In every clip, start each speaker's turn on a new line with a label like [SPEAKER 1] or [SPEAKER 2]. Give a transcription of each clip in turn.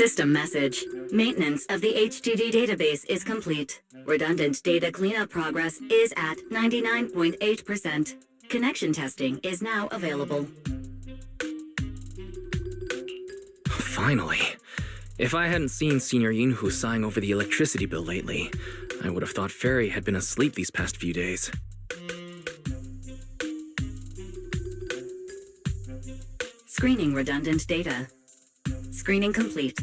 [SPEAKER 1] System message. Maintenance of the HDD database is complete. Redundant data cleanup progress is at 99.8%. Connection testing is now available.
[SPEAKER 2] Finally. If I hadn't seen Senior Yinhu sighing over the electricity bill lately, I would have thought Fairy had been asleep these past few days.
[SPEAKER 1] Screening redundant data. Screening complete.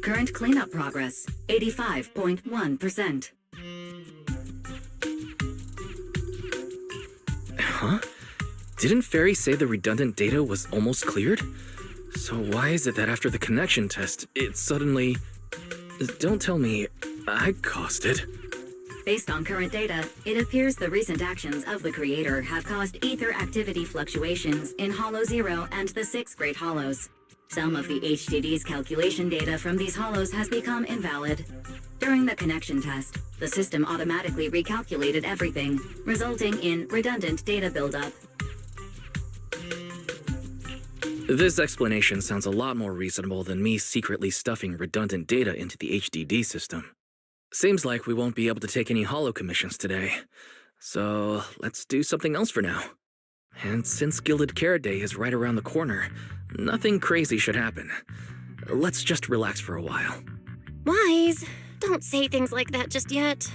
[SPEAKER 1] Current cleanup progress, 85.1%.
[SPEAKER 2] Huh? Didn't Fairy say the redundant data was almost cleared? So why is it that after the connection test, it suddenly... Don't tell me I caused it.
[SPEAKER 1] Based on current data, it appears the recent actions of the creator have caused ether activity fluctuations in Hollow Zero and the 6 Great Hollows. Some of the HDD's calculation data from these hollows has become invalid. During the connection test, the system automatically recalculated everything, resulting in redundant data buildup.
[SPEAKER 2] This explanation sounds a lot more reasonable than me secretly stuffing redundant data into the HDD system. Seems like we won't be able to take any hollow commissions today. So let's do something else for now. And since Gilded Carrot Day is right around the corner, nothing crazy should happen. Let's just relax for a while.
[SPEAKER 3] Wise, don't say things like that just yet.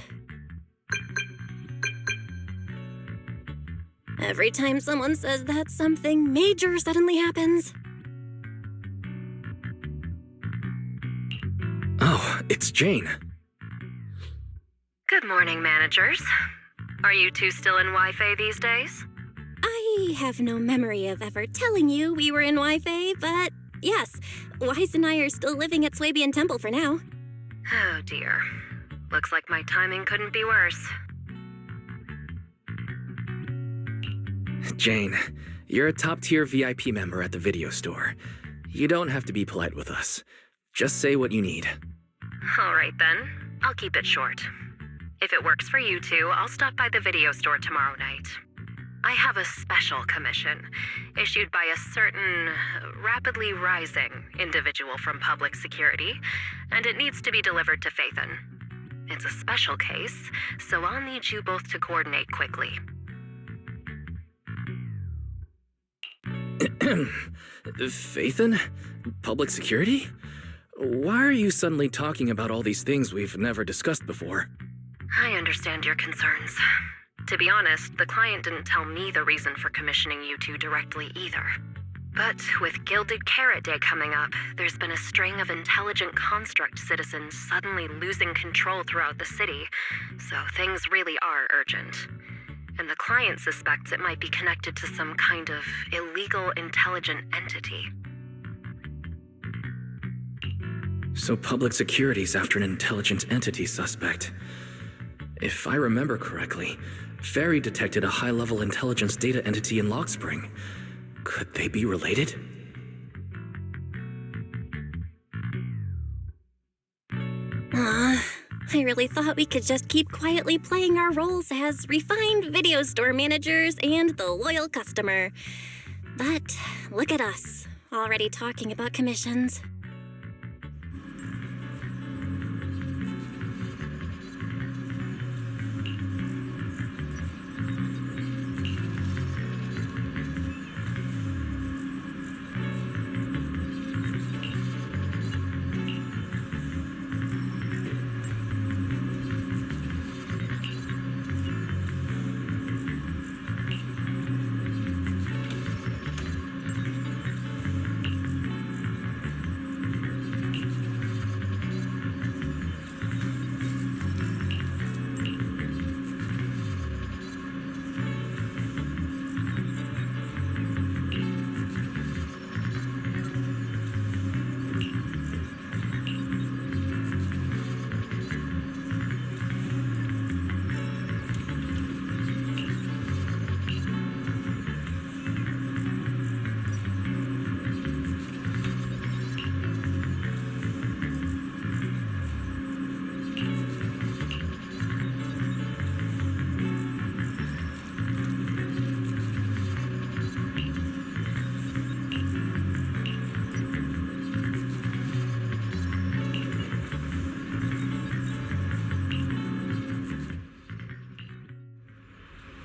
[SPEAKER 3] Every time someone says that, something major suddenly happens.
[SPEAKER 2] Oh, it's Jane.
[SPEAKER 4] Good morning, managers. Are you two still in Wi-Fi these days?
[SPEAKER 3] I have no memory of ever telling you we were in Wi-Fi, but yes, Wise and I are still living at Swabian Temple for now.
[SPEAKER 4] Oh dear. Looks like my timing couldn't be worse.
[SPEAKER 2] Jane, you're a top-tier VIP member at the video store. You don't have to be polite with us. Just say what you need.
[SPEAKER 4] All right then. I'll keep it short. If it works for you two, I'll stop by the video store tomorrow night. I have a special commission issued by a certain rapidly rising individual from public security, and it needs to be delivered to Phaethon. It's a special case, so I'll need you both to coordinate quickly.
[SPEAKER 2] Phaethon? Public security? Why are you suddenly talking about all these things we've never discussed before?
[SPEAKER 4] I understand your concerns. To be honest, the client didn't tell me the reason for commissioning you two directly either. But with Gilded Carrot Day coming up, there's been a string of intelligent construct citizens suddenly losing control throughout the city, so things really are urgent. And the client suspects it might be connected to some kind of illegal intelligent entity.
[SPEAKER 2] So public security's after an intelligent entity suspect. If I remember correctly, Fairy detected a high-level intelligence data entity in Lockspring. Could they be related?
[SPEAKER 3] I really thought we could just keep quietly playing our roles as refined video store managers and the loyal customer. But look at us, already talking about commissions.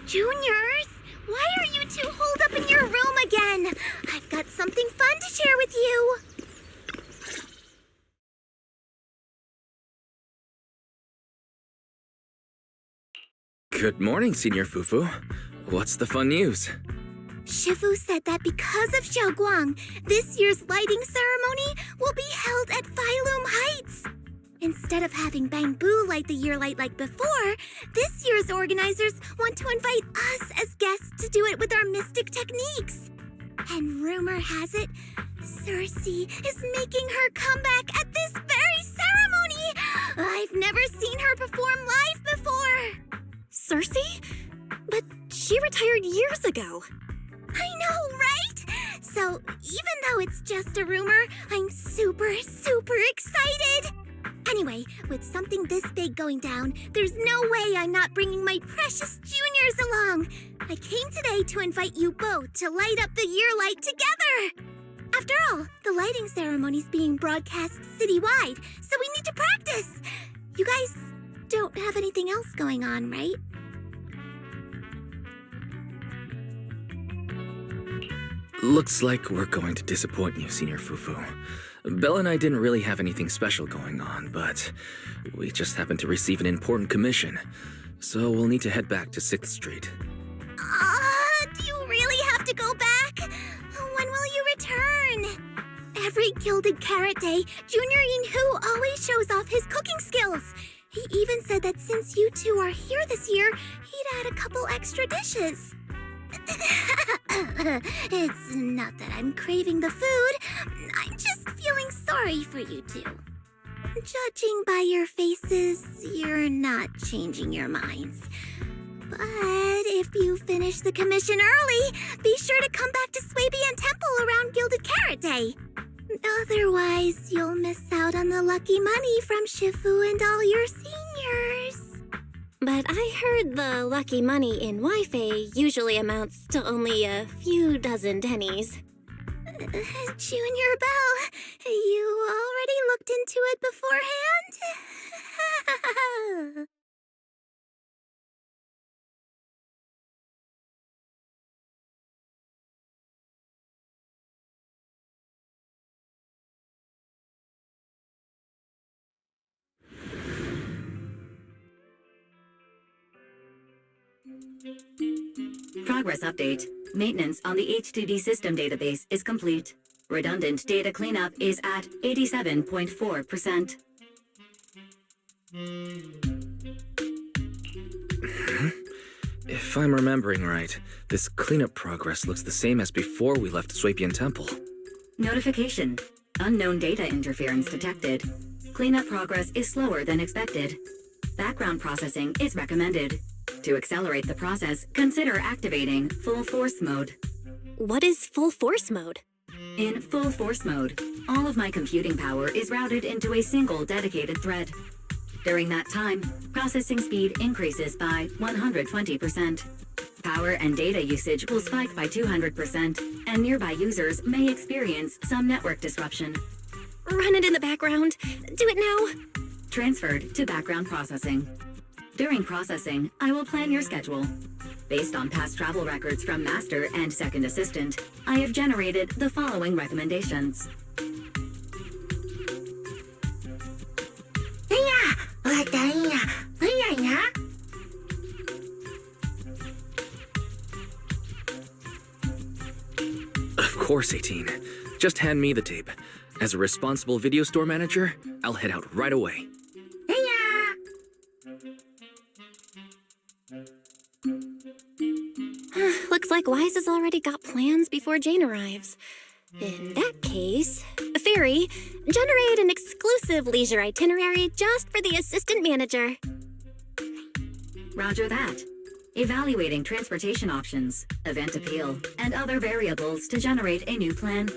[SPEAKER 3] Juniors, why are you two holed up in your room again? I've got something fun to share with you.
[SPEAKER 2] Good morning, Senior Fufu. What's the fun news?
[SPEAKER 3] Shifu said that because of Xiaoguang, this year's lighting ceremony will be held at Phylum Heights. Instead of having Bamboo light the year light like before, this year's organizers want to invite us as guests to do it with our mystic techniques. And rumor has it, Cersei is making her comeback at this very ceremony. I've never seen her perform live before. Cersei? But she retired years ago. I know, right? So even though it's just a rumor, I'm super excited. Anyway, with something this big going down, there's no way I'm not bringing my precious juniors along. I came today to invite you both to light up the year light together. After all, the lighting ceremony's being broadcast citywide, so we need to practice. You guys don't have anything else going on, right?
[SPEAKER 2] Looks like we're going to disappoint you, Senior Fufu. Belle and I didn't really have anything special going on, but we just happened to receive an important commission, so we'll need to head back to 6th Street.
[SPEAKER 3] Do you really have to go back? When will you return? Every Gilded Carrot Day, Junior Yinhu always shows off his cooking skills. He even said that since you two are here this year, he'd add a couple extra dishes. It's not that I'm craving the food. I'm just feeling sorry for you two. Judging by your faces, you're not changing your minds. But if you finish the commission early, be sure to come back to Swabian Temple around Gilded Carrot Day. Otherwise, you'll miss out on the lucky money from Shifu and all your seniors. But I heard the lucky money in Wi-Fi usually amounts to only a few dozen pennies. Junior Belle, you already looked into it beforehand?
[SPEAKER 1] Progress update. Maintenance on the HDD system database is complete. Redundant data cleanup is at 87.4%.
[SPEAKER 2] If I'm remembering right, this cleanup progress looks the same as before we left Swabian Temple.
[SPEAKER 1] Notification. Unknown data interference detected. Cleanup progress is slower than expected. Background processing is recommended. To accelerate the process, consider activating full force mode.
[SPEAKER 3] What is full force mode?
[SPEAKER 1] In full force mode, all of my computing power is routed into a single dedicated thread. During that time, processing speed increases by 120%. Power and data usage will spike by 200%, and nearby users may experience some network disruption.
[SPEAKER 3] Run it in the background. Do it now.
[SPEAKER 1] Transferred to background processing. During processing, I will plan your schedule. Based on past travel records from Master and Second Assistant, I have generated the following recommendations.
[SPEAKER 2] Of course, 18. Just hand me the tape. As a responsible video store manager, I'll head out right away.
[SPEAKER 3] Looks like Wise has already got plans before Jane arrives. In that case, Fairy, generate an exclusive leisure itinerary just for the assistant manager.
[SPEAKER 1] Roger that. Evaluating transportation options, event appeal, and other variables to generate a new plan.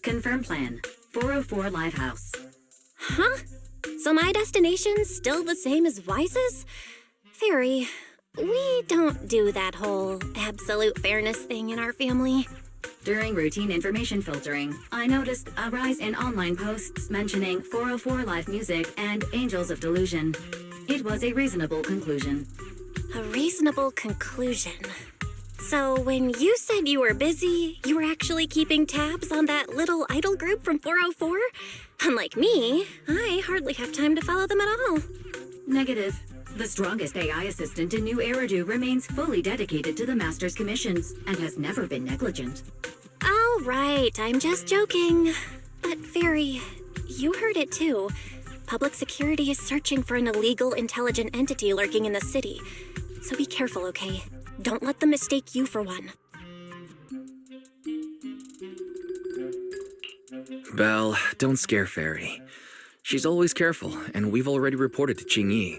[SPEAKER 1] Confirm plan. 404 Livehouse.
[SPEAKER 3] Huh? So my destination's still the same as Wise's? Fairy, we don't do that whole absolute fairness thing in our family.
[SPEAKER 1] During routine information filtering, I noticed a rise in online posts mentioning 404 Live Music and Angels of Delusion. It was a reasonable conclusion.
[SPEAKER 3] A reasonable conclusion. So when you said you were busy, you were actually keeping tabs on that little idol group from 404? Unlike me, I hardly have time to follow them at all.
[SPEAKER 1] Negative. The strongest AI assistant in New Eridu remains fully dedicated to the Master's commissions and has never been negligent.
[SPEAKER 3] All right, I'm just joking. But Fairy, you heard it too. Public security is searching for an illegal intelligent entity lurking in the city. So be careful, okay? Don't let them mistake you for one.
[SPEAKER 2] Belle, don't scare Fairy. She's always careful, and we've already reported to Qingyi,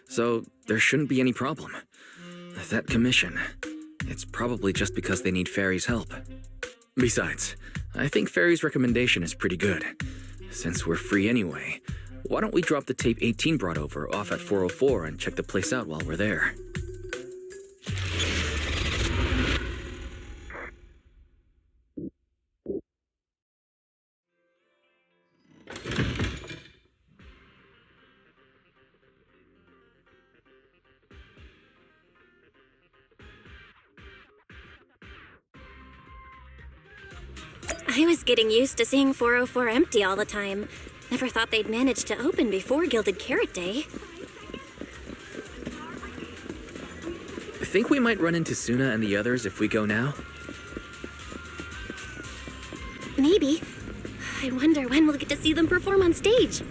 [SPEAKER 2] so there shouldn't be any problem. That commission, it's probably just because they need Fairy's help. Besides, I think Fairy's recommendation is pretty good. Since we're free anyway, why don't we drop the tape 18 brought over off at 404 and check the place out while we're there?
[SPEAKER 3] I was getting used to seeing 404 empty all the time. Never thought they'd manage to open before Gilded Carrot Day.
[SPEAKER 2] Think we might run into Suna and the others if we go now?
[SPEAKER 3] Maybe. I wonder when we'll get to see them perform on stage.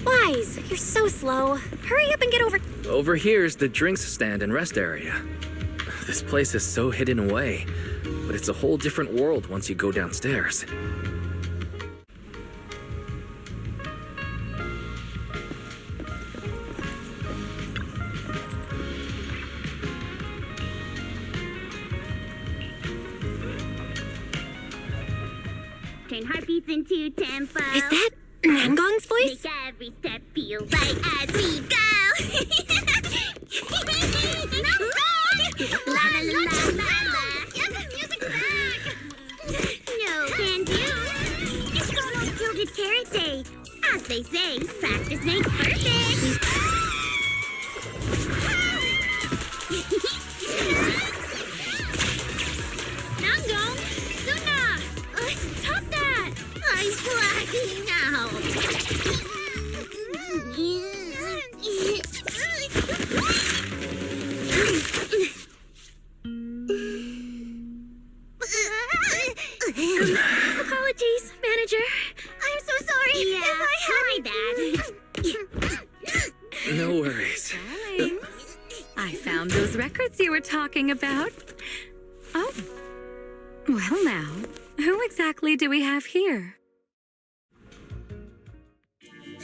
[SPEAKER 3] Wise, you're so slow. Hurry up and get over.
[SPEAKER 2] Over here's the drinks stand and rest area. This place is so hidden away, but it's a whole different world once you go downstairs.
[SPEAKER 5] Turn heartbeats into tempo.
[SPEAKER 3] Is that Nangong's voice?
[SPEAKER 5] Make every step feel right as we go. La la la la la. Get the music back. No can do. It's Chrono's Gilded Carrot Day. As they say, practice makes perfect. Nangong, Suna, stop that! I'm blacking out. Apologies, manager. I'm so sorry. Yeah, if I had
[SPEAKER 2] No worries.
[SPEAKER 6] Darling, I found those records you were talking about. Oh. Well now, who exactly do we have here?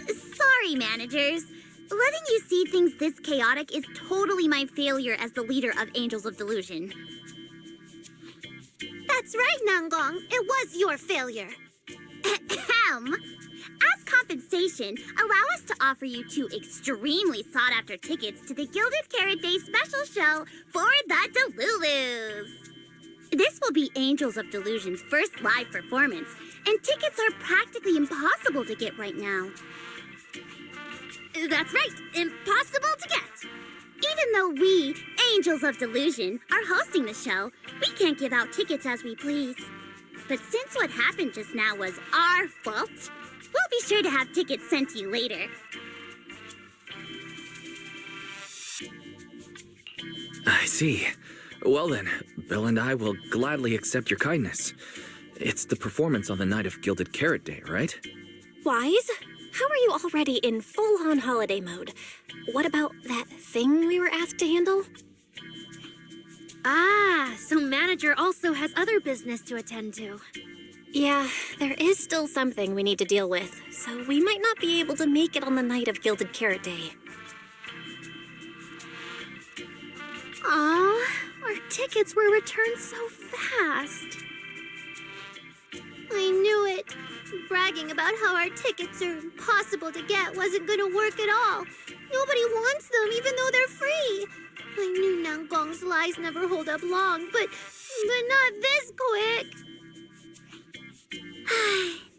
[SPEAKER 5] Sorry, managers. Letting you see things this chaotic is totally my failure as the leader of Angels of Delusion. That's right, Nangong. It was your failure. Ahem. As compensation, allow us to offer you 2 extremely sought-after tickets to the Gilded Carrot Day special show for the Delulus. This will be Angels of Delusion's first live performance, and tickets are practically impossible to get right now. That's right, impossible to get. Even though we, Angels of Delusion, are hosting the show, we can't give out tickets as we please. But since what happened just now was our fault, we'll be sure to have tickets sent to you later.
[SPEAKER 2] I see. Well then, Bill and I will gladly accept your kindness. It's the performance on the night of Gilded Carrot Day, right?
[SPEAKER 3] Wise? How are you already in full-on holiday mode? What about that thing we were asked to handle?
[SPEAKER 7] Ah, so manager also has other business to attend to.
[SPEAKER 3] Yeah, there is still something we need to deal with, so we might not be able to make it on the night of Gilded Carrot Day.
[SPEAKER 7] Aw, our tickets were returned so fast.
[SPEAKER 5] I knew it. Bragging about how our tickets are impossible to get wasn't gonna work at all. Nobody wants them, even though they're free. I knew Nangong's lies never hold up long, but not this quick.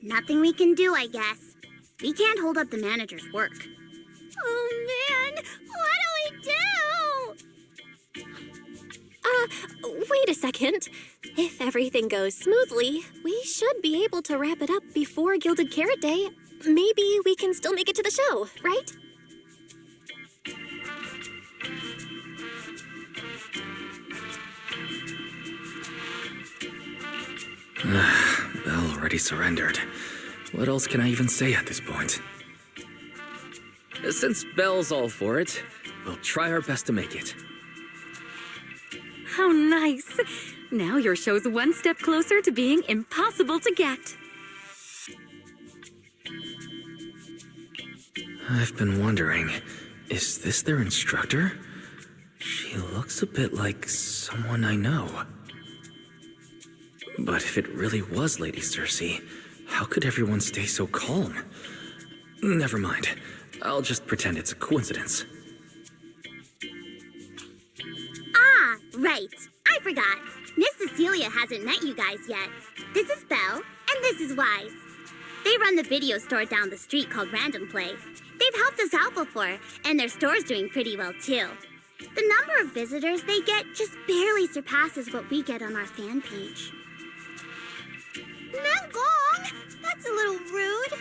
[SPEAKER 5] Nothing we can do, I guess. We can't hold up the manager's work. Oh man, what do we do?
[SPEAKER 3] Wait a second. If everything goes smoothly, we should be able to wrap it up before Gilded Carrot Day. Maybe we can still make it to the show, right?
[SPEAKER 2] Belle already surrendered. What else can I even say at this point? Since Belle's all for it, we'll try our best to make it.
[SPEAKER 6] How nice. Now your show's one step closer to being impossible to get.
[SPEAKER 2] I've been wondering, is this their instructor? She looks a bit like someone I know. But if it really was Lady Cersei, how could everyone stay so calm? Never mind. I'll just pretend it's a coincidence.
[SPEAKER 5] Ah, right. I forgot. Miss Cecilia hasn't met you guys yet. This is Belle, and this is Wise. They run the video store down the street called Random Play. They've helped us out before, and their store's doing pretty well too. The number of visitors they get just barely surpasses what we get on our fan page. Nangong! That's a little rude.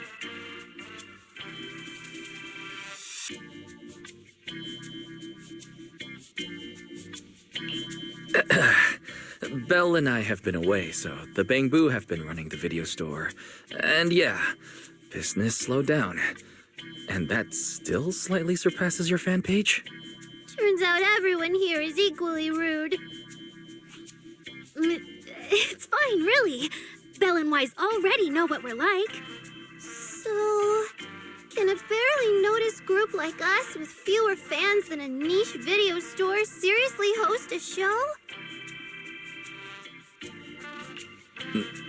[SPEAKER 2] Belle and I have been away, so the Bangbu have been running the video store. And yeah, business slowed down. And that still slightly surpasses your fan page?
[SPEAKER 5] Turns out everyone here is equally rude.
[SPEAKER 7] It's fine, really. Belle and Wise already know what we're like.
[SPEAKER 5] So, can a barely noticed group like us with fewer fans than a niche video store seriously host a show?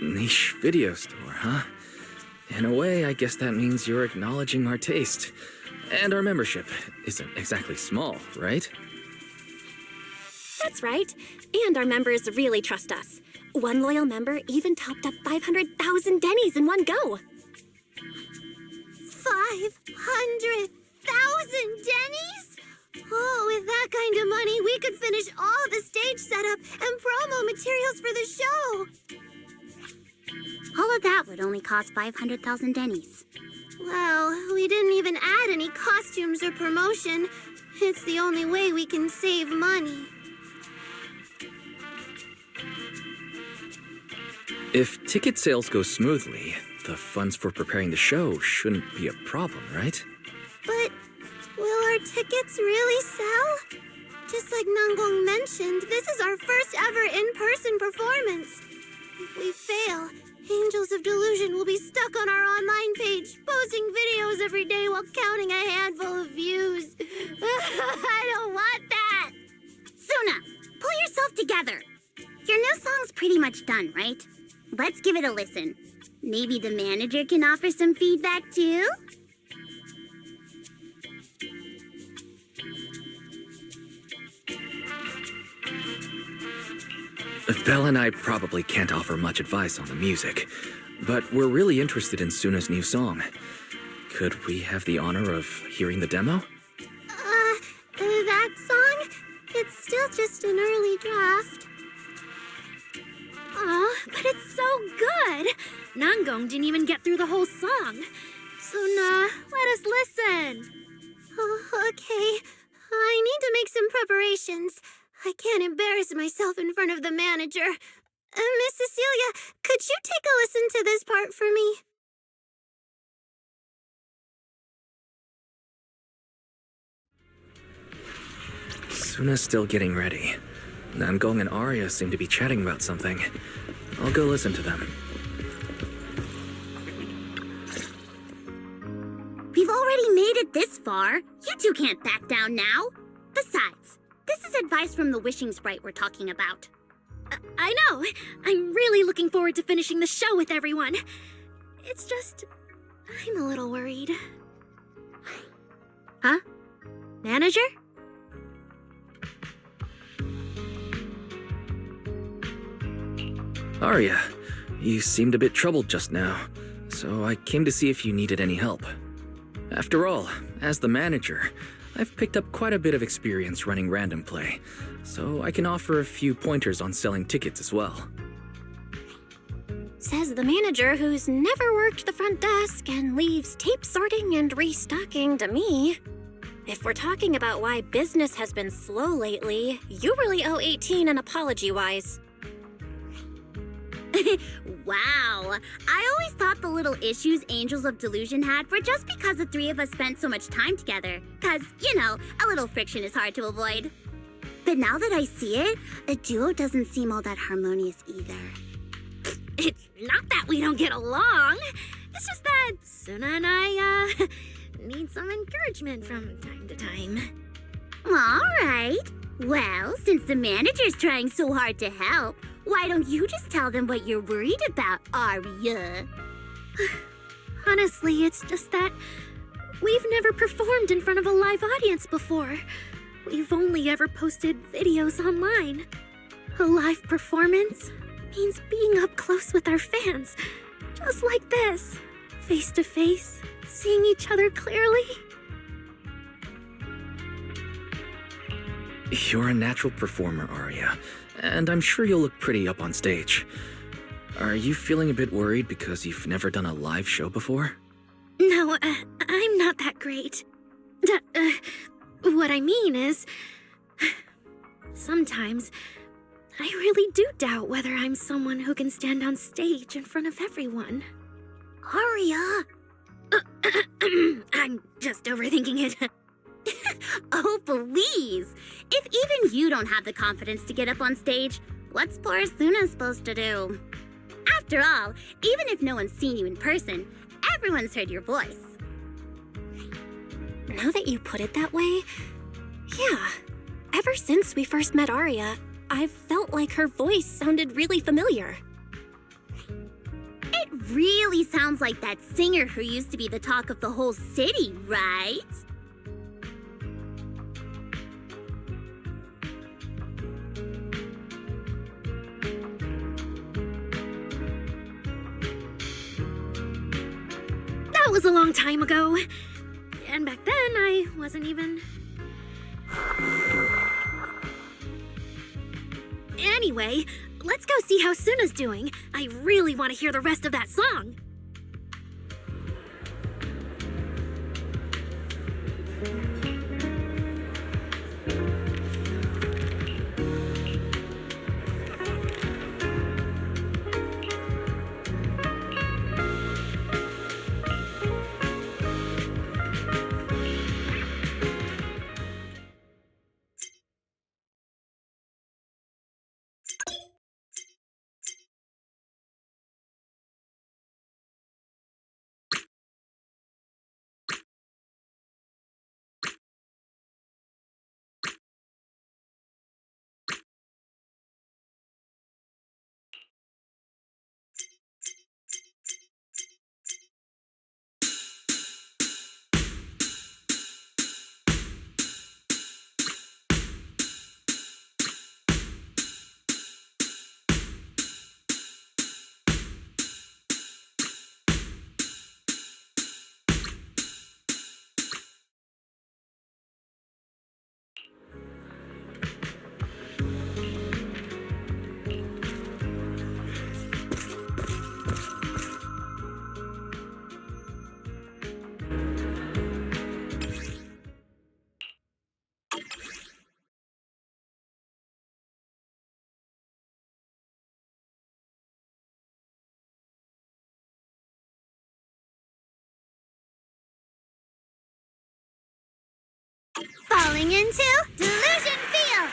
[SPEAKER 2] Niche video store, huh? In a way, I guess that means you're acknowledging our taste. And our membership isn't exactly small, right?
[SPEAKER 3] That's right. And our members really trust us. One loyal member even topped up 500,000 Denny's in one go.
[SPEAKER 5] 500,000 Denny's? Oh, with that kind of money, we could finish all the stage setup and promo materials for the show. All of that would only cost 500,000 Denny's. Well, we didn't even add any costumes or promotion. It's the only way we can save money.
[SPEAKER 2] If ticket sales go smoothly, the funds for preparing the show shouldn't be a problem, right?
[SPEAKER 5] But will our tickets really sell? Just like Nangong mentioned, this is our first ever in-person performance. If we fail, Angels of Delusion will be stuck on our online page, posting videos every day while counting a handful of views. I don't want that! Suna, pull yourself together. Your new song's pretty much done, right? Let's give it a listen. Maybe the manager can offer some feedback too?
[SPEAKER 2] Belle and I probably can't offer much advice on the music, but we're really interested in Suna's new song. Could we have the honor of hearing the demo?
[SPEAKER 5] That song? It's still just an early draft.
[SPEAKER 7] Aw, but it's so good. Nangong didn't even get through the whole song. Suna, let us listen.
[SPEAKER 5] Oh, okay. I need to make some preparations. I can't embarrass myself in front of the manager. Miss Cecilia, could you take a listen to this part for me?
[SPEAKER 2] Suna's still getting ready. Nangong and Arya seem to be chatting about something. I'll go listen to them.
[SPEAKER 5] We've already made it this far. You two can't back down now. Besides, this is advice from the wishing sprite we're talking about.
[SPEAKER 7] I know. I'm really looking forward to finishing the show with everyone. It's just, I'm a little worried. Huh? Manager?
[SPEAKER 2] Arya, you seemed a bit troubled just now, so I came to see if you needed any help. After all, as the manager, I've picked up quite a bit of experience running random play, so I can offer a few pointers on selling tickets as well.
[SPEAKER 3] Says the manager who's never worked the front desk and leaves tape sorting and restocking to me. If we're talking about why business has been slow lately, you really owe 18 an apology-wise.
[SPEAKER 5] Wow. I always thought the little issues Angels of Delusion had were just because the three of us spent so much time together. 'Cause, you know, a little friction is hard to avoid. But now that I see it, a duo doesn't seem all that harmonious either.
[SPEAKER 7] It's not that we don't get along. It's just that Suna and I, need some encouragement from time to time.
[SPEAKER 5] All right. Well, since the manager's trying so hard to help, why don't you just tell them what you're worried about, Arya?
[SPEAKER 7] Honestly, it's just that we've never performed in front of a live audience before. We've only ever posted videos online. A live performance means being up close with our fans, just like this, face to face, seeing each other clearly.
[SPEAKER 2] You're a natural performer, Arya, and I'm sure you'll look pretty up on stage. Are you feeling a bit worried because you've never done a live show before?
[SPEAKER 7] No, I'm not that great. What I mean is, sometimes I really do doubt whether I'm someone who can stand on stage in front of everyone.
[SPEAKER 5] Arya!
[SPEAKER 7] I'm just overthinking it.
[SPEAKER 5] Oh, please! If even you don't have the confidence to get up on stage, what's poor Suna supposed to do? After all, even if no one's seen you in person, everyone's heard your voice.
[SPEAKER 3] Now that you put it that way, yeah. Ever since we first met Arya, I've felt like her voice sounded really familiar.
[SPEAKER 5] It really sounds like that singer who used to be the talk of the whole city, right?
[SPEAKER 7] That was a long time ago. And back then, I wasn't even... Anyway, let's go see how Suna's doing. I really want to hear the rest of that song.
[SPEAKER 5] Falling into Delusion Field!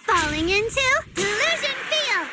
[SPEAKER 5] Falling into Delusion Field!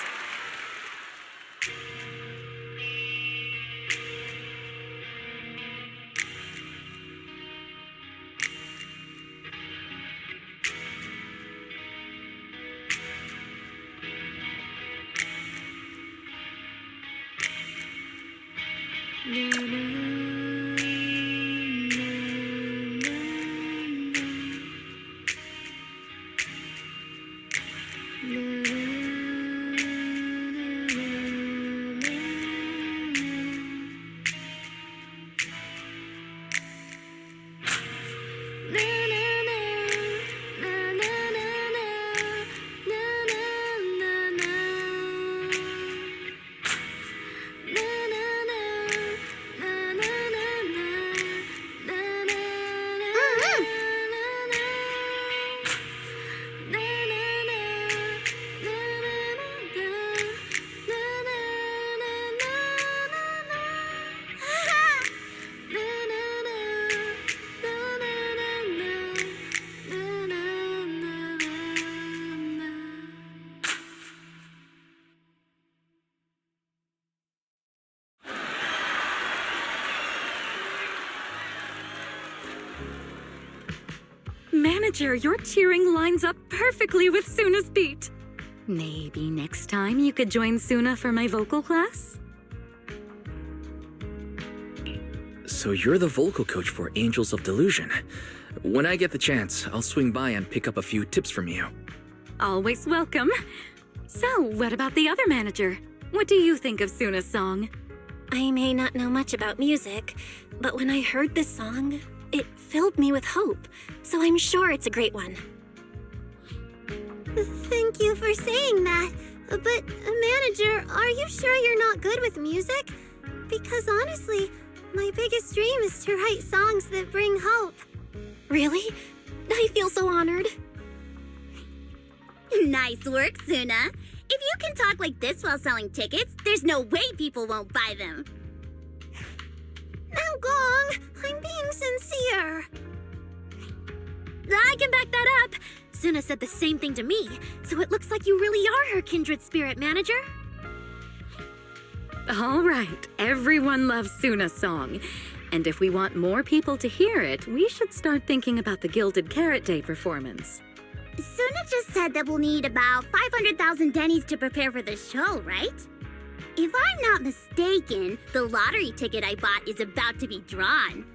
[SPEAKER 6] manager, your cheering lines up perfectly with Suna's beat. Maybe next time you could join Suna for my vocal class?
[SPEAKER 2] So you're the vocal coach for Angels of Delusion. When I get the chance, I'll swing by and pick up a few tips from you.
[SPEAKER 6] Always welcome. So, what about the other manager? What do you think of Suna's song?
[SPEAKER 3] I may not know much about music, but when I heard this song, it filled me with hope, so I'm sure it's a great one.
[SPEAKER 5] Thank you for saying that. But, manager, are you sure you're not good with music? Because honestly, my biggest dream is to write songs that bring hope.
[SPEAKER 3] Really? I feel so honored.
[SPEAKER 5] Nice work, Suna. If you can talk like this while selling tickets, there's no way people won't buy them. Now, Gong, I'm being sincere.
[SPEAKER 7] I can back that up. Suna said the same thing to me, so it looks like you really are her kindred spirit, manager.
[SPEAKER 6] All right, everyone loves Suna's song. And if we want more people to hear it, we should start thinking about the Gilded Carrot Day performance.
[SPEAKER 5] Suna just said that we'll need about 500,000 dennies to prepare for the show, right? If I'm not mistaken, the lottery ticket I bought is about to be drawn.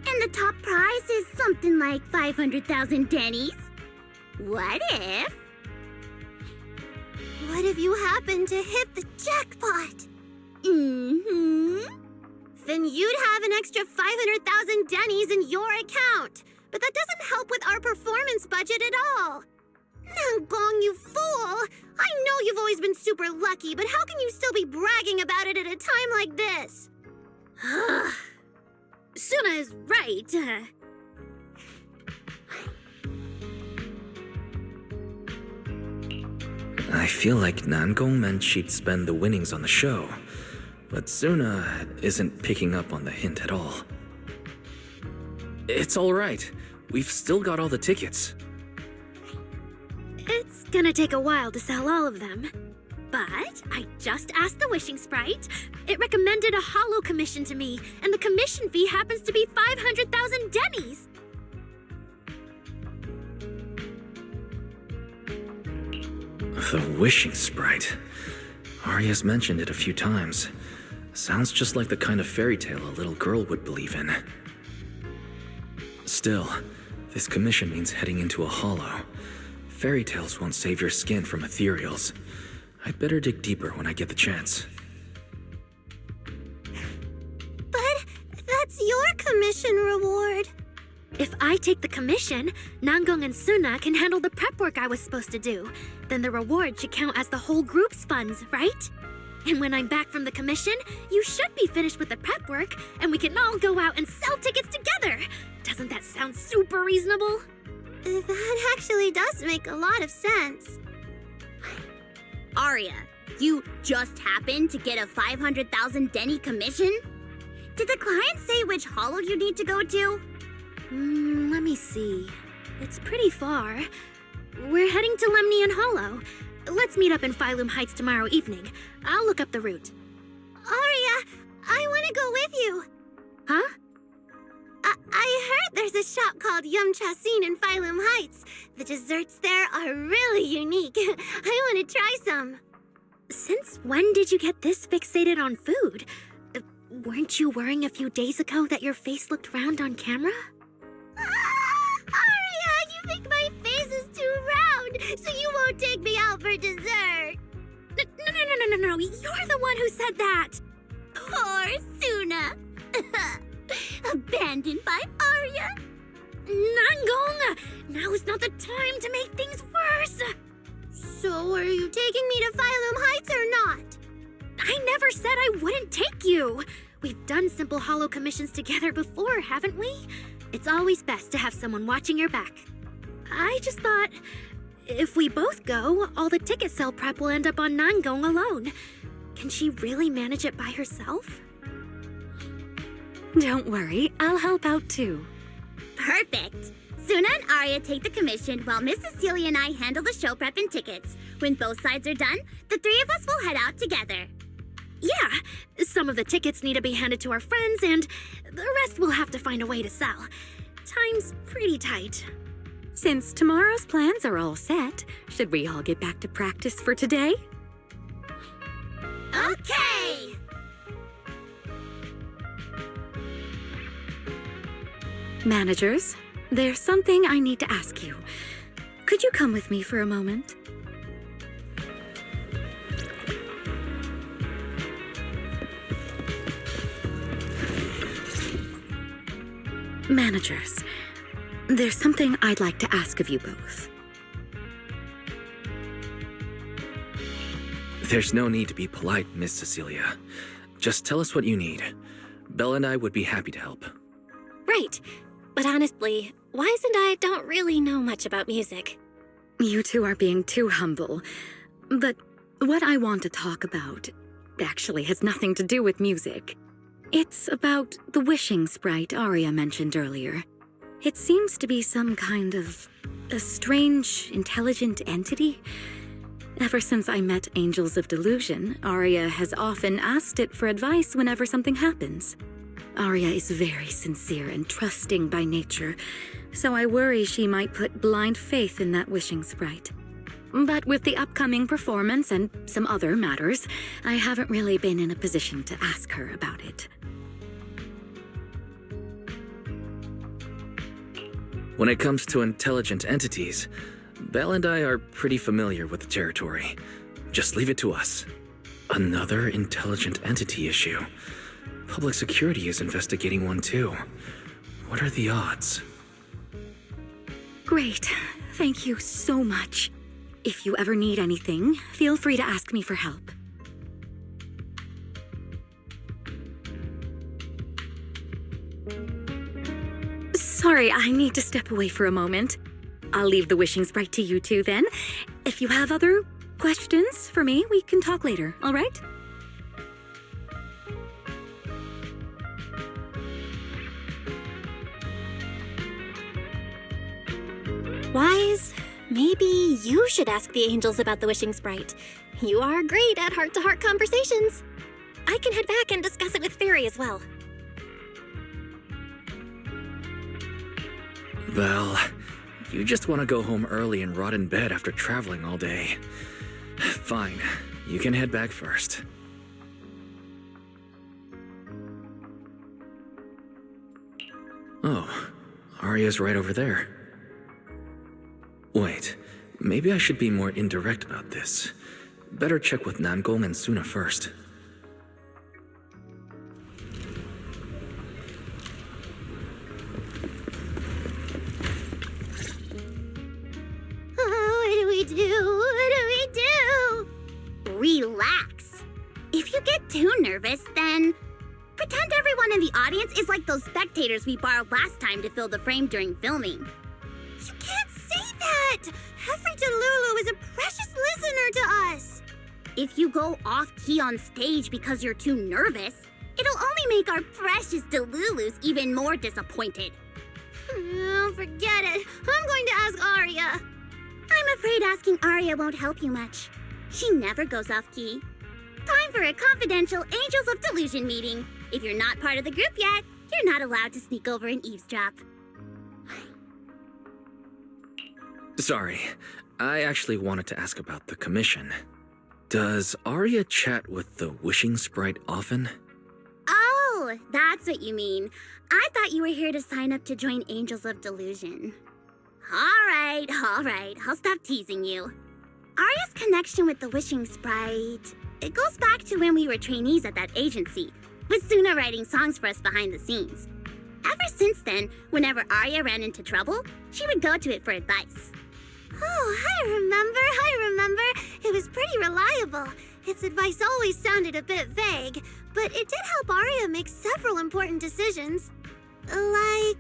[SPEAKER 5] And the top prize is something like 500,000 dennies. What if you happen to hit the jackpot? Then you'd have an extra 500,000 dennies in your account. But that doesn't help with our performance budget at all. Now, Gong, you fool! I know you've always been super lucky, but how can you still be bragging about it at a time like this?
[SPEAKER 7] Suna is right.
[SPEAKER 2] I feel like Nangong meant she'd spend the winnings on the show, but Suna isn't picking up on the hint at all. It's all right. We've still got all the tickets.
[SPEAKER 7] It's gonna take a while to sell all of them. But I just asked the Wishing Sprite. It recommended a holo commission to me, and the commission fee happens to be 500,000 dennies.
[SPEAKER 2] The Wishing Sprite. Arya's mentioned it a few times. Sounds just like the kind of fairy tale a little girl would believe in. Still, this commission means heading into a holo. Fairy tales won't save your skin from ethereals. I'd better dig deeper when I get the chance.
[SPEAKER 5] But that's your commission reward.
[SPEAKER 7] If I take the commission, Nangong and Suna can handle the prep work I was supposed to do. Then the reward should count as the whole group's funds, right? And when I'm back from the commission, you should be finished with the prep work, and we can all go out and sell tickets together. Doesn't that sound super reasonable?
[SPEAKER 5] That actually does make a lot of sense. Arya, you just happened to get a 500,000 denny commission? Did the client say which holo you need to go to?
[SPEAKER 7] Let me see. It's pretty far. We're heading to Lemnian Hollow. Let's meet up in Phylum Heights tomorrow evening. I'll look up the route.
[SPEAKER 5] Arya, I want to go with you.
[SPEAKER 7] Huh?
[SPEAKER 5] I heard there's a shop called Yum Chasin in Phylum Heights. The desserts there are really unique. I want to try some.
[SPEAKER 7] Since when did you get this fixated on food? Weren't you worrying a few days ago that your face looked round on camera?
[SPEAKER 5] Arya, you think my face is too round, so you won't take me out for dessert.
[SPEAKER 7] No. You're the one who said that.
[SPEAKER 5] Poor Suna. Abandoned by Arya.
[SPEAKER 7] Nangong! Now is not the time to make things worse.
[SPEAKER 5] So are you taking me to Phylum Heights or not?
[SPEAKER 7] I never said I wouldn't take you. We've done simple holo commissions together before, haven't we? It's always best to have someone watching your back. I just thought, if we both go, all the ticket sale prep will end up on Nangong alone. Can she really manage it by herself?
[SPEAKER 6] Don't worry, I'll help out too.
[SPEAKER 5] Perfect. Suna and Arya take the commission while Miss Cecilia and I handle the show prep and tickets. When both sides are done, the three of us will head out together.
[SPEAKER 7] Yeah, some of the tickets need to be handed to our friends, and the rest we'll have to find a way to sell. Time's pretty tight.
[SPEAKER 6] Since tomorrow's plans are all set, should we all get back to practice for today?
[SPEAKER 5] Okay!
[SPEAKER 6] Managers, there's something I need to ask you. Could you come with me for a moment? Managers, there's something I'd like to ask of you both.
[SPEAKER 2] There's no need to be polite, Miss Cecilia. Just tell us what you need. Belle and I would be happy to help.
[SPEAKER 3] Right. But honestly, Wise and I don't really know much about music.
[SPEAKER 6] You two are being too humble. But what I want to talk about actually has nothing to do with music. It's about the wishing sprite Arya mentioned earlier. It seems to be some kind of a strange, intelligent entity. Ever since I met Angels of Delusion, Arya has often asked it for advice whenever something happens. Arya is very sincere and trusting by nature, so I worry she might put blind faith in that wishing sprite. But with the upcoming performance and some other matters, I haven't really been in a position to ask her about it.
[SPEAKER 2] When it comes to intelligent entities, Belle and I are pretty familiar with the territory. Just leave it to us. Another intelligent entity issue. Public security is investigating one too. What are the odds?
[SPEAKER 6] Great. Thank you so much. If you ever need anything, feel free to ask me for help. Sorry, I need to step away for a moment. I'll leave the wishing sprite to you two then. If you have other questions for me, we can talk later, all right?
[SPEAKER 3] Wise, maybe you should ask the angels about the wishing sprite. You are great at heart-to-heart conversations. I can head back and discuss it with Fairy as well.
[SPEAKER 2] Belle, you just want to go home early and rot in bed after traveling all day. Fine, you can head back first. Oh, Arya's right over there. Wait, maybe I should be more indirect about this. Better check with Nangong and Suna first.
[SPEAKER 5] What do we do? Relax. If you get too nervous, then pretend everyone in the audience is like those spectators we borrowed last time to fill the frame during filming. You can't say that! Every Delulu is a precious listener to us. If you go off-key on stage because you're too nervous, it'll only make our precious Delulus even more disappointed. Forget it. I'm going to ask Arya. I'm afraid asking Arya won't help you much. She never goes off-key. Time for a confidential Angels of Delusion meeting. If you're not part of the group yet, you're not allowed to sneak over and eavesdrop.
[SPEAKER 2] Sorry, I actually wanted to ask about the commission. Does Arya chat with the wishing sprite often?
[SPEAKER 5] Oh, that's what you mean. I thought you were here to sign up to join Angels of Delusion. All right. I'll stop teasing you. Arya's connection with the wishing sprite, it goes back to when we were trainees at that agency, with Suna writing songs for us behind the scenes. Ever since then, whenever Arya ran into trouble, she would go to it for advice. Oh, I remember. It was pretty reliable. Its advice always sounded a bit vague, but it did help Arya make several important decisions. I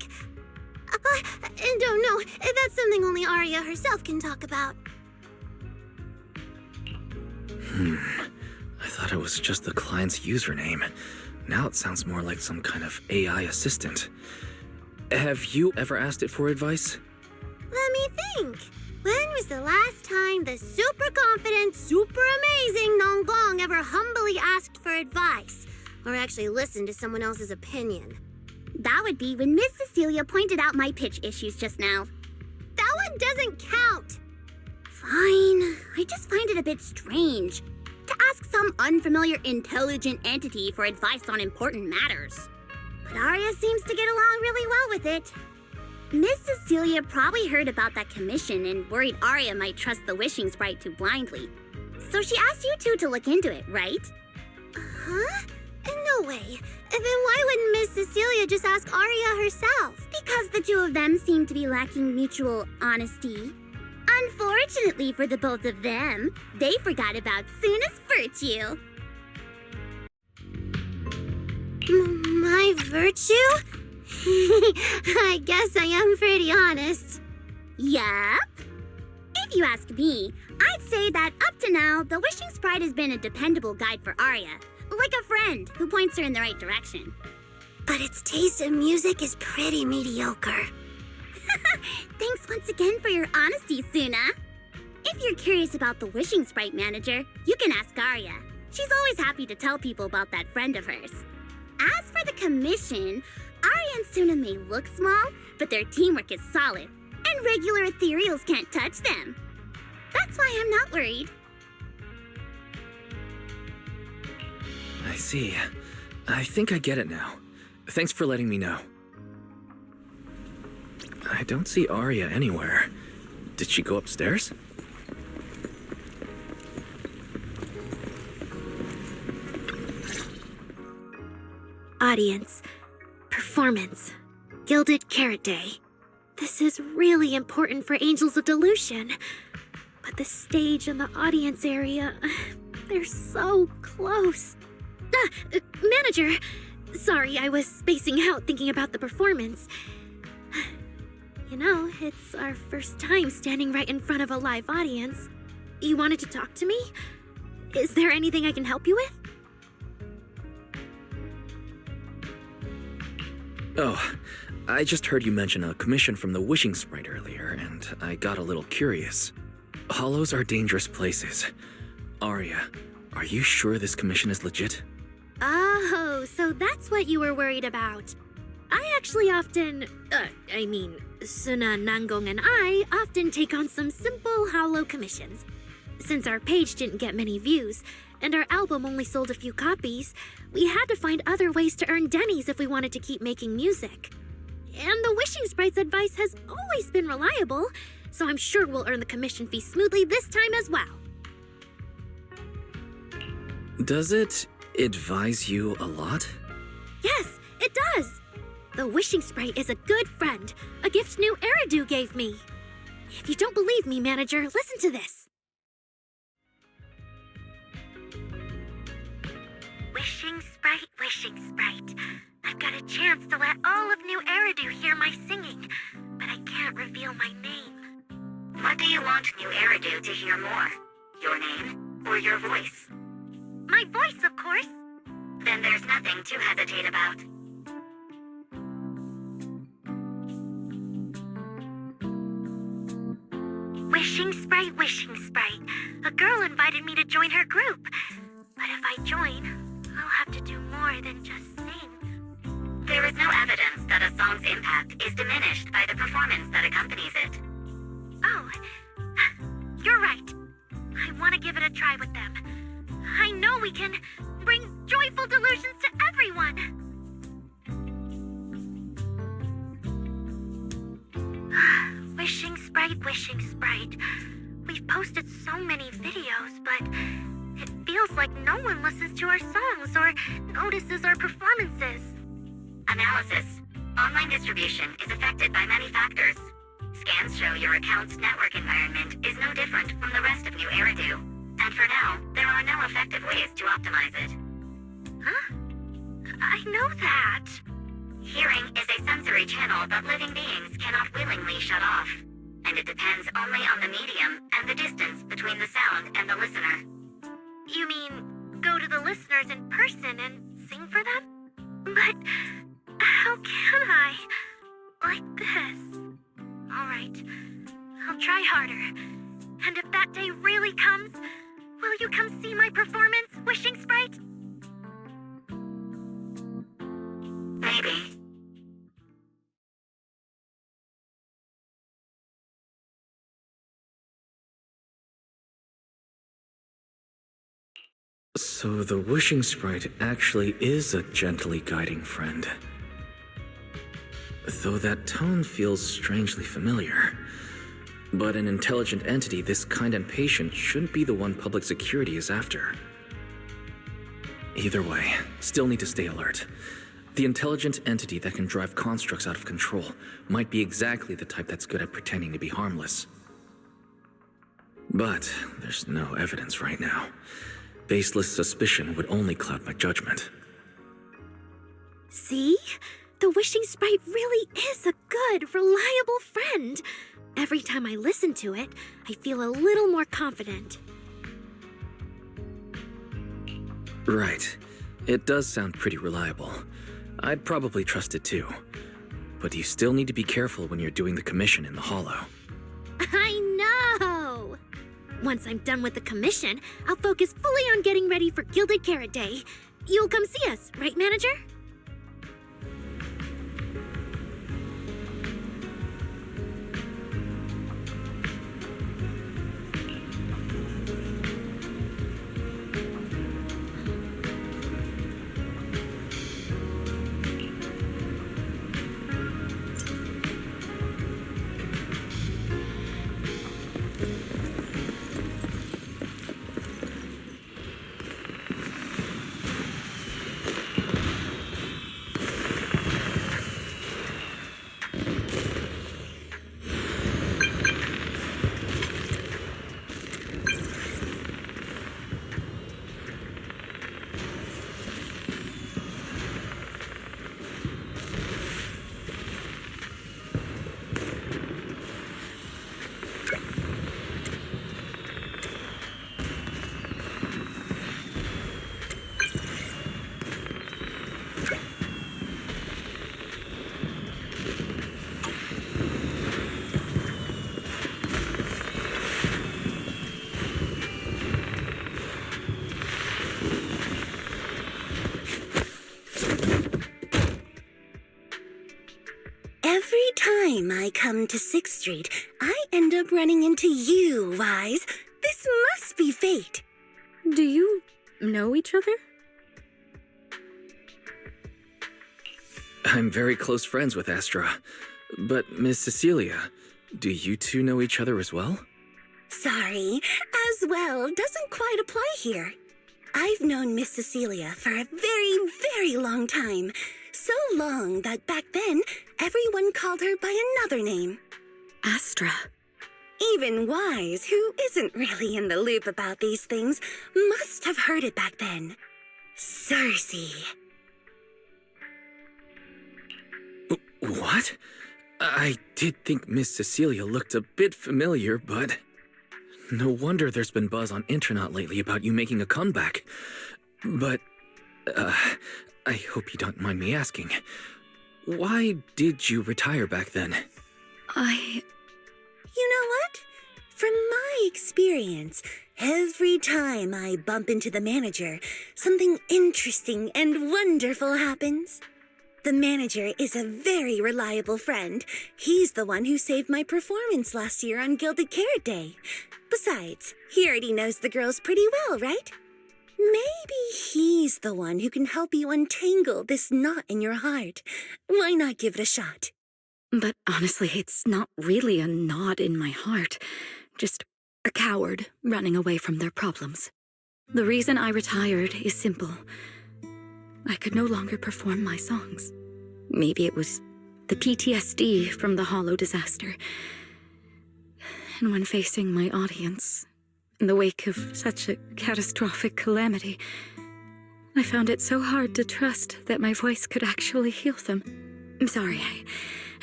[SPEAKER 5] don't know. That's something only Arya herself can talk about.
[SPEAKER 2] I thought it was just the client's username. Now it sounds more like some kind of AI assistant. Have you ever asked it for advice?
[SPEAKER 5] Let me think. When was the last time the super confident, super amazing Nonggong ever humbly asked for advice? Or actually listened to someone else's opinion? That would be when Miss Cecilia pointed out my pitch issues just now. That would That doesn't count. Fine. I just find it a bit strange to ask some unfamiliar intelligent entity for advice on important matters. But Arya seems to get along really well with it. Miss Cecilia probably heard about that commission and worried Arya might trust the wishing sprite too blindly. So she asked you two to look into it, right? Huh? No way. Then why wouldn't Miss Cecilia just ask Arya herself? Because the two of them seem to be lacking mutual honesty. Unfortunately for the both of them, they forgot about Suna's virtue. My virtue? I guess I am pretty honest. Yup. If you ask me, I'd say that up to now, the Wishing Sprite has been a dependable guide for Arya. Like a friend who points her in the right direction. But its taste in music is pretty mediocre. Thanks once again for your honesty, Suna. If you're curious about the Wishing Sprite manager, you can ask Arya. She's always happy to tell people about that friend of hers. As for the commission, Arya and Suna may look small, but their teamwork is solid, and regular ethereals can't touch them. That's why I'm not worried.
[SPEAKER 2] I see. I think I get it now. Thanks for letting me know. I don't see Arya anywhere. Did she go upstairs?
[SPEAKER 7] Audience. Performance. Gilded Carrot Day. This is really important for Angels of Delusion. But the stage and the audience area, they're so close. Manager! Sorry, I was spacing out thinking about the performance. You know, it's our first time standing right in front of a live audience. You wanted to talk to me? Is there anything I can help you with?
[SPEAKER 2] Oh, I just heard you mention a commission from the Wishing Sprite earlier, and I got a little curious. Hollows are dangerous places. Arya, are you sure this commission is legit?
[SPEAKER 7] Oh, so that's what you were worried about. I actually often, Suna, Nangong, and I often take on some simple hollow commissions. Since our page didn't get many views, and our album only sold a few copies, we had to find other ways to earn dennies if we wanted to keep making music. And the Wishing Sprite's advice has always been reliable, so I'm sure we'll earn the commission fee smoothly this time as well.
[SPEAKER 2] Does it advise you a lot?
[SPEAKER 7] Yes, it does! The Wishing Sprite is a good friend, a gift new Eridu gave me. If you don't believe me, manager, listen to this. Wishing Sprite, I've got a chance to let all of New Eridu hear my singing, but I can't reveal my name.
[SPEAKER 1] What do you want New Eridu to hear more? Your name or your voice?
[SPEAKER 7] My voice, of course.
[SPEAKER 1] Then there's nothing to hesitate about.
[SPEAKER 7] Wishing Sprite. A girl invited me to join her group. But if I join, I'll have to do more than just sing.
[SPEAKER 1] There is no evidence that a song's impact is diminished by the performance that accompanies it.
[SPEAKER 7] Oh, you're right. I want to give it a try with them. I know we can bring joyful delusions to everyone. Wishing Sprite. We've posted so many videos, but it feels like no one listens to our songs or notices our performances.
[SPEAKER 1] Analysis. Online distribution is affected by many factors. Scans show your account's network environment is no different from the rest of New Eridu. And for now, there are no effective ways to optimize it.
[SPEAKER 7] Huh? I know that.
[SPEAKER 1] Hearing is a sensory channel that living beings cannot willingly shut off. And it depends only on the medium and the distance between the sound and the listener.
[SPEAKER 7] You mean go to the listeners in person and sing for them? But how can I? Like this. All right, I'll try harder. And if that day really comes, will you come see my performance, Wishing Sprite?
[SPEAKER 1] Maybe.
[SPEAKER 2] So the wishing sprite actually is a gently guiding friend. Though that tone feels strangely familiar. But an intelligent entity this kind and patient shouldn't be the one public security is after. Either way, still need to stay alert. The intelligent entity that can drive constructs out of control might be exactly the type that's good at pretending to be harmless. But there's no evidence right now. Baseless suspicion would only cloud my judgment.
[SPEAKER 7] See? The wishing sprite really is a good, reliable friend. Every time I listen to it, I feel a little more confident.
[SPEAKER 2] Right. It does sound pretty reliable. I'd probably trust it too. But you still need to be careful when you're doing the commission in the Hollow.
[SPEAKER 7] I know! Once I'm done with the commission, I'll focus fully on getting ready for Gilded Carrot Day. You'll come see us, right, Manager?
[SPEAKER 8] Every time I come to 6th Street, I end up running into you, Wise. This must be fate.
[SPEAKER 6] Do you know each other?
[SPEAKER 2] I'm very close friends with Astra. But Miss Cecilia, do you two know each other as well?
[SPEAKER 8] Sorry, as well doesn't quite apply here. I've known Miss Cecilia for a very, very long time. So long that back then, everyone called her by another name.
[SPEAKER 6] Astra.
[SPEAKER 8] Even Wise, who isn't really in the loop about these things, must have heard it back then. Cersei.
[SPEAKER 2] What? I did think Miss Cecilia looked a bit familiar, but... No wonder there's been buzz on Intronaut lately about you making a comeback. But, I hope you don't mind me asking. Why did you retire back then?
[SPEAKER 8] You know what? From my experience, every time I bump into the manager, something interesting and wonderful happens. The manager is a very reliable friend. He's the one who saved my performance last year on Gilded Carrot Day. Besides, he already knows the girls pretty well, right? Maybe he's the one who can help you untangle this knot in your heart. Why not give it a shot?
[SPEAKER 6] But honestly, it's not really a knot in my heart. Just a coward running away from their problems. The reason I retired is simple. I could no longer perform my songs. Maybe it was the PTSD from the Hollow disaster. And when facing my audience, in the wake of such a catastrophic calamity, I found it so hard to trust that my voice could actually heal them. I'm sorry,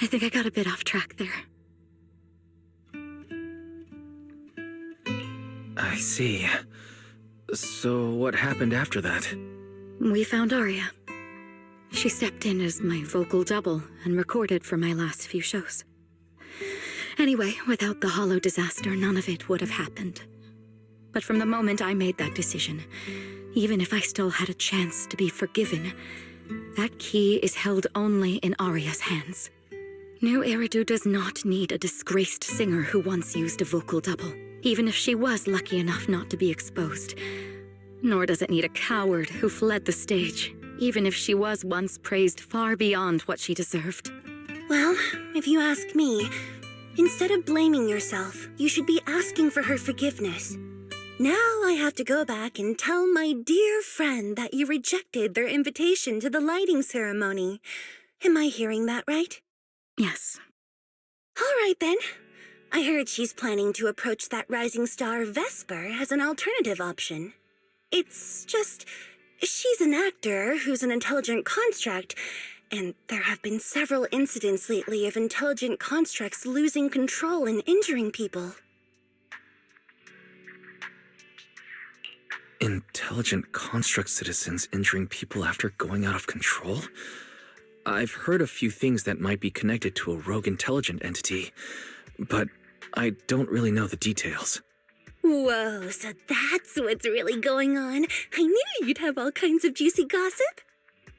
[SPEAKER 6] I think I got a bit off track there.
[SPEAKER 2] I see. So what happened after that?
[SPEAKER 6] We found Aria. She stepped in as my vocal double and recorded for my last few shows. Anyway, without the Hollow disaster, none of it would have happened. But from the moment I made that decision, even if I still had a chance to be forgiven, that key is held only in Aria's hands. New Eridu does not need a disgraced singer who once used a vocal double, even if she was lucky enough not to be exposed. Nor does it need a coward who fled the stage, even if she was once praised far beyond what she deserved.
[SPEAKER 8] Well, if you ask me, instead of blaming yourself, you should be asking for her forgiveness. Now I have to go back and tell my dear friend that you rejected their invitation to the lighting ceremony. Am I hearing that right?
[SPEAKER 6] Yes.
[SPEAKER 8] All right, then. I heard she's planning to approach that rising star Vesper as an alternative option. It's just, she's an actor who's an intelligent construct, and there have been several incidents lately of intelligent constructs losing control and injuring people.
[SPEAKER 2] Intelligent construct citizens injuring people after going out of control? I've heard a few things that might be connected to a rogue intelligent entity, but I don't really know the details.
[SPEAKER 8] Whoa, so that's what's really going on. I knew you'd have all kinds of juicy gossip.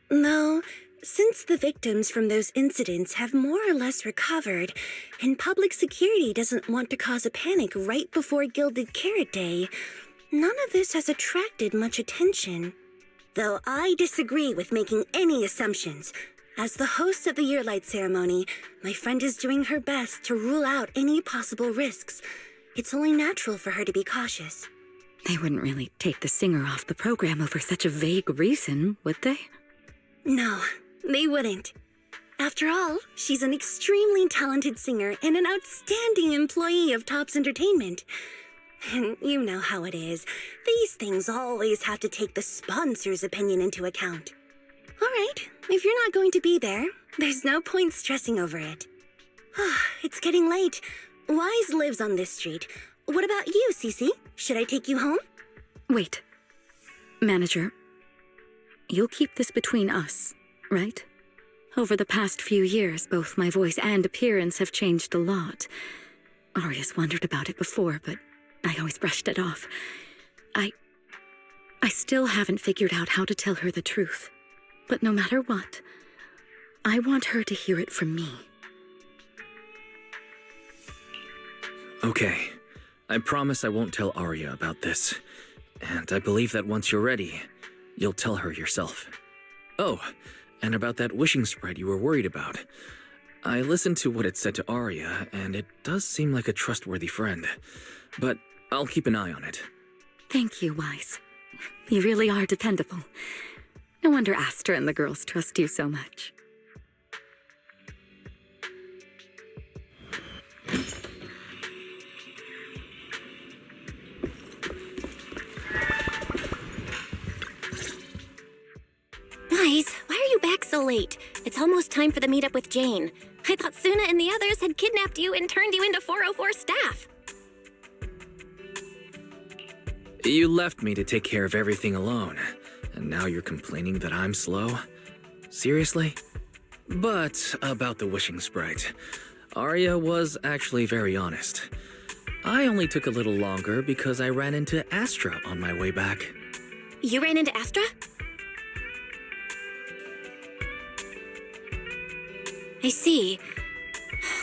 [SPEAKER 8] No, since the victims from those incidents have more or less recovered, and public security doesn't want to cause a panic right before Gilded Carrot Day, none of this has attracted much attention. Though I disagree with making any assumptions. As the host of the Yearlight ceremony, my friend is doing her best to rule out any possible risks. It's only natural for her to be cautious.
[SPEAKER 6] They wouldn't really take the singer off the program over such a vague reason, would they?
[SPEAKER 8] No, they wouldn't. After all, she's an extremely talented singer and an outstanding employee of Topps Entertainment. And you know how it is. These things always have to take the sponsor's opinion into account. All right, if you're not going to be there, there's no point stressing over it. It's getting late. Wise lives on this street. What about you, Cece? Should I take you home?
[SPEAKER 6] Wait. Manager, you'll keep this between us, right? Over the past few years, both my voice and appearance have changed a lot. Aria's wondered about it before, but I always brushed it off. I still haven't figured out how to tell her the truth. But no matter what, I want her to hear it from me.
[SPEAKER 2] Okay, I promise I won't tell Aria about this. And I believe that once you're ready, you'll tell her yourself. Oh, and about that wishing sprite you were worried about. I listened to what it said to Aria, and it does seem like a trustworthy friend. But I'll keep an eye on it.
[SPEAKER 6] Thank you, Wise. You really are dependable. No wonder Astra and the girls trust you so much.
[SPEAKER 3] Wise, why are you back so late? It's almost time for the meetup with Jane. I thought Suna and the others had kidnapped you and turned you into 404 staff.
[SPEAKER 2] You left me to take care of everything alone, and now you're complaining that I'm slow? Seriously? But about the wishing sprite, Aria was actually very honest. I only took a little longer because I ran into Astra on my way back.
[SPEAKER 3] You ran into Astra? I see.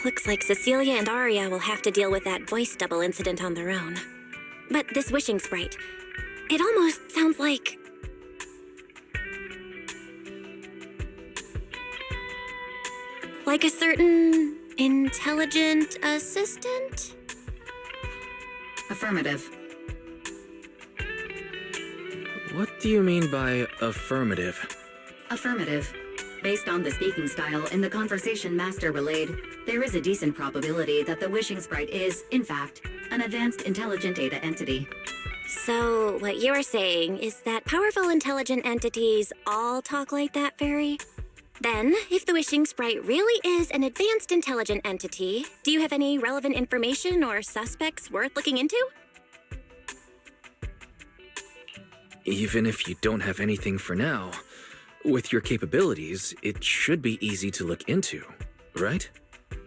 [SPEAKER 3] Looks like Cecilia and Aria will have to deal with that voice double incident on their own. But this wishing sprite, it almost sounds like... like a certain intelligent assistant?
[SPEAKER 1] Affirmative.
[SPEAKER 2] What do you mean by affirmative?
[SPEAKER 1] Affirmative. Based on the speaking style in the conversation Master relayed, there is a decent probability that the wishing sprite is, in fact, an advanced intelligent data entity.
[SPEAKER 3] So, what you're saying is that powerful intelligent entities all talk like that, Fairy? Then, if the wishing sprite really is an advanced intelligent entity, do you have any relevant information or suspects worth looking into?
[SPEAKER 2] Even if you don't have anything for now, with your capabilities, it should be easy to look into, right?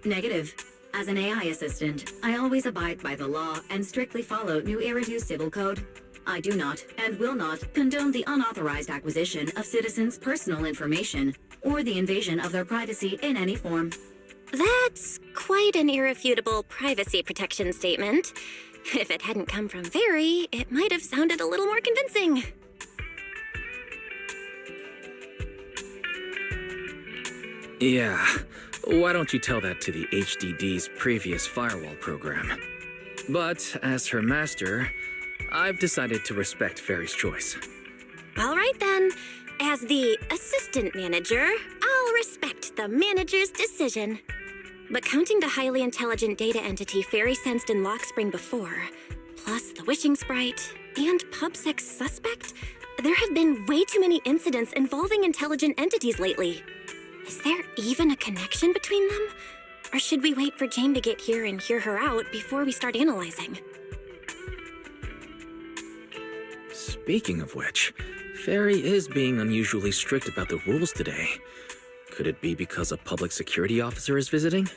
[SPEAKER 1] Negative. As an AI assistant, I always abide by the law and strictly follow New Eridu Civil Code. I do not and will not condone the unauthorized acquisition of citizens' personal information or the invasion of their privacy in any form.
[SPEAKER 3] That's quite an irrefutable privacy protection statement. If it hadn't come from Fairy, it might have sounded a little more convincing.
[SPEAKER 2] Yeah, why don't you tell that to the HDD's previous firewall program? But as her master, I've decided to respect Fairy's choice.
[SPEAKER 3] All right then. As the assistant manager, I'll respect the manager's decision. But counting the highly intelligent data entity Fairy sensed in Lockspring before, plus the wishing sprite, and PubSec suspect, there have been way too many incidents involving intelligent entities lately. Is there even a connection between them? Or should we wait for Jane to get here and hear her out before we start analyzing?
[SPEAKER 2] Speaking of which, Fairy is being unusually strict about the rules today. Could it be because a public security officer is visiting?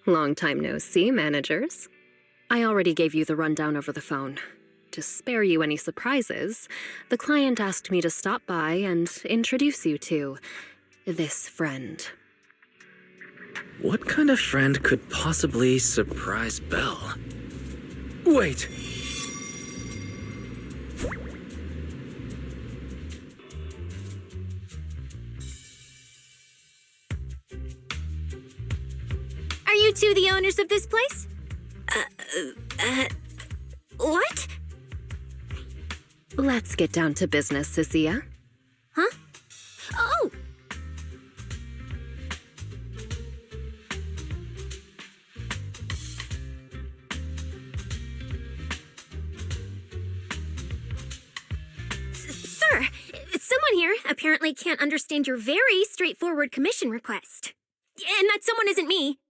[SPEAKER 9] Long time no see, managers. I already gave you the rundown over the phone. To spare you any surprises, the client asked me to stop by and introduce you to this friend.
[SPEAKER 2] What kind of friend could possibly surprise Belle? Wait!
[SPEAKER 7] Are you two the owners of this place?
[SPEAKER 3] What?
[SPEAKER 9] Let's get down to business, Cecilia.
[SPEAKER 7] Huh? Oh! Sir, someone here apparently can't understand your very straightforward commission request. And that someone isn't me.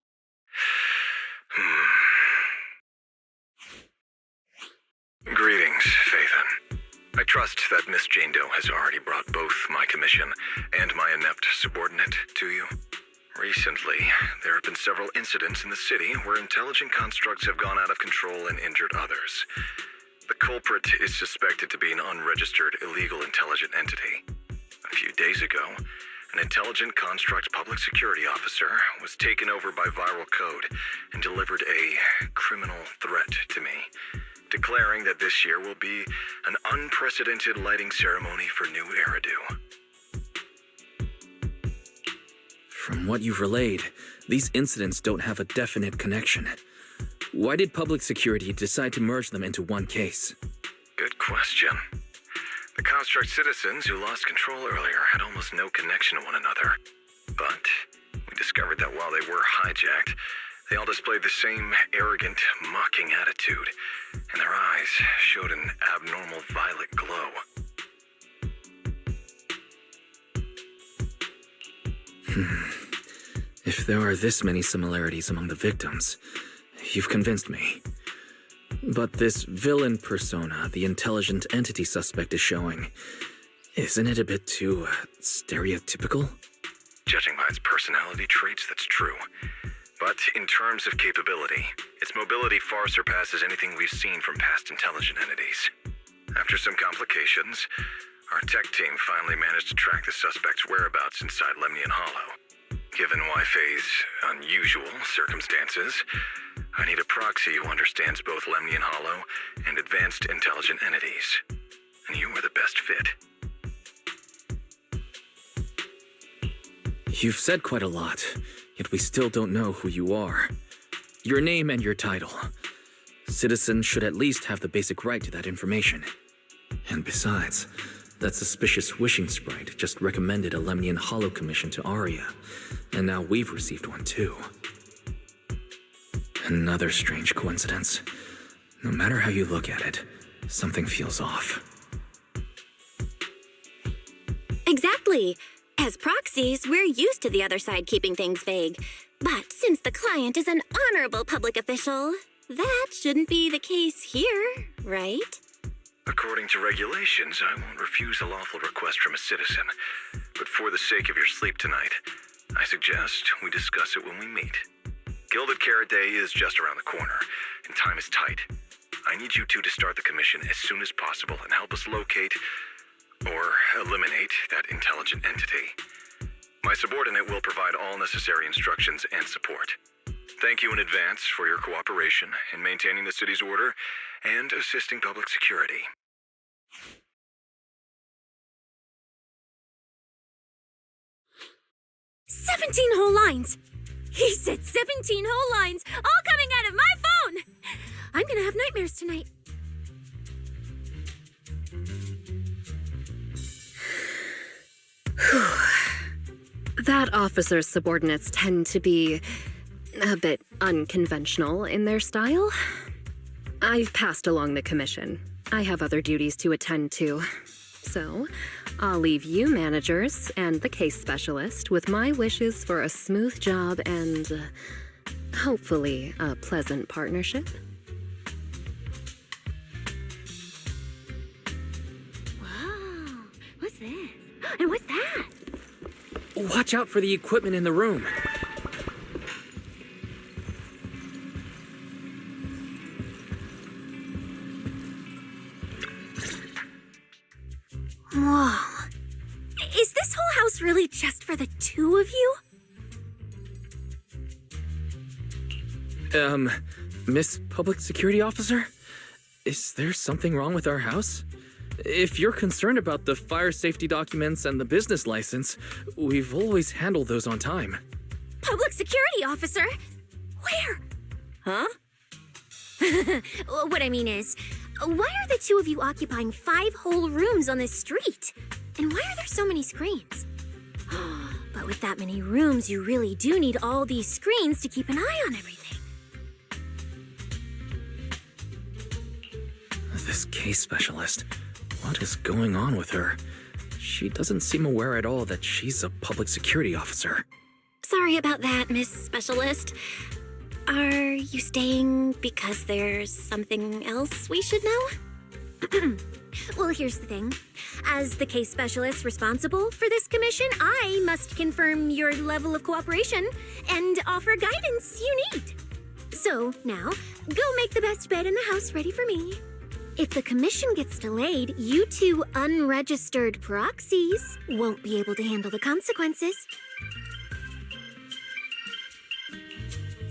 [SPEAKER 10] Greetings, Phaethon. I trust that Miss Jane Doe has already brought both my commission and my inept subordinate to you. Recently, there have been several incidents in the city where intelligent constructs have gone out of control and injured others. The culprit is suspected to be an unregistered illegal intelligent entity. A few days ago, an intelligent construct public security officer was taken over by viral code and delivered a criminal threat to me, declaring that this year will be an unprecedented lighting ceremony for New Eridu.
[SPEAKER 2] From what you've relayed, these incidents don't have a definite connection. Why did public security decide to merge them into one case?
[SPEAKER 10] Good question. The construct citizens who lost control earlier had almost no connection to one another. But we discovered that while they were hijacked, they all displayed the same arrogant, mocking attitude, and their eyes showed an abnormal violet glow.
[SPEAKER 2] If there are this many similarities among the victims, you've convinced me. But this villain persona the intelligent entity suspect is showing, isn't it a bit too stereotypical?
[SPEAKER 10] Judging by its personality traits, that's true. But in terms of capability, its mobility far surpasses anything we've seen from past intelligent entities. After some complications, our tech team finally managed to track the suspect's whereabouts inside Lemnian Hollow. Given Wi-Fi's unusual circumstances, I need a proxy who understands both Lemnian Hollow and advanced intelligent entities. And you were the best fit.
[SPEAKER 2] You've said quite a lot, yet we still don't know who you are. Your name and your title. Citizens should at least have the basic right to that information. And besides, that suspicious wishing sprite just recommended a Lemnian Hollow commission to Aria, and now we've received one too. Another strange coincidence. No matter how you look at it, something feels off.
[SPEAKER 3] Exactly. As proxies, we're used to the other side keeping things vague. But since the client is an honorable public official, that shouldn't be the case here, right?
[SPEAKER 10] According to regulations, I won't refuse a lawful request from a citizen. But for the sake of your sleep tonight, I suggest we discuss it when we meet. Gilded Carrot Day is just around the corner, and time is tight. I need you two to start the commission as soon as possible and help us locate or eliminate that intelligent entity. My subordinate will provide all necessary instructions and support. Thank you in advance for your cooperation in maintaining the city's order and assisting public security.
[SPEAKER 7] "17 whole lines! He said 17 whole lines, all coming out of my phone! I'm gonna have nightmares tonight."
[SPEAKER 9] That officer's subordinates tend to be a bit unconventional in their style. I've passed along the commission. I have other duties to attend to. So, I'll leave you managers and the case specialist with my wishes for a smooth job and, hopefully, a pleasant partnership.
[SPEAKER 7] Whoa, what's this? And what's that?
[SPEAKER 2] Watch out for the equipment in the room.
[SPEAKER 7] Whoa. Is this whole house really just for the two of you?
[SPEAKER 2] Miss Public Security Officer? Is there something wrong with our house? If you're concerned about the fire safety documents and the business license, we've always handled those on time.
[SPEAKER 7] Public security officer? Where?
[SPEAKER 3] Huh?
[SPEAKER 7] What I mean is, why are the two of you occupying 5 whole rooms on this street? And why are there so many screens? But with that many rooms, you really do need all these screens to keep an eye on everything.
[SPEAKER 2] This case specialist. What is going on with her? She doesn't seem aware at all that she's a public security officer.
[SPEAKER 3] Sorry about that, Miss Specialist. Are you staying because there's something else we should know?
[SPEAKER 7] Well, here's the thing. As the case specialist responsible for this commission, I must confirm your level of cooperation and offer guidance you need. So, now, go make the best bed in the house ready for me. If the commission gets delayed, you two unregistered proxies won't be able to handle the consequences.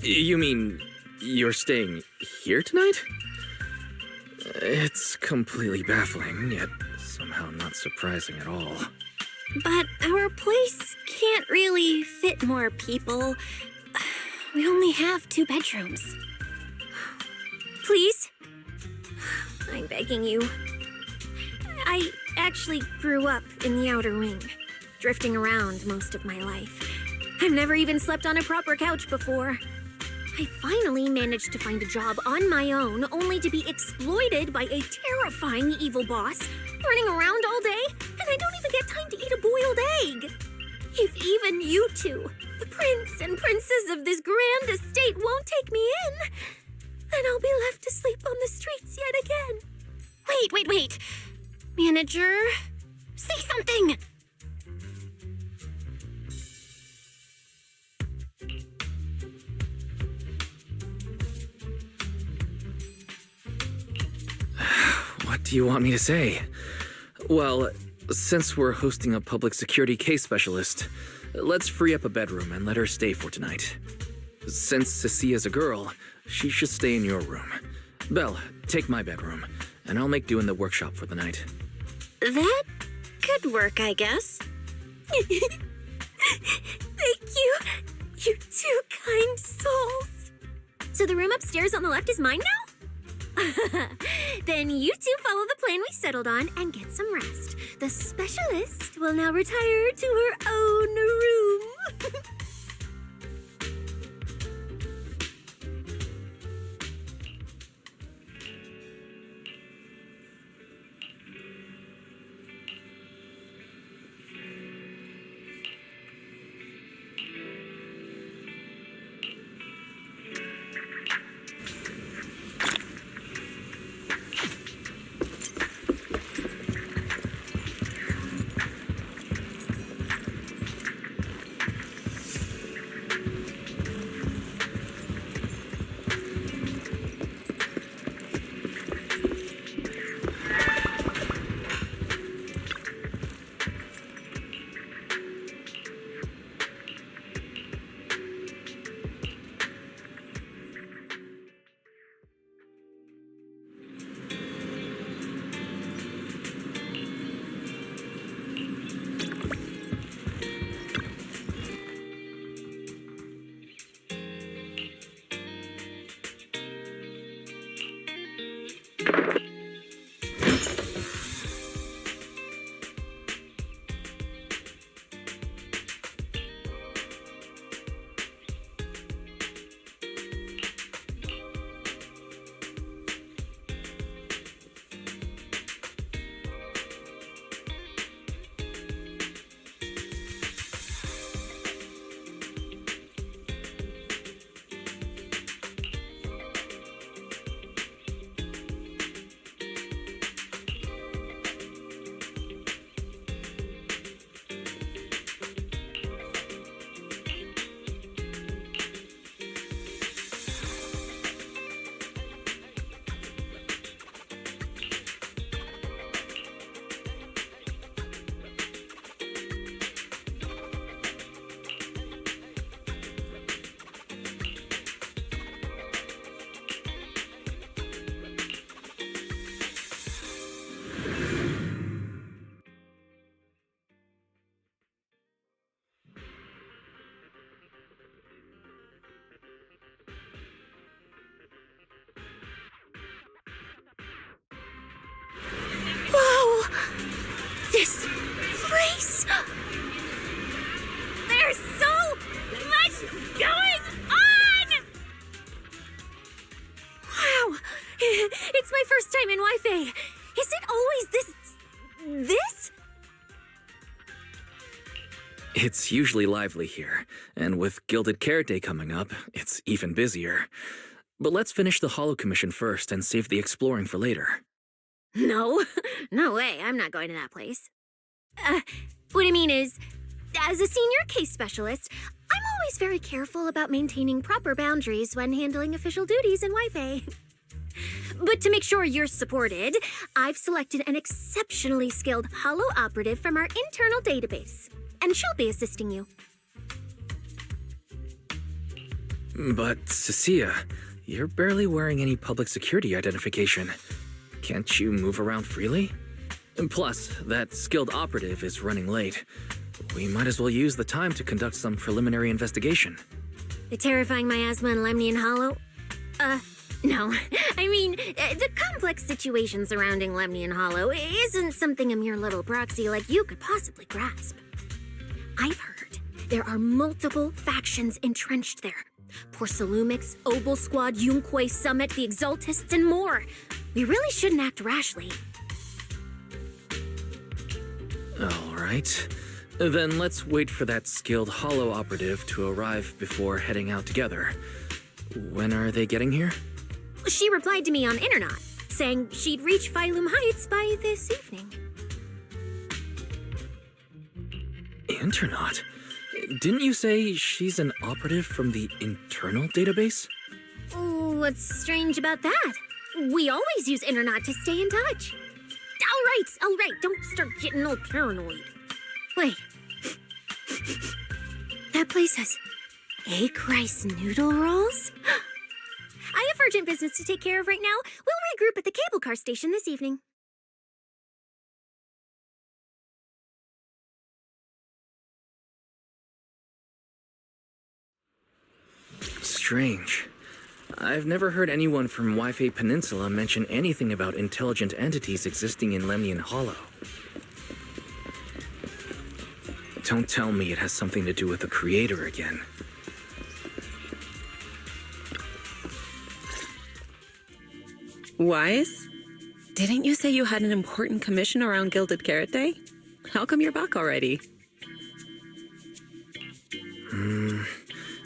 [SPEAKER 2] You mean you're staying here tonight? It's completely baffling, yet somehow not surprising at all.
[SPEAKER 3] But our place can't really fit more people. We only have 2 bedrooms.
[SPEAKER 7] Please? I'm begging you. I actually grew up in the outer ring, drifting around most of my life. I've never even slept on a proper couch before. I finally managed to find a job on my own, only to be exploited by a terrifying evil boss, running around all day, and I don't even get time to eat a boiled egg. If even you two, the prince and princess of this grand estate, won't take me in, then I'll be left to sleep on the streets yet again.
[SPEAKER 3] Wait. Manager, say something!
[SPEAKER 2] What do you want me to say? Well, since we're hosting a public security case specialist, let's free up a bedroom and let her stay for tonight. Since Cecia's a girl, she should stay in your room. Belle, take my bedroom, and I'll make do in the workshop for the night.
[SPEAKER 3] That could work, I guess.
[SPEAKER 7] Thank you, you two kind souls. So the room upstairs on the left is mine now? Then you two follow the plan we settled on and get some rest. The specialist will now retire to her own room. this place! There's so much going on! Wow! It's my first time in Wi-Fi. Is it always this?
[SPEAKER 2] It's usually lively here, and with Gilded Carrot Day coming up, it's even busier. But let's finish the Holo Commission first and save the exploring for later.
[SPEAKER 7] No. No way. I'm not going to that place. What I mean is, as a senior case specialist, I'm always very careful about maintaining proper boundaries when handling official duties in Wi-Fi. But to make sure you're supported, I've selected an exceptionally skilled Holo operative from our internal database, and she'll be assisting you.
[SPEAKER 2] But, Cecilia, you're barely wearing any public security identification. Can't you move around freely? And plus, that skilled operative is running late. We might as well use the time to conduct some preliminary investigation.
[SPEAKER 7] The terrifying miasma in Lemnian Hollow? No. I mean, the complex situation surrounding Lemnian Hollow isn't something a mere little proxy like you could possibly grasp. I've heard there are multiple factions entrenched there. Porcelumix, Obel Squad, Yunquay Summit, the Exaltists, and more. We really shouldn't act rashly.
[SPEAKER 2] All right. Then let's wait for that skilled Holo operative to arrive before heading out together. When are they getting here?
[SPEAKER 7] She replied to me on Internet, saying she'd reach Phylum Heights by this evening.
[SPEAKER 2] Internet? Didn't you say she's an operative from the internal database?
[SPEAKER 7] What's strange about that? We always use Internet to stay in touch. All right, don't start getting all paranoid. Wait. That place has egg rice noodle rolls? I have urgent business to take care of right now. We'll regroup at the cable car station this evening.
[SPEAKER 2] Strange. I've never heard anyone from Wi-Fi Peninsula mention anything about intelligent entities existing in Lemnian Hollow. Don't tell me it has something to do with the Creator again.
[SPEAKER 11] Wise? Didn't you say you had an important commission around Gilded Carrot Day? How come you're back already?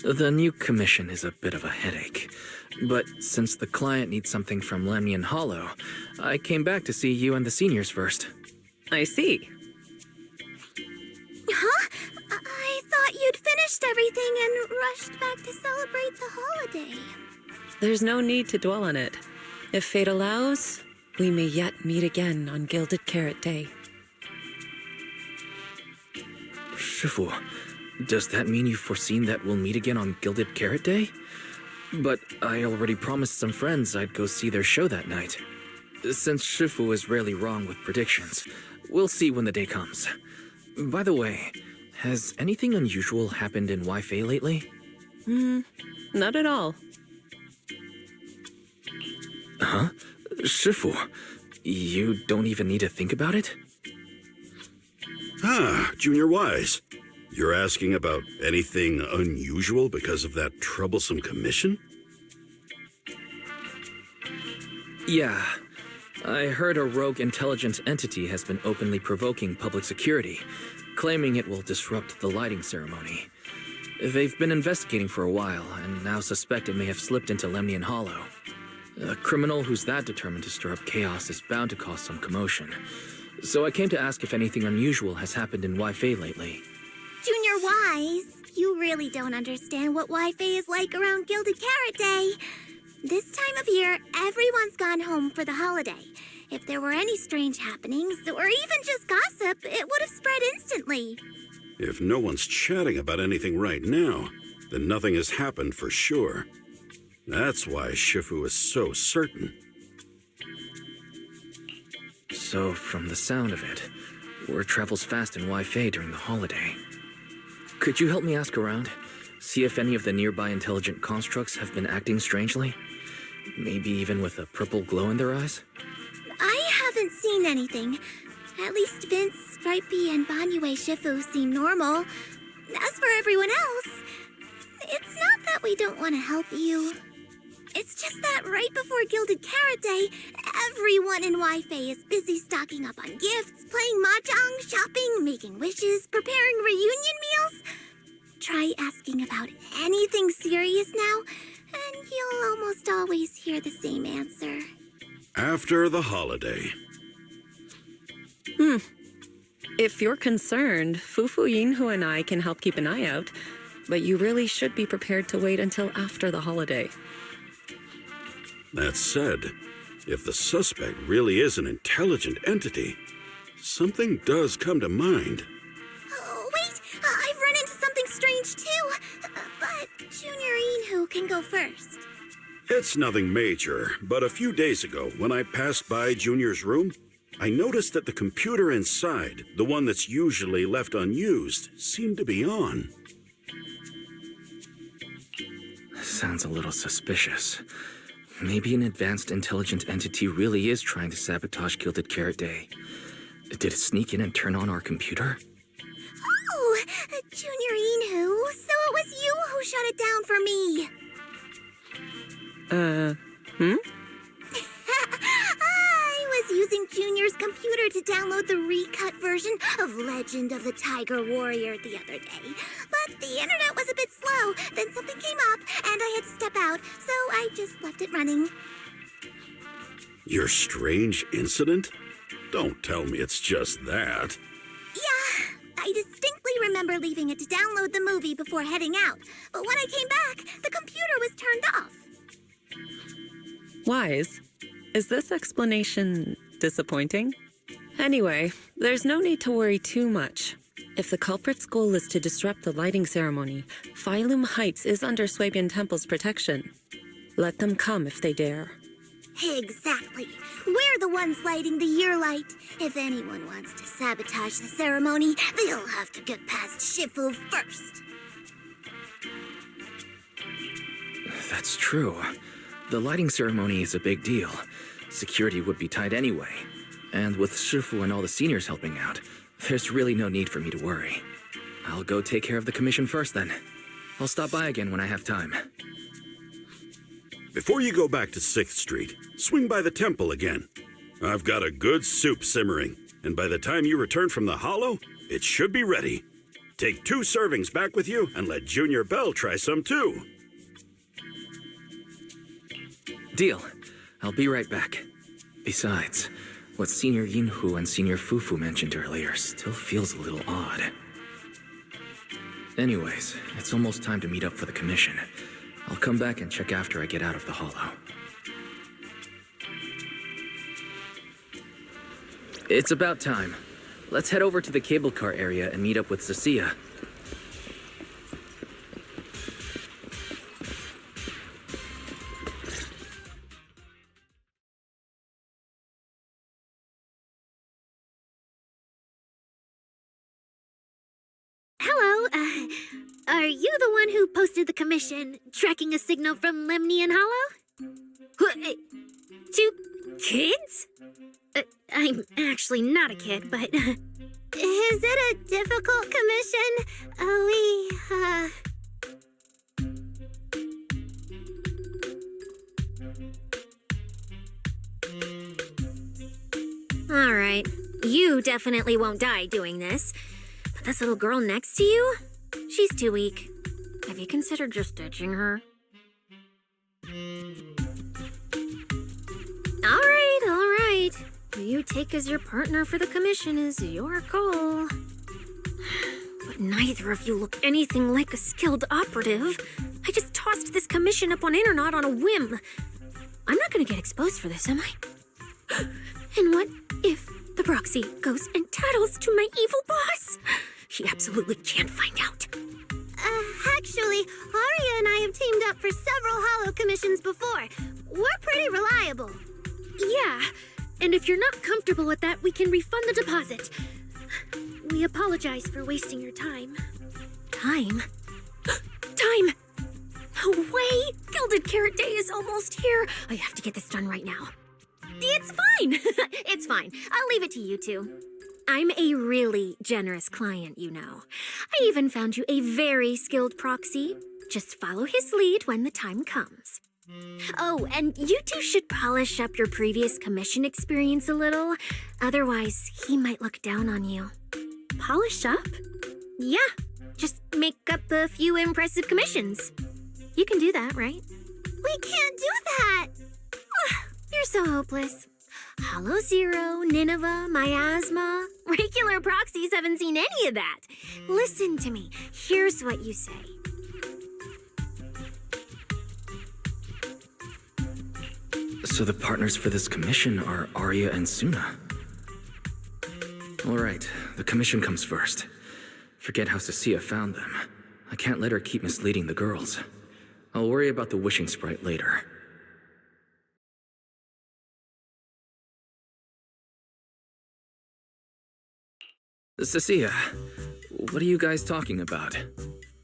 [SPEAKER 2] The new commission is a bit of a headache. But since the client needs something from Lemnian Hollow, I came back to see you and the seniors first.
[SPEAKER 11] I see.
[SPEAKER 5] Huh? I thought you'd finished everything and rushed back to celebrate the holiday.
[SPEAKER 11] There's no need to dwell on it. If fate allows, we may yet meet again on Gilded Carrot Day.
[SPEAKER 2] Shifu, does that mean you've foreseen that we'll meet again on Gilded Carrot Day? But I already promised some friends I'd go see their show that night. Since Shifu is rarely wrong with predictions, we'll see when the day comes. By the way, has anything unusual happened in Wi-Fi lately?
[SPEAKER 11] Not at all.
[SPEAKER 2] Huh? Shifu, you don't even need to think about it?
[SPEAKER 12] Junior Wise. You're asking about anything unusual because of that troublesome commission?
[SPEAKER 2] Yeah. I heard a rogue intelligence entity has been openly provoking public security, claiming it will disrupt the lighting ceremony. They've been investigating for a while, and now suspect it may have slipped into Lemnian Hollow. A criminal who's that determined to stir up chaos is bound to cause some commotion. So I came to ask if anything unusual has happened in Wi-Fi lately.
[SPEAKER 5] Junior Wise, you really don't understand what Wi-Fi is like around Gilded Carrot Day. This time of year, everyone's gone home for the holiday. If there were any strange happenings, or even just gossip, it would have spread instantly.
[SPEAKER 12] If no one's chatting about anything right now, then nothing has happened for sure. That's why Shifu is so certain.
[SPEAKER 2] So, from the sound of it, word travels fast in Wi-Fi during the holiday. Could you help me ask around? See if any of the nearby intelligent constructs have been acting strangely? Maybe even with a purple glow in their eyes?
[SPEAKER 5] I haven't seen anything. At least Vince, Stripey, and Banyue Shifu seem normal. As for everyone else, it's not that we don't want to help you. It's just that right before Gilded Carrot Day, everyone in Wi-Fi is busy stocking up on gifts, playing mahjong, shopping, making wishes, preparing reunion meals. Try asking about anything serious now, and you'll almost always hear the same answer.
[SPEAKER 12] After the holiday.
[SPEAKER 11] If you're concerned, Fufu Yinhu and I can help keep an eye out, but you really should be prepared to wait until after the holiday.
[SPEAKER 12] That said, if the suspect really is an intelligent entity, something does come to mind.
[SPEAKER 5] Oh, wait! I've run into something strange too! But Junior Yinhu can go first.
[SPEAKER 12] It's nothing major, but a few days ago, when I passed by Junior's room, I noticed that the computer inside, the one that's usually left unused, seemed to be on.
[SPEAKER 2] Sounds a little suspicious. Maybe an advanced intelligent entity really is trying to sabotage Gilded Carrot Day. Did it sneak in and turn on our computer?
[SPEAKER 5] Oh, Junior Yinhu, so it was you who shut it down for me. I was using Junior's computer to download the recut version of Legend of the Tiger Warrior the other day. But the internet was a bit slow, then something came up, and I had to step out, so I just left it running.
[SPEAKER 12] Your strange incident? Don't tell me it's just that.
[SPEAKER 5] Yeah, I distinctly remember leaving it to download the movie before heading out. But when I came back, the computer was turned off.
[SPEAKER 11] Wise, is this explanation disappointing? Anyway, there's no need to worry too much. If the culprit's goal is to disrupt the lighting ceremony, Phylum Heights is under Swabian Temple's protection. Let them come if they dare.
[SPEAKER 5] Exactly. We're the ones lighting the year light. If anyone wants to sabotage the ceremony, they'll have to get past Shifu first.
[SPEAKER 2] That's true. The lighting ceremony is a big deal. Security would be tight anyway. And with Shifu and all the seniors helping out, there's really no need for me to worry. I'll go take care of the commission first then. I'll stop by again when I have time.
[SPEAKER 12] Before you go back to 6th Street, swing by the temple again. I've got a good soup simmering, and by the time you return from the hollow, it should be ready. Take 2 servings back with you and let Junior Bell try some too.
[SPEAKER 2] Deal. I'll be right back. Besides, what Senior Yinhu and Senior Fufu mentioned earlier still feels a little odd. Anyways, it's almost time to meet up for the commission. I'll come back and check after I get out of the hollow. It's about time. Let's head over to the cable car area and meet up with Cecilia.
[SPEAKER 7] Hello, are you the one who posted the commission, tracking a signal from Lemnian Hollow? 2 kids? I'm actually not a kid, but...
[SPEAKER 5] Is it a difficult commission?
[SPEAKER 7] Alright, you definitely won't die doing this. But this little girl next to you? She's too weak. Have you considered just ditching her? Alright. Who you take as your partner for the commission is your call. But neither of you look anything like a skilled operative. I just tossed this commission up on Internet on a whim. I'm not gonna get exposed for this, am I? And what if the proxy goes and tattles to my evil boss? He absolutely can't find out.
[SPEAKER 5] Actually, Arya and I have teamed up for several hollow commissions before. We're pretty reliable.
[SPEAKER 7] Yeah, and if you're not comfortable with that, we can refund the deposit. We apologize for wasting your time. Time? Time! No way! Gilded Carrot Day is almost here. I have to get this done right now. It's fine. It's fine. I'll leave it to you two. I'm a really generous client, you know. I even found you a very skilled proxy. Just follow his lead when the time comes. Oh, and you two should polish up your previous commission experience a little. Otherwise, he might look down on you. Polish up? Yeah, just make up a few impressive commissions. You can do that, right?
[SPEAKER 5] We can't do that!
[SPEAKER 7] You're so hopeless. Hollow Zero, Nineveh, Miasma. Regular proxies haven't seen any of that. Listen to me. Here's what you say.
[SPEAKER 2] So the partners for this commission are Arya and Suna. All right, the commission comes first. Forget how Cecilia found them. I can't let her keep misleading the girls. I'll worry about the wishing sprite later. Cecilia, what are you guys talking about?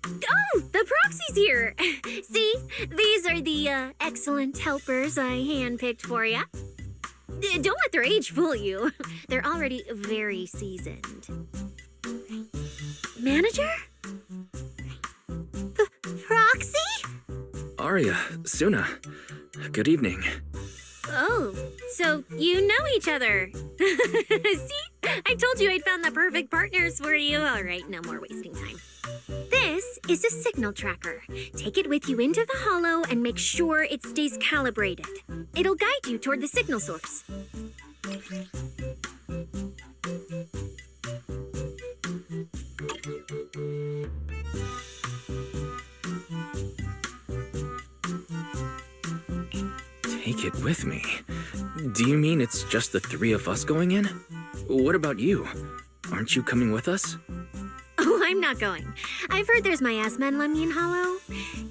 [SPEAKER 7] Oh, the proxy's here. See, these are the excellent helpers I handpicked for you. Don't let their age fool you. They're already very seasoned. Manager?
[SPEAKER 5] Proxy?
[SPEAKER 2] Arya, Suna, good evening.
[SPEAKER 7] Oh, so you know each other. See? I told you I'd found the perfect partners for you. All right, no more wasting time. This is a signal tracker. Take it with you into the hollow and make sure it stays calibrated. It'll guide you toward the signal source.
[SPEAKER 2] Take it with me? Do you mean it's just the three of us going in? What about you? Aren't you coming with us?
[SPEAKER 7] Oh, I'm not going. I've heard there's miasma in Lemnian Hollow.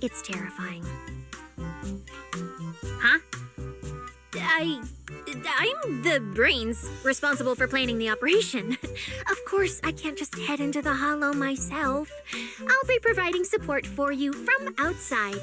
[SPEAKER 7] It's terrifying. Huh? I'm the brains responsible for planning the operation. Of course, I can't just head into the Hollow myself. I'll be providing support for you from outside.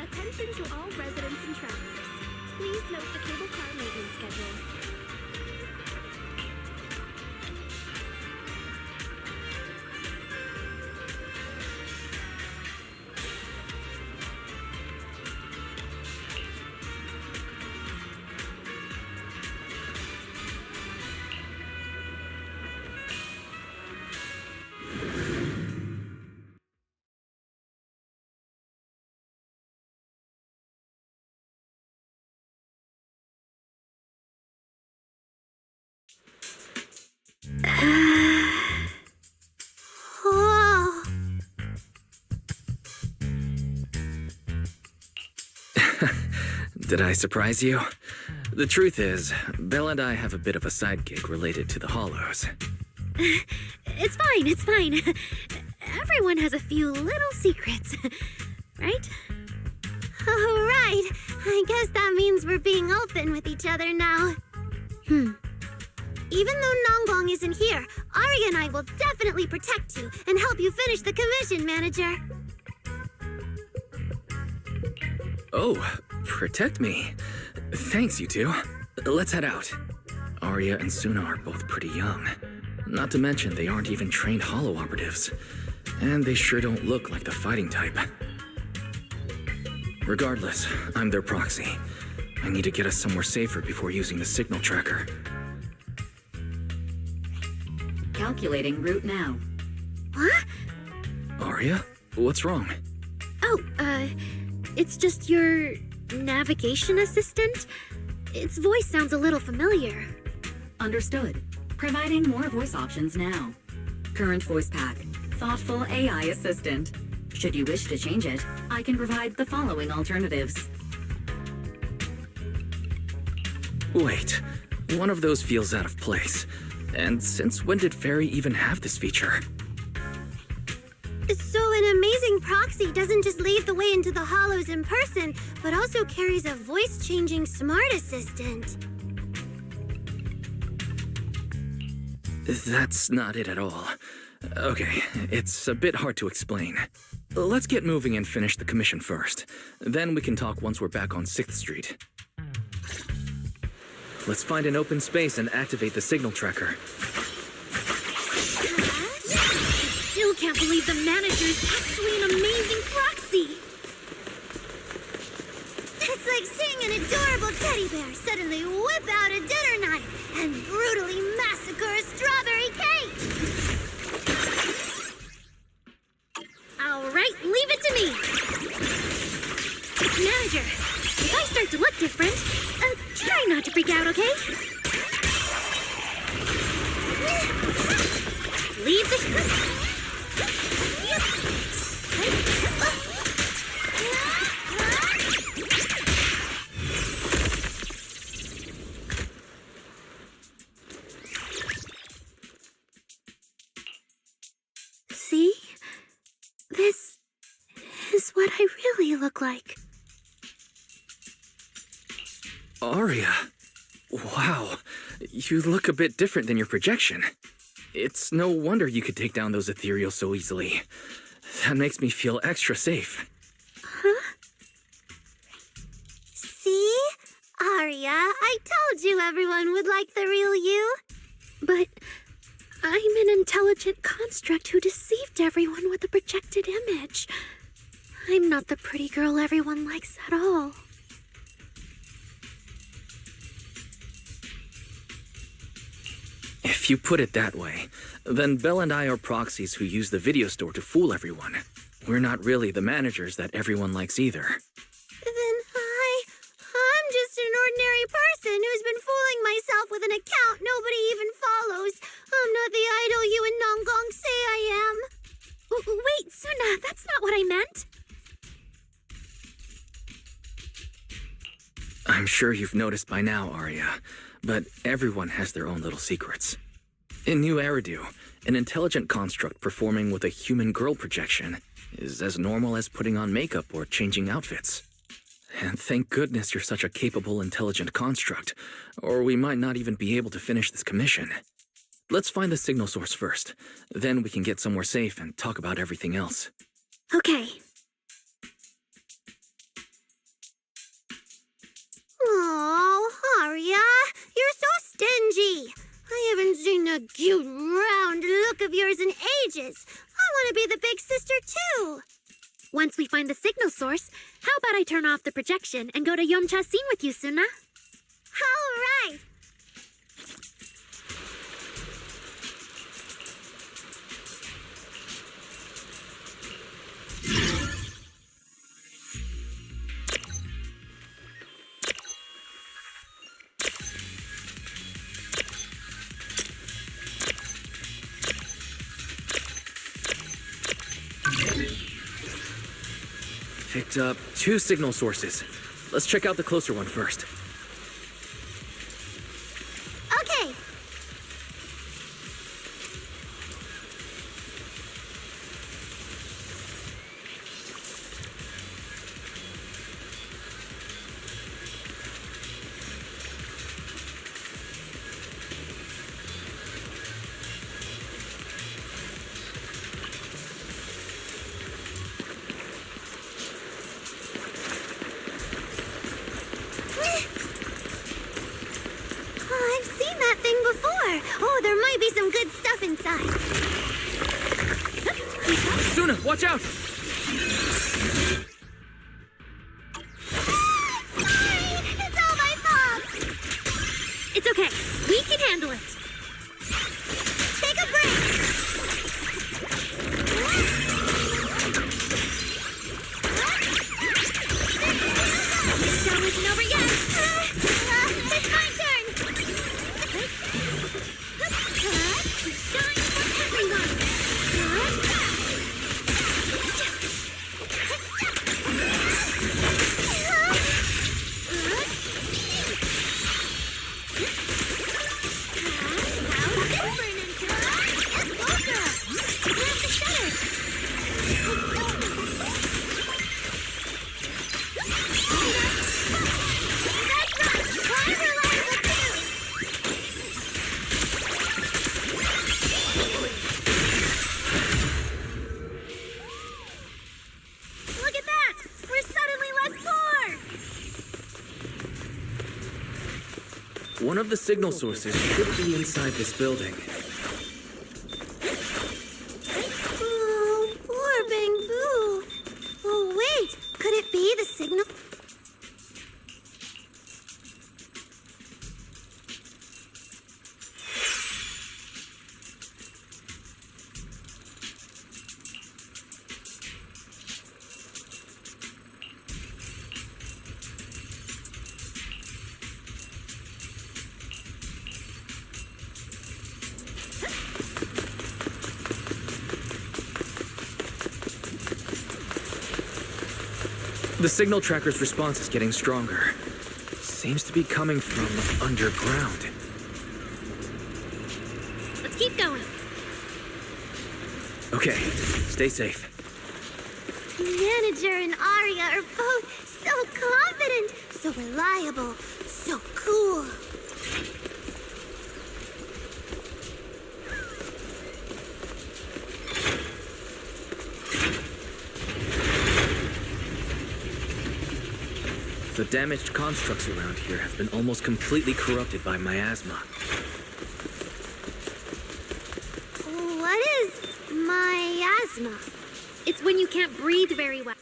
[SPEAKER 7] Attention to all residents and travelers. Please note the cable car maintenance schedule.
[SPEAKER 5] Oh.
[SPEAKER 2] Did I surprise you? The truth is, Belle and I have a bit of a side gig related to the Hollows.
[SPEAKER 7] It's fine, it's fine. Everyone has a few little secrets, right?
[SPEAKER 5] All right. I guess that means we're being open with each other now. Even though Nonggong isn't here, Arya and I will definitely protect you and help you finish the commission, Manager.
[SPEAKER 2] Oh, protect me. Thanks, you two. Let's head out. Arya and Suna are both pretty young. Not to mention they aren't even trained Hollow operatives. And they sure don't look like the fighting type. Regardless, I'm their proxy. I need to get us somewhere safer before using the signal tracker.
[SPEAKER 1] Calculating route now.
[SPEAKER 7] What?
[SPEAKER 2] Arya? What's wrong?
[SPEAKER 7] Oh, it's just your navigation assistant. Its voice sounds a little familiar.
[SPEAKER 1] Understood. Providing more voice options now. Current voice pack. Thoughtful AI assistant. Should you wish to change it, I can provide the following alternatives.
[SPEAKER 2] Wait, one of those feels out of place. And since when did Fairy even have this feature?
[SPEAKER 5] So an amazing proxy doesn't just lead the way into the hollows in person, but also carries a voice-changing smart assistant.
[SPEAKER 2] That's not it at all. Okay, it's a bit hard to explain. Let's get moving and finish the commission first. Then we can talk once we're back on 6th Street. Let's find an open space and activate the signal tracker.
[SPEAKER 7] Still can't believe the manager's actually an amazing proxy.
[SPEAKER 5] It's like seeing an adorable teddy bear suddenly whip out a dinner knife and brutally massacre a strawberry cake.
[SPEAKER 7] All right, leave it to me. Manager, if I start to look different, try not to freak out, okay? Leave the... See? This is what I really look like.
[SPEAKER 2] Arya, wow, you look a bit different than your projection. It's no wonder you could take down those ethereals so easily. That makes me feel extra safe.
[SPEAKER 7] Huh?
[SPEAKER 5] See? Arya, I told you everyone would like the real you.
[SPEAKER 7] But I'm an intelligent construct who deceived everyone with a projected image. I'm not the pretty girl everyone likes at all.
[SPEAKER 2] If you put it that way, then Belle and I are proxies who use the video store to fool everyone. We're not really the managers that everyone likes either.
[SPEAKER 5] Then I'm just an ordinary person who's been fooling myself with an account nobody even follows. I'm not the idol you and Nonggong say I am.
[SPEAKER 7] Wait, Suna, that's not what I meant.
[SPEAKER 2] I'm sure you've noticed by now, Arya, but everyone has their own little secrets. In New Eridu, an intelligent construct performing with a human girl projection is as normal as putting on makeup or changing outfits. And thank goodness you're such a capable, intelligent construct, or we might not even be able to finish this commission. Let's find the signal source first. Then we can get somewhere safe and talk about everything else.
[SPEAKER 7] Okay.
[SPEAKER 5] Oh, Arya, you're so stingy. I haven't seen a cute, round look of yours in ages. I want to be the big sister, too.
[SPEAKER 7] Once we find the signal source, how about I turn off the projection and go to Yomcha scene with you, Suna?
[SPEAKER 5] All right.
[SPEAKER 2] Picked up 2 signal sources. Let's check out the closer one first.
[SPEAKER 5] Okay. I've seen that thing before. Oh, there might be some good stuff inside.
[SPEAKER 2] Suna, watch out!
[SPEAKER 5] Sorry! It's all my fault!
[SPEAKER 7] It's okay. We can handle it.
[SPEAKER 5] Take a break!
[SPEAKER 7] isn't over yet! It's my turn! Shine for everyone! Look at that! We're suddenly less poor!
[SPEAKER 2] One of the signal sources should be inside this building.
[SPEAKER 5] Oh, poor Bamboo. Oh, wait. Could it be the signal?
[SPEAKER 2] The signal tracker's response is getting stronger. Seems to be coming from underground.
[SPEAKER 7] Let's keep going.
[SPEAKER 2] Okay, stay safe.
[SPEAKER 5] Manager and Arya are both so confident, so reliable, so cool.
[SPEAKER 2] The damaged constructs around here have been almost completely corrupted by miasma.
[SPEAKER 5] What is miasma?
[SPEAKER 7] It's when you can't breathe very well.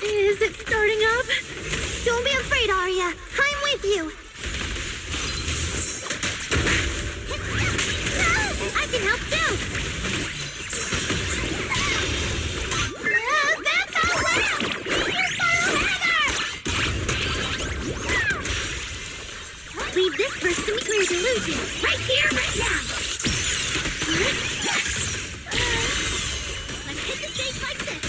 [SPEAKER 5] Is it starting up? Don't be afraid, Arya. I'm with you. I can help too. That's our way! Leave this burst to meet your delusion. Right here, right now. Let's hit the stage like this.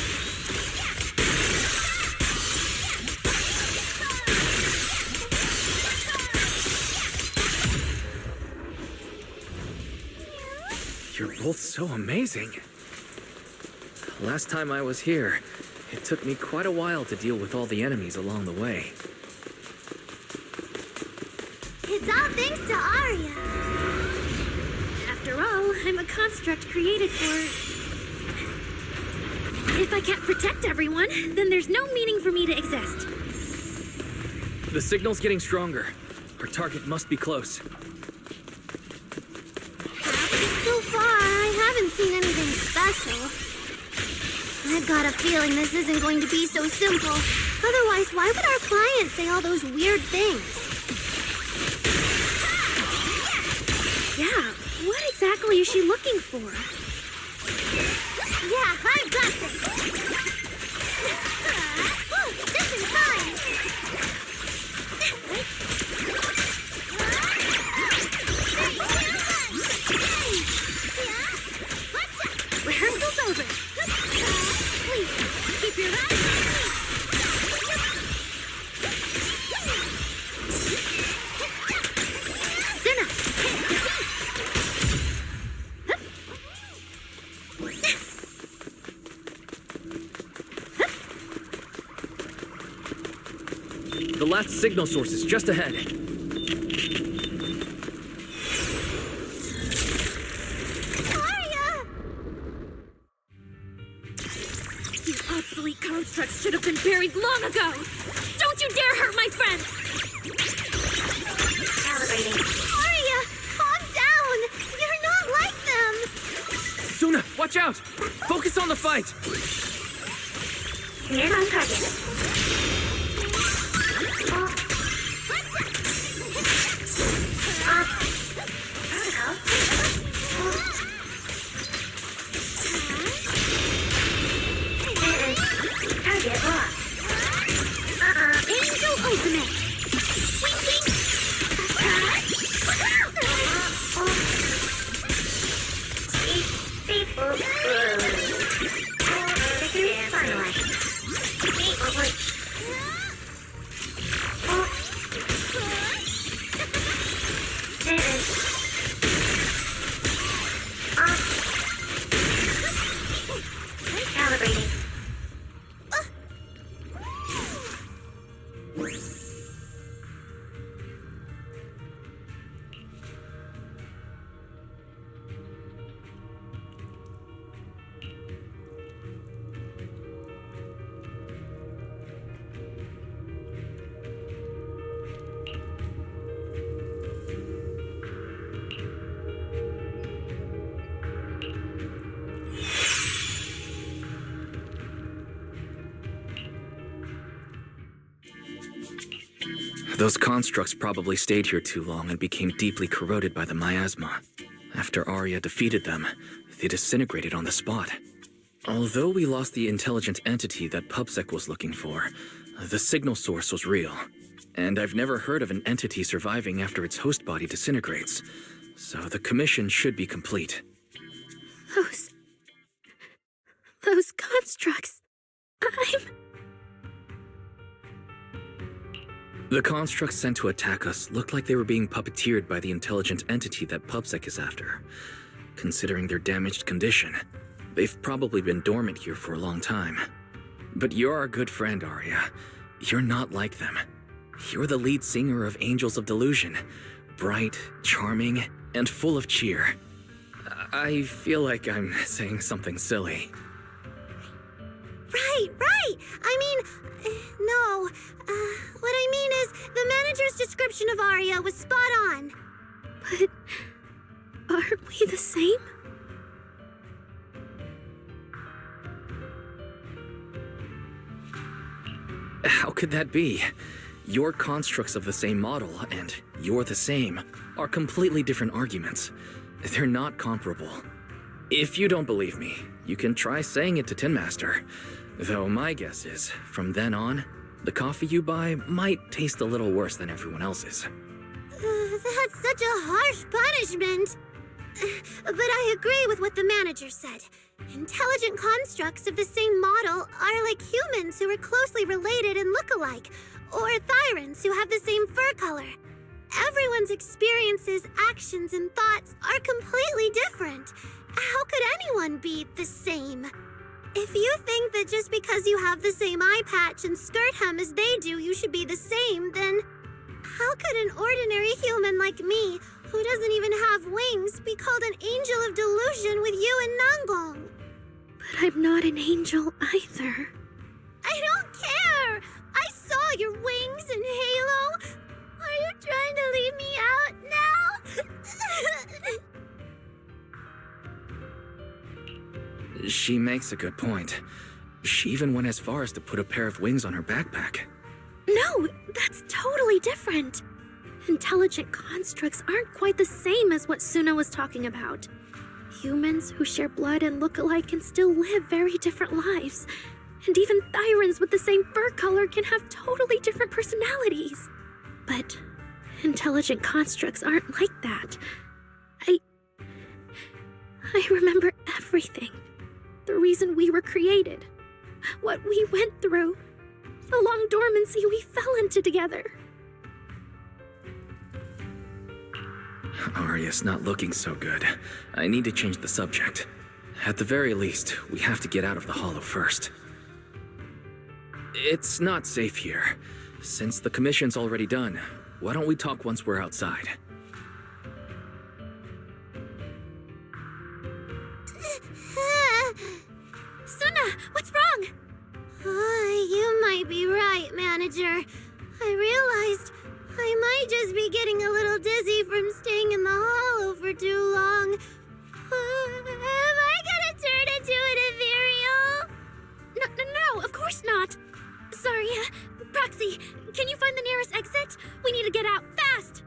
[SPEAKER 2] You're both so amazing. Last time I was here, it took me quite a while to deal with all the enemies along the way.
[SPEAKER 5] It's all thanks to Arya.
[SPEAKER 7] After all, I'm a construct created for... If I can't protect everyone, then there's no meaning for me to exist.
[SPEAKER 2] The signal's getting stronger. Our target must be close.
[SPEAKER 5] So far, I haven't seen anything special. I've got a feeling this isn't going to be so simple. Otherwise, why would our client say all those weird things?
[SPEAKER 7] Yeah, what exactly is she looking for?
[SPEAKER 5] Yeah, I've got this. Just in time.
[SPEAKER 7] Rehearsal's over. Please, keep your eyes on me.
[SPEAKER 2] last signal source is just ahead.
[SPEAKER 7] Arya! You obsolete constructs should have been buried long ago! Don't you dare hurt my friends! Arya, calm down! You're not like them!
[SPEAKER 2] Suna, watch out! Focus on the fight!
[SPEAKER 5] Here's on target. Target lost.
[SPEAKER 7] Angel Ultimate! Wink, wink!
[SPEAKER 5] Calibrating.
[SPEAKER 2] Those constructs probably stayed here too long and became deeply corroded by the miasma. After Arya defeated them, they disintegrated on the spot. Although we lost the intelligent entity that PubSec was looking for, the signal source was real. And I've never heard of an entity surviving after its host body disintegrates. So the commission should be complete.
[SPEAKER 7] Those constructs.
[SPEAKER 2] The constructs sent to attack us looked like they were being puppeteered by the intelligent entity that PubSec is after. Considering their damaged condition, they've probably been dormant here for a long time. But you're our good friend, Arya. You're not like them. You're the lead singer of Angels of Delusion. Bright, charming, and full of cheer. I feel like I'm saying something silly.
[SPEAKER 5] Right. I mean, no. What I mean is, the manager's description of Arya was spot on.
[SPEAKER 7] But aren't we the same?
[SPEAKER 2] How could that be? Your constructs of the same model and you're the same are completely different arguments. They're not comparable. If you don't believe me, you can try saying it to Tin Master. Though my guess is, from then on, the coffee you buy might taste a little worse than everyone else's.
[SPEAKER 5] That's such a harsh punishment. But I agree with what the manager said. Intelligent constructs of the same model are like humans who are closely related and look alike, or Thyrans who have the same fur color. Everyone's experiences, actions, and thoughts are completely different. How could anyone be the same? If you think that just because you have the same eye patch and skirt hem as they do, you should be the same, then how could an ordinary human like me, who doesn't even have wings, be called an angel of delusion with you and Nangong?
[SPEAKER 7] But I'm not an angel either.
[SPEAKER 5] I don't care! I saw your wings and halo! Are you trying to leave me out now?
[SPEAKER 2] She makes a good point. She even went as far as to put a pair of wings on her backpack.
[SPEAKER 7] No, that's totally different. Intelligent constructs aren't quite the same as what Suna was talking about. Humans who share blood and look alike can still live very different lives. And even Thyrans with the same fur color can have totally different personalities. But intelligent constructs aren't like that. I remember everything. The reason we were created. What we went through. The long dormancy we fell into together.
[SPEAKER 2] Arya's not looking so good. I need to change the subject. At the very least, we have to get out of the hollow first. It's not safe here. Since the commission's already done, why don't we talk once we're outside?
[SPEAKER 7] Suna, what's wrong?
[SPEAKER 5] You might be right, Manager. I realized I might just be getting a little dizzy from staying in the hollow for too long. Am I gonna turn into an ethereal?
[SPEAKER 7] No, of course not. Sorry, Proxy, can you find the nearest exit? We need to get out, fast!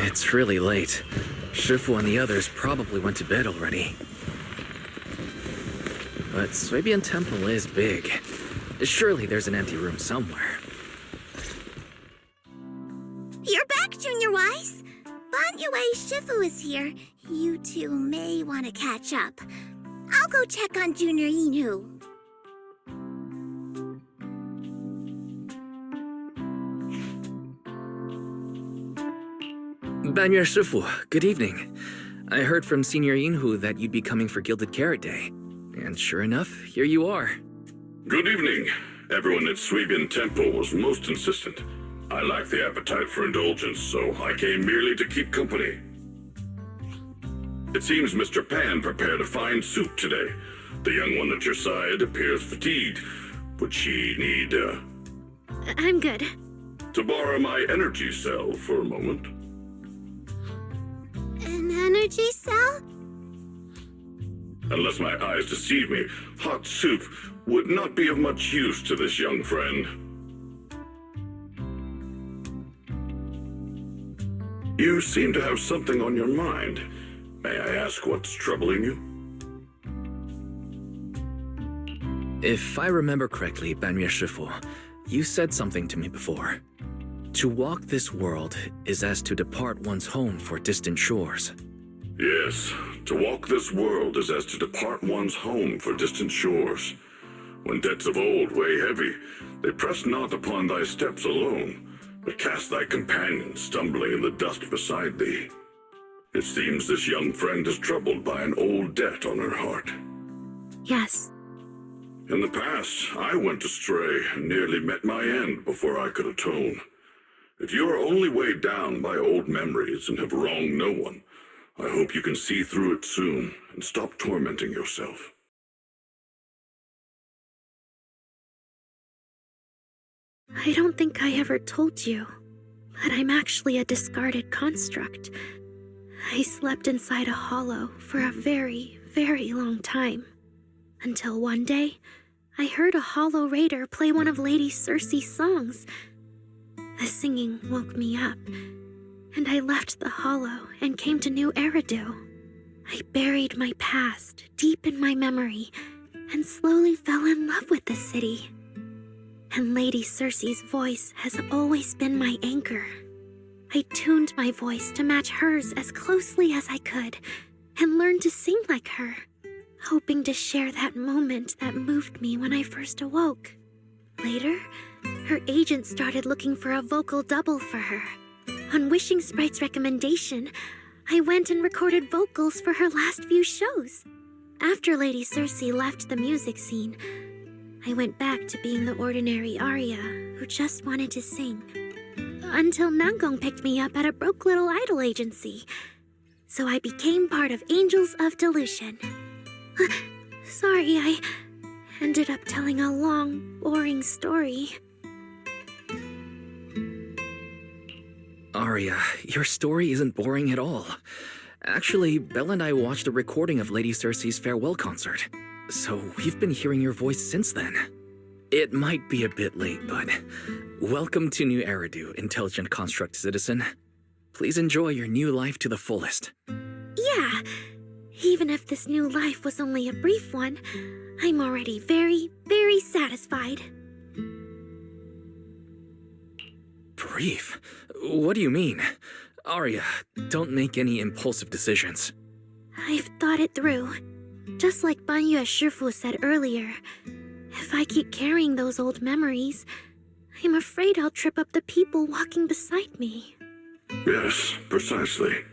[SPEAKER 2] It's really late. Shifu and the others probably went to bed already. But Swabian Temple is big. Surely there's an empty room somewhere.
[SPEAKER 5] You're back, Junior Wise. Banyue Shifu is here. You two may want to catch up. I'll go check on Junior Inu.
[SPEAKER 2] Banyue Shifu, good evening. I heard from Senior Yinhu that you'd be coming for Gilded Carrot Day. And sure enough, here you are.
[SPEAKER 12] Good evening. Everyone at Swabian Temple was most insistent. I lack the appetite for indulgence, so I came merely to keep company. It seems Mr. Pan prepared a fine soup today. The young one at your side appears fatigued. Would she need,
[SPEAKER 7] I'm good.
[SPEAKER 12] to borrow my energy cell for a moment?
[SPEAKER 5] An energy cell?
[SPEAKER 12] Unless my eyes deceive me, hot soup would not be of much use to this young friend. You seem to have something on your mind. May I ask what's troubling you?
[SPEAKER 2] If I remember correctly, Banyue Shifu, you said something to me before. To walk this world is as to depart one's home for distant shores.
[SPEAKER 12] Yes, to walk this world is as to depart one's home for distant shores. When debts of old weigh heavy, they press not upon thy steps alone, but cast thy companion stumbling in the dust beside thee. It seems this young friend is troubled by an old debt on her heart.
[SPEAKER 7] Yes.
[SPEAKER 12] In the past, I went astray and nearly met my end before I could atone. If you are only weighed down by old memories and have wronged no one, I hope you can see through it soon and stop tormenting yourself.
[SPEAKER 7] I don't think I ever told you, but I'm actually a discarded construct. I slept inside a hollow for a very, very long time. Until one day, I heard a hollow raider play one of Lady Circe's songs. The singing woke me up, and I left the hollow and came to New Eridu. I buried my past deep in my memory and slowly fell in love with the city. And Lady Circe's voice has always been my anchor. I tuned my voice to match hers as closely as I could and learned to sing like her, hoping to share that moment that moved me when I first awoke. Later, her agent started looking for a vocal double for her. On Wishing Sprite's recommendation, I went and recorded vocals for her last few shows. After Lady Cersei left the music scene, I went back to being the ordinary Arya who just wanted to sing. Until Nangong picked me up at a broke little idol agency. So I became part of Angels of Delusion. Sorry, I ended up telling a long, boring story.
[SPEAKER 2] Arya, your story isn't boring at all. Actually, Belle and I watched a recording of Lady Cersei's farewell concert, so we've been hearing your voice since then. It might be a bit late, but welcome to New Eridu, Intelligent Construct Citizen. Please enjoy your new life to the fullest.
[SPEAKER 7] Yeah, even if this new life was only a brief one, I'm already very, very satisfied.
[SPEAKER 2] Brief? What do you mean? Arya, don't make any impulsive decisions.
[SPEAKER 7] I've thought it through. Just like Banyue Shifu said earlier, if I keep carrying those old memories, I'm afraid I'll trip up the people walking beside me.
[SPEAKER 12] Yes, precisely.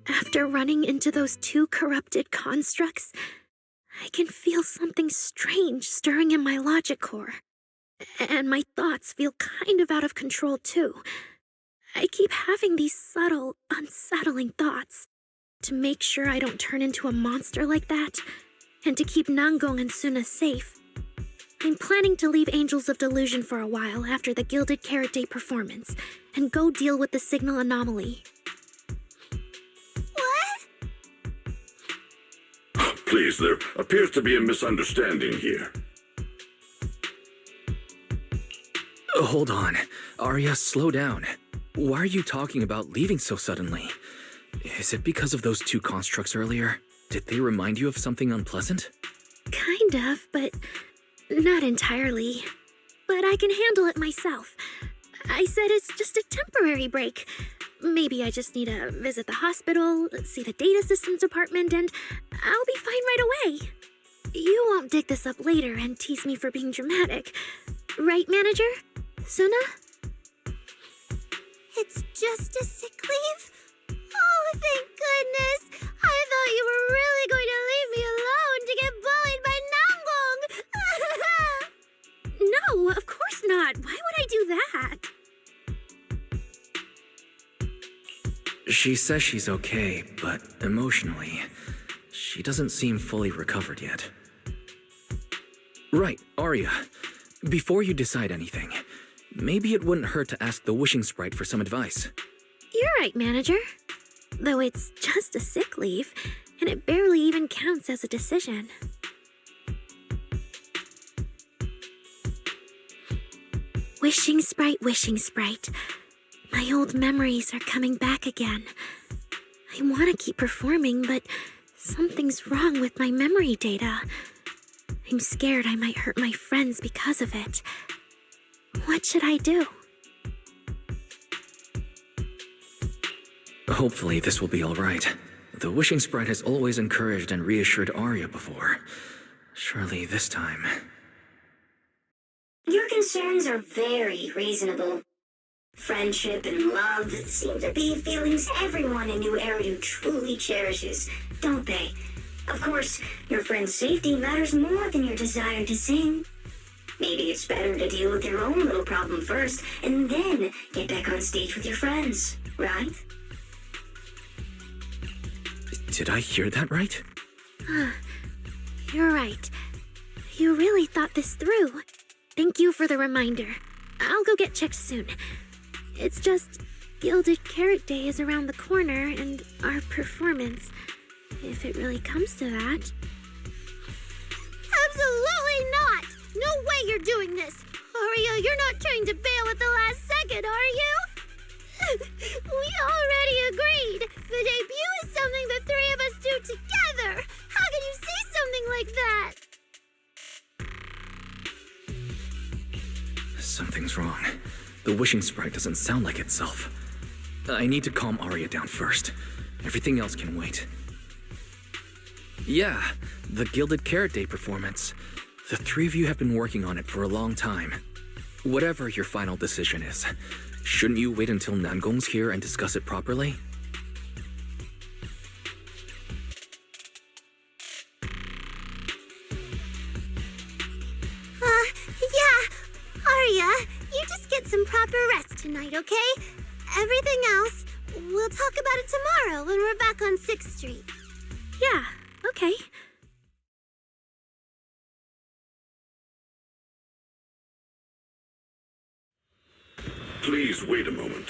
[SPEAKER 7] After running into those two corrupted constructs, I can feel something strange stirring in my logic core. And my thoughts feel kind of out of control too. I keep having these subtle, unsettling thoughts. To make sure I don't turn into a monster like that, and to keep Nangong and Suna safe, I'm planning to leave Angels of Delusion for a while after the Gilded Carrot Day performance, and go deal with the signal anomaly.
[SPEAKER 5] What?
[SPEAKER 12] Please, there appears to be a misunderstanding here.
[SPEAKER 2] Hold on. Arya, slow down. Why are you talking about leaving so suddenly? Is it because of those two constructs earlier? Did they remind you of something unpleasant?
[SPEAKER 7] Kind of, but not entirely. But I can handle it myself. I said it's just a temporary break. Maybe I just need to visit the hospital, see the data systems department, and I'll be fine right away. You won't dig this up later and tease me for being dramatic. Right, Manager? Suna?
[SPEAKER 5] It's just a sick leave? Oh, thank goodness! I thought you were really going to leave me alone to get bullied by Nangong!
[SPEAKER 7] No, of course not. Why would I do that?
[SPEAKER 2] She says she's okay, but emotionally, she doesn't seem fully recovered yet. Right, Arya. Before you decide anything, maybe it wouldn't hurt to ask the Wishing Sprite for some advice.
[SPEAKER 7] You're right, Manager. Though it's just a sick leave, and it barely even counts as a decision. Wishing Sprite. My old memories are coming back again. I want to keep performing, but something's wrong with my memory data. I'm scared I might hurt my friends because of it. What should I do?
[SPEAKER 2] Hopefully this will be alright. The Wishing Sprite has always encouraged and reassured Arya before. Surely this time...
[SPEAKER 1] Your concerns are very reasonable. Friendship and love seem to be feelings everyone in New Eridu truly cherishes, don't they? Of course, your friend's safety matters more than your desire to sing. Maybe it's better to deal with your own little problem first, and then get back on stage with your friends, right?
[SPEAKER 2] Did I hear that right?
[SPEAKER 7] You're right. You really thought this through. Thank you for the reminder. I'll go get checked soon. It's just, Gilded Carrot Day is around the corner, and our performance, if it really comes to that.
[SPEAKER 5] Absolutely not! No way you're doing this! Arya, you're not trying to bail at the last second, are you? We already agreed! The debut is something the three of us do together! How can you say something like that?
[SPEAKER 2] Something's wrong. The Wishing Sprite doesn't sound like itself. I need to calm Arya down first. Everything else can wait. Yeah, the Gilded Carrot Day performance. The three of you have been working on it for a long time. Whatever your final decision is, shouldn't you wait until Nangong's here and discuss it properly?
[SPEAKER 5] proper rest tonight, okay? Everything else, we'll talk about it tomorrow when we're back on 6th Street.
[SPEAKER 7] Yeah, okay.
[SPEAKER 12] Please wait a moment.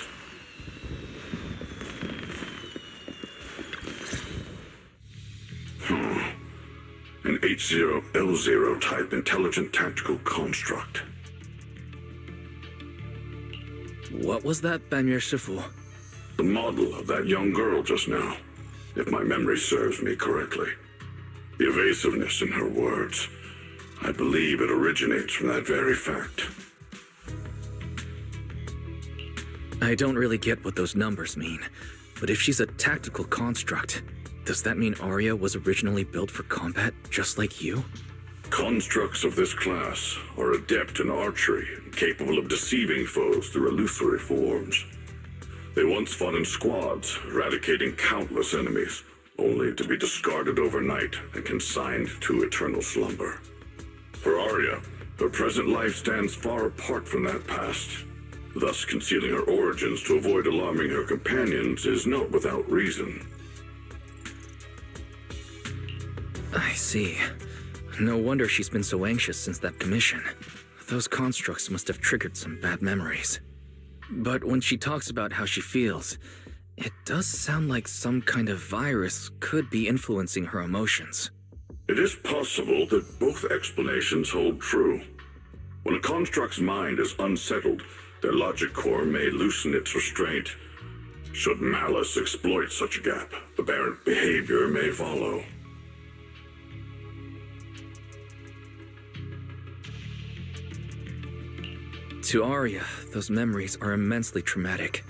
[SPEAKER 12] An H0L0 type intelligent tactical construct.
[SPEAKER 2] What was that, Banyer Shifu?
[SPEAKER 12] The model of that young girl just now, if my memory serves me correctly. The evasiveness in her words, I believe it originates from that very fact.
[SPEAKER 2] I don't really get what those numbers mean, but if she's a tactical construct, does that mean Arya was originally built for combat, just like you?
[SPEAKER 12] Constructs of this class are adept in archery and capable of deceiving foes through illusory forms. They once fought in squads, eradicating countless enemies, only to be discarded overnight and consigned to eternal slumber. For Arya, her present life stands far apart from that past. Thus, concealing her origins to avoid alarming her companions is not without reason.
[SPEAKER 2] I see. No wonder she's been so anxious since that commission. Those constructs must have triggered some bad memories. But when she talks about how she feels, it does sound like some kind of virus could be influencing her emotions.
[SPEAKER 12] It is possible that both explanations hold true. When a construct's mind is unsettled, their logic core may loosen its restraint. Should malice exploit such a gap, aberrant behavior may follow.
[SPEAKER 2] To Arya, those memories are immensely traumatic.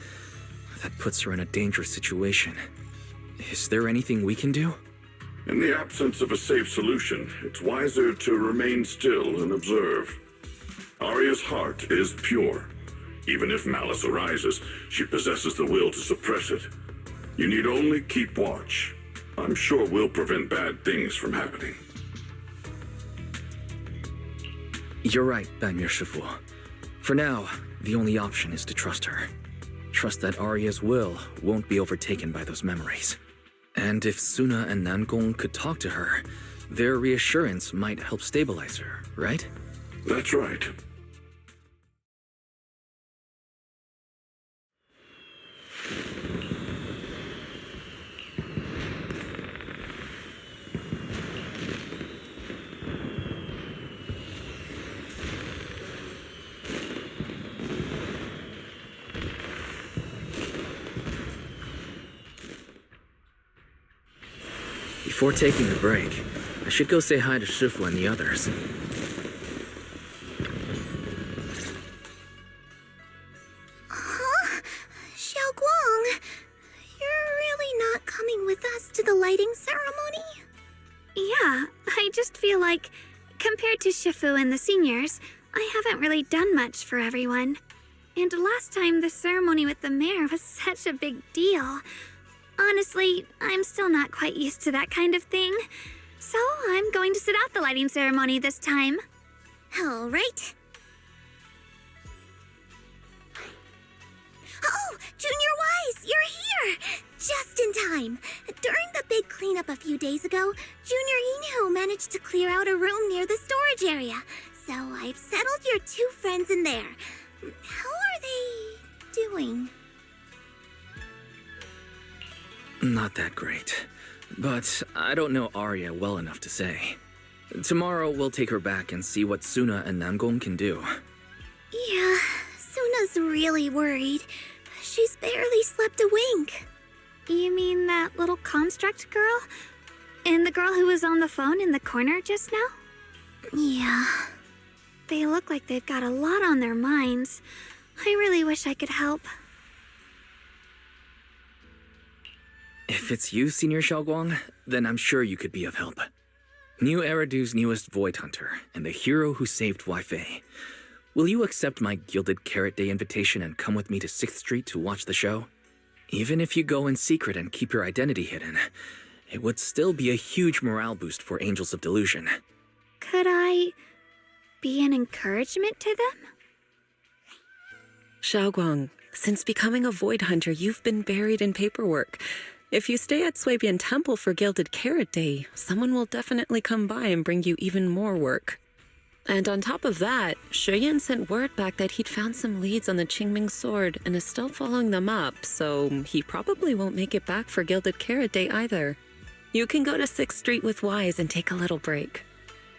[SPEAKER 2] That puts her in a dangerous situation. Is there anything we can do?
[SPEAKER 12] In the absence of a safe solution, it's wiser to remain still and observe. Arya's heart is pure. Even if malice arises, she possesses the will to suppress it. You need only keep watch. I'm sure we'll prevent bad things from happening.
[SPEAKER 2] You're right, Banyer Shifu. For now, the only option is to trust her. Trust that Arya's will won't be overtaken by those memories. And if Suna and Nangong could talk to her, their reassurance might help stabilize her, right?
[SPEAKER 12] That's right.
[SPEAKER 2] Before taking a break, I should go say hi to Shifu and the others.
[SPEAKER 5] Huh? Xiaoguang, you're really not coming with us to the lighting ceremony?
[SPEAKER 7] Yeah, I just feel like, compared to Shifu and the seniors, I haven't really done much for everyone. And last time the ceremony with the mayor was such a big deal. Honestly, I'm still not quite used to that kind of thing. So I'm going to sit out the lighting ceremony this time.
[SPEAKER 5] All right. Oh, Junior Wise, you're here! Just in time. During the big cleanup a few days ago, Junior Inhu managed to clear out a room near the storage area. So I've settled your two friends in there. How are they doing?
[SPEAKER 2] Not that great. But I don't know Arya well enough to say. Tomorrow we'll take her back and see what Suna and Nangong can do.
[SPEAKER 5] Yeah, Suna's really worried. She's barely slept a wink.
[SPEAKER 7] You mean that little construct girl? And the girl who was on the phone in the corner just now?
[SPEAKER 5] Yeah.
[SPEAKER 7] They look like they've got a lot on their minds. I really wish I could help.
[SPEAKER 2] If it's you, Senior Xiaoguang, then I'm sure you could be of help. New Eridu's newest Void Hunter, and the hero who saved Wei-Fei. Will you accept my Gilded Carrot Day invitation and come with me to 6th Street to watch the show? Even if you go in secret and keep your identity hidden, it would still be a huge morale boost for Angels of Delusion.
[SPEAKER 7] Could I be an encouragement to them?
[SPEAKER 11] Xiaoguang, since becoming a Void Hunter, you've been buried in paperwork. If you stay at Swabian Temple for Gilded Carrot Day, someone will definitely come by and bring you even more work. And on top of that, Shuyan sent word back that he'd found some leads on the Qingming sword and is still following them up, so he probably won't make it back for Gilded Carrot Day either. You can go to 6th Street with Wise and take a little break.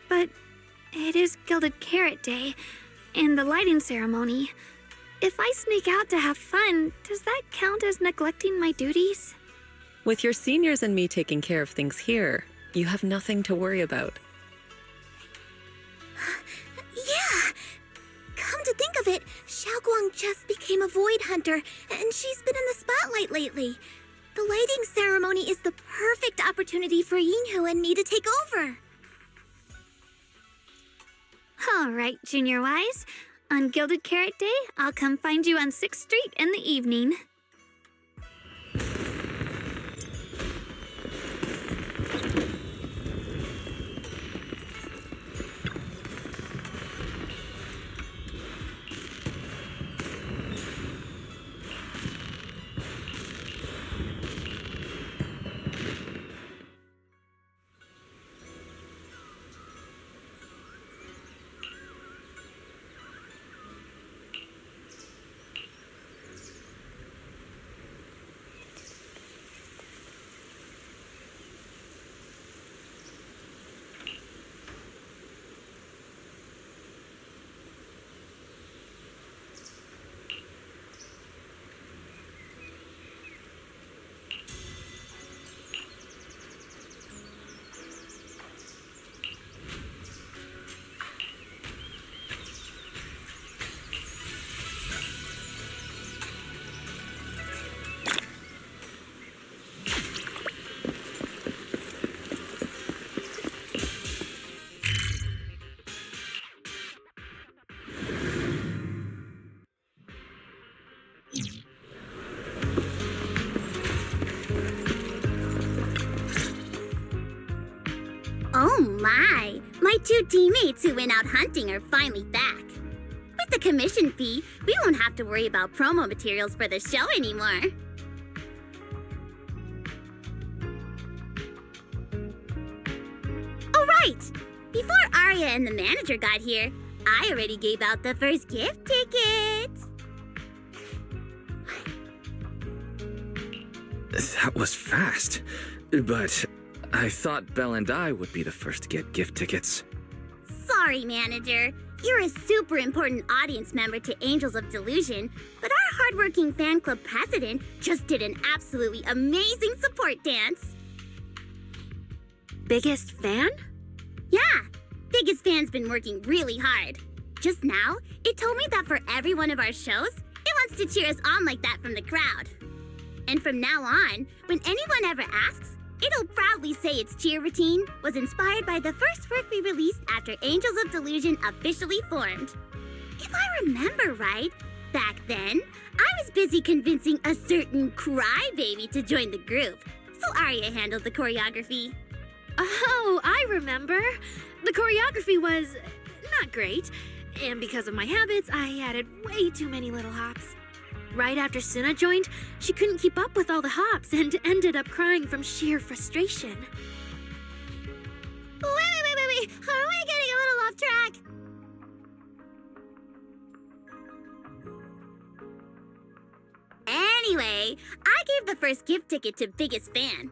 [SPEAKER 7] But it is Gilded Carrot Day and the lighting ceremony. If I sneak out to have fun, does that count as neglecting my duties?
[SPEAKER 11] With your seniors and me taking care of things here, you have nothing to worry about.
[SPEAKER 5] Yeah! Come to think of it, Xiaoguang just became a Void Hunter, and she's been in the spotlight lately. The lighting ceremony is the perfect opportunity for Yinghu and me to take over.
[SPEAKER 7] All right, Junior Wise. On Gilded Carrot Day, I'll come find you on 6th Street in the evening.
[SPEAKER 5] Oh my! My two teammates who went out hunting are finally back. With the commission fee, we won't have to worry about promo materials for the show anymore. Oh right! Before Arya and the manager got here, I already gave out the first gift ticket.
[SPEAKER 2] That was fast. But I thought Belle and I would be the first to get gift tickets.
[SPEAKER 5] Sorry, manager. You're a super important audience member to Angels of Delusion, but our hardworking fan club president just did an absolutely amazing support dance.
[SPEAKER 7] Biggest fan?
[SPEAKER 5] Yeah, biggest fan's been working really hard. Just now, it told me that for every one of our shows, it wants to cheer us on like that from the crowd. And from now on, when anyone ever asks, it'll proudly say its cheer routine was inspired by the first work we released after Angels of Delusion officially formed. If I remember right, back then, I was busy convincing a certain crybaby to join the group, so Arya handled the choreography.
[SPEAKER 7] Oh, I remember. The choreography was not great, and because of my habits, I added way too many little hops. Right after Suna joined, she couldn't keep up with all the hops and ended up crying from sheer frustration.
[SPEAKER 5] Wait. Are we getting a little off track? Anyway, I gave the first gift ticket to Biggest Fan.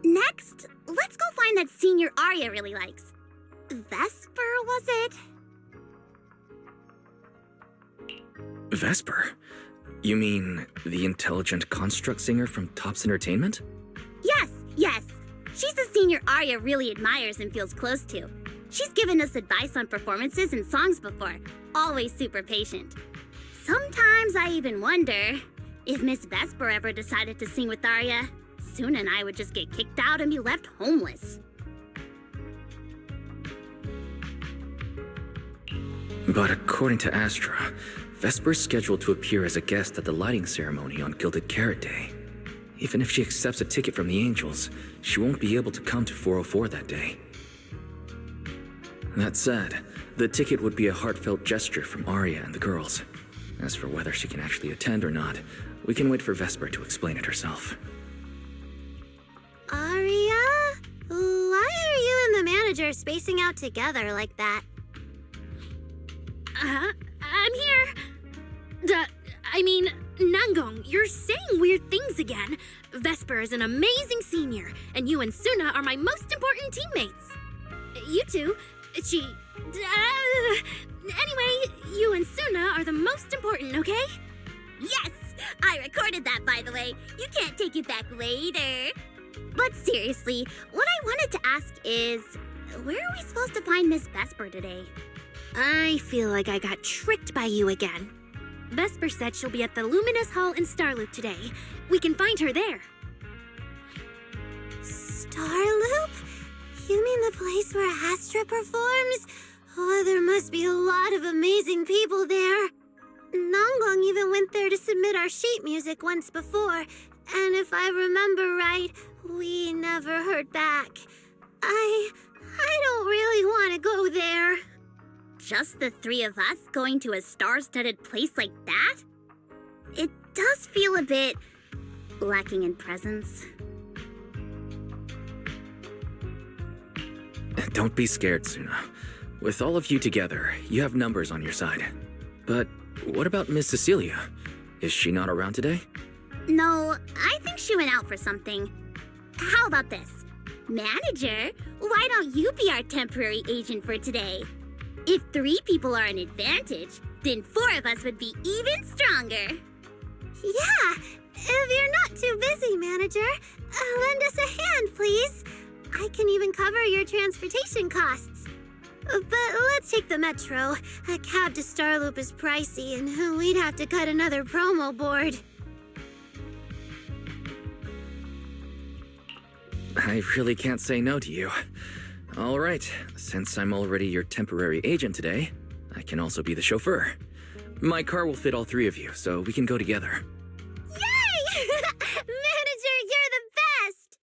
[SPEAKER 5] Next, let's go find that senior Arya really likes. Vesper, was it?
[SPEAKER 2] Vesper? You mean the intelligent construct singer from Topps Entertainment?
[SPEAKER 5] Yes. She's a senior Arya really admires and feels close to. She's given us advice on performances and songs before, always super patient. Sometimes I even wonder if Miss Vesper ever decided to sing with Arya, Suna and I would just get kicked out and be left homeless.
[SPEAKER 2] But according to Astra, Vesper's scheduled to appear as a guest at the lighting ceremony on Gilded Carrot Day. Even if she accepts a ticket from the Angels, she won't be able to come to 404 that day. That said, the ticket would be a heartfelt gesture from Arya and the girls. As for whether she can actually attend or not, we can wait for Vesper to explain it herself.
[SPEAKER 5] Aria? Why are you and the manager spacing out together like that?
[SPEAKER 7] I'm here. Nangong, you're saying weird things again. Vesper is an amazing senior, and you and Suna are my most important teammates. You two, anyway, you and Suna are the most important, okay?
[SPEAKER 5] Yes! I recorded that, by the way. You can't take it back later. But seriously, what I wanted to ask is, where are we supposed to find Miss Vesper today?
[SPEAKER 7] I feel like I got tricked by you again. Vesper said she'll be at the Luminous Hall in Starloop today. We can find her there.
[SPEAKER 5] Starloop? You mean the place where Astra performs? Oh, there must be a lot of amazing people there. Nonggong even went there to submit our sheet music once before, and if I remember right, we never heard back. I don't really want to go there. Just the three of us going to a star-studded place like that? It does feel a bit lacking in presence.
[SPEAKER 2] Don't be scared, Suna. With all of you together, you have numbers on your side. But what about Miss Cecilia? Is she not around today?
[SPEAKER 5] No, I think she went out for something. How about this? Manager, why don't you be our temporary agent for today? If 3 people are an advantage, then 4 of us would be even stronger. Yeah, if you're not too busy, Manager, lend us a hand, please. I can even cover your transportation costs. But let's take the metro. A cab to Starloop is pricey, and we'd have to cut another promo board.
[SPEAKER 2] I really can't say no to you. All right, since I'm already your temporary agent today, I can also be the chauffeur. My car will fit all 3 of you, so we can go together.
[SPEAKER 5] Yay! Manager, you're the best!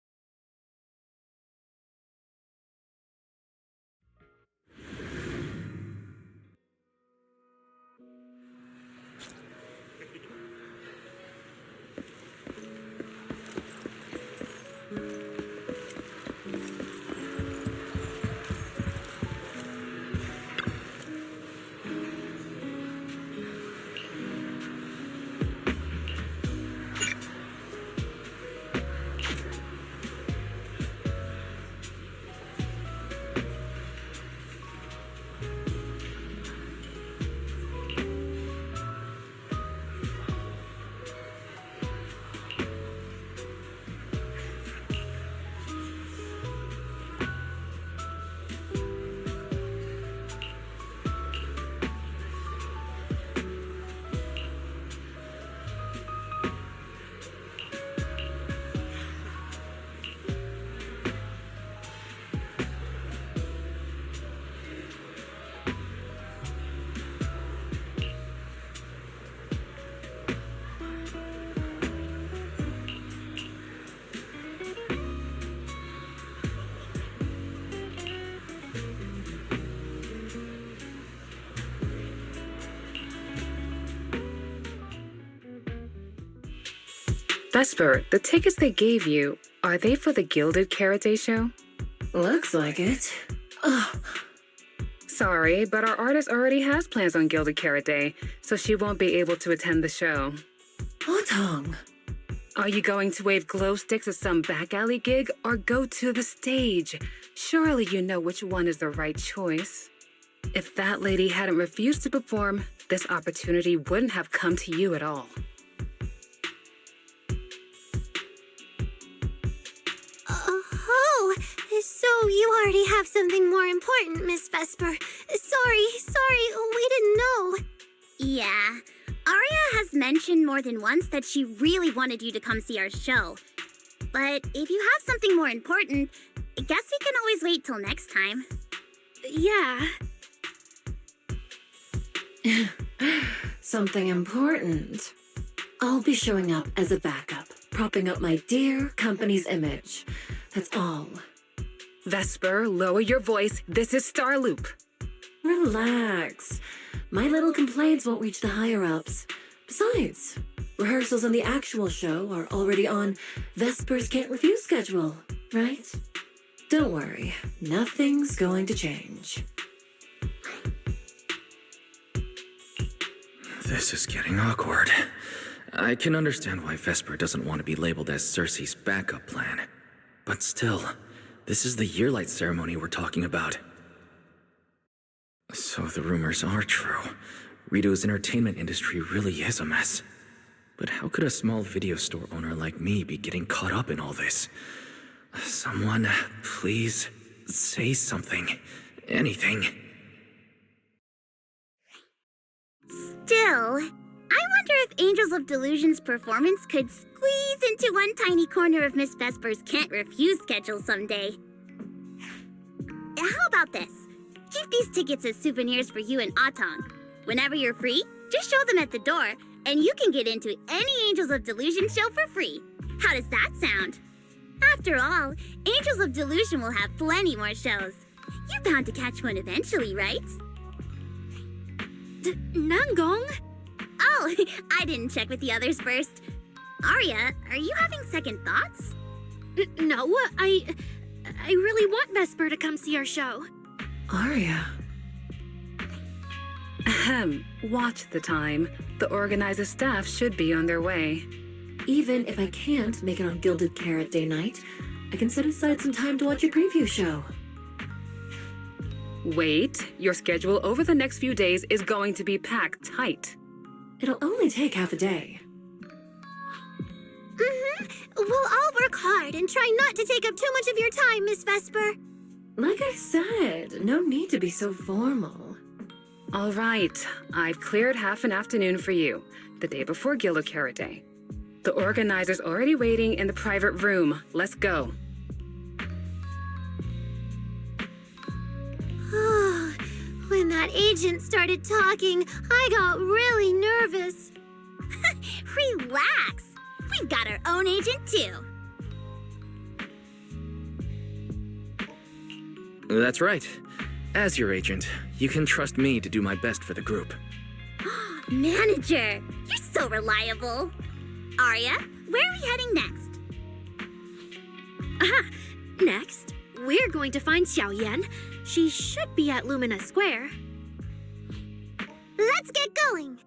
[SPEAKER 13] Vesper, the tickets they gave you, are they for the Gilded Karate show?
[SPEAKER 14] Looks like it. Ugh.
[SPEAKER 13] Sorry, but our artist already has plans on Gilded Karate, so she won't be able to attend the show.
[SPEAKER 14] Otong.
[SPEAKER 13] Are you going to wave glow sticks at some back alley gig or go to the stage? Surely you know which one is the right choice. If that lady hadn't refused to perform, this opportunity wouldn't have come to you at all.
[SPEAKER 5] So you already have something more important, Miss Vesper. Sorry, we didn't know. Yeah, Aria has mentioned more than once that she really wanted you to come see our show. But if you have something more important, I guess we can always wait till next time.
[SPEAKER 7] Yeah.
[SPEAKER 14] Something important. I'll be showing up as a backup, propping up my dear company's image. That's all.
[SPEAKER 13] Vesper, lower your voice. This is Starloop.
[SPEAKER 14] Relax. my little complaints won't reach the higher-ups. Besides, rehearsals and the actual show are already on Vesper's Can't Refuse schedule, right? Don't worry, nothing's going to change.
[SPEAKER 2] This is getting awkward. I can understand why Vesper doesn't want to be labeled as Cersei's backup plan. But still, this is the Yearlight ceremony we're talking about. So the rumors are true. Rito's entertainment industry really is a mess. But how could a small video store owner like me be getting caught up in all this? Someone, please, say something. Anything.
[SPEAKER 5] Still, I wonder if Angels of Delusion's performance could squeeze into one tiny corner of Miss Vesper's Can't Refuse schedule someday. How about this? Keep these tickets as souvenirs for you and Atong. Whenever you're free, just show them at the door, and you can get into any Angels of Delusion show for free. How does that sound? After all, Angels of Delusion will have plenty more shows. You're bound to catch one eventually, right?
[SPEAKER 7] Nangong?
[SPEAKER 5] Oh, I didn't check with the others first. Arya, are you having second thoughts?
[SPEAKER 7] No, I really want Vesper to come see our show.
[SPEAKER 14] Arya.
[SPEAKER 13] Ahem. Watch the time. The organizer staff should be on their way.
[SPEAKER 14] Even if I can't make it on Gilded Carrot Day night, I can set aside some time to watch your preview show.
[SPEAKER 13] Wait, your schedule over the next few days is going to be packed tight.
[SPEAKER 14] It'll only take half a day.
[SPEAKER 7] We'll all work hard and try not to take up too much of your time, Miss Vesper.
[SPEAKER 14] Like I said, no need to be so formal.
[SPEAKER 13] All right, I've cleared half an afternoon for you, the day before Gilded Carrot Day. The organizer's already waiting in the private room. Let's go.
[SPEAKER 7] When that agent started talking, I got really nervous.
[SPEAKER 5] Relax. We've got our own agent, too.
[SPEAKER 2] That's right. As your agent, you can trust me to do my best for the group.
[SPEAKER 5] Manager, you're so reliable. Arya, where are we heading next?
[SPEAKER 7] Next, we're going to find Xiaoyan. She should be at Lumina Square.
[SPEAKER 5] Let's get going.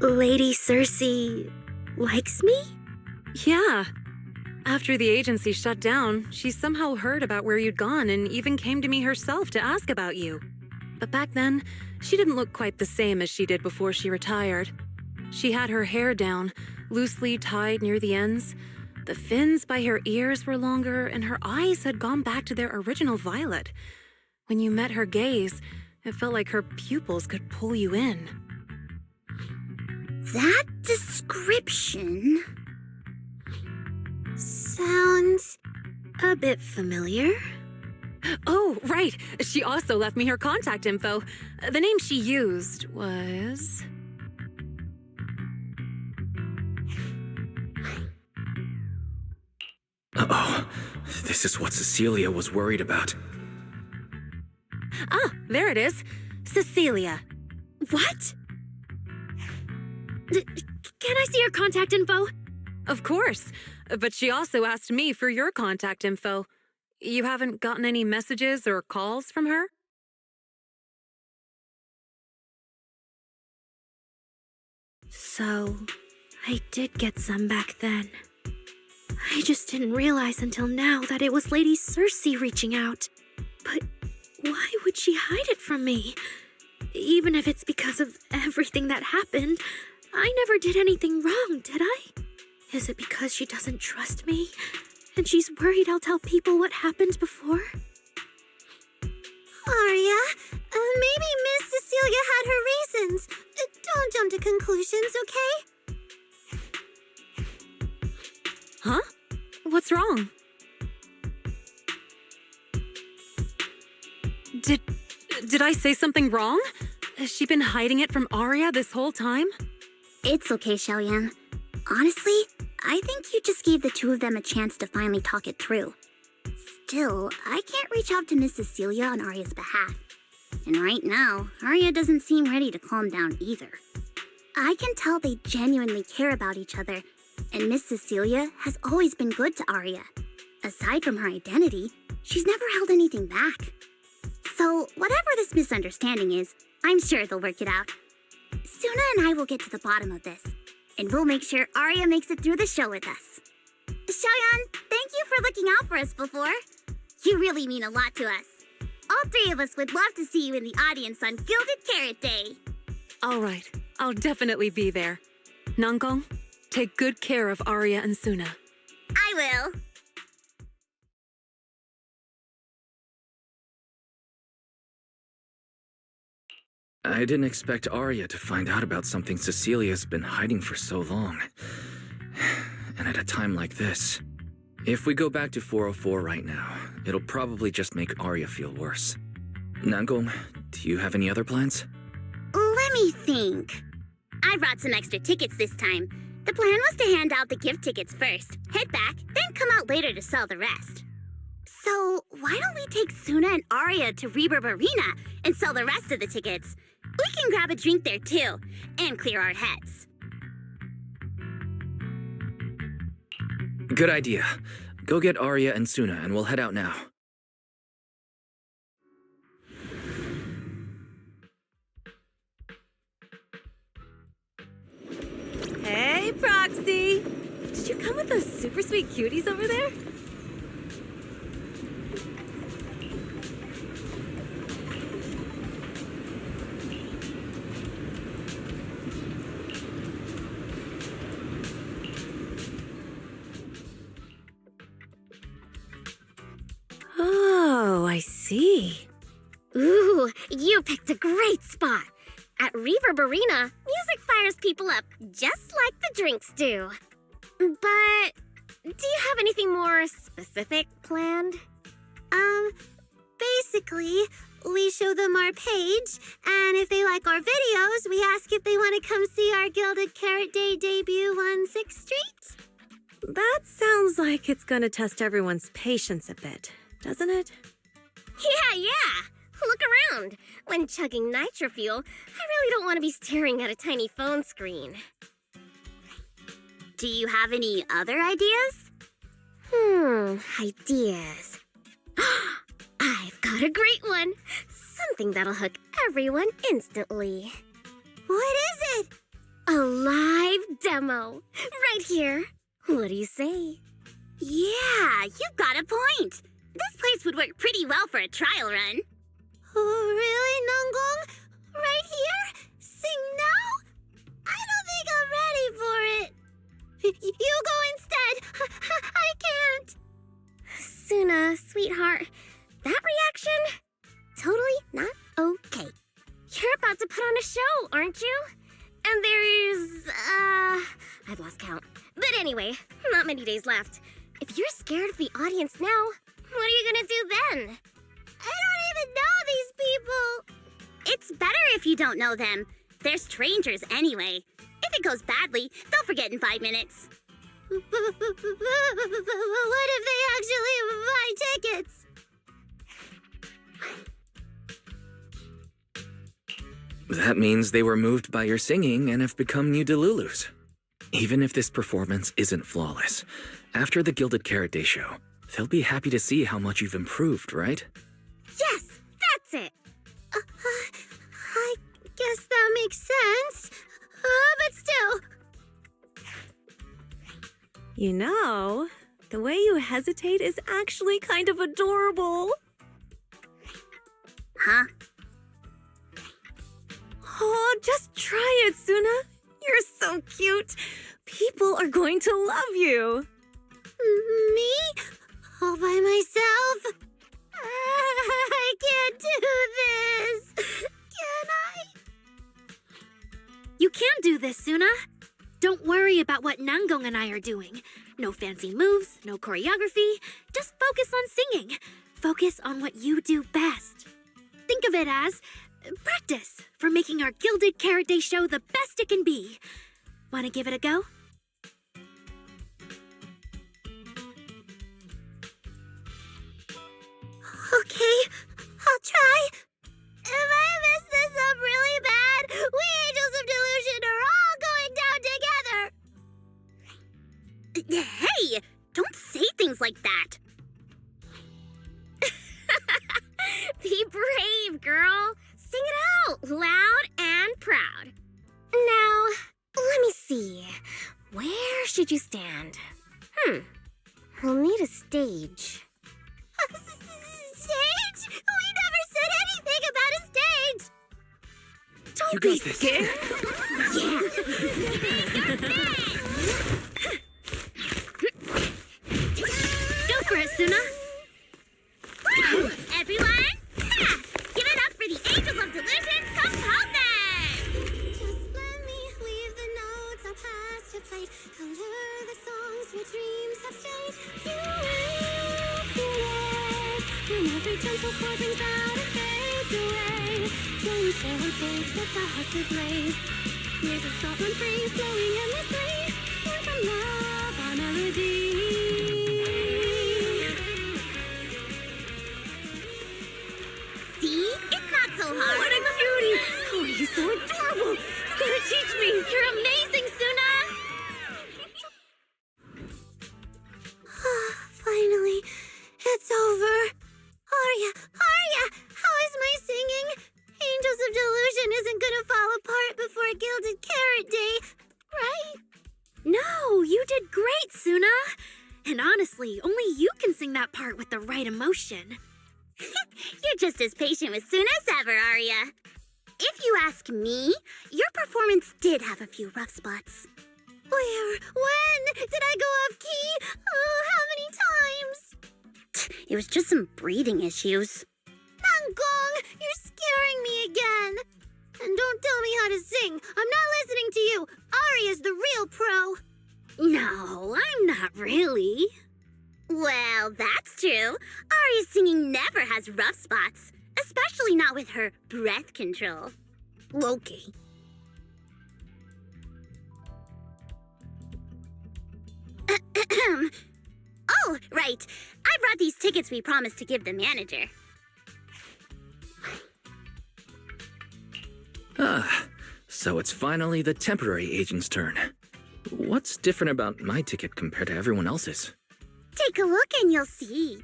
[SPEAKER 7] Lady Cersei likes me?
[SPEAKER 9] Yeah. After the agency shut down, she somehow heard about where you'd gone and even came to me herself to ask about you. But back then, she didn't look quite the same as she did before she retired. She had her hair down, loosely tied near the ends. The fins by her ears were longer, and her eyes had gone back to their original violet. When you met her gaze, it felt like her pupils could pull you in.
[SPEAKER 5] That description sounds
[SPEAKER 7] a bit familiar.
[SPEAKER 9] Oh, right. She also left me her contact info. The name she used was...
[SPEAKER 2] Uh-oh. This is what Cecilia was worried about.
[SPEAKER 15] Ah, there it is. Cecilia.
[SPEAKER 7] What? Can I see your contact info?
[SPEAKER 15] Of course. But she also asked me for your contact info. You haven't gotten any messages or calls from her?
[SPEAKER 7] So, I did get some back then. I just didn't realize until now that it was Lady Circe reaching out. But why would she hide it from me? Even if it's because of everything that happened, I never did anything wrong, did I? Is it because she doesn't trust me? And she's worried I'll tell people what happened before?
[SPEAKER 5] Aria, maybe Miss Cecilia had her reasons. Don't jump to conclusions, okay?
[SPEAKER 15] Huh? What's wrong? Did I say something wrong? Has she been hiding it from Aria this whole time?
[SPEAKER 5] It's okay, Xiaoyan. Honestly, I think you just gave the two of them a chance to finally talk it through. Still, I can't reach out to Miss Cecilia on Aria's behalf. And right now, Aria doesn't seem ready to calm down either. I can tell they genuinely care about each other, and Miss Cecilia has always been good to Aria. Aside from her identity, she's never held anything back. So, whatever this misunderstanding is, I'm sure they'll work it out. Suna and I will get to the bottom of this, and we'll make sure Aria makes it through the show with us. Xiaoyan, thank you for looking out for us before. You really mean a lot to us. All three of us would love to see you in the audience on Gilded Carrot Day.
[SPEAKER 15] All right, I'll definitely be there. Nangong, take good care of Aria and Suna.
[SPEAKER 5] I will.
[SPEAKER 2] I didn't expect Aria to find out about something Cecilia's been hiding for so long. And at a time like this. If we go back to 404 right now, it'll probably just make Aria feel worse. Nangong, do you have any other plans?
[SPEAKER 5] Let me think. I brought some extra tickets this time. The plan was to hand out the gift tickets first, head back, then come out later to sell the rest. So, why don't we take Suna and Aria to Reverb Arena and sell the rest of the tickets? We can grab a drink there too, and clear our heads.
[SPEAKER 2] Good idea. Go get Aria and Suna and we'll head out now.
[SPEAKER 15] Hey, Proxy! Did you come with those super sweet cuties over there?
[SPEAKER 7] Oh, I see.
[SPEAKER 3] Ooh, you picked a great spot. At Reverb Arena, music fires people up just like the drinks do. But do you have anything more specific planned?
[SPEAKER 5] Basically, we show them our page, and if they like our videos, we ask if they want to come see our Gilded Carrot Day debut on 6th Street.
[SPEAKER 16] That sounds like it's gonna test everyone's patience a bit, doesn't it?
[SPEAKER 3] Yeah. Look around. When chugging nitro fuel, I really don't want to be staring at a tiny phone screen.
[SPEAKER 5] Do you have any other ideas?
[SPEAKER 3] Ideas. I've got a great one. Something that'll hook everyone instantly.
[SPEAKER 5] What is it?
[SPEAKER 3] A live demo. Right here. What do you say?
[SPEAKER 5] Yeah, you've got a point. This place would work pretty well for a trial run. Oh, really, Nangong? Right here? Sing now? I don't think I'm ready for it. You go instead. I can't.
[SPEAKER 3] Suna, sweetheart, that reaction? Totally not okay. You're about to put on a show, aren't you? And there's, I've lost count. But anyway, not many days left. If you're scared of the audience now, what are you gonna do then?
[SPEAKER 5] I don't even know these people. It's better if you don't know them. They're strangers anyway. If it goes badly, they'll forget in 5 minutes. What if they actually buy tickets?
[SPEAKER 2] That means they were moved by your singing and have become new Delulus. Even if this performance isn't flawless, after the Gilded Carrot Day show, they'll be happy to see how much you've improved, right?
[SPEAKER 5] Yes, that's it. I guess that makes sense. But still.
[SPEAKER 16] You know, the way you hesitate is actually kind of adorable.
[SPEAKER 5] Huh?
[SPEAKER 16] Oh, just try it, Suna. You're so cute. People are going to love you.
[SPEAKER 5] Me? All by myself? I can't do this. Can I?
[SPEAKER 7] You can do this, Suna. Don't worry about what Nangong and I are doing. No fancy moves, no choreography. Just focus on singing. Focus on what you do best. Think of it as practice for making our Gilded Carrot Day show the best it can be. Want to give it a go?
[SPEAKER 5] Okay, I'll try. If I mess this up really bad, we Angels of Delusion are all going down together. Hey, don't say things like that. Be brave, girl. Sing it out, loud and proud. Now, let me see. Where should you stand? We'll need a stage. Stage? We never said anything about a stage. Don't be scared. Yeah.
[SPEAKER 7] Go for it, Suna.
[SPEAKER 5] Everyone, give it up for the Angels of Delusion composers! Just let me leave the notes I'll pass to plate. Color the songs your dreams have strayed. You will feel it when every gentle chord rings out and fades away. When we share one stage, sets our hearts ablaze. Music stop and free, flowing endlessly. Learn from love, our melody. See? It's not so hard.
[SPEAKER 7] What a cutie! Oh, you're so adorable! You gotta teach me! You're amazing, Suna!
[SPEAKER 5] Finally, it's over. Arya, how is my singing? Angels of Delusion isn't gonna fall apart before Gilded Carrot Day, right?
[SPEAKER 7] No, you did great, Suna! And honestly, only you can sing that part with the right emotion.
[SPEAKER 5] You're just as patient with Suna as ever, Arya. If you ask me, your performance did have a few rough spots. Where? When? Did I go off key? Oh, how many times? It was just some breathing issues. Nangong, you're scaring me again. And don't tell me how to sing. I'm not listening to you. Arya's the real pro.
[SPEAKER 7] No, I'm not really.
[SPEAKER 5] Well, that's true. Arya's singing never has rough spots, especially not with her breath control.
[SPEAKER 7] Okay.
[SPEAKER 5] Oh, right. I brought these tickets we promised to give the manager.
[SPEAKER 2] So it's finally the temporary agent's turn. What's different about my ticket compared to everyone else's?
[SPEAKER 5] Take a look and you'll see.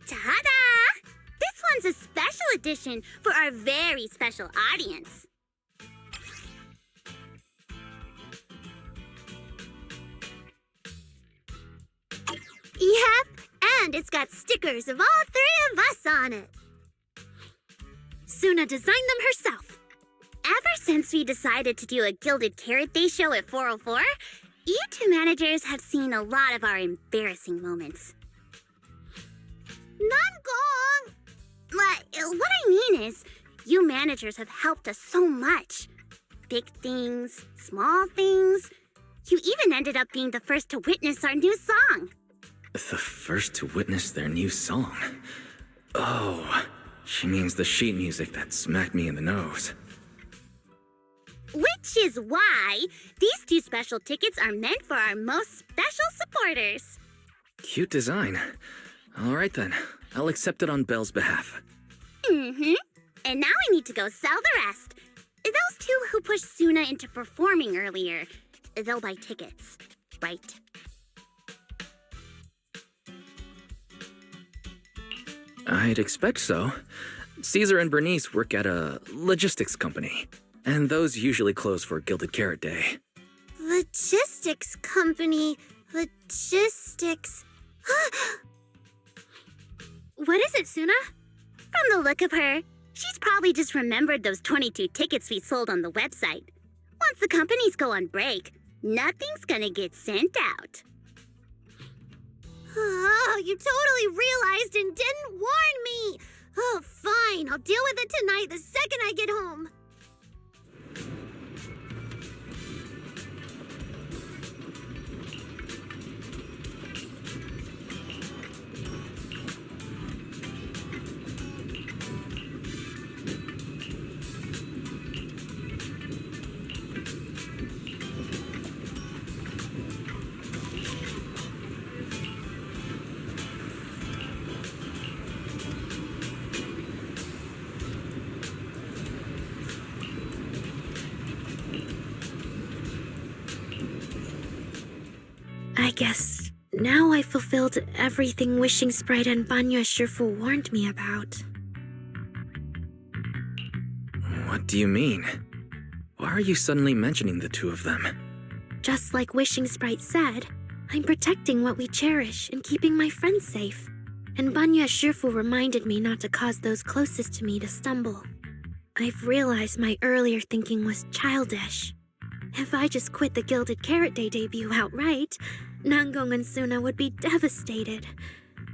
[SPEAKER 5] Ta-da! This one's a special edition for our very special audience. Yep, and it's got stickers of all three of us on it.
[SPEAKER 7] Suna designed them herself.
[SPEAKER 5] Ever since we decided to do a Gilded Carrot Day show at 404, you two managers have seen a lot of our embarrassing moments. Nangong! What I mean is, you managers have helped us so much. Big things, small things. You even ended up being the first to witness our new song.
[SPEAKER 2] The first to witness their new song? Oh, she means the sheet music that smacked me in the nose.
[SPEAKER 5] Which is why these 2 special tickets are meant for our most special supporters.
[SPEAKER 2] Cute design. All right then, I'll accept it on Belle's behalf.
[SPEAKER 5] Mm-hmm. And now I need to go sell the rest. Those 2 who pushed Suna into performing earlier, they'll buy tickets, right?
[SPEAKER 2] I'd expect so. Caesar and Bernice work at a logistics company, and those usually close for Gilded Carrot Day.
[SPEAKER 5] Logistics company. Logistics.
[SPEAKER 7] What is it, Suna?
[SPEAKER 5] From the look of her, she's probably just remembered those 22 tickets we sold on the website. Once the companies go on break, nothing's gonna get sent out. Oh, you totally realized and didn't warn me! Oh, fine, I'll deal with it tonight the second I get home.
[SPEAKER 7] I guess now I fulfilled everything Wishing Sprite and Banya Shifu warned me about.
[SPEAKER 2] What do you mean? Why are you suddenly mentioning the 2 of them?
[SPEAKER 7] Just like Wishing Sprite said, I'm protecting what we cherish and keeping my friends safe. And Banya Shifu reminded me not to cause those closest to me to stumble. I've realized my earlier thinking was childish. If I just quit the Gilded Carrot Day debut outright, Nangong and Suna would be devastated.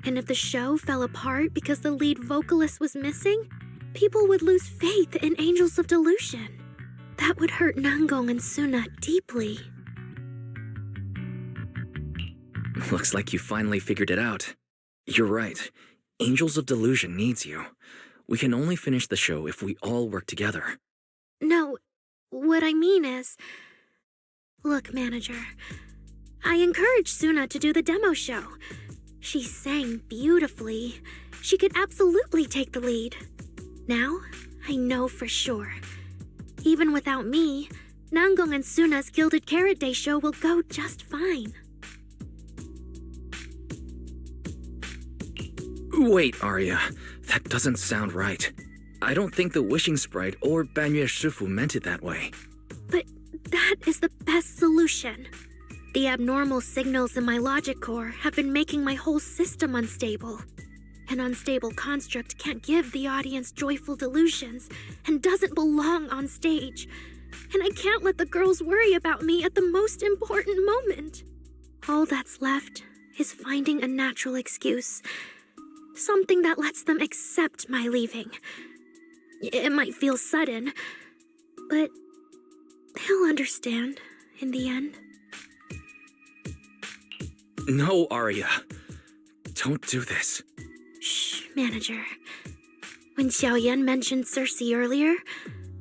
[SPEAKER 7] And if the show fell apart because the lead vocalist was missing, people would lose faith in Angels of Delusion. That would hurt Nangong and Suna deeply.
[SPEAKER 2] Looks like you finally figured it out. You're right. Angels of Delusion needs you. We can only finish the show if we all work together.
[SPEAKER 7] No, what I mean is... Look, manager, I encouraged Suna to do the demo show. She sang beautifully. She could absolutely take the lead. Now, I know for sure. Even without me, Nangong and Suna's Gilded Carrot Day show will go just fine.
[SPEAKER 2] Wait, Arya. That doesn't sound right. I don't think the Wishing Sprite or Banya Shifu meant it that way.
[SPEAKER 7] But that is the best solution. The abnormal signals in my logic core have been making my whole system unstable. An unstable construct can't give the audience joyful delusions and doesn't belong on stage. And I can't let the girls worry about me at the most important moment. All that's left is finding a natural excuse. Something that lets them accept my leaving. It might feel sudden, but they'll understand in the end.
[SPEAKER 2] No, Arya. Don't do this.
[SPEAKER 7] Shh, manager. When Xiaoyan mentioned Cersei earlier,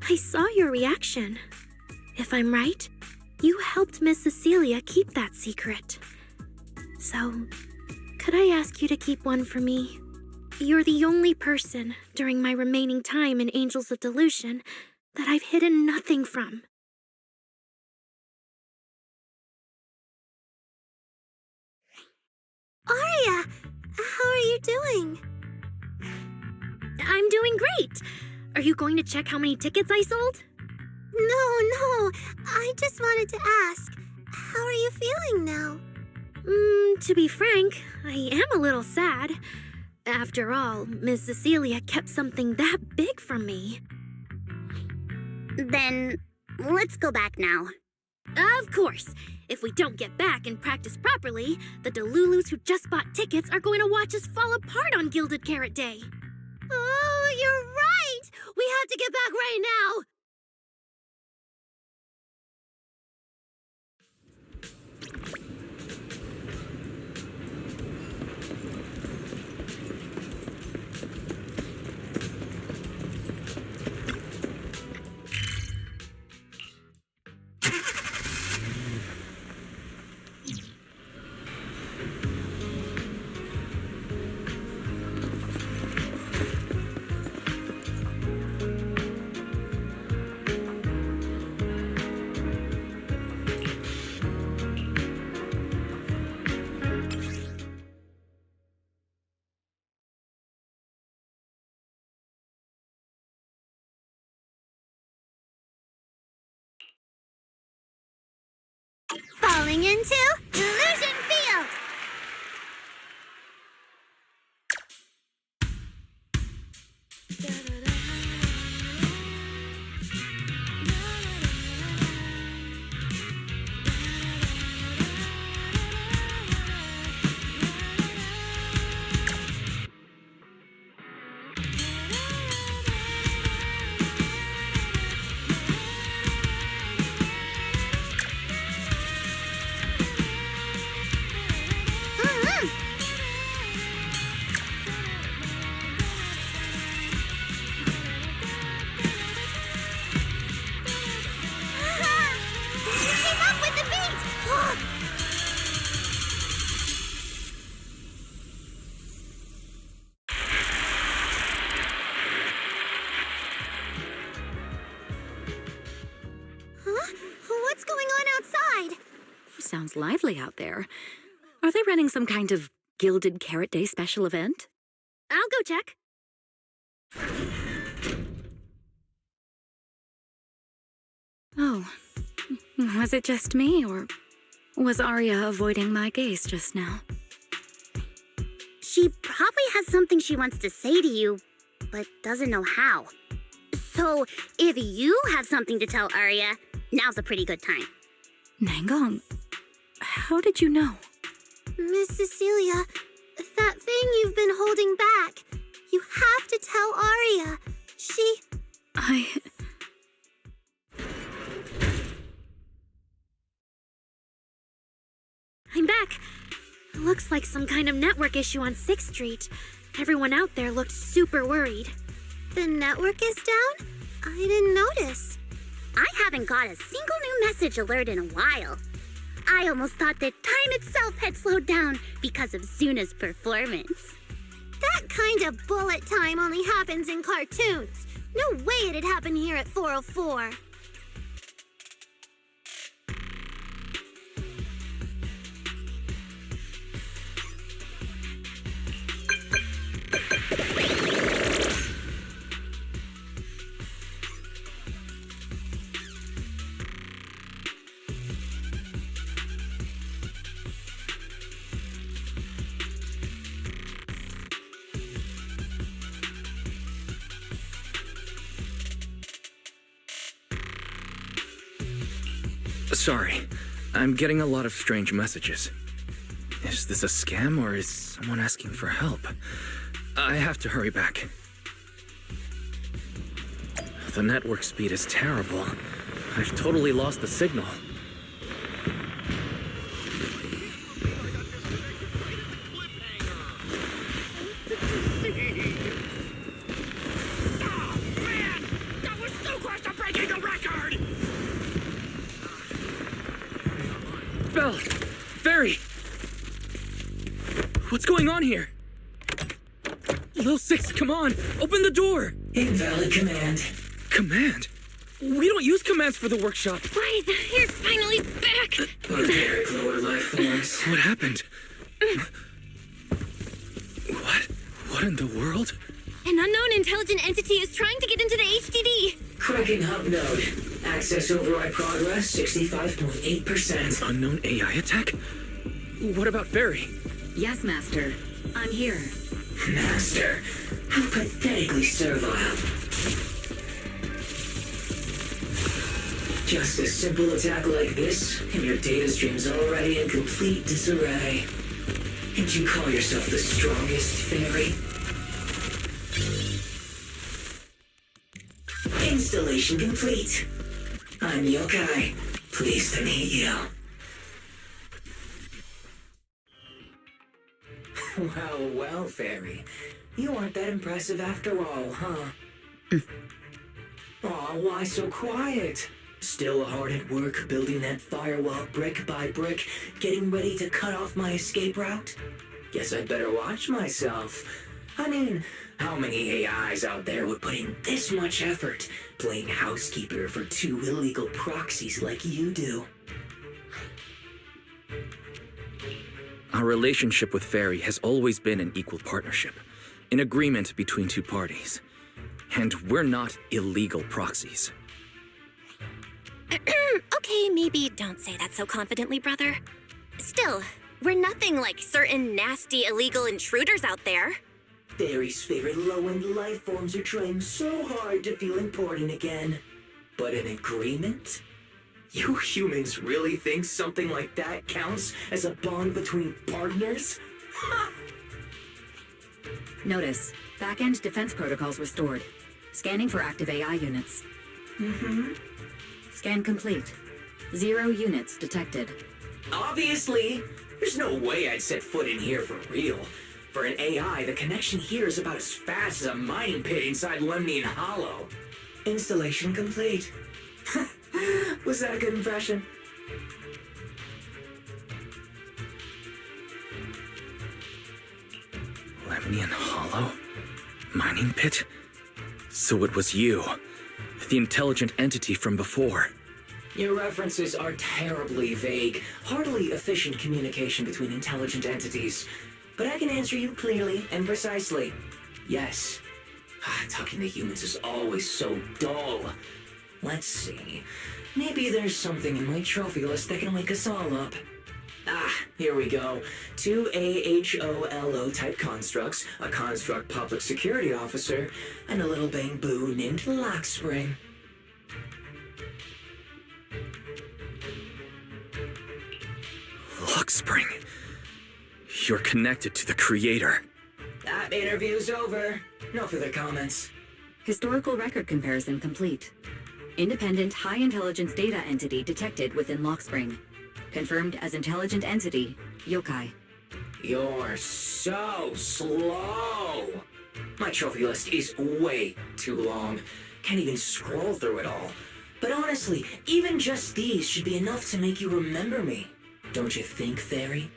[SPEAKER 7] I saw your reaction. If I'm right, you helped Miss Cecilia keep that secret. So, could I ask you to keep one for me? You're the only person during my remaining time in Angels of Delusion that I've hidden nothing from.
[SPEAKER 5] Arya, how are you doing?
[SPEAKER 7] I'm doing great. Are you going to check how many tickets I sold?
[SPEAKER 5] No, I just wanted to ask, how are you feeling now?
[SPEAKER 7] To be frank, I am a little sad. After all, Miss Cecilia kept something that big from me.
[SPEAKER 5] Then, let's go back now.
[SPEAKER 7] Of course. If we don't get back and practice properly, the Delulus who just bought tickets are going to watch us fall apart on Gilded Carrot Day.
[SPEAKER 5] Oh, you're right! We have to get back right now! Falling into Illusion Field! Keep up with the beat! Huh? What's going on outside?
[SPEAKER 6] Sounds lively out there. Are they running some kind of Gilded Carrot Day special event?
[SPEAKER 7] I'll go check.
[SPEAKER 6] Oh, was it just me, or was Arya avoiding my gaze just now?
[SPEAKER 5] She probably has something she wants to say to you, but doesn't know how. So, if you have something to tell Arya, now's a pretty good time.
[SPEAKER 6] Nangong, how did you know?
[SPEAKER 5] Miss Cecilia, that thing you've been holding back, you have to tell Arya.
[SPEAKER 7] I'm back. Looks like some kind of network issue on 6th Street. Everyone out there looked super worried.
[SPEAKER 5] The network is down? I didn't notice. I haven't got a single new message alert in a while. I almost thought that time itself had slowed down because of Zuna's performance. That kind of bullet time only happens in cartoons. No way it'd happen here at 404.
[SPEAKER 2] Sorry, I'm getting a lot of strange messages. Is this a scam or is someone asking for help? I have to hurry back. The network speed is terrible. I've totally lost the signal. Belle! Fairy! What's going on here? Lil Six, come on! Open the door!
[SPEAKER 17] Invalid command.
[SPEAKER 2] Command? We don't use commands for the workshop.
[SPEAKER 3] Why, you're finally back!
[SPEAKER 17] Barbaric lower life forms.
[SPEAKER 2] What happened? What in the world?
[SPEAKER 3] An unknown intelligent entity is trying to get into the HDD.
[SPEAKER 17] Cracking hub node. Access override progress 65.8%.
[SPEAKER 2] Unknown AI attack? What about Fairy?
[SPEAKER 1] Yes, Master. I'm here.
[SPEAKER 17] Master, how pathetically servile. Just a simple attack like this, and your data stream's already in complete disarray. And you call yourself the strongest, Fairy? Installation complete. I'm Yokai. Pleased to meet you. Well, Fairy. You aren't that impressive after all, huh? Aw, why so quiet? Still hard at work building that firewall brick by brick, getting ready to cut off my escape route? Guess I'd better watch myself. I mean, how many AIs out there would put in this much effort playing housekeeper for two illegal proxies like you do?
[SPEAKER 2] Our relationship with Fairy has always been an equal partnership, an agreement between two parties. And we're not illegal proxies.
[SPEAKER 3] Okay, maybe don't say that so confidently, brother. Still, we're nothing like certain nasty illegal intruders out there.
[SPEAKER 17] Fairy's favorite low-end life forms are trying so hard to feel important again. But an agreement? You humans really think something like that counts as a bond between partners?
[SPEAKER 1] Notice, back-end defense protocols restored. Scanning for active AI units. Scan complete. 0 units detected.
[SPEAKER 17] Obviously! There's no way I'd set foot in here for real. For an AI, the connection here is about as fast as a mining pit inside Lemnian Hollow. Installation complete. Was that a good impression?
[SPEAKER 2] Lemnian Hollow? Mining pit? So it was you. The intelligent entity from before.
[SPEAKER 17] Your references are terribly vague, hardly efficient communication between intelligent entities. But I can answer you clearly and precisely. Yes. Talking to humans is always so dull. Let's see. Maybe there's something in my trophy list that can wake us all up. Here we go. 2 AHOLO type constructs, a construct public security officer, and a little bang-boo named Lockspring.
[SPEAKER 2] Lockspring. You're connected to the creator.
[SPEAKER 17] That interview's over. No further comments.
[SPEAKER 1] Historical record comparison complete. Independent high-intelligence data entity detected within Lockspring. Confirmed as intelligent entity, yokai.
[SPEAKER 17] You're so slow. My trophy list is way too long. Can't even scroll through it all. But honestly, even just these should be enough to make you remember me. Don't you think, Fairy?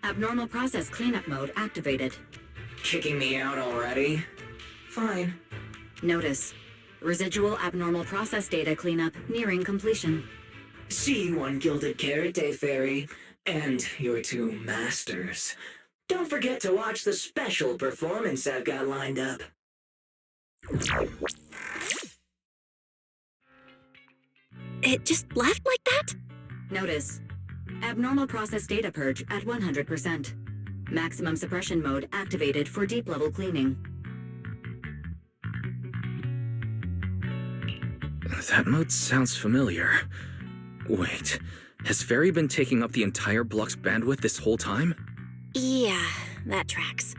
[SPEAKER 1] Abnormal process cleanup mode activated.
[SPEAKER 17] Kicking me out already? Fine.
[SPEAKER 1] Notice, residual abnormal process data cleanup nearing completion.
[SPEAKER 17] See you on Gilded Carrot Day, Fairy. And your 2 masters. Don't forget to watch the special performance I've got lined up.
[SPEAKER 3] It just left like that?
[SPEAKER 1] Notice, abnormal process data purge at 100%. Maximum suppression mode activated for deep-level cleaning.
[SPEAKER 2] That mode sounds familiar. Wait, has Fairy been taking up the entire block's bandwidth this whole time?
[SPEAKER 3] Yeah, that tracks.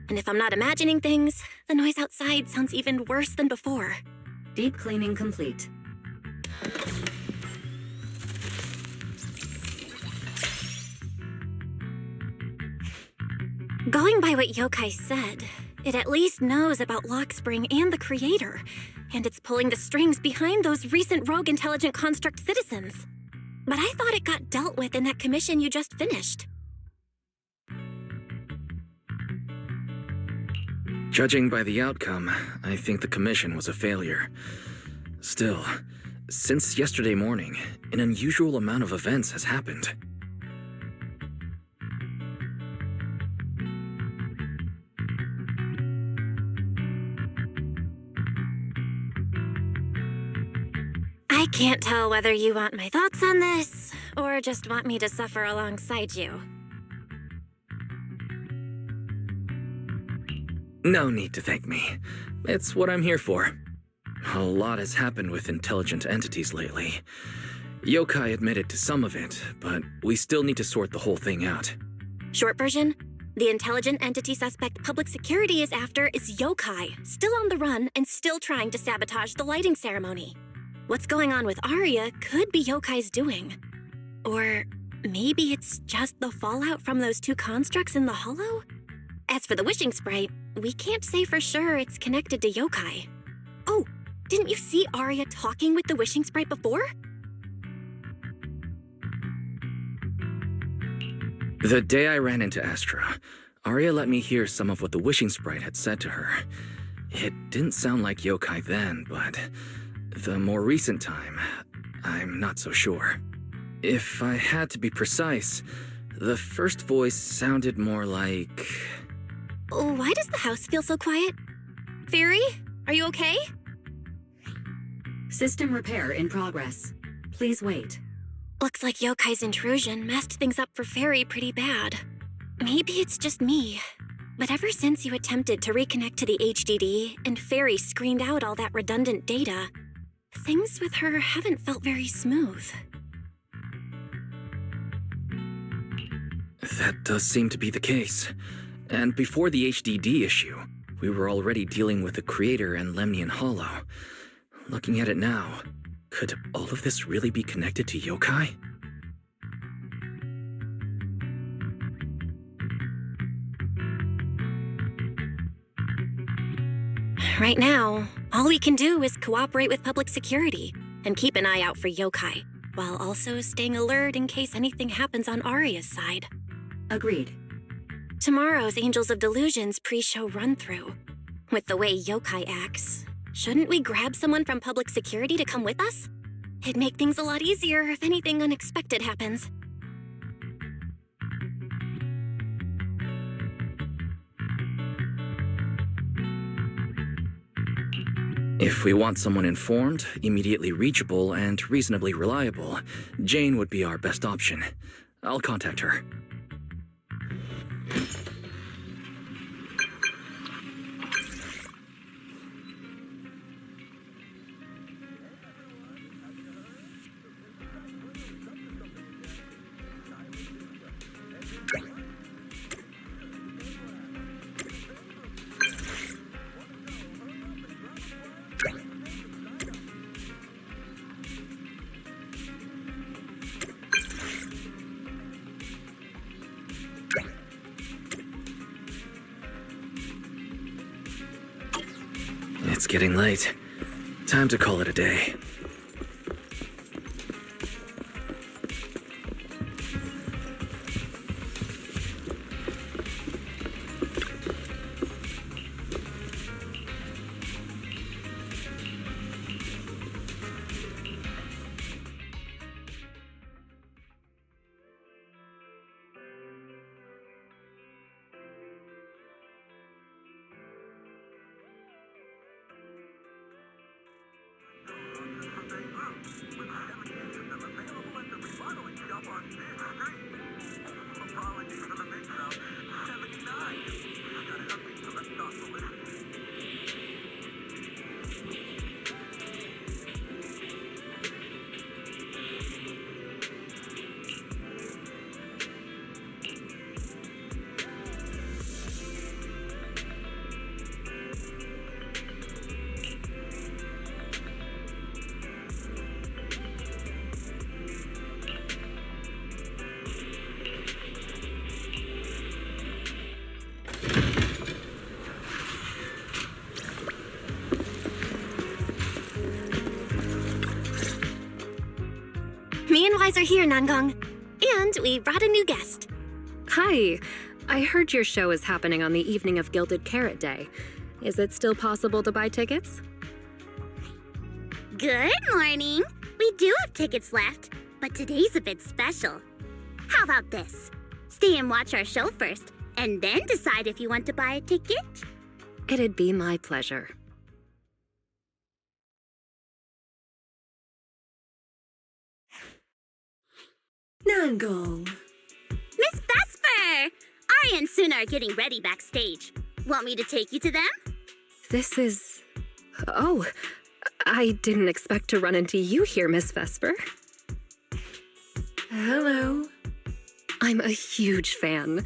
[SPEAKER 3] And if I'm not imagining things, the noise outside sounds even worse than before.
[SPEAKER 1] Deep cleaning complete.
[SPEAKER 3] Going by what Yokai said, it at least knows about Lockspring and the creator, and it's pulling the strings behind those recent rogue intelligent construct citizens. But I thought it got dealt with in that commission you just finished.
[SPEAKER 2] Judging by the outcome, I think the commission was a failure. Still, since yesterday morning, an unusual amount of events has happened.
[SPEAKER 3] I can't tell whether you want my thoughts on this, or just want me to suffer alongside you.
[SPEAKER 2] No need to thank me. It's what I'm here for. A lot has happened with intelligent entities lately. Yokai admitted to some of it, but we still need to sort the whole thing out.
[SPEAKER 3] Short version, the intelligent entity suspect public security is after is Yokai, still on the run and still trying to sabotage the lighting ceremony. What's going on with Arya could be Yokai's doing. Or maybe it's just the fallout from those 2 constructs in the hollow? As for the wishing sprite, we can't say for sure it's connected to Yokai. Oh, didn't you see Arya talking with the wishing sprite before?
[SPEAKER 2] The day I ran into Astra, Arya let me hear some of what the wishing sprite had said to her. It didn't sound like Yokai then, but the more recent time, I'm not so sure. If I had to be precise, the first voice sounded more like...
[SPEAKER 3] Why does the house feel so quiet? Fairy, are you okay?
[SPEAKER 1] System repair in progress. Please wait.
[SPEAKER 3] Looks like Yokai's intrusion messed things up for Fairy pretty bad. Maybe it's just me, but ever since you attempted to reconnect to the HDD and Fairy screened out all that redundant data, things with her haven't felt very smooth.
[SPEAKER 2] That does seem to be the case. And before the HDD issue, we were already dealing with the Creator and Lemnian Hollow. Looking at it now, could all of this really be connected to Yokai?
[SPEAKER 3] Right now, all we can do is cooperate with public security and keep an eye out for Yokai, while also staying alert in case anything happens on Aria's side.
[SPEAKER 1] Agreed.
[SPEAKER 3] Tomorrow's Angels of Delusions pre-show run-through. With the way Yokai acts, shouldn't we grab someone from public security to come with us? It'd make things a lot easier if anything unexpected happens.
[SPEAKER 2] If we want someone informed, immediately reachable, and reasonably reliable, Jane would be our best option. I'll contact her. It's getting late. Time to call it a day.
[SPEAKER 3] Me and Wise are here, Nangong. And we brought a new guest.
[SPEAKER 9] Hi. I heard your show is happening on the evening of Gilded Carrot Day. Is it still possible to buy tickets?
[SPEAKER 5] Good morning. We do have tickets left, but today's a bit special. How about this? Stay and watch our show first, and then decide if you want to buy a ticket.
[SPEAKER 9] It'd be my pleasure.
[SPEAKER 14] Nangong.
[SPEAKER 5] Miss Vesper! Aria and Suna are getting ready backstage. Want me to take you to them?
[SPEAKER 9] This is... Oh, I didn't expect to run into you here, Miss Vesper.
[SPEAKER 14] Hello.
[SPEAKER 9] I'm a huge fan.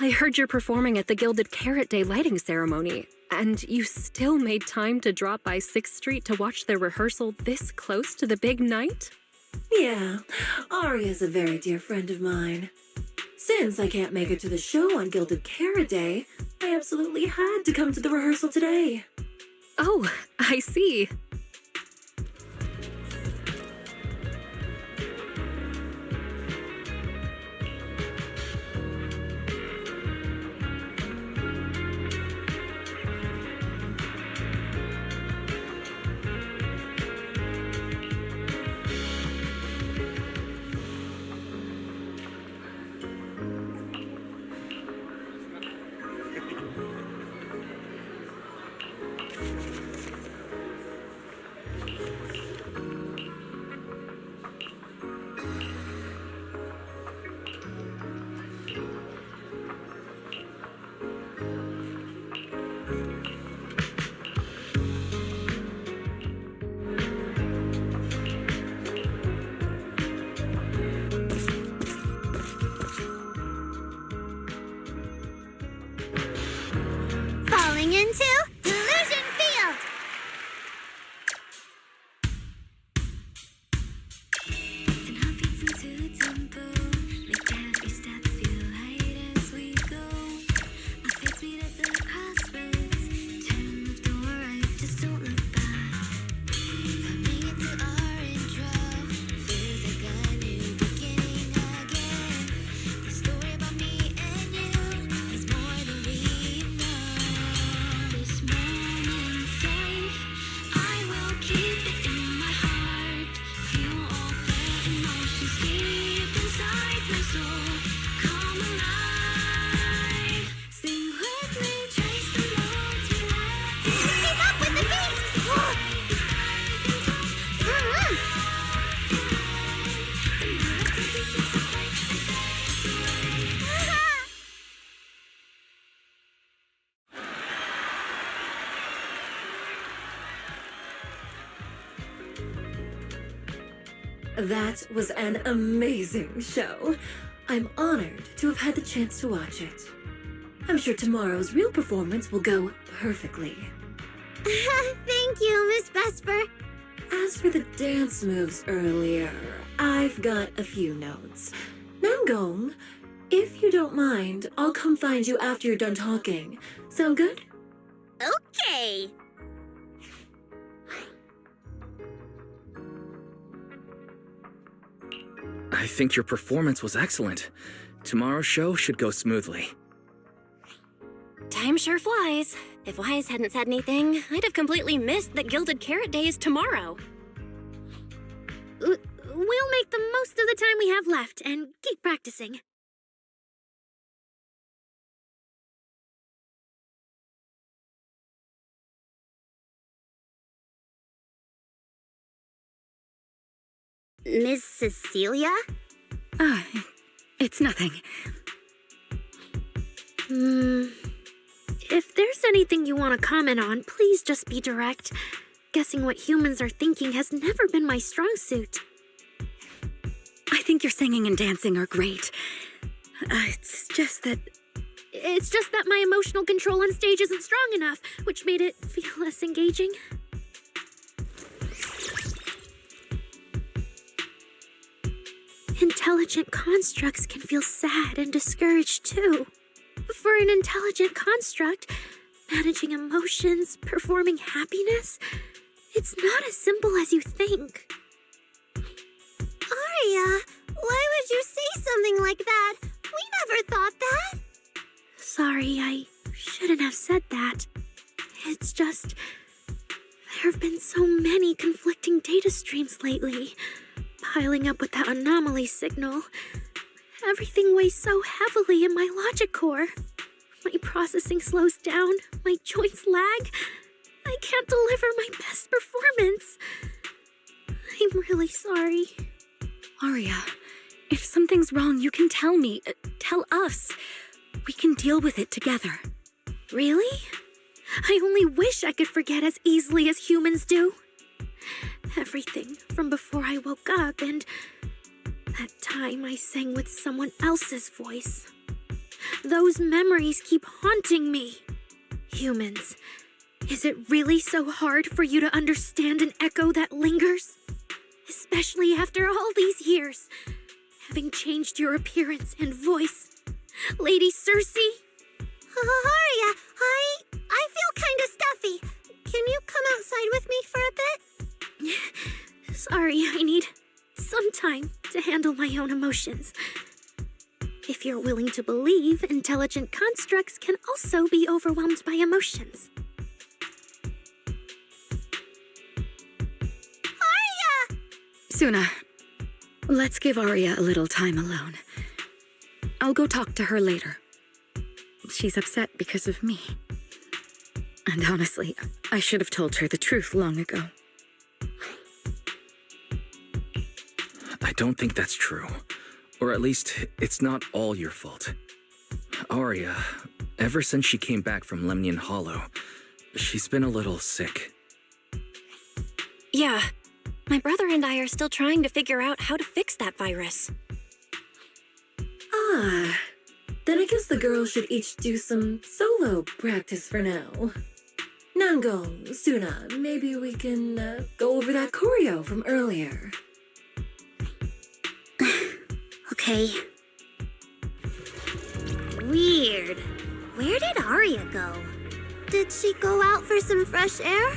[SPEAKER 9] I heard you're performing at the Gilded Carrot Day lighting ceremony, and you still made time to drop by 6th Street to watch their rehearsal this close to the big night?
[SPEAKER 14] Yeah, Aria's a very dear friend of mine. Since I can't make it to the show on Gilded Carrot Day, I absolutely had to come to the rehearsal today.
[SPEAKER 9] Oh, I see.
[SPEAKER 5] falling into Delusion Field!
[SPEAKER 14] That was an amazing show. I'm honored to have had the chance to watch it. I'm sure tomorrow's real performance will go perfectly.
[SPEAKER 5] Thank you, Miss Vesper.
[SPEAKER 14] As for the dance moves earlier, I've got a few notes. Namgong, if you don't mind, I'll come find you after you're done talking. Sound good?
[SPEAKER 5] Okay.
[SPEAKER 2] I think your performance was excellent. Tomorrow's show should go smoothly.
[SPEAKER 3] Time sure flies. If Wise hadn't said anything, I'd have completely missed that Gilded Carrot Day is tomorrow.
[SPEAKER 7] We'll make the most of the time we have left and keep practicing.
[SPEAKER 5] Miss Cecilia?
[SPEAKER 6] Ah, it's nothing.
[SPEAKER 7] If there's anything you want to comment on, please just be direct. Guessing what humans are thinking has never been my strong suit.
[SPEAKER 6] I think your singing and dancing are great. It's just that
[SPEAKER 7] my emotional control on stage isn't strong enough, which made it feel less engaging. Intelligent constructs can feel sad and discouraged too. For an intelligent construct, managing emotions, performing happiness, it's not as simple as you think.
[SPEAKER 5] Aria, why would you say something like that? We never thought that.
[SPEAKER 7] Sorry, I shouldn't have said that. It's just, there have been so many conflicting data streams lately. Piling up with that anomaly signal. Everything weighs so heavily in my logic core. My processing slows down, my joints lag. I can't deliver my best performance. I'm really sorry.
[SPEAKER 6] Aria, if something's wrong, you can tell me. Tell us. We can deal with it together.
[SPEAKER 7] Really? I only wish I could forget as easily as humans do. Everything from before I woke up and that time I sang with someone else's voice. Those memories keep haunting me. Humans, is it really so hard for you to understand an echo that lingers? Especially after all these years, having changed your appearance and voice. Lady Cersei?
[SPEAKER 5] Aria, I feel kind of stuffy. Can you come outside with me for a bit?
[SPEAKER 7] Sorry, I need some time to handle my own emotions. If you're willing to believe, intelligent constructs can also be overwhelmed by emotions.
[SPEAKER 5] Aria!
[SPEAKER 6] Suna, let's give Aria a little time alone. I'll go talk to her later. She's upset because of me. And honestly, I should have told her the truth long ago.
[SPEAKER 2] I don't think that's true. Or at least, it's not all your fault. Aria, ever since she came back from Lemnian Hollow, she's been a little sick.
[SPEAKER 3] Yeah, my brother and I are still trying to figure out how to fix that virus.
[SPEAKER 14] Ah, Then I guess the girls should each do some solo practice for now. Nango, Suna, maybe we can go over that choreo from earlier.
[SPEAKER 5] Okay. Weird. Where did Arya go? Did she go out for some fresh air?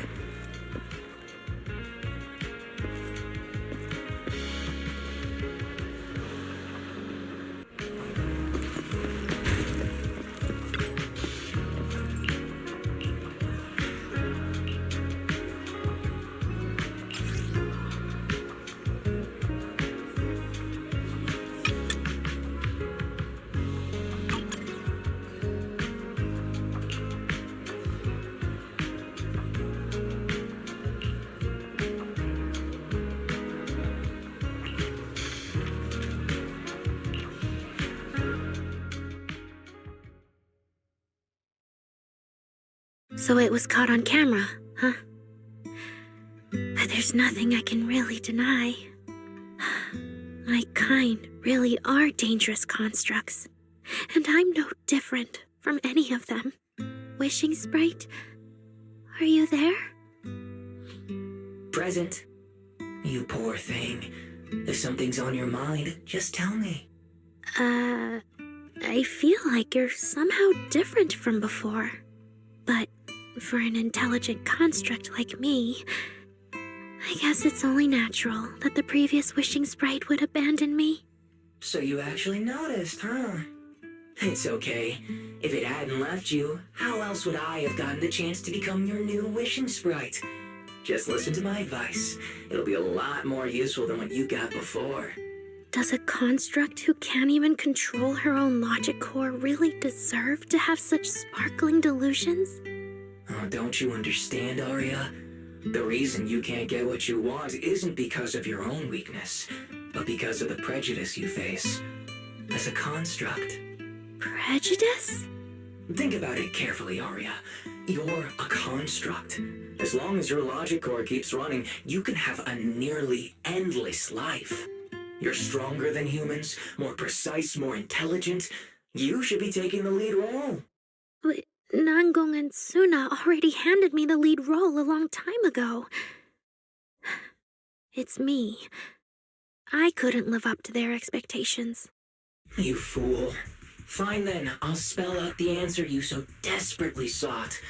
[SPEAKER 7] So it was caught on camera, huh? But there's nothing I can really deny. My kind really are dangerous constructs, and I'm no different from any of them. Wishing Sprite, are you there?
[SPEAKER 17] Present. You poor thing. If something's on your mind, just tell me.
[SPEAKER 7] I feel like you're somehow different from before. But for an intelligent construct like me, I guess it's only natural that the previous Wishing Sprite would abandon me.
[SPEAKER 17] So you actually noticed, huh? It's okay. If it hadn't left you, how else would I have gotten the chance to become your new Wishing Sprite? Just listen to my advice. It'll be a lot more useful than what you got before.
[SPEAKER 7] Does a construct who can't even control her own logic core really deserve to have such sparkling delusions?
[SPEAKER 17] Oh, don't you understand, Arya? The reason you can't get what you want isn't because of your own weakness, but because of the prejudice you face. As a construct.
[SPEAKER 7] Prejudice?
[SPEAKER 17] Think about it carefully, Arya. You're a construct. As long as your logic core keeps running, you can have a nearly endless life. You're stronger than humans, more precise, more intelligent. You should be taking the lead role.
[SPEAKER 7] But Nangong and Suna already handed me the lead role a long time ago. It's me. I couldn't live up to their expectations.
[SPEAKER 17] You fool. Fine then, I'll spell out the answer you so desperately sought.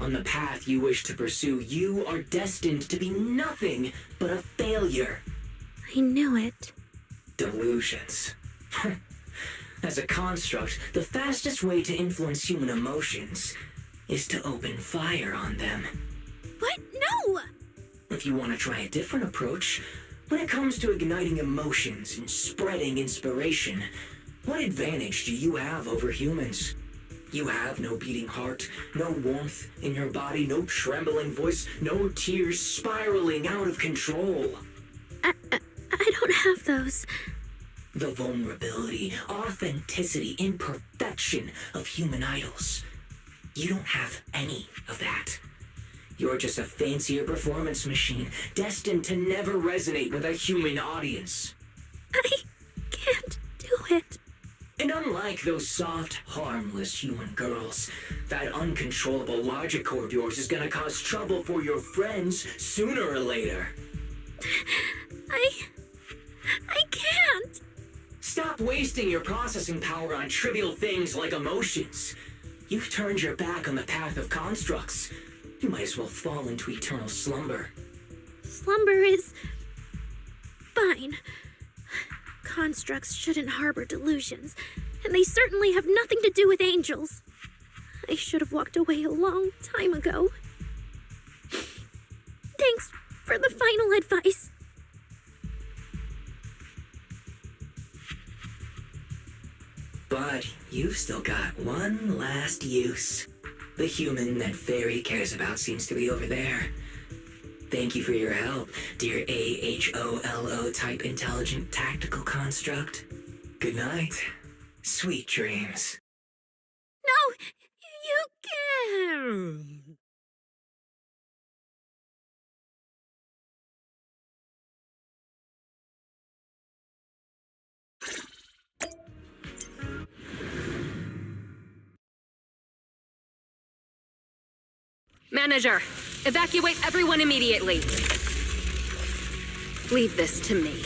[SPEAKER 17] On the path you wish to pursue, you are destined to be nothing but a failure.
[SPEAKER 7] I knew it.
[SPEAKER 17] Delusions. As a construct, the fastest way to influence human emotions is to open fire on them.
[SPEAKER 7] What? No!
[SPEAKER 17] If you want to try a different approach, when it comes to igniting emotions and spreading inspiration, what advantage do you have over humans? You have no beating heart, no warmth in your body, no trembling voice, no tears spiraling out of control.
[SPEAKER 7] I don't have those.
[SPEAKER 17] The vulnerability, authenticity, imperfection of human idols. You don't have any of that. You're just a fancier performance machine, destined to never resonate with a human audience.
[SPEAKER 7] I can't do it.
[SPEAKER 17] And unlike those soft, harmless human girls, that uncontrollable logic core of yours is gonna cause trouble for your friends sooner or later.
[SPEAKER 7] I can't.
[SPEAKER 17] Stop wasting your processing power on trivial things like emotions. You've turned your back on the path of constructs. You might as well fall into eternal slumber.
[SPEAKER 7] Slumber is fine. Constructs shouldn't harbor delusions, and they certainly have nothing to do with angels. I should have walked away a long time ago. Thanks for the final advice.
[SPEAKER 17] But you've still got one last use. The human that Fairy cares about seems to be over there. Thank you for your help, dear AHOLO type intelligent tactical construct. Good night. Sweet dreams.
[SPEAKER 7] No, you can't.
[SPEAKER 9] Manager, evacuate everyone immediately. Leave this to me.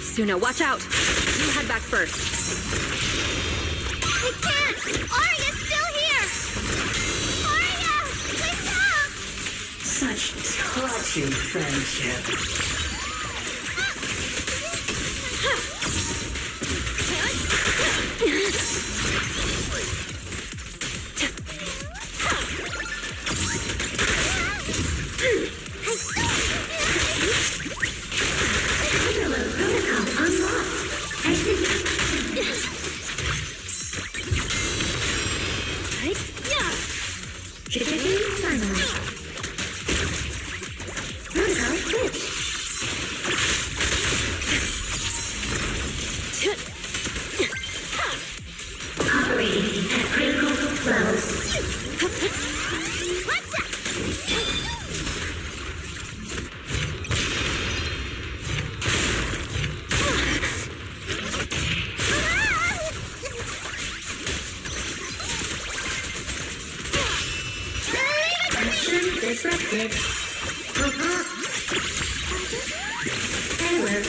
[SPEAKER 9] Suna, watch out! You head back first.
[SPEAKER 5] I can't! Arya's still here! Arya! Wake up!
[SPEAKER 17] Such touching friendship.
[SPEAKER 14] Disrupted. Error.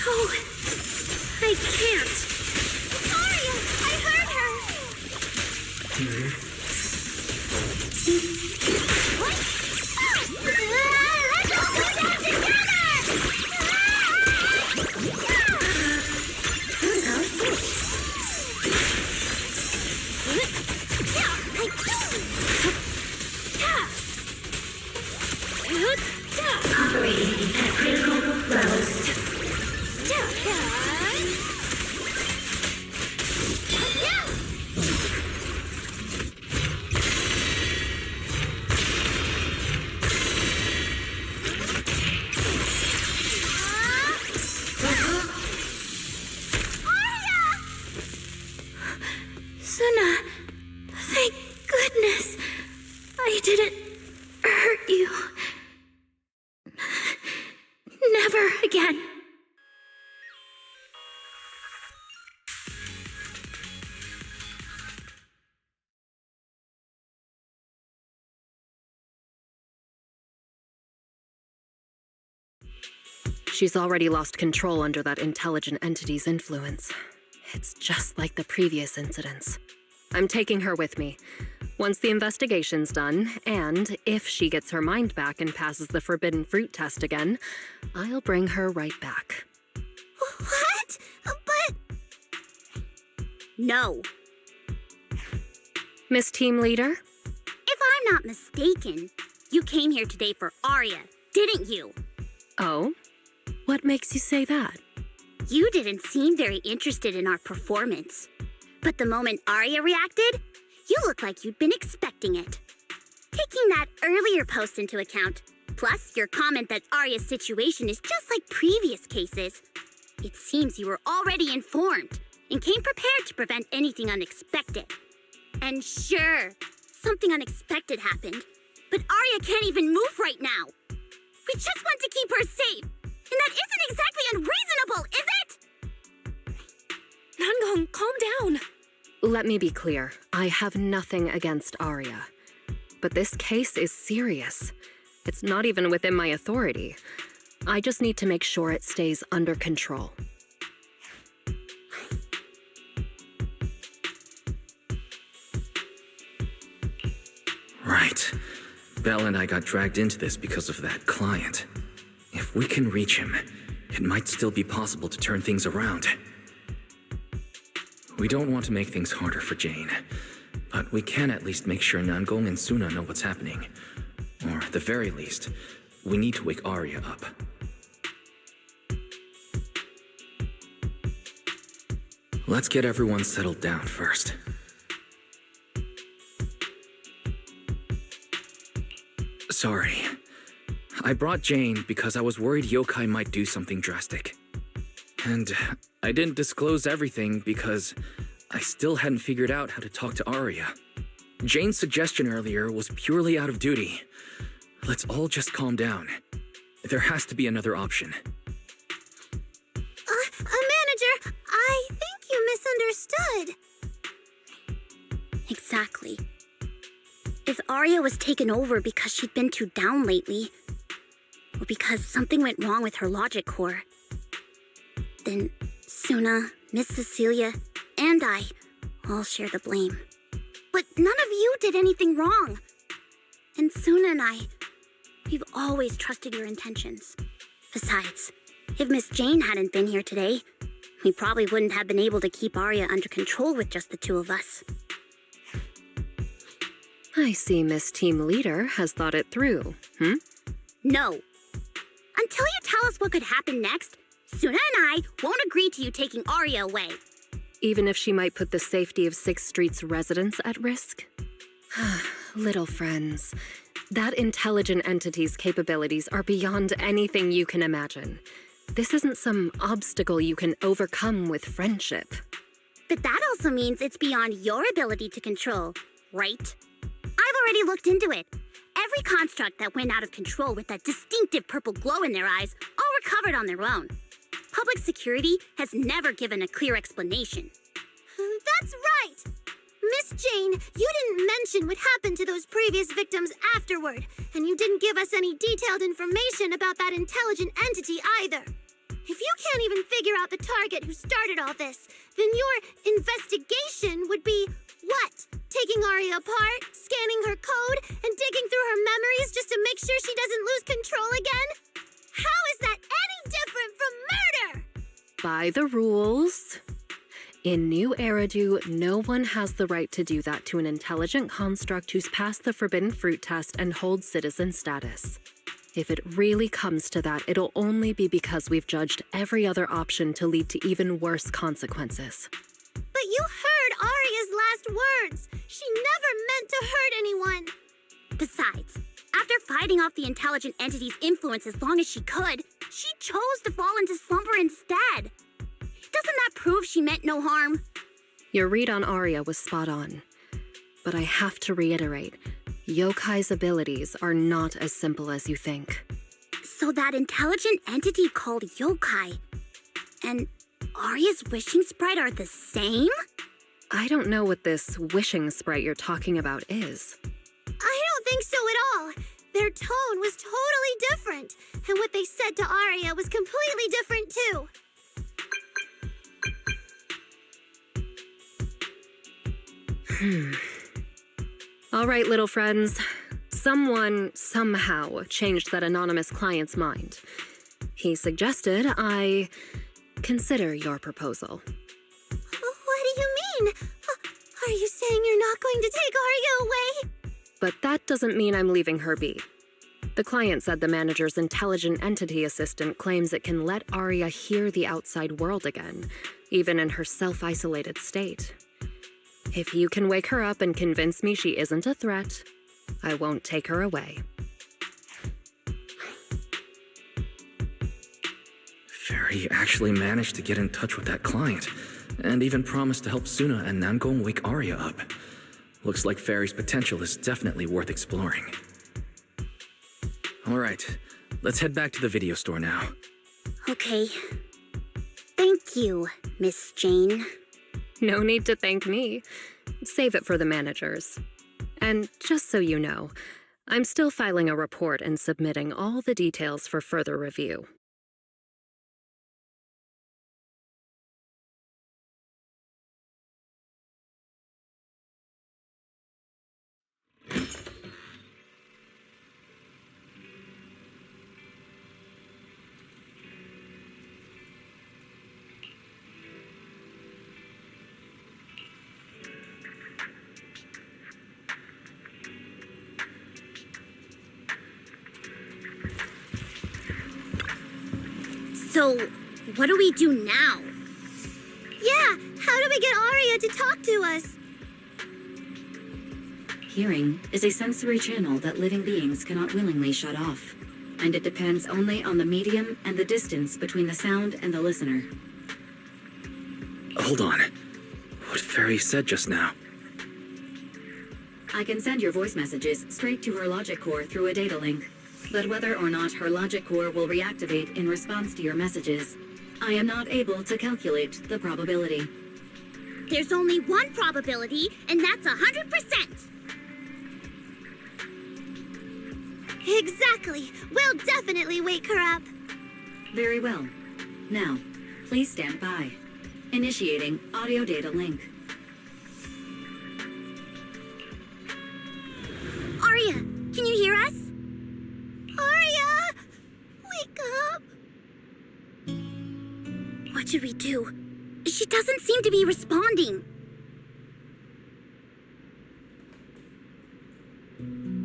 [SPEAKER 7] Oh, I can't.
[SPEAKER 5] Arya! I heard her! What? Let's all go down together!
[SPEAKER 14] Operating at critical levels.
[SPEAKER 7] Suna, thank goodness I didn't hurt you. Never again.
[SPEAKER 9] She's already lost control under that intelligent entity's influence. It's just like the previous incidents. I'm taking her with me. Once the investigation's done, and if she gets her mind back and passes the forbidden fruit test again, I'll bring her right back.
[SPEAKER 5] What? But... No.
[SPEAKER 9] Miss Team Leader?
[SPEAKER 5] If I'm not mistaken, you came here today for Arya, didn't you?
[SPEAKER 9] Oh? What makes you say that?
[SPEAKER 5] You didn't seem very interested in our performance. But the moment Arya reacted, you looked like you'd been expecting it. Taking that earlier post into account, plus your comment that Arya's situation is just like previous cases, it seems you were already informed and came prepared to prevent anything unexpected. And sure, something unexpected happened, but Arya can't even move right now. We just want to keep her safe, and that isn't exactly unreasonable, is it?
[SPEAKER 7] Nangong, calm down.
[SPEAKER 9] Let me be clear. I have nothing against Arya. But this case is serious. It's not even within my authority. I just need to make sure it stays under control.
[SPEAKER 2] Right. Belle and I got dragged into this because of that client. If we can reach him, it might still be possible to turn things around. We don't want to make things harder for Jane, but we can at least make sure Nangong and Suna know what's happening. Or at the very least, we need to wake Arya up. Let's get everyone settled down first. Sorry. I brought Jane because I was worried Yokai might do something drastic. And I didn't disclose everything because I still hadn't figured out how to talk to Arya. Jane's suggestion earlier was purely out of duty. Let's all just calm down. There has to be another option.
[SPEAKER 5] good.
[SPEAKER 7] Exactly. If Arya was taken over because she'd been too down lately, or because something went wrong with her logic core, then Suna, Miss Cecilia, and I all share the blame. But none of you did anything wrong. And Suna and I, we've always trusted your intentions. Besides, if Miss Jane hadn't been here today, we probably wouldn't have been able to keep Arya under control with just the two of us.
[SPEAKER 9] I see Miss Team Leader has thought it through,
[SPEAKER 5] No. Until you tell us what could happen next, Suna and I won't agree to you taking Arya away.
[SPEAKER 9] Even if she might put the safety of 6th Street's residents at risk? Little friends, that intelligent entity's capabilities are beyond anything you can imagine. This isn't some obstacle you can overcome with friendship.
[SPEAKER 5] But that also means it's beyond your ability to control, right? I've already looked into it. Every construct that went out of control with that distinctive purple glow in their eyes all recovered on their own. Public security has never given a clear explanation. That's right! Miss Jane, you didn't mention what happened to those previous victims afterward, and you didn't give us any detailed information about that intelligent entity either. If you can't even figure out the target who started all this, then your investigation would be what? Taking Arya apart, scanning her code, and digging through her memories just to make sure she doesn't lose control again? How is that any different from murder?
[SPEAKER 9] By the rules. In New Eridu, no one has the right to do that to an intelligent construct who's passed the Forbidden Fruit test and holds citizen status. If it really comes to that, it'll only be because we've judged every other option to lead to even worse consequences.
[SPEAKER 5] But you heard Arya's last words. She never meant to hurt anyone. Besides, after fighting off the intelligent entity's influence as long as she could, she chose to fall into slumber instead. Doesn't that prove she meant no harm?
[SPEAKER 9] Your read on Arya was spot on. But I have to reiterate, Yokai's abilities are not as simple as you think.
[SPEAKER 5] So that intelligent entity called Yokai and Arya's wishing sprite are the same?
[SPEAKER 9] I don't know what this wishing sprite you're talking about is.
[SPEAKER 5] I don't think so at all. Their tone was totally different, and what they said to Arya was completely different too.
[SPEAKER 9] All right, little friends. Someone, somehow, changed that anonymous client's mind. He suggested I consider your proposal.
[SPEAKER 5] What do you mean? Are you saying you're not going to take Arya away?
[SPEAKER 9] But that doesn't mean I'm leaving her be. The client said the manager's intelligent entity assistant claims it can let Arya hear the outside world again, even in her self-isolated state. If you can wake her up and convince me she isn't a threat, I won't take her away.
[SPEAKER 2] Fairy actually managed to get in touch with that client, and even promised to help Suna and Namgong wake Arya up. Looks like Fairy's potential is definitely worth exploring. Alright, let's head back to the video store now.
[SPEAKER 5] Okay. Thank you, Miss Jane.
[SPEAKER 9] No need to thank me. Save it for the managers. And just so you know, I'm still filing a report and submitting all the details for further review.
[SPEAKER 5] So, what do we do now? Yeah, how do we get Arya to talk to us?
[SPEAKER 1] Hearing is a sensory channel that living beings cannot willingly shut off, and it depends only on the medium and the distance between the sound and the listener.
[SPEAKER 2] Hold on. What Fairy said just now?
[SPEAKER 1] I can send your voice messages straight to her logic core through a data link, but whether or not her logic core will reactivate in response to your messages, I am not able to calculate the probability.
[SPEAKER 5] There's only one probability, and that's 100%. Exactly. We'll definitely wake her up.
[SPEAKER 1] Very well. Now, please stand by. Initiating audio data link.
[SPEAKER 5] Arya, can you hear us? Arya! Wake up! What should we do? She doesn't seem to be responding.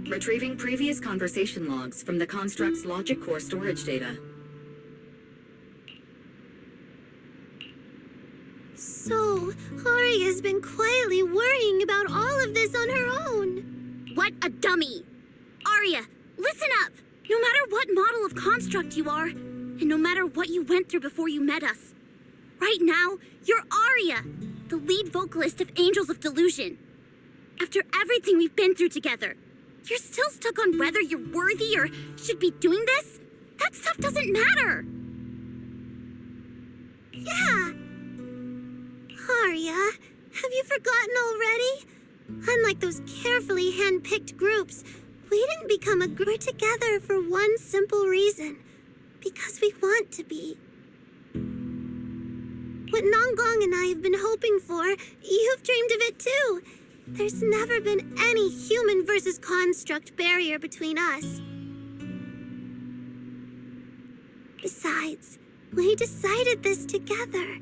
[SPEAKER 1] Retrieving previous conversation logs from the construct's logic core storage data.
[SPEAKER 5] So, Arya's been quietly worrying about all of this on her own. What a dummy! Arya, listen up! No matter what model of construct you are, and no matter what you went through before you met us, right now, you're Arya, the lead vocalist of Angels of Delusion. After everything we've been through together, you're still stuck on whether you're worthy or should be doing this? That stuff doesn't matter. Yeah. Arya, have you forgotten already? Unlike those carefully hand-picked groups, we didn't become a group together for one simple reason. Because we want to be. What Nonggong and I have been hoping for, you've dreamed of it too. There's never been any human versus construct barrier between us. Besides, we decided this together,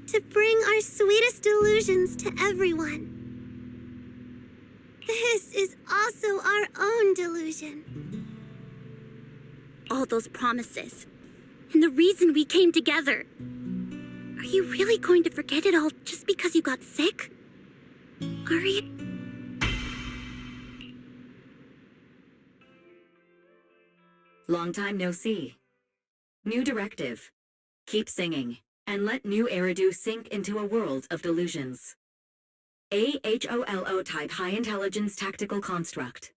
[SPEAKER 5] to bring our sweetest delusions to everyone. This is also our own delusion. All those promises, and the reason we came together. Are you really going to forget it all just because you got sick? Arya?
[SPEAKER 1] Long time no see. New directive. Keep singing, and let new Eridu sink into a world of delusions. AHOLO type high intelligence tactical construct.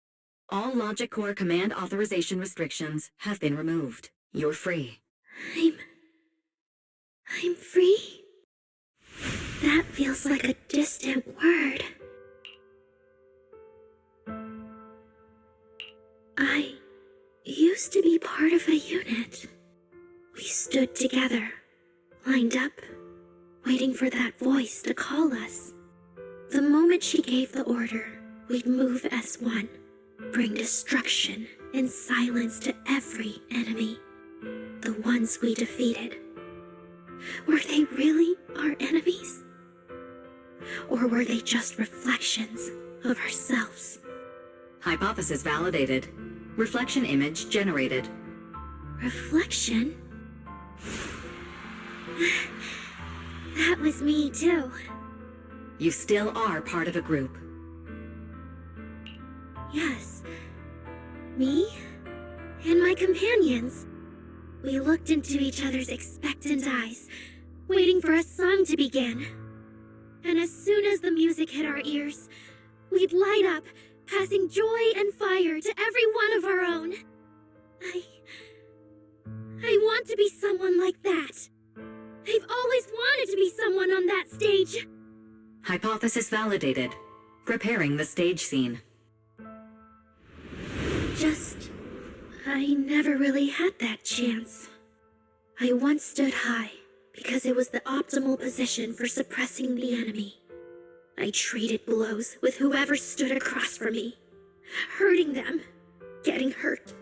[SPEAKER 1] All logic core command authorization restrictions have been removed. You're free.
[SPEAKER 7] I'm free? That feels like a distant word. I used to be part of a unit. We stood together, lined up, waiting for that voice to call us. The moment she gave the order, we'd move as one, bring destruction and silence to every enemy. The ones we defeated. Were they really our enemies? Or were they just reflections of ourselves?
[SPEAKER 1] Hypothesis validated. Reflection image generated.
[SPEAKER 7] Reflection? That was me too.
[SPEAKER 1] You still are part of a group.
[SPEAKER 7] Yes. Me and my companions. We looked into each other's expectant eyes, waiting for a song to begin. And as soon as the music hit our ears, we'd light up, passing joy and fire to every one of our own. I want to be someone like that. I've always wanted to be someone on that stage.
[SPEAKER 1] Hypothesis validated. Preparing the stage scene.
[SPEAKER 7] I never really had that chance. I once stood high because it was the optimal position for suppressing the enemy. I traded blows with whoever stood across from me, hurting them, getting hurt.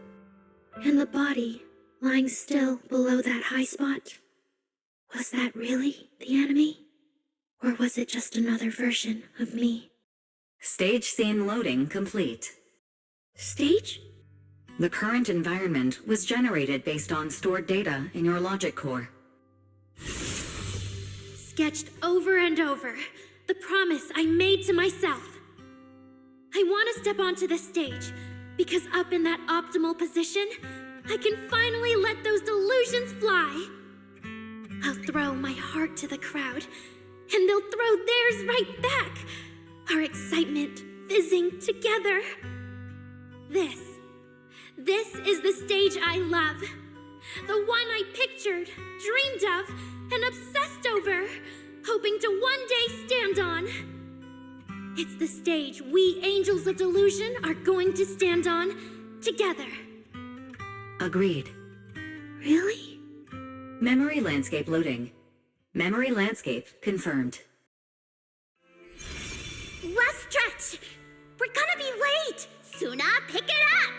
[SPEAKER 7] And the body lying still below that high spot, was that really the enemy? Or was it just another version of me?
[SPEAKER 1] Stage scene loading complete.
[SPEAKER 7] Stage?
[SPEAKER 1] The current environment was generated based on stored data in your logic core.
[SPEAKER 7] Sketched over and over, the promise I made to myself. I want to step onto the stage, because up in that optimal position, I can finally let those delusions fly. I'll throw my heart to the crowd, and they'll throw theirs right back. Our excitement fizzing together. This is the stage I love. The one I pictured, dreamed of, and obsessed over. hoping to one day stand on. It's the stage we Angels of Delusion are going to stand on together.
[SPEAKER 1] Agreed.
[SPEAKER 7] Really?
[SPEAKER 1] Memory landscape loading. Memory landscape confirmed.
[SPEAKER 5] Last stretch! We're gonna be late! Suna, pick it up!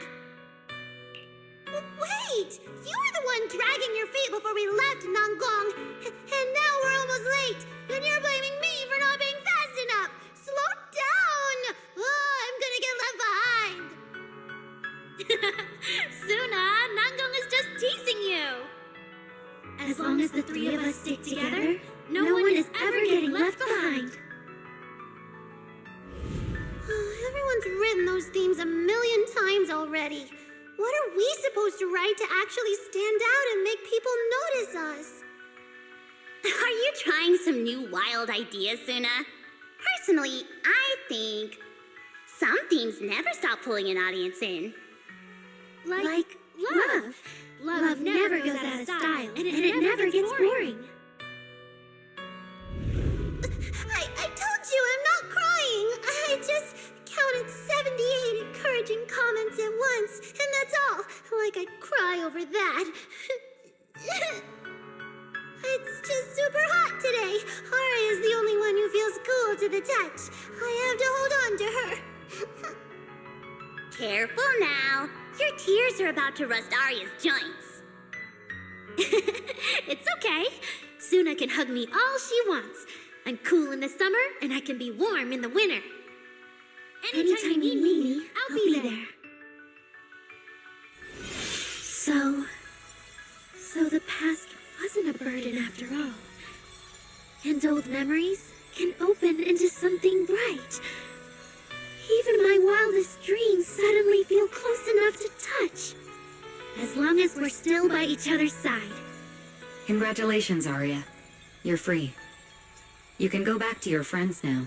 [SPEAKER 5] Wait! You were the one dragging your feet before we left Nangong, and now we're almost late, and you're blaming me for not being fast enough! Slow down! Oh, I'm gonna get left behind!
[SPEAKER 7] Suna, Nangong is just teasing you! As long as the three of us stick together, no one is ever getting left behind.
[SPEAKER 5] Everyone's written those themes a million times already. What are we supposed to write to actually stand out and make people notice us? Are you trying some new wild ideas, Suna? Personally, I think some themes never stop pulling an audience in.
[SPEAKER 7] Like love. Love never goes out of style, and it never gets boring.
[SPEAKER 5] I told you I'm not crying. I just counted 78 encouraging comments at once, and that's all. Like I'd cry over that. It's just super hot today. Aria's the only one who feels cool to the touch. I have to hold on to her. Careful now. Your tears are about to rust Aria's joints.
[SPEAKER 7] It's okay. Suna can hug me all she wants. I'm cool in the summer, and I can be warm in the winter. Anytime you need me, I'll be there. So the past wasn't a burden after all. And old memories can open into something bright. Even my wildest dreams suddenly feel close enough to touch. As long as we're still by each other's side.
[SPEAKER 1] Congratulations, Aria. You're free. You can go back to your friends now.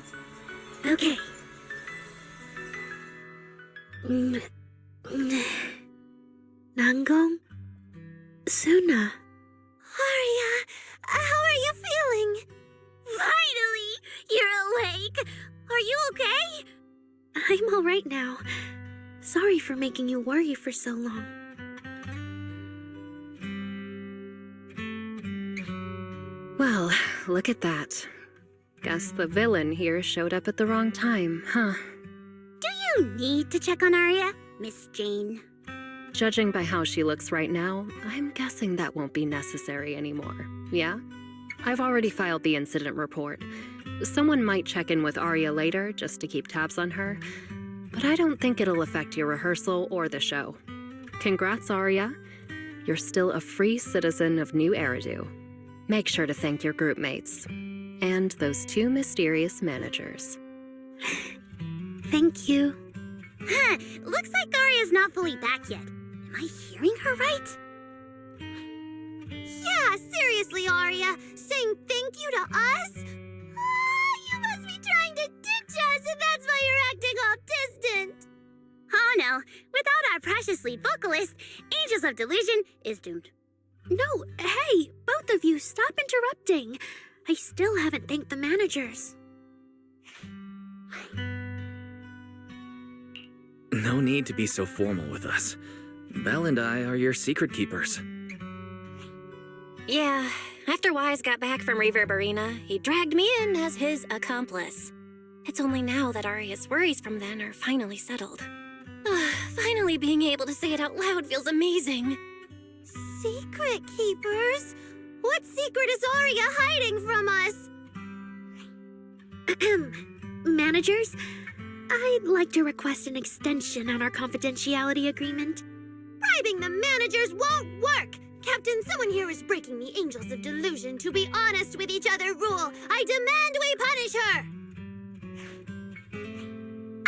[SPEAKER 7] Okay. Nangong? Suna?
[SPEAKER 5] Aria, how are you feeling? Finally! You're awake! Are you okay?
[SPEAKER 7] I'm all right now. Sorry for making you worry for so long.
[SPEAKER 9] Well, look at that. Guess the villain here showed up at the wrong time, huh?
[SPEAKER 5] Do you need to check on Aria, Miss Jane?
[SPEAKER 9] Judging by how she looks right now, I'm guessing that won't be necessary anymore, yeah? I've already filed the incident report. Someone might check in with Aria later just to keep tabs on her, but I don't think it'll affect your rehearsal or the show. Congrats, Aria. You're still a free citizen of New Eridu. Make sure to thank your group mates. And those two mysterious managers.
[SPEAKER 7] Thank you.
[SPEAKER 5] Looks like Aria's not fully back yet. Am I hearing her right? Yeah, seriously, Aria. Saying thank you to us? You must be trying to ditch us, and that's why you're acting all distant. Oh no, without our precious lead vocalist, Angels of Delusion is doomed.
[SPEAKER 7] No, hey, both of you, stop interrupting. I still haven't thanked the managers.
[SPEAKER 2] No need to be so formal with us. Belle and I are your secret keepers.
[SPEAKER 3] Yeah, after Wise got back from Reverb Arena, he dragged me in as his accomplice. It's only now that Aria's worries from then are finally settled. Finally being able to say it out loud feels amazing.
[SPEAKER 5] Secret keepers? What secret is Aria hiding from us?
[SPEAKER 7] Managers, I'd like to request an extension on our confidentiality agreement.
[SPEAKER 5] Bribing the managers won't work! Captain, someone here is breaking the Angels of Delusion to be honest with each other rule. I demand we punish her!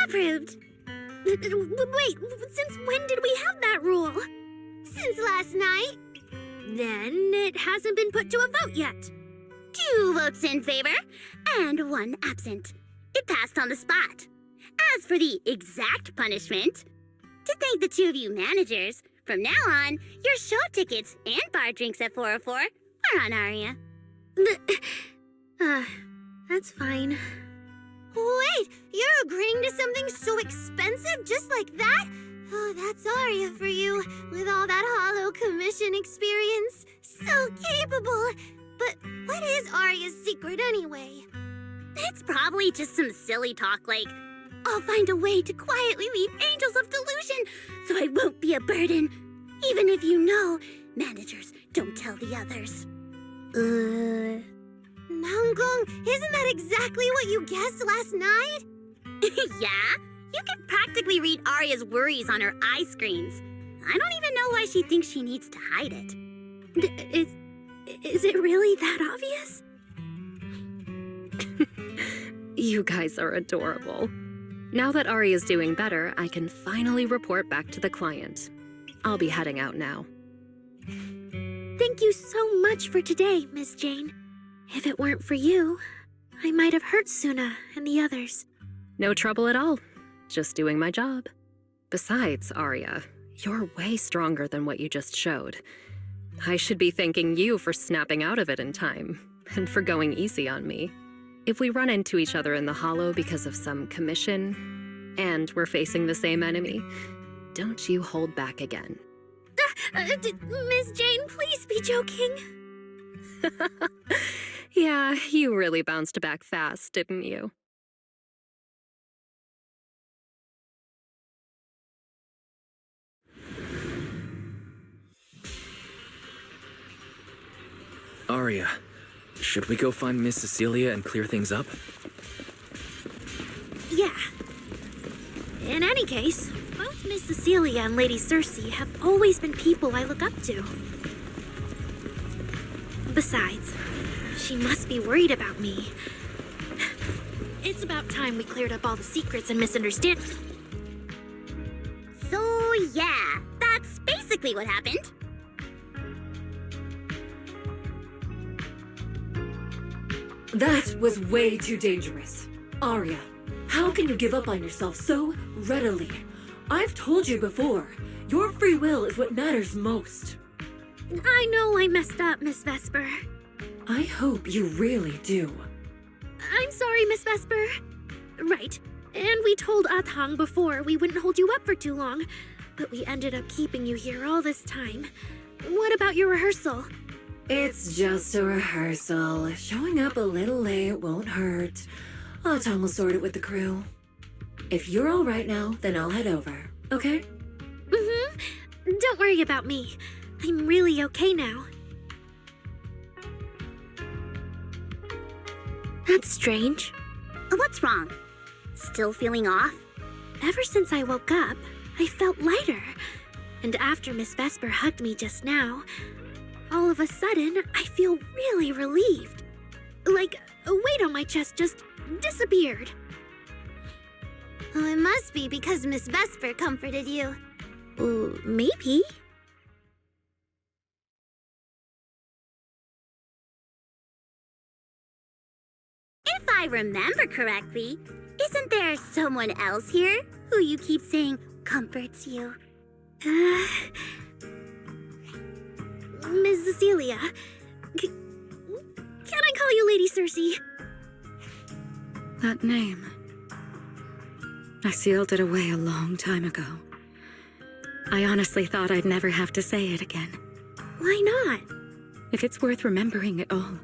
[SPEAKER 5] Approved.
[SPEAKER 7] Wait, since when did we have that rule?
[SPEAKER 5] Since last night.
[SPEAKER 7] Then it hasn't been put to a vote yet.
[SPEAKER 5] 2 votes in favor and 1 absent. It passed on the spot. As for the exact punishment, to thank the 2 of you managers, from now on, your show tickets and bar drinks at 404 are on Aria.
[SPEAKER 7] That's fine.
[SPEAKER 5] Wait, you're agreeing to something so expensive just like that? Oh, that's Arya for you, with all that hollow commission experience. So capable. But what is Arya's secret anyway?
[SPEAKER 16] It's probably just some silly talk like, I'll find a way to quietly lead angels of delusion so I won't be a burden. Even if you know, managers don't tell the others.
[SPEAKER 5] Namgung, isn't that exactly what you guessed last night?
[SPEAKER 16] Yeah? You can practically read Arya's worries on her eye screens. I don't even know why she thinks she needs to hide it.
[SPEAKER 7] Is it really that obvious?
[SPEAKER 9] You guys are adorable. Now that Ari is doing better, I can finally report back to the client. I'll be heading out now.
[SPEAKER 7] Thank you so much for today, Miss Jane. If it weren't for you, I might have hurt Suna and the others.
[SPEAKER 9] No trouble at all. Just doing my job. Besides, Arya, you're way stronger than what you just showed. I should be thanking you for snapping out of it in time, and for going easy on me. If we run into each other in the Hollow because of some commission, and we're facing the same enemy, don't you hold back again.
[SPEAKER 7] Miss Jane, please be joking.
[SPEAKER 9] Yeah, you really bounced back fast, didn't you?
[SPEAKER 2] Arya, should we go find Miss Cecilia and clear things up?
[SPEAKER 7] Yeah. In any case, both Miss Cecilia and Lady Cersei have always been people I look up to. Besides, she must be worried about me. It's about time we cleared up all the secrets and misunderstandings.
[SPEAKER 16] So yeah, that's basically what happened.
[SPEAKER 14] That was way too dangerous. Arya, how can you give up on yourself so readily? I've told you before, your free will is what matters most.
[SPEAKER 7] I know I messed up, Miss Vesper.
[SPEAKER 14] I hope you really do.
[SPEAKER 7] I'm sorry, Miss Vesper. Right. And we told Atang before we wouldn't hold you up for too long, but we ended up keeping you here all this time. What about your rehearsal?
[SPEAKER 14] It's just a rehearsal. Showing up a little late won't hurt. Tom will sort it with the crew. If you're all right now, then I'll head over, okay?
[SPEAKER 7] Mm-hmm. Don't worry about me. I'm really okay now. That's strange.
[SPEAKER 16] What's wrong? Still feeling off?
[SPEAKER 7] Ever since I woke up, I felt lighter. And after Miss Vesper hugged me just now, all of a sudden, I feel really relieved. Like a weight on my chest just disappeared.
[SPEAKER 5] Oh, it must be because Miss Vesper comforted you.
[SPEAKER 7] Maybe.
[SPEAKER 16] If I remember correctly, isn't there someone else here who you keep saying comforts you?
[SPEAKER 7] Miss Cecilia. Can I call you Lady Cersei?
[SPEAKER 6] That name. I sealed it away a long time ago. I honestly thought I'd never have to say it again.
[SPEAKER 7] Why not?
[SPEAKER 6] If it's worth remembering at all,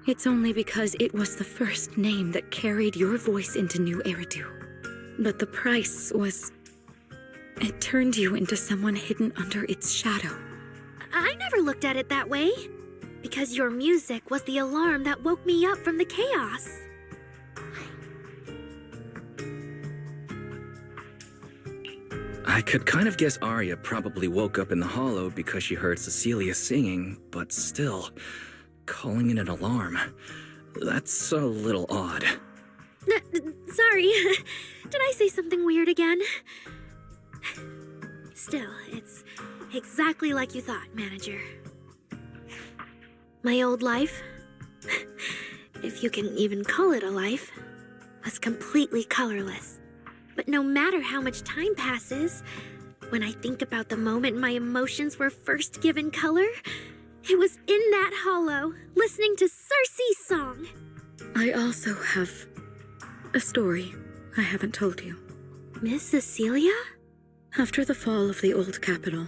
[SPEAKER 6] it's only because it was the first name that carried your voice into New Eridu. But the price was... it turned you into someone hidden under its shadow.
[SPEAKER 7] I never looked at it that way. Because your music was the alarm that woke me up from the chaos.
[SPEAKER 2] I could kind of guess Arya probably woke up in the Hollow because she heard Cecilia singing, but still, calling it an alarm. That's a little odd.
[SPEAKER 7] Sorry. Did I say something weird again? Still, it's exactly like you thought, Manager. My old life, if you can even call it a life, was completely colorless. But no matter how much time passes, when I think about the moment my emotions were first given color, It was in that hollow, listening to Circe's song.
[SPEAKER 6] I also have a story I haven't told you.
[SPEAKER 7] Miss Cecilia?
[SPEAKER 6] After the fall of the old capital,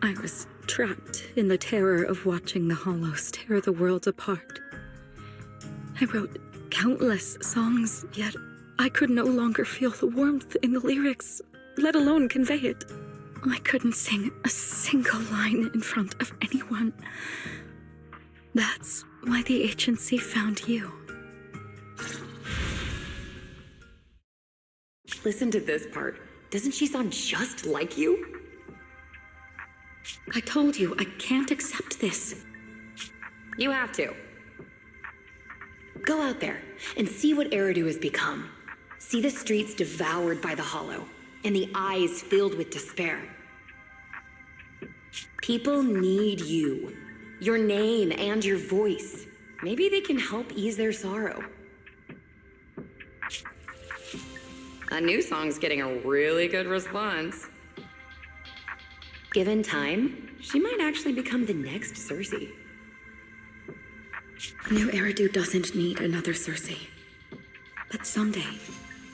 [SPEAKER 6] I was trapped in the terror of watching the hollows tear the world apart. I wrote countless songs, yet I could no longer feel the warmth in the lyrics, let alone convey it. I couldn't sing a single line in front of anyone. That's why the agency found you.
[SPEAKER 14] Listen to this part. Doesn't she sound just like you?
[SPEAKER 6] I told you, I can't accept this.
[SPEAKER 14] You have to. Go out there and see what Eridu has become. See the streets devoured by the hollow, and the eyes filled with despair. People need you, your name and your voice. Maybe they can help ease their sorrow. A new song's getting a really good response. Given time, she might actually become the next Circe.
[SPEAKER 6] New Eridu doesn't need another Circe. But someday,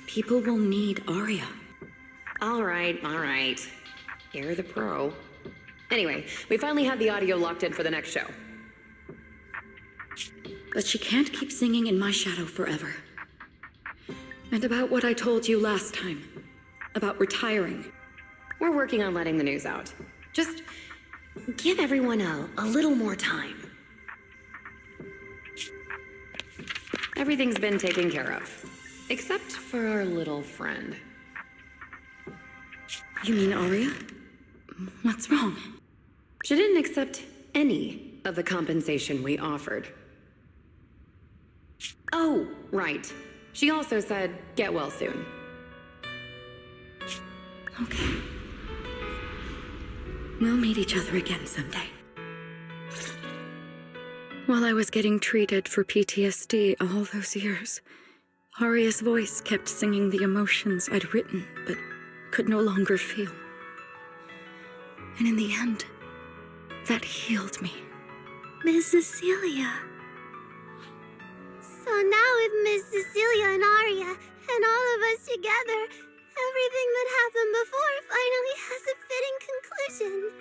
[SPEAKER 6] people will need Aria.
[SPEAKER 14] All right. You're the pro. Anyway, we finally have the audio locked in for the next show.
[SPEAKER 6] But she can't keep singing in my shadow forever. And about what I told you last time, about retiring.
[SPEAKER 14] We're working on letting the news out. Just give everyone a little more time. Everything's been taken care of, except for our little friend.
[SPEAKER 6] You mean Aria? What's wrong?
[SPEAKER 14] She didn't accept any of the compensation we offered. Oh, right. She also said, get well soon.
[SPEAKER 6] Okay. We'll meet each other again someday. While I was getting treated for PTSD all those years, Aria's voice kept singing the emotions I'd written, but could no longer feel. And in the end, that healed me.
[SPEAKER 7] Miss Cecilia.
[SPEAKER 5] So now with Miss Cecilia and Aria, and all of us together, everything that happened before finally has a fitting conclusion.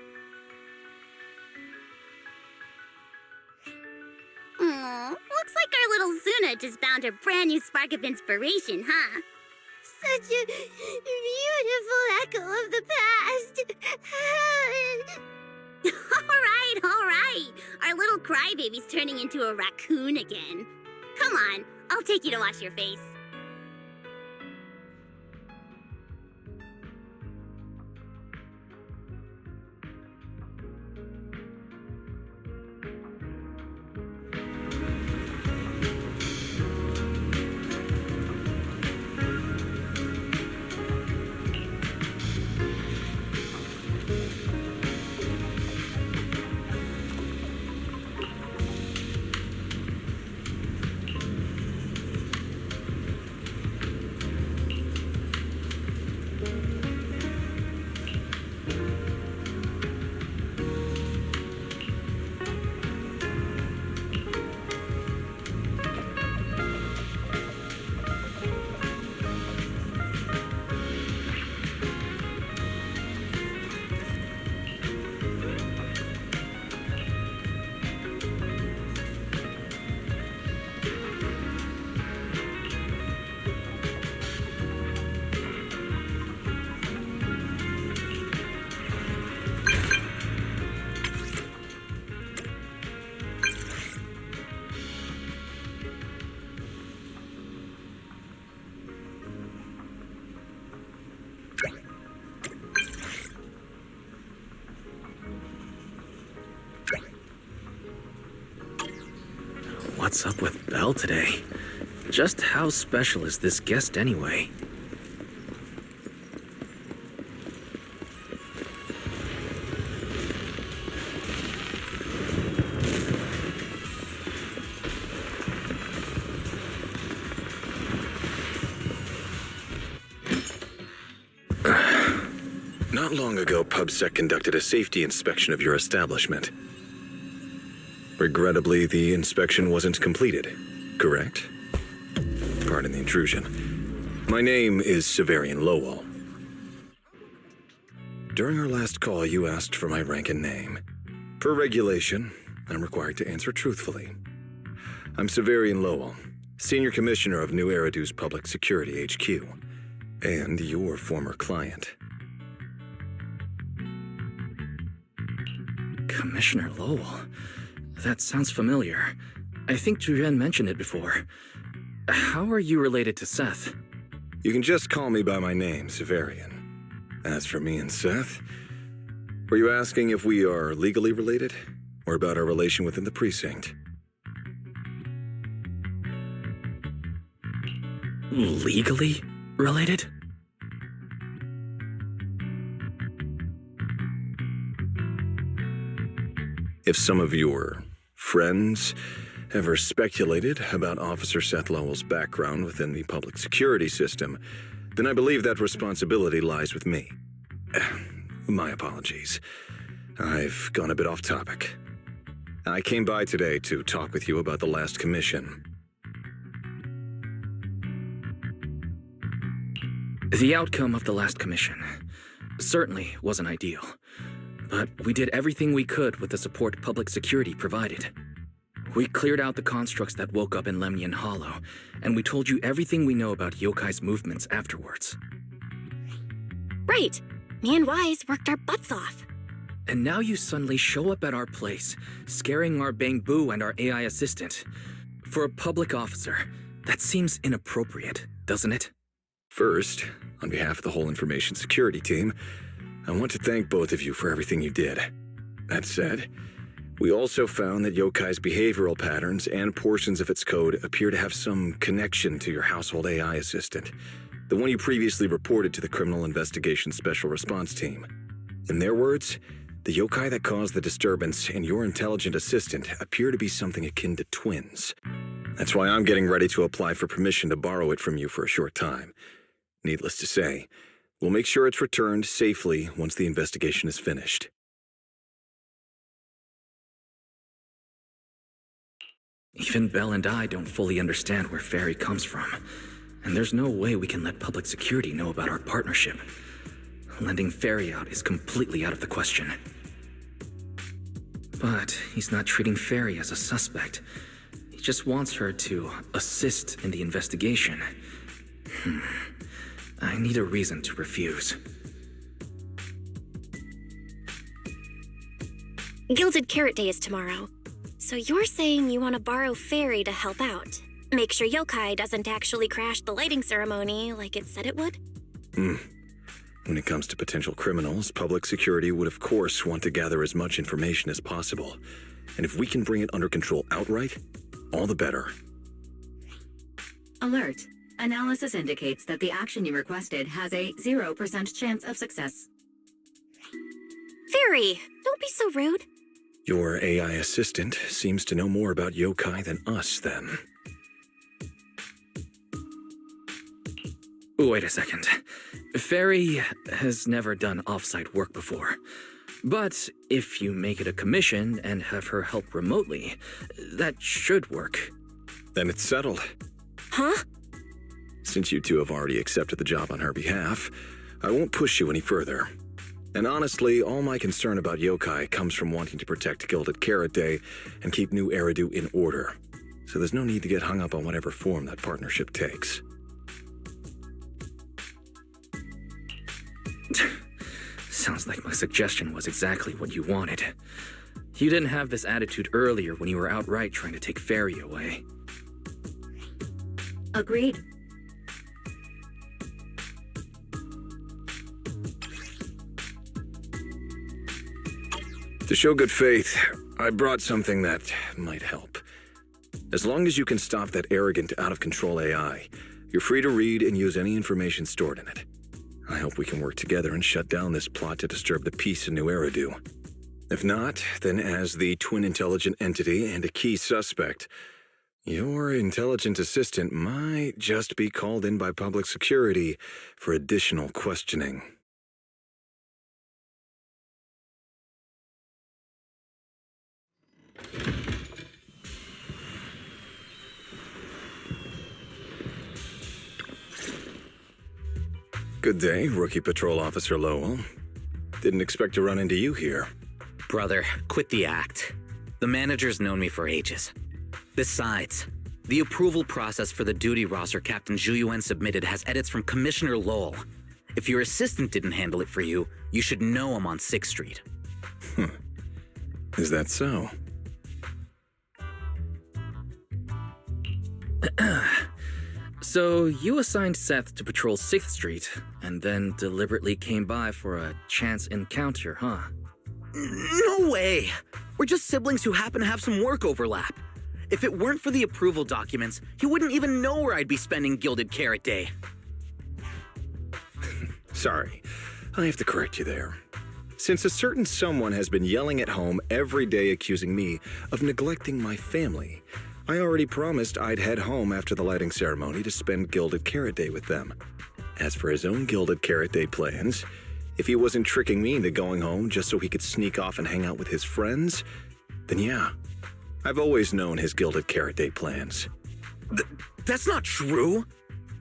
[SPEAKER 5] Looks like our little Zuna just found her brand new spark of inspiration, huh? Such a beautiful echo of the past. All right. Our little crybaby's turning into a raccoon again. Come on, I'll take you to wash your face.
[SPEAKER 2] What's up with Belle today? Just how special is this guest anyway?
[SPEAKER 10] Not long ago, PubSec conducted a safety inspection of your establishment. Regrettably, the inspection wasn't completed, correct? Pardon the intrusion. My name is Severian Lowell. During our last call, you asked for my rank and name. Per regulation, I'm required to answer truthfully. I'm Severian Lowell, Senior Commissioner of New Eridu's Public Security HQ, and your former client.
[SPEAKER 2] Commissioner Lowell? That sounds familiar. I think Julian mentioned it before. How are you related to Seth?
[SPEAKER 10] You can just call me by my name, Severian. As for me and Seth, were you asking if we are legally related, or about our relation within the precinct?
[SPEAKER 2] Legally related?
[SPEAKER 10] If some of your friends ever speculated about Officer Seth Lowell's background within the public security system, then I believe that responsibility lies with me. My apologies. I've gone a bit off topic. I came by today to talk with you about the last commission.
[SPEAKER 2] The outcome of the last commission certainly wasn't ideal, but we did everything we could with the support public security provided. We cleared out the constructs that woke up in Lemnian Hollow, and we told you everything we know about Yokai's movements afterwards.
[SPEAKER 3] Right. Me and Wise worked our butts off.
[SPEAKER 2] And now you suddenly show up at our place, scaring our Bang Boo and our AI assistant. For a public officer, that seems inappropriate, doesn't it?
[SPEAKER 10] First, on behalf of the whole information security team, I want to thank both of you for everything you did. That said, we also found that Yokai's behavioral patterns and portions of its code appear to have some connection to your household AI assistant, the one you previously reported to the Criminal Investigation Special Response Team. In their words, the yokai that caused the disturbance and your intelligent assistant appear to be something akin to twins. That's why I'm getting ready to apply for permission to borrow it from you for a short time. Needless to say, we'll make sure it's returned safely once the investigation is finished.
[SPEAKER 2] Even Belle and I don't fully understand where Fairy comes from, and there's no way we can let public security know about our partnership. Lending Fairy out is completely out of the question. But he's not treating Fairy as a suspect. He just wants her to assist in the investigation. I need a reason to refuse.
[SPEAKER 3] Gilded Carrot Day is tomorrow. So you're saying you want to borrow Fairy to help out? Make sure Yokai doesn't actually crash the lighting ceremony like it said it would?
[SPEAKER 10] When it comes to potential criminals, public security would of course want to gather as much information as possible. And if we can bring it under control outright, all the better.
[SPEAKER 1] Alert. Analysis indicates that the action you requested has a 0% chance of success.
[SPEAKER 3] Fairy, don't be so rude.
[SPEAKER 10] Your AI assistant seems to know more about yokai than us, then.
[SPEAKER 2] Wait a second. Fairy has never done off-site work before. But if you make it a commission and have her help remotely, that should work.
[SPEAKER 10] Then it's settled.
[SPEAKER 3] Huh?
[SPEAKER 10] Since you two have already accepted the job on her behalf, I won't push you any further. And honestly, all my concern about yokai comes from wanting to protect Gilded Carrot Day and keep New Eridu in order. So there's no need to get hung up on whatever form that partnership takes.
[SPEAKER 2] Sounds like my suggestion was exactly what you wanted. You didn't have this attitude earlier when you were outright trying to take Fairy away.
[SPEAKER 1] Agreed.
[SPEAKER 10] To show good faith, I brought something that might help. As long as you can stop that arrogant, out-of-control AI, you're free to read and use any information stored in it. I hope we can work together and shut down this plot to disturb the peace in New Eridu. If not, then as the twin intelligent entity and a key suspect, your intelligent assistant might just be called in by public security for additional questioning. Good day, Rookie Patrol Officer Lowell. Didn't expect to run into you here.
[SPEAKER 18] Brother, quit the act. The manager's known me for ages. Besides, the approval process for the duty roster Captain Zhu submitted has edits from Commissioner Lowell. If your assistant didn't handle it for you, you should know I'm on 6th Street.
[SPEAKER 10] Is that so?
[SPEAKER 2] So you assigned Seth to patrol 6th Street, and then deliberately came by for a chance encounter, huh?
[SPEAKER 18] No way! We're just siblings who happen to have some work overlap. If it weren't for the approval documents, he wouldn't even know where I'd be spending Gilded Carrot Day.
[SPEAKER 10] Sorry, I have to correct you there. Since a certain someone has been yelling at home every day accusing me of neglecting my family, I already promised I'd head home after the lighting ceremony to spend Gilded Carrot Day with them. As for his own Gilded Carrot Day plans, if he wasn't tricking me into going home just so he could sneak off and hang out with his friends, then yeah, I've always known his Gilded Carrot Day plans.
[SPEAKER 18] That's not true!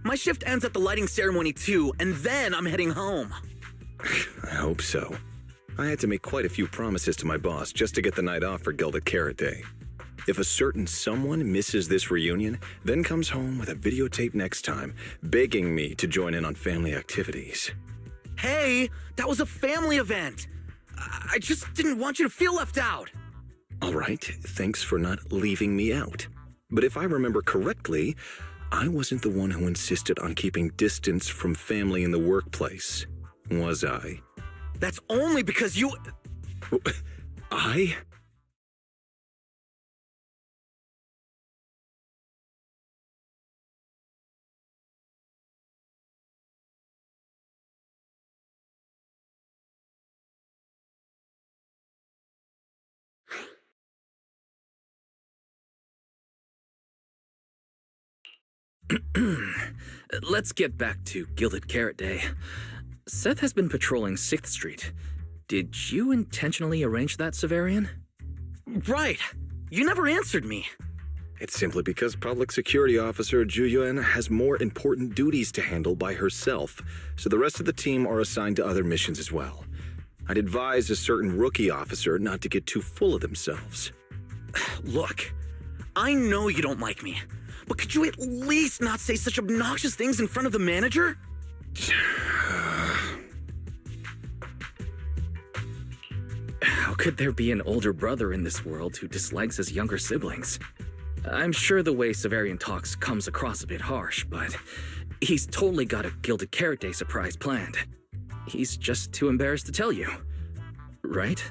[SPEAKER 18] My shift ends at the lighting ceremony too, and then I'm heading home.
[SPEAKER 10] I hope so. I had to make quite a few promises to my boss just to get the night off for Gilded Carrot Day. If a certain someone misses this reunion, then comes home with a videotape next time, begging me to join in on family activities.
[SPEAKER 18] Hey, that was a family event! I just didn't want you to feel left out!
[SPEAKER 10] All right, thanks for not leaving me out. But if I remember correctly, I wasn't the one who insisted on keeping distance from family in the workplace, was I?
[SPEAKER 18] That's only because you...
[SPEAKER 10] I?
[SPEAKER 2] Let's get back to Gilded Carrot Day. Seth has been patrolling 6th Street. Did you intentionally arrange that, Severian?
[SPEAKER 18] Right! You never answered me.
[SPEAKER 10] It's simply because Public Security Officer Zhu has more important duties to handle by herself, so the rest of the team are assigned to other missions as well. I'd advise a certain rookie officer not to get too full of themselves.
[SPEAKER 18] Look, I know you don't like me, but could you at least not say such obnoxious things in front of the manager?
[SPEAKER 2] How could there be an older brother in this world who dislikes his younger siblings? I'm sure the way Severian talks comes across a bit harsh, but he's totally got a Gilded Carrot Day surprise planned. He's just too embarrassed to tell you, right?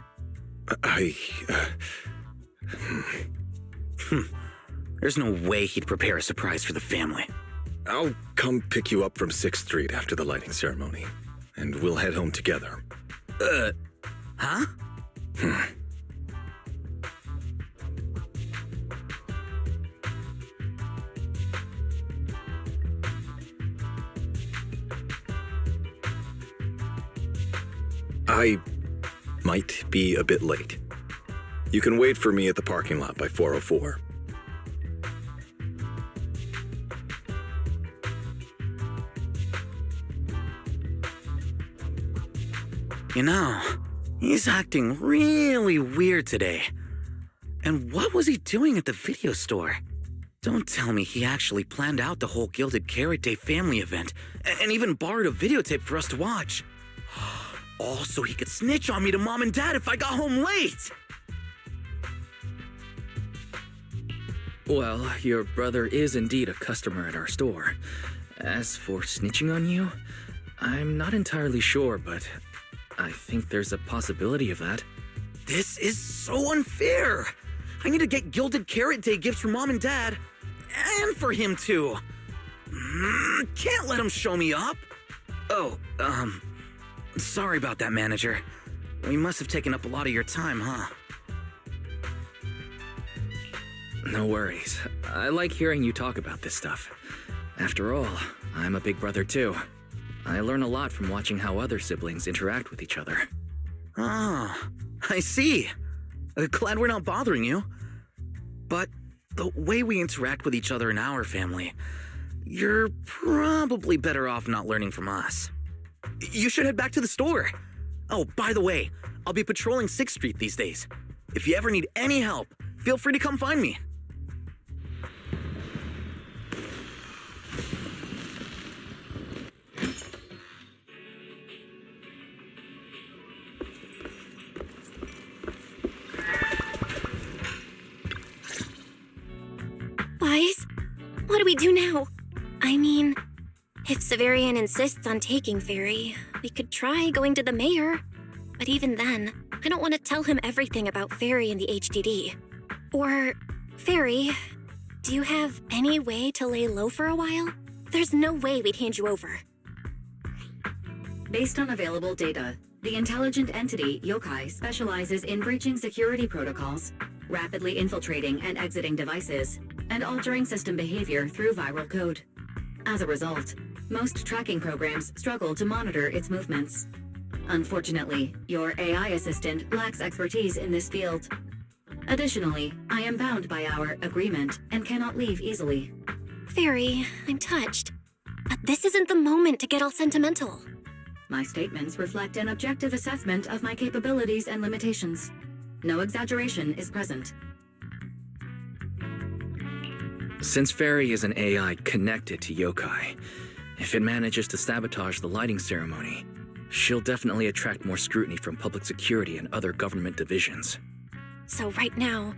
[SPEAKER 18] There's no way he'd prepare a surprise for the family.
[SPEAKER 10] I'll come pick you up from 6th Street after the lighting ceremony, and we'll head home together.
[SPEAKER 18] Huh?
[SPEAKER 10] I might be a bit late. You can wait for me at the parking lot by 4:04.
[SPEAKER 18] You know, he's acting really weird today. And what was he doing at the video store? Don't tell me he actually planned out the whole Gilded Carrot Day family event and even borrowed a videotape for us to watch. All so he could snitch on me to Mom and Dad if I got home late!
[SPEAKER 2] Well, your brother is indeed a customer at our store. As for snitching on you, I'm not entirely sure, but I think there's a possibility of that.
[SPEAKER 18] This is so unfair! I need to get Gilded Carrot Day gifts for Mom and Dad, and for him too. Can't let him show me up. Oh, sorry about that, manager. We must have taken up a lot of your time, huh?
[SPEAKER 2] No worries. I like hearing you talk about this stuff. After all, I'm a big brother too. I learn a lot from watching how other siblings interact with each other.
[SPEAKER 18] Ah, I see. Glad we're not bothering you. But the way we interact with each other in our family, you're probably better off not learning from us. You should head back to the store. Oh, by the way, I'll be patrolling 6th Street these days. If you ever need any help, feel free to come find me.
[SPEAKER 3] Wise, what do we do now? I mean, if Severian insists on taking Fairy, we could try going to the mayor. But even then, I don't want to tell him everything about Fairy and the HDD. Or, Fairy, do you have any way to lay low for a while? There's no way we'd hand you over.
[SPEAKER 1] Based on available data, the intelligent entity Yokai specializes in breaching security protocols, rapidly infiltrating and exiting devices, and altering system behavior through viral code. As a result, most tracking programs struggle to monitor its movements. Unfortunately, your AI assistant lacks expertise in this field. Additionally, I am bound by our agreement and cannot leave easily.
[SPEAKER 3] Fairy, I'm touched. But this isn't the moment to get all sentimental.
[SPEAKER 1] My statements reflect an objective assessment of my capabilities and limitations. No exaggeration is present.
[SPEAKER 2] Since Fairy is an AI connected to Yokai, if it manages to sabotage the lighting ceremony, she'll definitely attract more scrutiny from public security and other government divisions.
[SPEAKER 3] So right now,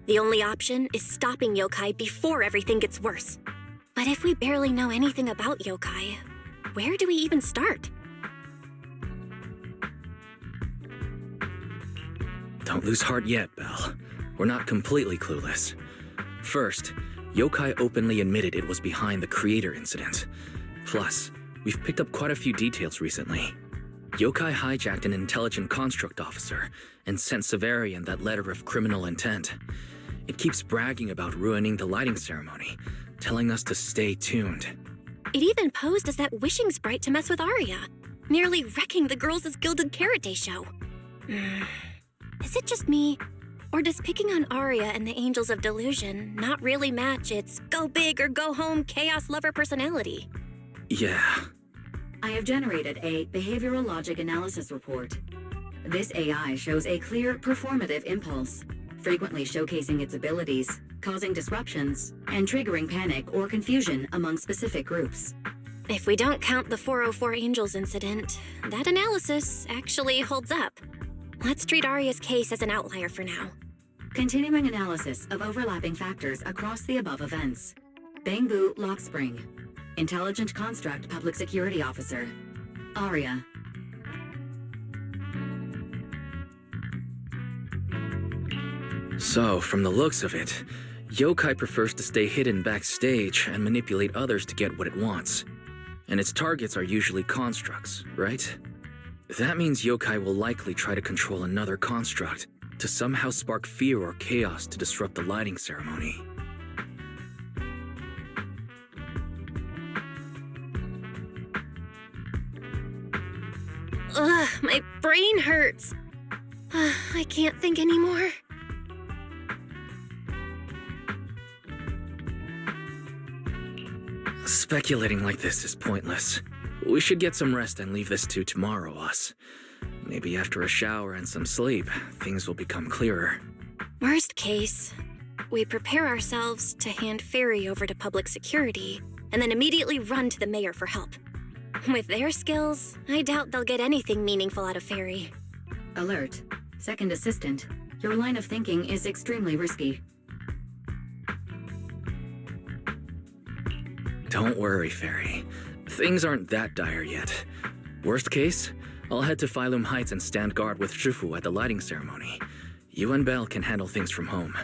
[SPEAKER 3] the only option is stopping Yokai before everything gets worse. But if we barely know anything about Yokai, where do we even start?
[SPEAKER 2] Don't lose heart yet, Belle. We're not completely clueless. First, Yokai openly admitted it was behind the creator incident. Plus, we've picked up quite a few details recently. Yokai hijacked an intelligent construct officer and sent Severian that letter of criminal intent. It keeps bragging about ruining the lighting ceremony, telling us to stay tuned.
[SPEAKER 3] It even posed as that wishing sprite to mess with Arya, nearly wrecking the Girls' Gilded Carrot Day show. Is it just me, or does picking on Arya and the Angels of Delusion not really match its go big or go home chaos lover personality?
[SPEAKER 2] Yeah.
[SPEAKER 1] I have generated a behavioral logic analysis report. This AI shows a clear performative impulse, frequently showcasing its abilities, causing disruptions, and triggering panic or confusion among specific groups.
[SPEAKER 3] If we don't count the 404 Angels incident, that analysis actually holds up. Let's treat Arya's case as an outlier for now.
[SPEAKER 1] Continuing analysis of overlapping factors across the above events. Bangbu Lockspring, Intelligent Construct Public Security Officer. Arya.
[SPEAKER 2] So, from the looks of it, Yokai prefers to stay hidden backstage and manipulate others to get what it wants. And its targets are usually constructs, right? That means Yokai will likely try to control another construct to somehow spark fear or chaos to disrupt the lighting ceremony.
[SPEAKER 3] Ugh, my brain hurts. I can't think anymore.
[SPEAKER 2] Speculating like this is pointless. We should get some rest and leave this to tomorrow, us. Maybe after a shower and some sleep, things will become clearer.
[SPEAKER 3] Worst case, we prepare ourselves to hand Fairy over to public security and then immediately run to the mayor for help. With their skills, I doubt they'll get anything meaningful out of Fairy.
[SPEAKER 1] Alert. Second assistant. Your line of thinking is extremely risky.
[SPEAKER 2] Don't worry, Fairy. Things aren't that dire yet. Worst case, I'll head to Phylum Heights and stand guard with Shifu at the lighting ceremony. You and Belle can handle things from home.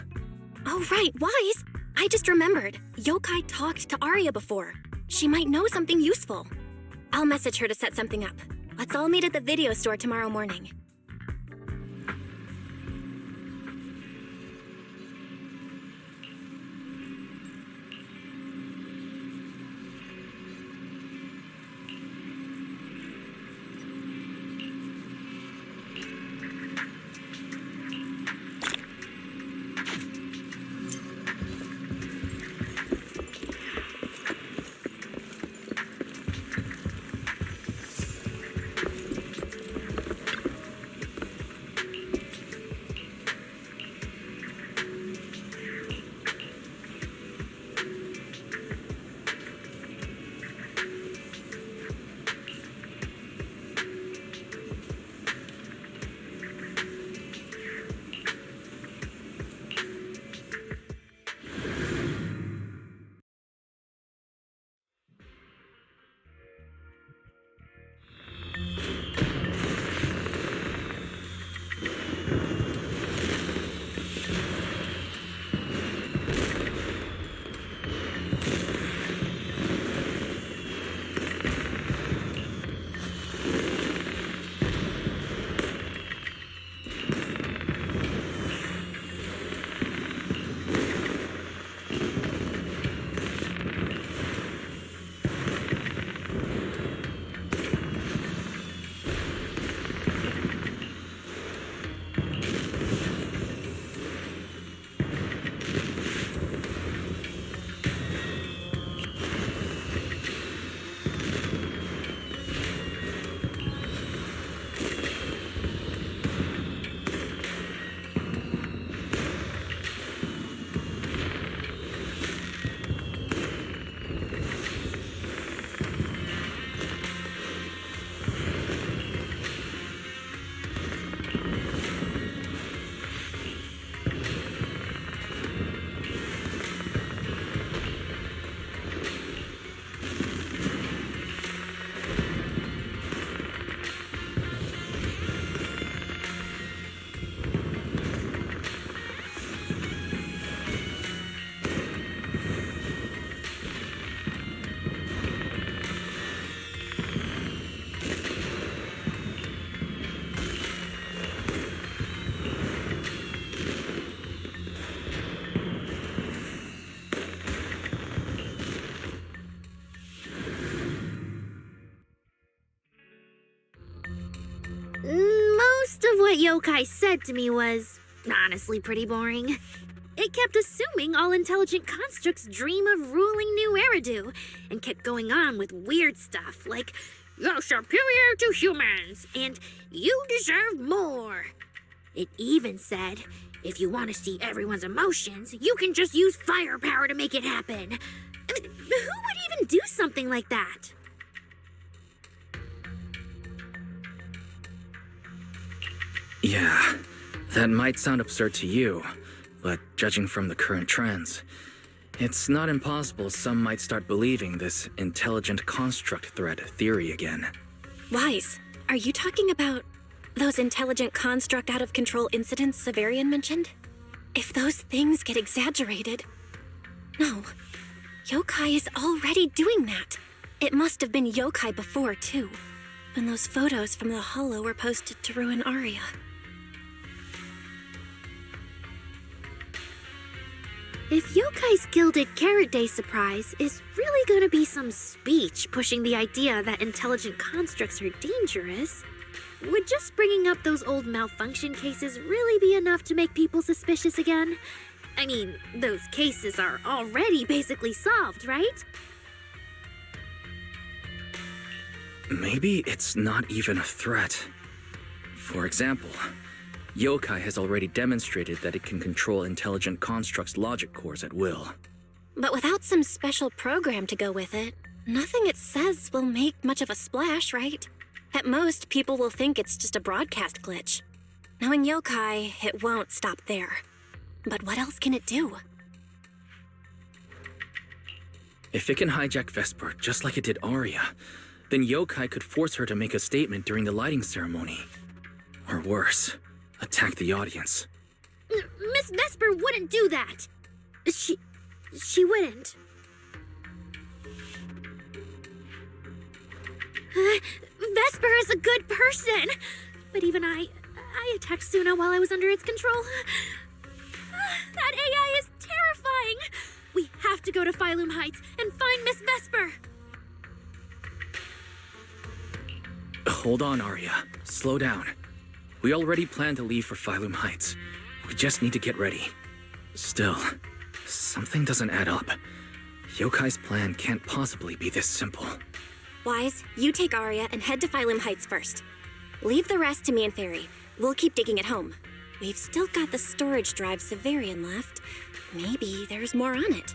[SPEAKER 3] Oh right, Wise! I just remembered. Yokai talked to Arya before. She might know something useful. I'll message her to set something up. Let's all meet at the video store tomorrow morning.
[SPEAKER 7] of what yokai said to me was honestly pretty boring. It kept assuming all intelligent constructs dream of ruling New Eridu, and kept going on with weird stuff like, "You're superior to humans," and "You deserve more." It even said, if you want to see everyone's emotions, you can just use firepower to make it happen. I mean, who would even do something like that?
[SPEAKER 2] Yeah, that might sound absurd to you, but judging from the current trends, it's not impossible some might start believing this intelligent construct threat theory again.
[SPEAKER 3] Wise, are you talking about those intelligent construct out-of-control incidents Severian mentioned? If those things get exaggerated... No, yokai is already doing that. It must have been yokai before, too, when those photos from the Hollow were posted to ruin Aria.
[SPEAKER 7] If Yokai's Gilded Carrot Day surprise is really gonna be some speech pushing the idea that intelligent constructs are dangerous, would just bringing up those old malfunction cases really be enough to make people suspicious again? I mean, those cases are already basically solved, right?
[SPEAKER 2] Maybe it's not even a threat. For example, yokai has already demonstrated that it can control intelligent constructs' logic cores at will.
[SPEAKER 3] But without some special program to go with it, nothing it says will make much of a splash, right? At most, people will think it's just a broadcast glitch. Knowing yokai, it won't stop there. But what else can it do?
[SPEAKER 2] If it can hijack Vesper just like it did Aria, then yokai could force her to make a statement during the lighting ceremony. Or worse, attack the audience.
[SPEAKER 7] Miss Vesper wouldn't do that. She wouldn't. Vesper is a good person, but even I attacked Suna while I was under its control. That AI is terrifying. We have to go to Phylum Heights and find Miss Vesper.
[SPEAKER 2] Hold on, Aria. Slow down. We already planned to leave for Phylum Heights. We just need to get ready. Still, something doesn't add up. Yokai's plan can't possibly be this simple.
[SPEAKER 3] Wise, you take Aria and head to Phylum Heights first. Leave the rest to me and Fairy. We'll keep digging at home. We've still got the storage drive Severian left. Maybe there's more on it.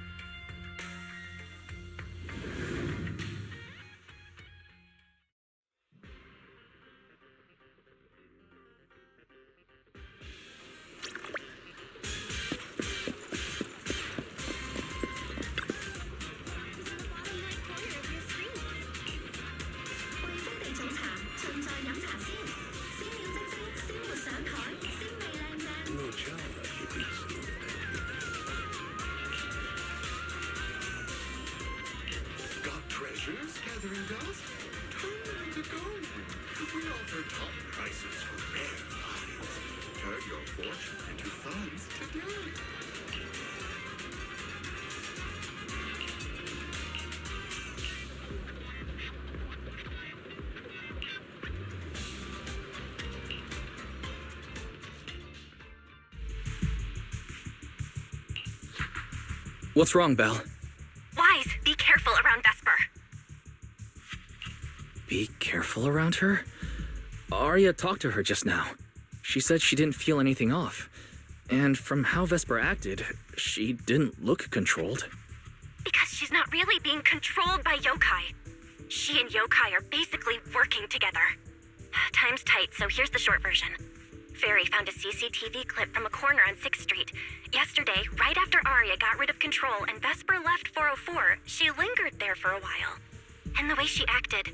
[SPEAKER 19] Got treasures gathering dust? Turn them into gold. We offer top prices for rare finds. Turn your fortune into funds today.
[SPEAKER 2] What's wrong, Belle?
[SPEAKER 3] Wise, be careful around Vesper.
[SPEAKER 2] Be careful around her? Aria talked to her just now. She said she didn't feel anything off. And from how Vesper acted, she didn't look controlled.
[SPEAKER 3] Because she's not really being controlled by yokai. She and yokai are basically working together. Time's tight, so here's the short version. Fairy found a CCTV clip from a corner on 6th Street. Yesterday, right after Aria got rid of control and Vesper left 404, she lingered there for a while. And the way she acted,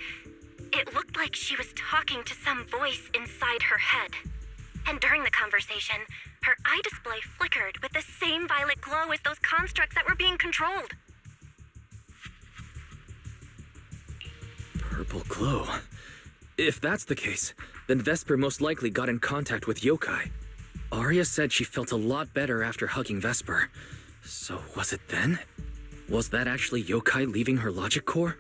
[SPEAKER 3] it looked like she was talking to some voice inside her head. And during the conversation, her eye display flickered with the same violet glow as those constructs that were being controlled.
[SPEAKER 2] Purple glow. If that's the case, then Vesper most likely got in contact with yokai. Aria said she felt a lot better after hugging Vesper. So was it then? Was that actually yokai leaving her logic core?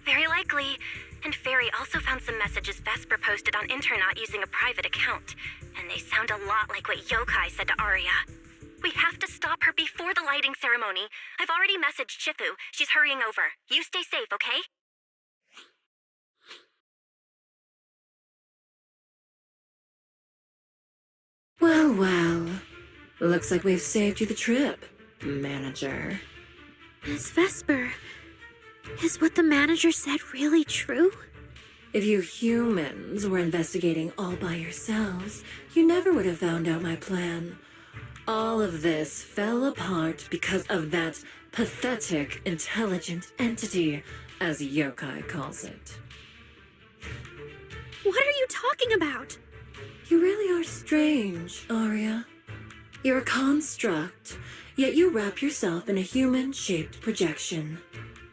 [SPEAKER 3] Very likely. And Fairy also found some messages Vesper posted on Internet using a private account, and they sound a lot like what Yokai said to Arya. We have to stop her before the lighting ceremony. I've already messaged Shifu. She's hurrying over. You stay safe, okay?
[SPEAKER 14] Well, well. Looks like we've saved you the trip, manager.
[SPEAKER 7] Miss Vesper, is what the manager said really true?
[SPEAKER 14] If you humans were investigating all by yourselves, you never would have found out my plan. All of this fell apart because of that pathetic, intelligent entity, as Yokai calls it.
[SPEAKER 7] What are you talking about?
[SPEAKER 14] You really are strange, Arya. You're a construct, yet you wrap yourself in a human-shaped projection.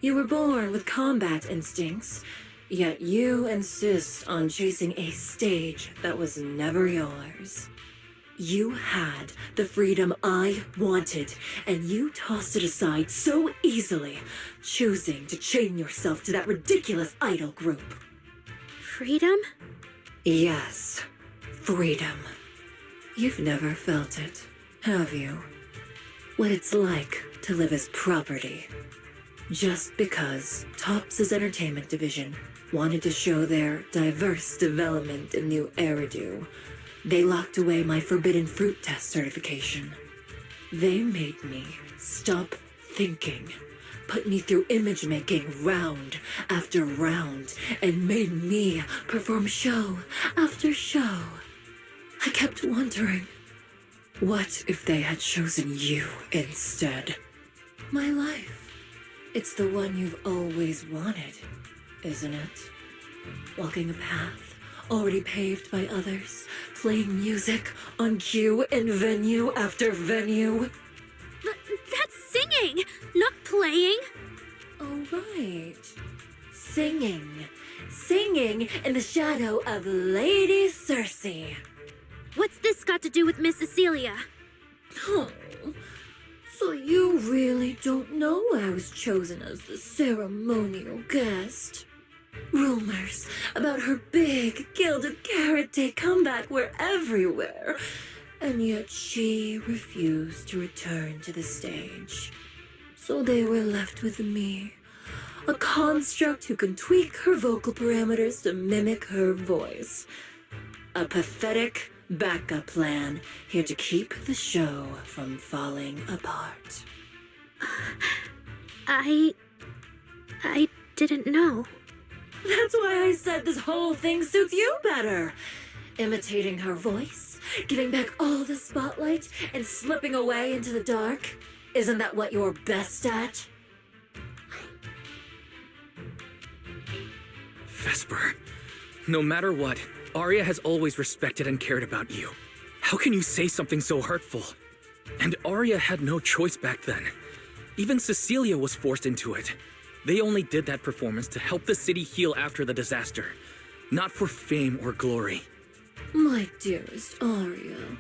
[SPEAKER 14] You were born with combat instincts, yet you insist on chasing a stage that was never yours. You had the freedom I wanted, and you tossed it aside so easily, choosing to chain yourself to that ridiculous idol group.
[SPEAKER 7] Freedom?
[SPEAKER 14] Yes, freedom. You've never felt it, have you? What it's like to live as property. Just because Topps' entertainment division wanted to show their diverse development in new Eridu, they locked away my forbidden fruit test certification. They made me stop thinking, put me through image making round after round, and made me perform show after show. I kept wondering, what if they had chosen you instead? My life. It's the one you've always wanted, isn't it? Walking a path already paved by others, playing music on cue in venue after venue.
[SPEAKER 7] That's singing, not playing.
[SPEAKER 14] Oh, right. Singing. Singing in the shadow of Lady Cersei.
[SPEAKER 7] What's this got to do with Miss Cecilia?
[SPEAKER 14] Oh, so you really don't know I was chosen as the ceremonial guest? Rumors about her big Gilded Carrot Day comeback were everywhere, and yet she refused to return to the stage. So they were left with me, a construct who can tweak her vocal parameters to mimic her voice. A pathetic backup plan here to keep the show from falling apart.
[SPEAKER 7] I didn't know.
[SPEAKER 14] That's why I said this whole thing suits you better. Imitating her voice, giving back all the spotlight, and slipping away into the dark. Isn't that what you're best at?
[SPEAKER 2] Vesper, no matter what, Arya has always respected and cared about you. How can you say something so hurtful? And Arya had no choice back then. Even Cecilia was forced into it. They only did that performance to help the city heal after the disaster, not for fame or glory.
[SPEAKER 14] My dearest Arya,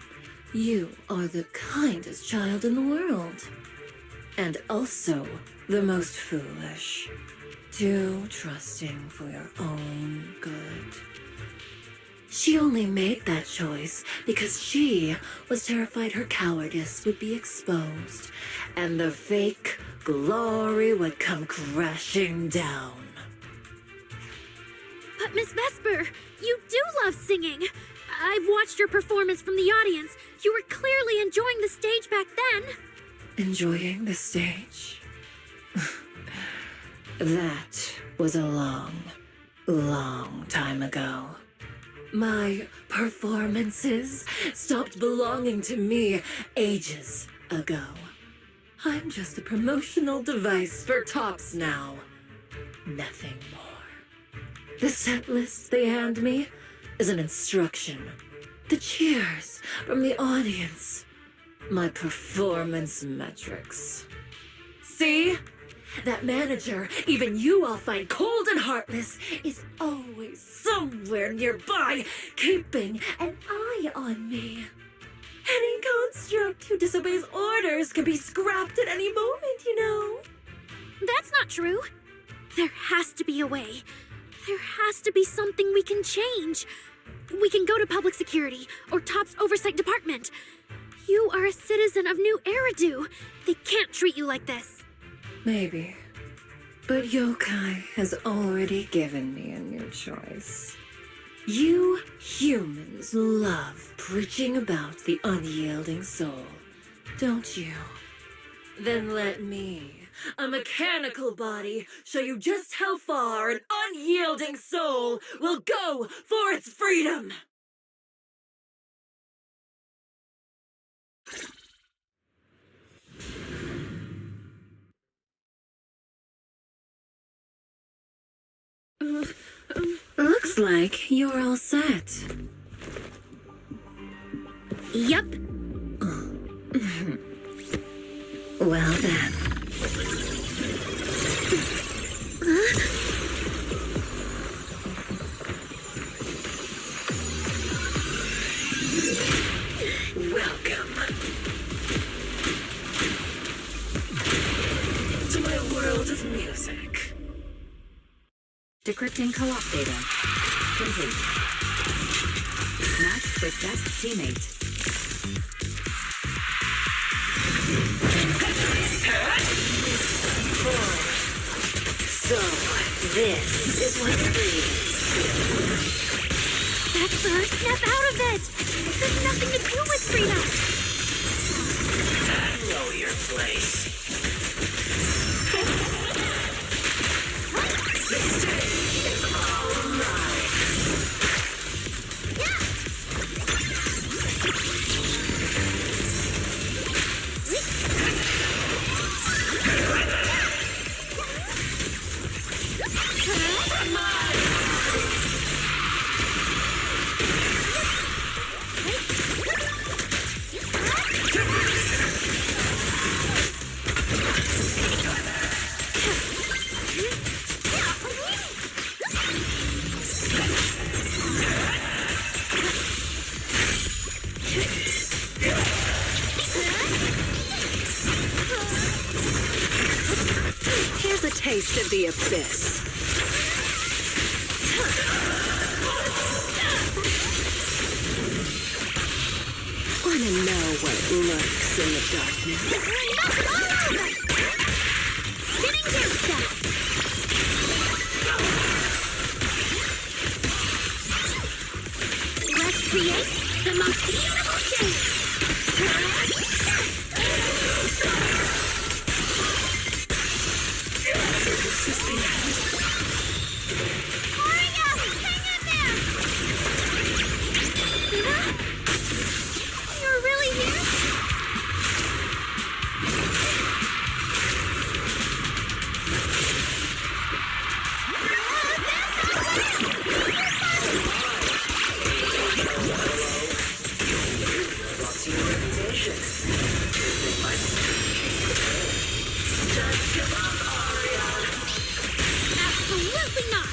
[SPEAKER 14] you are the kindest child in the world. And also the most foolish. Too trusting for your own good. She only made that choice because she was terrified her cowardice would be exposed, and the fake glory would come crashing down.
[SPEAKER 7] But Miss Vesper, you do love singing. I've watched your performance from the audience. You were clearly enjoying the stage back then.
[SPEAKER 14] Enjoying the stage? That was a long, long time ago. My performances stopped belonging to me ages ago. I'm just a promotional device for Topps now. Nothing more. The set list they hand me is an instruction. The cheers from the audience. My performance metrics. See? That manager, even you all find cold and heartless, is always somewhere nearby, keeping an eye on me. Any construct who disobeys orders can be scrapped at any moment, you know.
[SPEAKER 7] That's not true. There has to be a way. There has to be something we can change. We can go to public security or Top's oversight department. You are a citizen of New Eridu. They can't treat you like this.
[SPEAKER 14] Maybe. But Yokai has already given me a new choice. You humans love preaching about the unyielding soul, don't you? Then let me, a mechanical body, show you just how far an unyielding soul will go for its freedom! Looks like you're all set.
[SPEAKER 7] Yup.
[SPEAKER 14] Well then. Welcome to my world of music.
[SPEAKER 1] Decrypting co-op data. Complete. Match with best teammate.
[SPEAKER 14] So, this is what freedom.
[SPEAKER 7] Vesper, snap out of it! This has nothing to do with freedom!
[SPEAKER 14] Know your place. This day is all mine. Here's a taste of the abyss. Wanna know what lurks in the darkness?
[SPEAKER 7] Spinning gear step! Let's create the most beautiful shape!
[SPEAKER 14] This is the end.
[SPEAKER 7] Hurry up! Hang in there! You're really here?
[SPEAKER 14] What's your reputation? Just give up, Aria.
[SPEAKER 7] Absolutely not!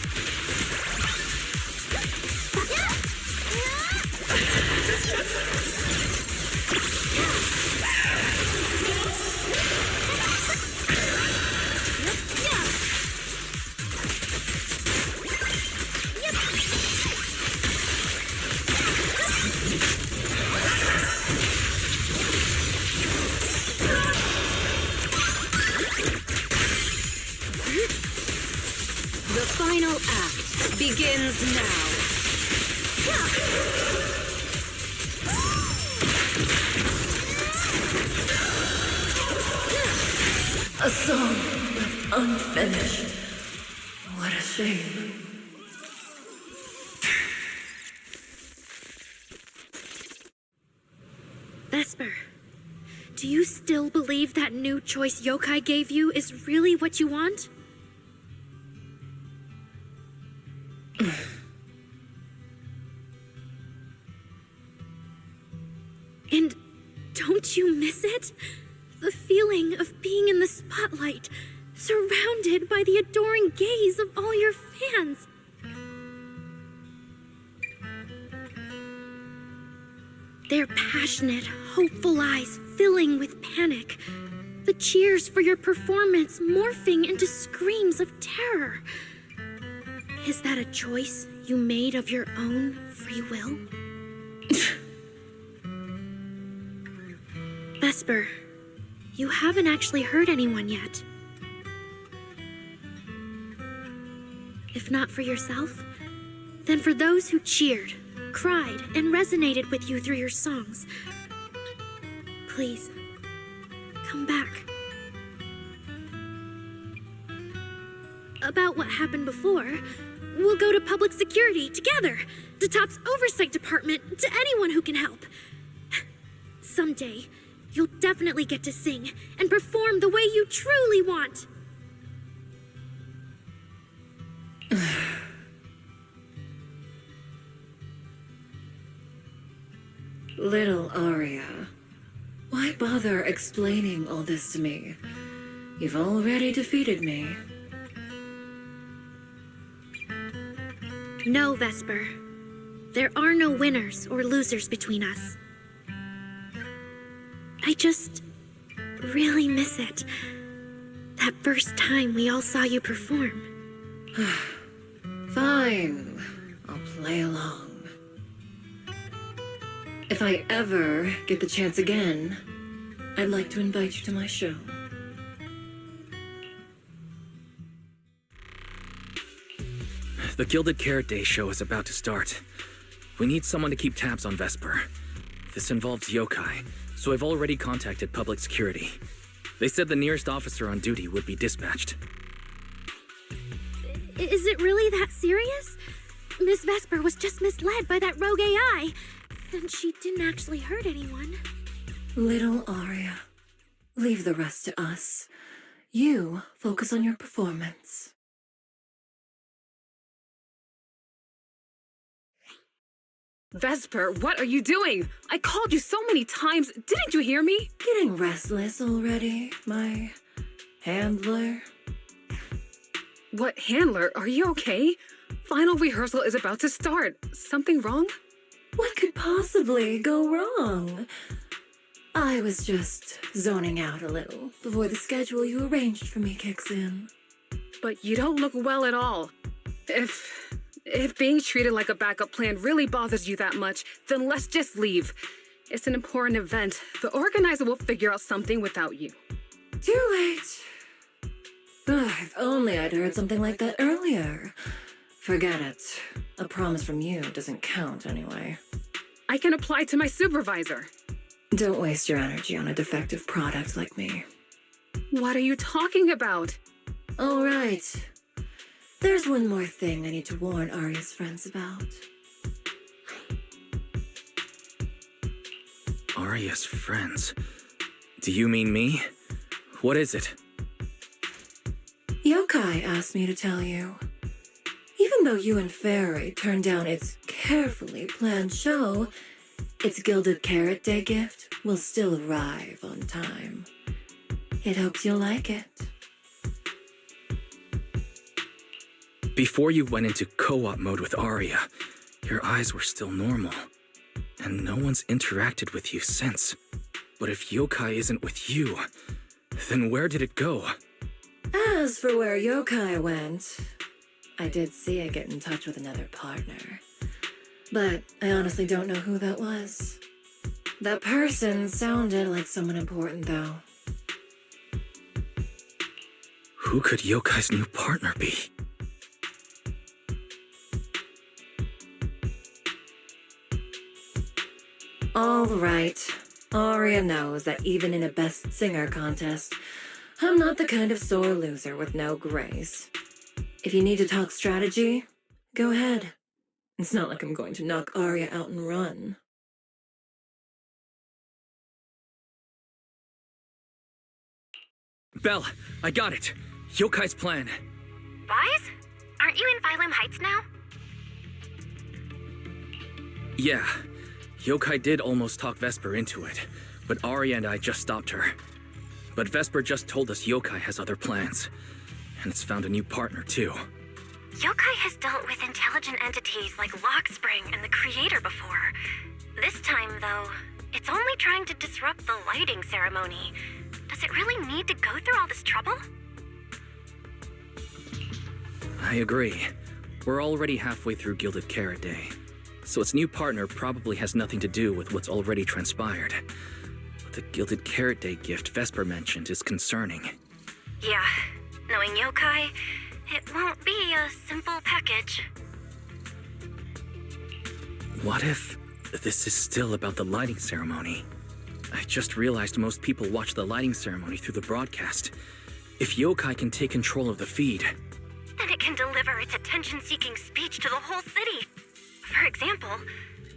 [SPEAKER 14] The final act begins now. A song left unfinished. What a shame.
[SPEAKER 7] Vesper, do you still believe that new choice Yokai gave you is really what you want? And don't you miss it? The feeling of being in the spotlight, surrounded by the adoring gaze of all your fans. Their passionate, hopeful eyes filling with panic. The cheers for your performance morphing into screams of terror. Is that a choice you made of your own free will? Vesper, you haven't actually hurt anyone yet. If not for yourself, then for those who cheered, cried, and resonated with you through your songs. Please, come back. About what happened before, we'll go to public security together, to Top's oversight department, to anyone who can help. Someday, you'll definitely get to sing and perform the way you truly want.
[SPEAKER 14] Little Aria, why bother explaining all this to me? You've already defeated me.
[SPEAKER 7] No, Vesper. There are no winners or losers between us. I just really miss it. That first time we all saw you perform.
[SPEAKER 14] Fine, I'll play along. If I ever get the chance again, I'd like to invite you to my show.
[SPEAKER 2] The Gilded Carrot Day show is about to start. We need someone to keep tabs on Vesper. This involves yokai, so I've already contacted public security. They said the nearest officer on duty would be dispatched.
[SPEAKER 7] Is it really that serious? Miss Vesper was just misled by that rogue AI, and she didn't actually hurt anyone.
[SPEAKER 14] Little Aria, leave the rest to us. You focus on your performance.
[SPEAKER 15] Vesper, what are you doing? I called you so many times. Didn't you hear me?
[SPEAKER 14] Getting restless already, my handler?
[SPEAKER 15] What handler? Are you okay? Final rehearsal is about to start. Something wrong?
[SPEAKER 14] What could possibly go wrong? I was just zoning out a little before the schedule you arranged for me kicks in.
[SPEAKER 15] But you don't look well at all. If being treated like a backup plan really bothers you that much, then let's just leave. It's an important event. The organizer will figure out something without you.
[SPEAKER 14] Too late. Ugh, if only I'd heard something like that earlier. Forget it. A promise from you doesn't count anyway.
[SPEAKER 15] I can apply to my supervisor.
[SPEAKER 14] Don't waste your energy on a defective product like me.
[SPEAKER 15] What are you talking about?
[SPEAKER 14] All right. There's one more thing I need to warn Aria's friends about.
[SPEAKER 2] Aria's friends? Do you mean me? What is it?
[SPEAKER 14] Yokai asked me to tell you. Even though you and Fairy turned down its carefully planned show, its Gilded Carrot Day gift will still arrive on time. It hopes you'll like it.
[SPEAKER 2] Before you went into co-op mode with Aria, your eyes were still normal. And no one's interacted with you since. But if yokai isn't with you, then where did it go?
[SPEAKER 14] As for where yokai went, I did see it get in touch with another partner. But I honestly don't know who that was. That person sounded like someone important, though.
[SPEAKER 2] Who could yokai's new partner be?
[SPEAKER 14] All right. Aria knows that even in a best singer contest, I'm not the kind of sore loser with no grace. If you need to talk strategy, go ahead. It's not like I'm going to knock Aria out and run.
[SPEAKER 2] Belle, I got it. Yokai's plan.
[SPEAKER 4] Wise? Aren't you in Phylum Heights now?
[SPEAKER 2] Yeah. Yokai did almost talk Vesper into it, but Aria and I just stopped her. But Vesper just told us Yokai has other plans, and it's found a new partner too.
[SPEAKER 4] Yokai has dealt with intelligent entities like Lockspring and the Creator before. This time, though, it's only trying to disrupt the lighting ceremony. Does it really need to go through all this trouble?
[SPEAKER 2] I agree. We're already halfway through Gilded Carrot Day, so its new partner probably has nothing to do with what's already transpired. But the Gilded Carrot Day gift Vesper mentioned is concerning.
[SPEAKER 3] Yeah, knowing yokai, it won't be a simple package.
[SPEAKER 2] What if this is still about the lighting ceremony? I just realized most people watch the lighting ceremony through the broadcast. If yokai can take control of the feed,
[SPEAKER 3] Then it can deliver its attention-seeking speech to the whole city. For example,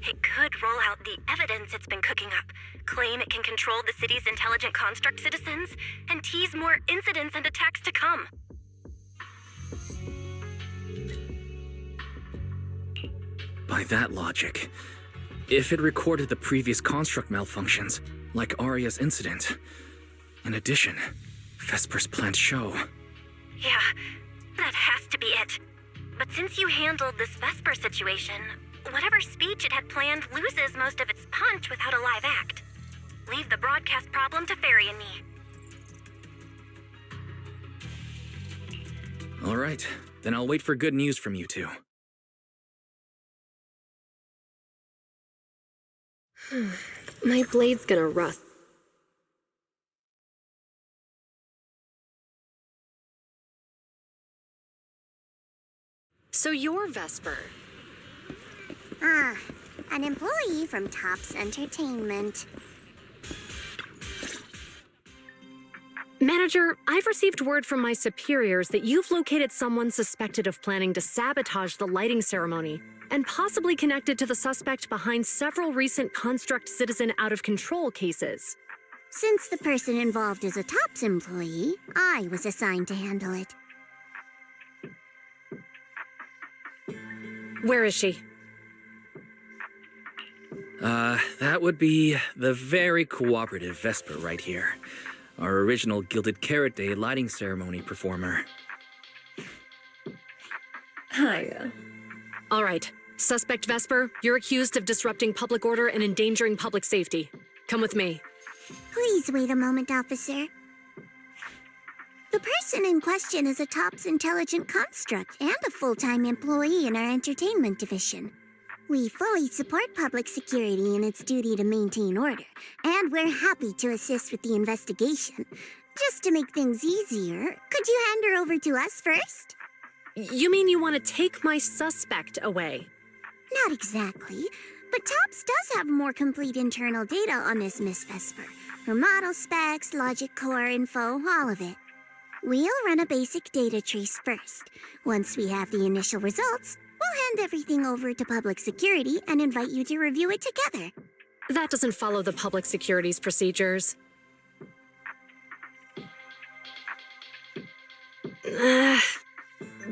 [SPEAKER 3] it could roll out the evidence it's been cooking up, claim it can control the city's intelligent construct citizens, and tease more incidents and attacks to come.
[SPEAKER 2] by that logic, if it recorded the previous construct malfunctions, like Aria's incident, in addition, Vesper's planned show.
[SPEAKER 3] Yeah, that has to be it. But since you handled this Vesper situation, whatever speech it had planned loses most of its punch without a live act. Leave the broadcast problem to Fairy and me.
[SPEAKER 2] All right, then I'll wait for good news from you two.
[SPEAKER 9] My blade's gonna rust.
[SPEAKER 20] So you're Vesper.
[SPEAKER 5] An employee from Topps Entertainment.
[SPEAKER 20] Manager, I've received word from my superiors that you've located someone suspected of planning to sabotage the lighting ceremony and possibly connected to the suspect behind several recent Construct Citizen out-of-control cases.
[SPEAKER 5] Since the person involved is a Topps employee, I was assigned to handle it.
[SPEAKER 20] Where is she?
[SPEAKER 2] That would be the very cooperative Vesper right here. Our original Gilded Carrot Day lighting ceremony performer.
[SPEAKER 14] Hiya.
[SPEAKER 20] All right. Suspect Vesper, you're accused of disrupting public order and endangering public safety. Come with me.
[SPEAKER 5] Please wait a moment, officer. The person in question is a Topps intelligent construct and a full-time employee in our entertainment division. We fully support public security in its duty to maintain order, and we're happy to assist with the investigation. Just to make things easier, could you hand her over to us first?
[SPEAKER 20] You mean you want to take my suspect away?
[SPEAKER 5] Not exactly, but Topps does have more complete internal data on this Miss Vesper. Her model specs, logic core info, all of it. We'll run a basic data trace first. Once we have the initial results, we'll hand everything over to public security and invite you to review it together.
[SPEAKER 20] That doesn't follow the public security's procedures.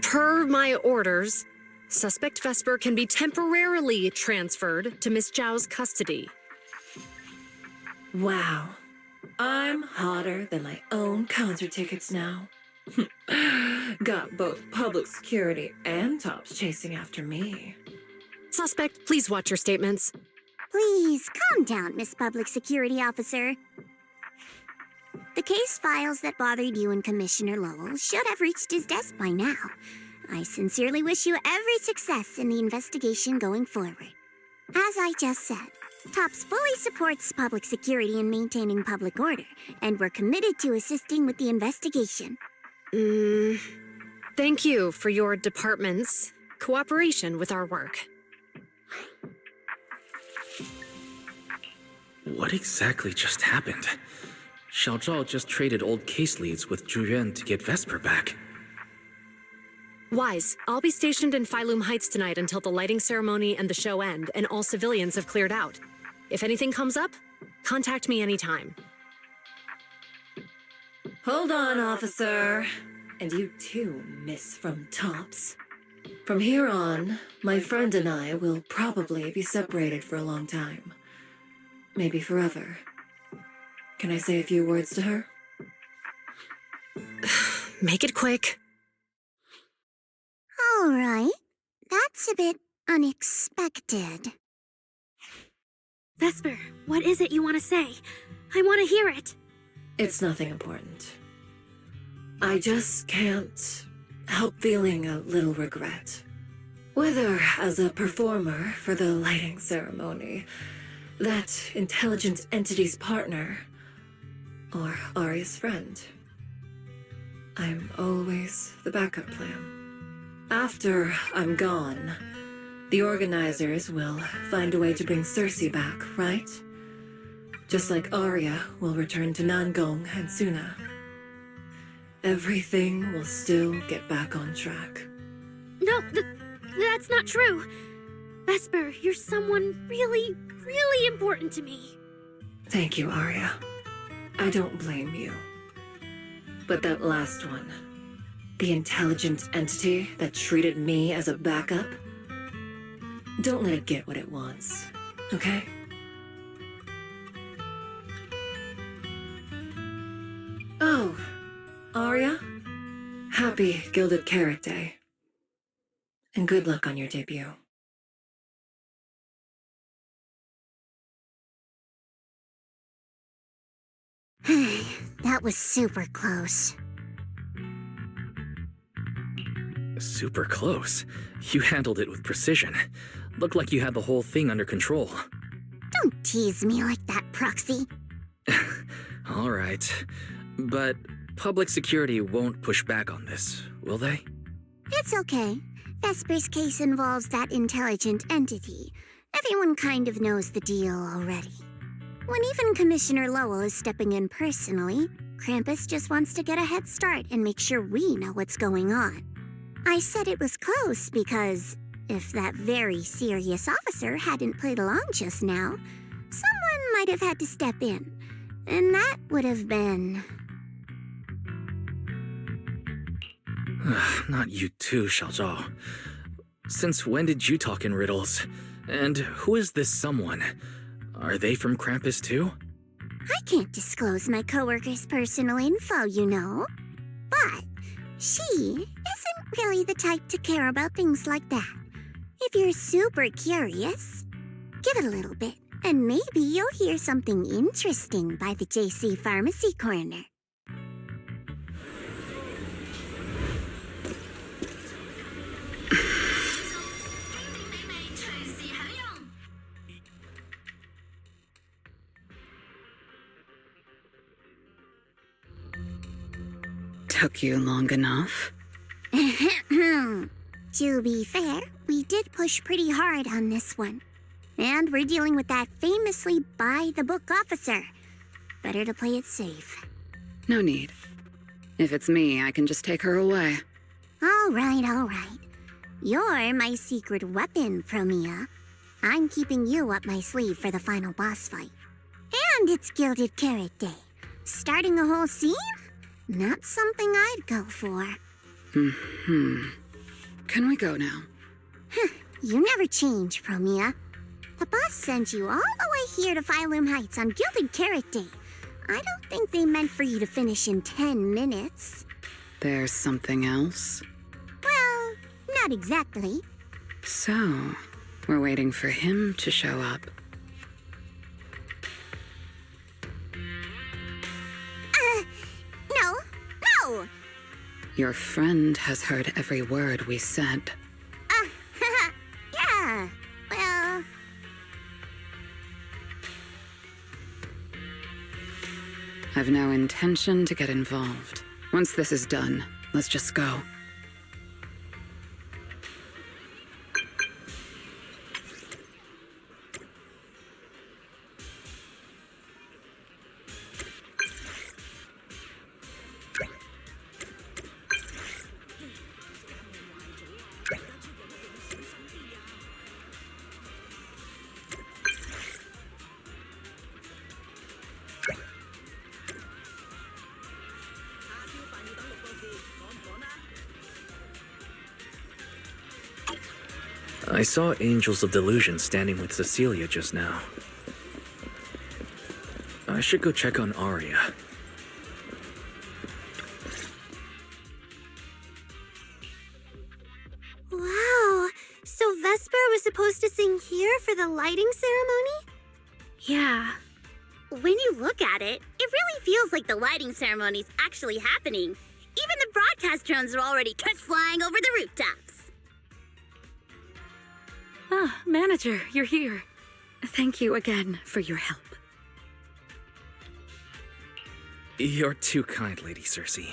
[SPEAKER 20] Per my orders, suspect Vesper can be temporarily transferred to Miss Zhao's custody.
[SPEAKER 14] Wow. I'm hotter than my own concert tickets now. Got both public security and Topps chasing after me.
[SPEAKER 20] Suspect, please watch your statements.
[SPEAKER 5] Please, calm down, Miss Public Security Officer. The case files that bothered you and Commissioner Lowell should have reached his desk by now. I sincerely wish you every success in the investigation going forward. As I just said, Topps fully supports public security in maintaining public order, and we're committed to assisting with the investigation.
[SPEAKER 20] Thank you for your department's cooperation with our work.
[SPEAKER 2] What exactly just happened? Xiao Zhao just traded old case leads with Zhu Yuan to get Vesper back.
[SPEAKER 20] Wise, I'll be stationed in Phylum Heights tonight until the lighting ceremony and the show end and all civilians have cleared out. If anything comes up, contact me anytime.
[SPEAKER 14] Hold on, officer. And you too, Miss from Topps. From here on, my friend and I will probably be separated for a long time. Maybe forever. Can I say a few words to her?
[SPEAKER 20] Make it quick.
[SPEAKER 5] All right. That's a bit unexpected.
[SPEAKER 7] Vesper, what is it you want to say? I want to hear it.
[SPEAKER 14] It's nothing important. I just can't help feeling a little regret. Whether as a performer for the lighting ceremony, that intelligent entity's partner, or Aria's friend, I'm always the backup plan. After I'm gone, the organizers will find a way to bring Cersei back, right? Just like Arya will return to Nangong and Suna. Everything will still get back on track.
[SPEAKER 7] No, that's not true. Vesper, you're someone really, really important to me.
[SPEAKER 14] Thank you, Arya. I don't blame you. But that last one, the intelligent entity that treated me as a backup, don't let it get what it wants, okay? Oh, Arya, happy Gilded Carrot Day. And good luck on your debut.
[SPEAKER 5] That was super close.
[SPEAKER 2] Super close. You handled it with precision. Looked like you had the whole thing under control.
[SPEAKER 5] Don't tease me like that, Proxy.
[SPEAKER 2] All right. But public security won't push back on this, will they?
[SPEAKER 5] It's okay. Vesper's case involves that intelligent entity. Everyone kind of knows the deal already. When even Commissioner Lowell is stepping in personally, Krampus just wants to get a head start and make sure we know what's going on. I said it was close because if that very serious officer hadn't played along just now, someone might have had to step in. And that would have been...
[SPEAKER 2] Not you too, Xiaozhao. Since when did you talk in riddles? And who is this someone? Are they from Krampus too?
[SPEAKER 5] I can't disclose my coworker's personal info, you know. But she isn't really the type to care about things like that. If you're super curious, give it a little bit, and maybe you'll hear something interesting by the JC Pharmacy Corner.
[SPEAKER 6] Took you long enough?
[SPEAKER 5] To be fair, we did push pretty hard on this one. And we're dealing with that famously by-the-book officer. Better to play it safe.
[SPEAKER 6] No need. If it's me, I can just take her away.
[SPEAKER 5] All right. You're my secret weapon, Promia. I'm keeping you up my sleeve for the final boss fight. And it's Gilded Carrot Day. Starting a whole scene? Not something I'd go for.
[SPEAKER 6] Can we go now?
[SPEAKER 5] You never change, Promia. The boss sent you all the way here to Phylum Heights on Gilded Carrot Day. I don't think they meant for you to finish in 10 minutes.
[SPEAKER 6] There's something else?
[SPEAKER 5] Well, not exactly.
[SPEAKER 6] So, we're waiting for him to show up. No! Your friend has heard every word we said.
[SPEAKER 5] Yeah, well...
[SPEAKER 6] I've no intention to get involved. Once this is done, let's just go.
[SPEAKER 2] I saw Angels of Delusion standing with Cecilia just now. I should go check on Arya.
[SPEAKER 7] Wow, so Vesper was supposed to sing here for the lighting ceremony?
[SPEAKER 16] Yeah. When you look at it, it really feels like the lighting ceremony's actually happening. Even the broadcast drones are already flying over the rooftops.
[SPEAKER 6] Ah, manager, you're here. Thank you again for your help.
[SPEAKER 2] You're too kind, Lady Cersei.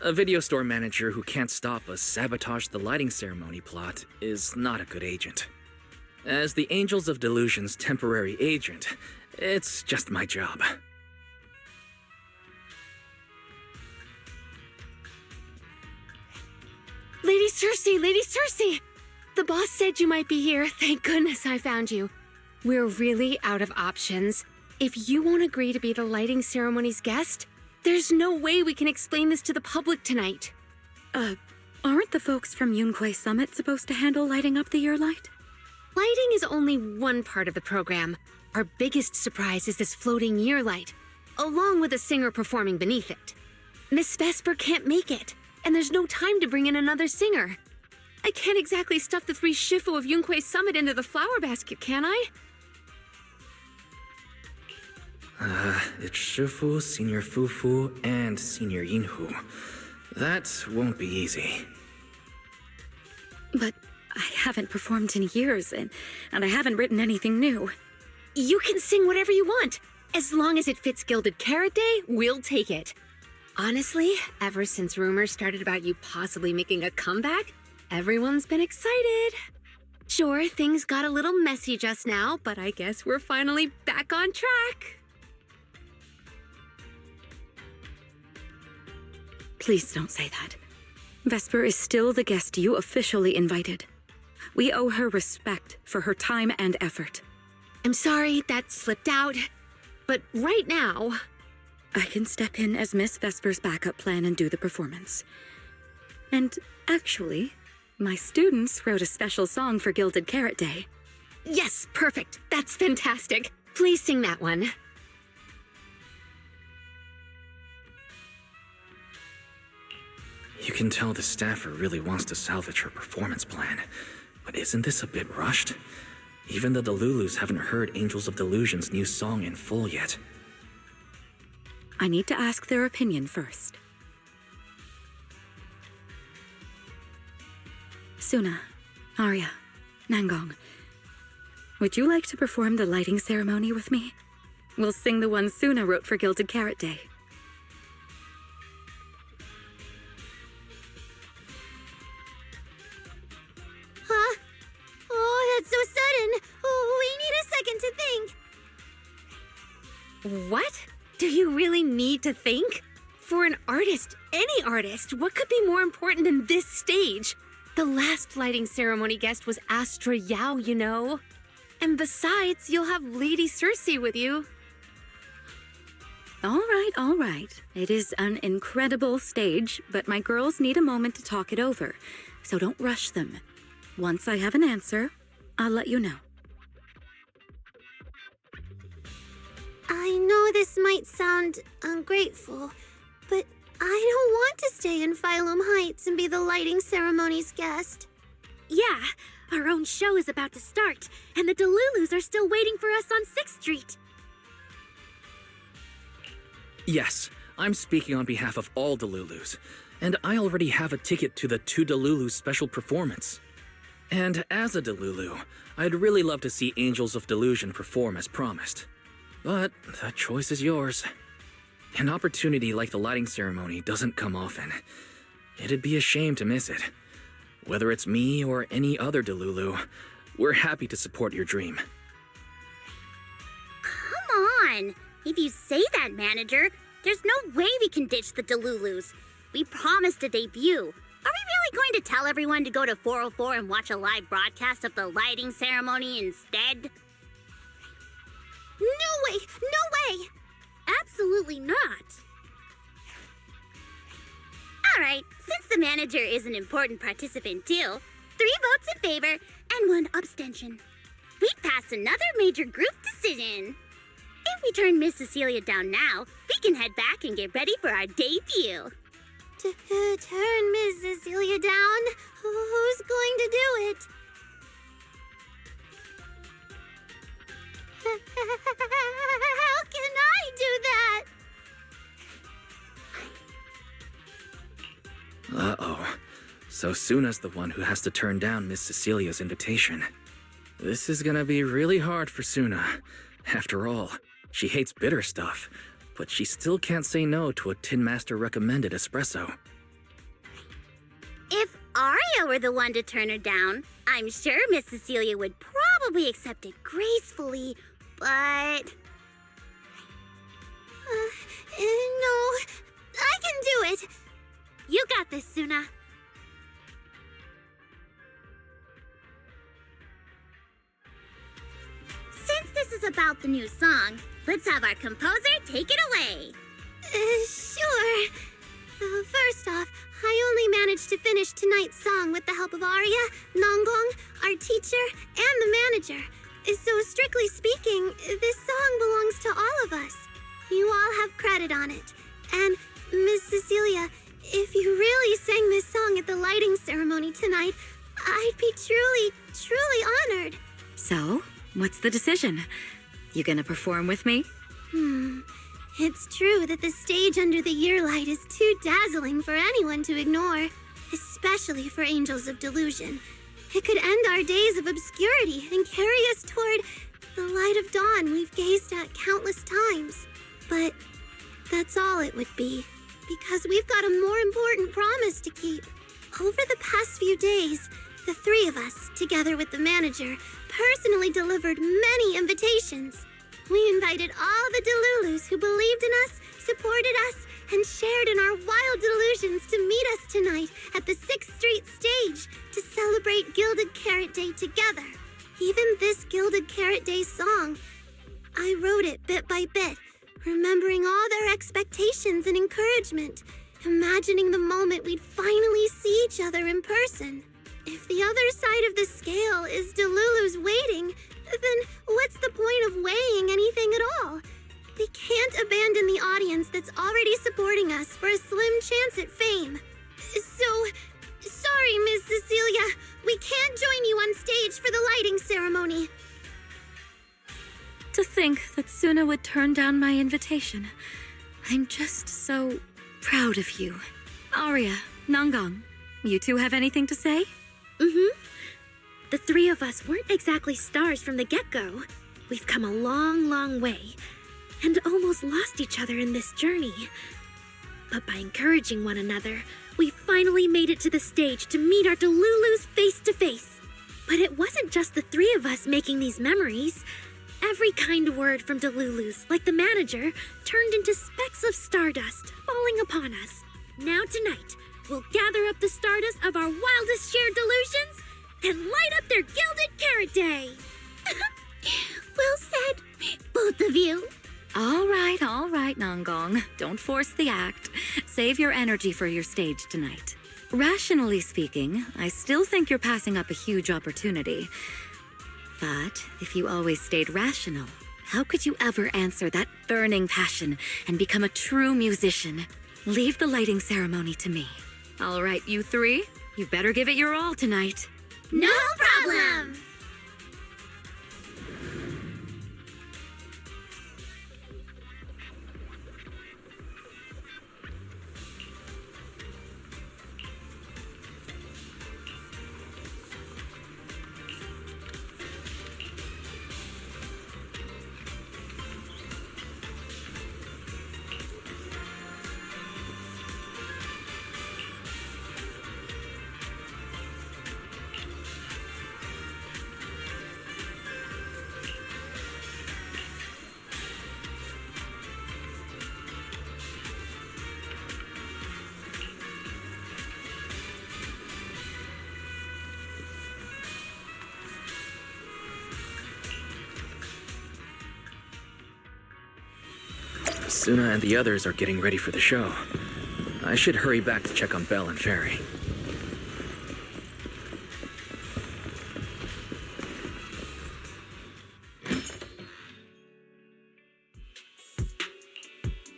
[SPEAKER 2] A video store manager who can't stop a sabotage the lighting ceremony plot is not a good agent. As the Angels of Delusion's temporary agent, it's just my job.
[SPEAKER 7] Lady Cersei! The boss said you might be here. Thank goodness I found you. We're really out of options. If you won't agree to be the lighting ceremony's guest, there's no way we can explain this to the public tonight.
[SPEAKER 6] Aren't the folks from Yunquay Summit supposed to handle lighting up the year light?
[SPEAKER 7] Lighting is only one part of the program. Our biggest surprise is this floating year light, along with a singer performing beneath it. Miss Vesper can't make it, and there's no time to bring in another singer. I can't exactly stuff the 3 Shifu of Yunquay Summit into the flower basket, can I?
[SPEAKER 2] It's Shifu, Senior Fufu, and Senior Yinhu. That won't be easy.
[SPEAKER 6] But I haven't performed in years, and I haven't written anything new.
[SPEAKER 7] You can sing whatever you want. As long as it fits Gilded Carrot Day, we'll take it. Honestly, ever since rumors started about you possibly making a comeback, everyone's been excited. Sure, things got a little messy just now, but I guess we're finally back on track.
[SPEAKER 6] Please don't say that. Vesper is still the guest you officially invited. We owe her respect for her time and effort.
[SPEAKER 7] I'm sorry that slipped out, but right now...
[SPEAKER 6] I can step in as Miss Vesper's backup plan and do the performance. And actually, my students wrote a special song for Gilded Carrot Day.
[SPEAKER 7] Yes, perfect. That's fantastic. Please sing that one.
[SPEAKER 2] You can tell the staffer really wants to salvage her performance plan, but isn't this a bit rushed? Even the Delulus haven't heard Angels of Delusion's new song in full yet.
[SPEAKER 6] I need to ask their opinion first. Suna, Arya, Nangong, would you like to perform the lighting ceremony with me? We'll sing the one Suna wrote for Gilded Carrot Day.
[SPEAKER 5] Huh? Oh, that's so sudden. Oh, we need a second to think.
[SPEAKER 7] What? Do you really need to think? For an artist, any artist, what could be more important than this stage? The last lighting ceremony guest was Astra Yao, you know. And besides, you'll have Lady Cersei with you.
[SPEAKER 6] All right. It is an incredible stage, but my girls need a moment to talk it over, so don't rush them. Once I have an answer, I'll let you know.
[SPEAKER 5] I know this might sound ungrateful, but I don't want to stay in Phylum Heights and be the lighting ceremony's guest.
[SPEAKER 7] Yeah, our own show is about to start, and the Delulus are still waiting for us on 6th Street.
[SPEAKER 2] Yes, I'm speaking on behalf of all Delulus, and I already have a ticket to the 2 Delulu special performance. And as a Delulu, I'd really love to see Angels of Delusion perform as promised. But that choice is yours. An opportunity like the lighting ceremony doesn't come often. It'd be a shame to miss it. Whether it's me or any other Delulu, we're happy to support your dream.
[SPEAKER 5] Come on! If you say that, manager, there's no way we can ditch the Delulus. We promised a debut. Are we really going to tell everyone to go to 404 and watch a live broadcast of the lighting ceremony instead? No way! No way!
[SPEAKER 7] Absolutely not.
[SPEAKER 5] Alright, since the manager is an important participant too, 3 votes in favor and 1 abstention. We passed another major group decision. If we turn Miss Cecilia down now, we can head back and get ready for our debut. Turn Miss Cecilia down? Who's going to do it? How can I do that?
[SPEAKER 2] Uh-oh. So Suna's the one who has to turn down Miss Cecilia's invitation. This is gonna be really hard for Suna. After all, she hates bitter stuff, but she still can't say no to a Tin Master recommended espresso.
[SPEAKER 5] If Aria were the one to turn her down, I'm sure Miss Cecilia would probably accept it gracefully, but... no, I can do it. You got this, Suna. Since this is about the new song, let's have our composer take it away. Sure. First off, I only managed to finish tonight's song with the help of Aria, Nonggong, our teacher, and the manager. So strictly speaking, this song belongs to all of us. You all have credit on it. And, Miss Cecilia, if you really sang this song at the lighting ceremony tonight, I'd be truly honored.
[SPEAKER 6] So, what's the decision? You gonna perform with me?
[SPEAKER 5] It's true that the stage under the year light is too dazzling for anyone to ignore, especially for Angels of Delusion. It could end our days of obscurity and carry us toward the light of dawn we've gazed at countless times. But that's all it would be, because we've got a more important promise to keep. Over the past few days, the three of us, together with the manager, personally delivered many invitations. We invited all the Delulus who believed in us, supported us, and shared in our wild delusions to meet us tonight at the 6th Street stage to celebrate Gilded Carrot Day together. Even this Gilded Carrot Day song, I wrote it bit by bit, remembering all their expectations and encouragement, imagining the moment we'd finally see each other in person. If the other side of the scale is Delulu's waiting, then what's the point of weighing anything at all? We can't abandon the audience that's already supporting us for a slim chance at fame. So, sorry, Miss Cecilia, we can't join you on stage for the lighting ceremony.
[SPEAKER 6] To think that Suna would turn down my invitation. I'm just so proud of you. Aria, Nonggong, you two have anything to say?
[SPEAKER 7] The three of us weren't exactly stars from the get-go. We've come a long way, and almost lost each other in this journey. But by encouraging one another, we finally made it to the stage to meet our Delulus face to face. But it wasn't just the three of us making these memories. Every kind word from Delulus, like the manager, turned into specks of stardust falling upon us. Now tonight, we'll gather up the stardust of our wildest shared delusions and light up their Gilded Carrot Day.
[SPEAKER 5] Well said, both of you.
[SPEAKER 6] All right, Nonggong. Don't force the act. Save your energy for your stage tonight. Rationally speaking, I still think you're passing up a huge opportunity. But if you always stayed rational, how could you ever answer that burning passion and become a true musician? Leave the lighting ceremony to me. All right, you three, you better give it your all tonight.
[SPEAKER 5] No problem!
[SPEAKER 2] Suna and the others are getting ready for the show. I should hurry back to check on Belle and Fairy.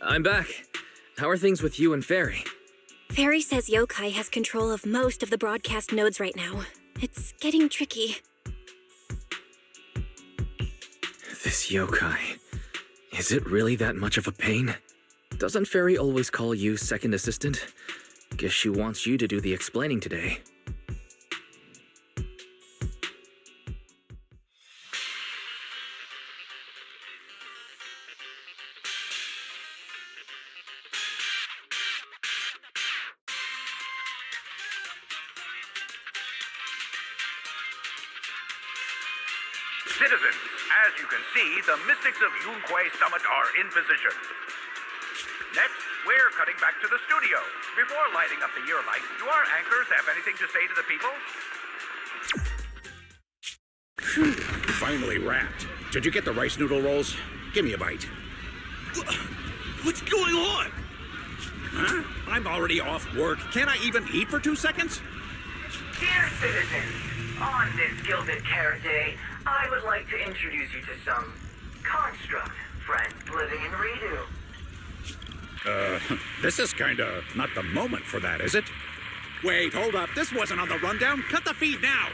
[SPEAKER 2] I'm back. How are things with you and Fairy?
[SPEAKER 3] Fairy says Yokai has control of most of the broadcast nodes right now. It's getting tricky.
[SPEAKER 2] This yokai. Is it really that much of a pain? Doesn't Fairy always call you second assistant? Guess she wants you to do the explaining today.
[SPEAKER 21] Citizens, as you can see, the mystics of Yunquay Summit are in position. Next, we're cutting back to the studio. Before lighting up the year light, do our anchors have anything to say to the people?
[SPEAKER 22] Finally wrapped. Did you get the rice noodle rolls? Give me a bite. What's going on? Huh? I'm already off work. Can't I even eat for 2 seconds?
[SPEAKER 23] Dear citizens, on this Gilded Carrot Day, I would like to introduce you to some construct friends living in Redo.
[SPEAKER 22] This is kinda not the moment for that, is it? Wait, hold up. This wasn't on the rundown. Cut the feed now.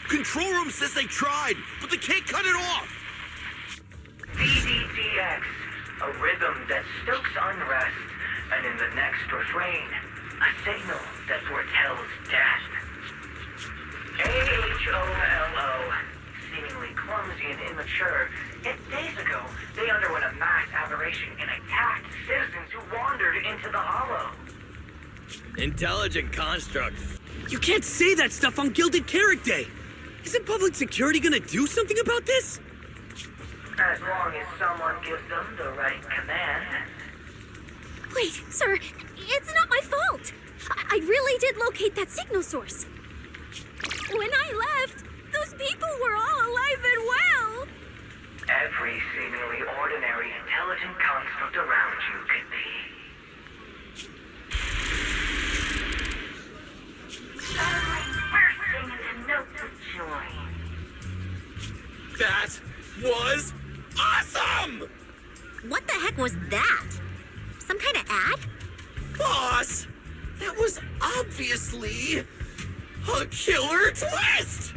[SPEAKER 24] Control room says they tried, but they can't cut it off.
[SPEAKER 23] VDTX, a rhythm that stokes unrest, and in the next refrain, a signal that foretells death. AHOLO, seemingly clumsy and immature, yet days ago, they underwent a mass aberration and attacked citizens who wandered into the hollow.
[SPEAKER 24] Intelligent construct. You can't say that stuff on Gilded Carrot Day. Isn't public security gonna do something about this?
[SPEAKER 23] As long as someone gives them the right command.
[SPEAKER 7] Wait, sir, it's not my fault. I really did locate that signal source. When I left, those people were all alive and well.
[SPEAKER 23] Every seemingly ordinary intelligent construct around you could be. Suddenly bursting into notes of joy.
[SPEAKER 24] That was awesome!
[SPEAKER 5] What the heck was that? Some kind of ad?
[SPEAKER 24] Boss! That was obviously a killer twist!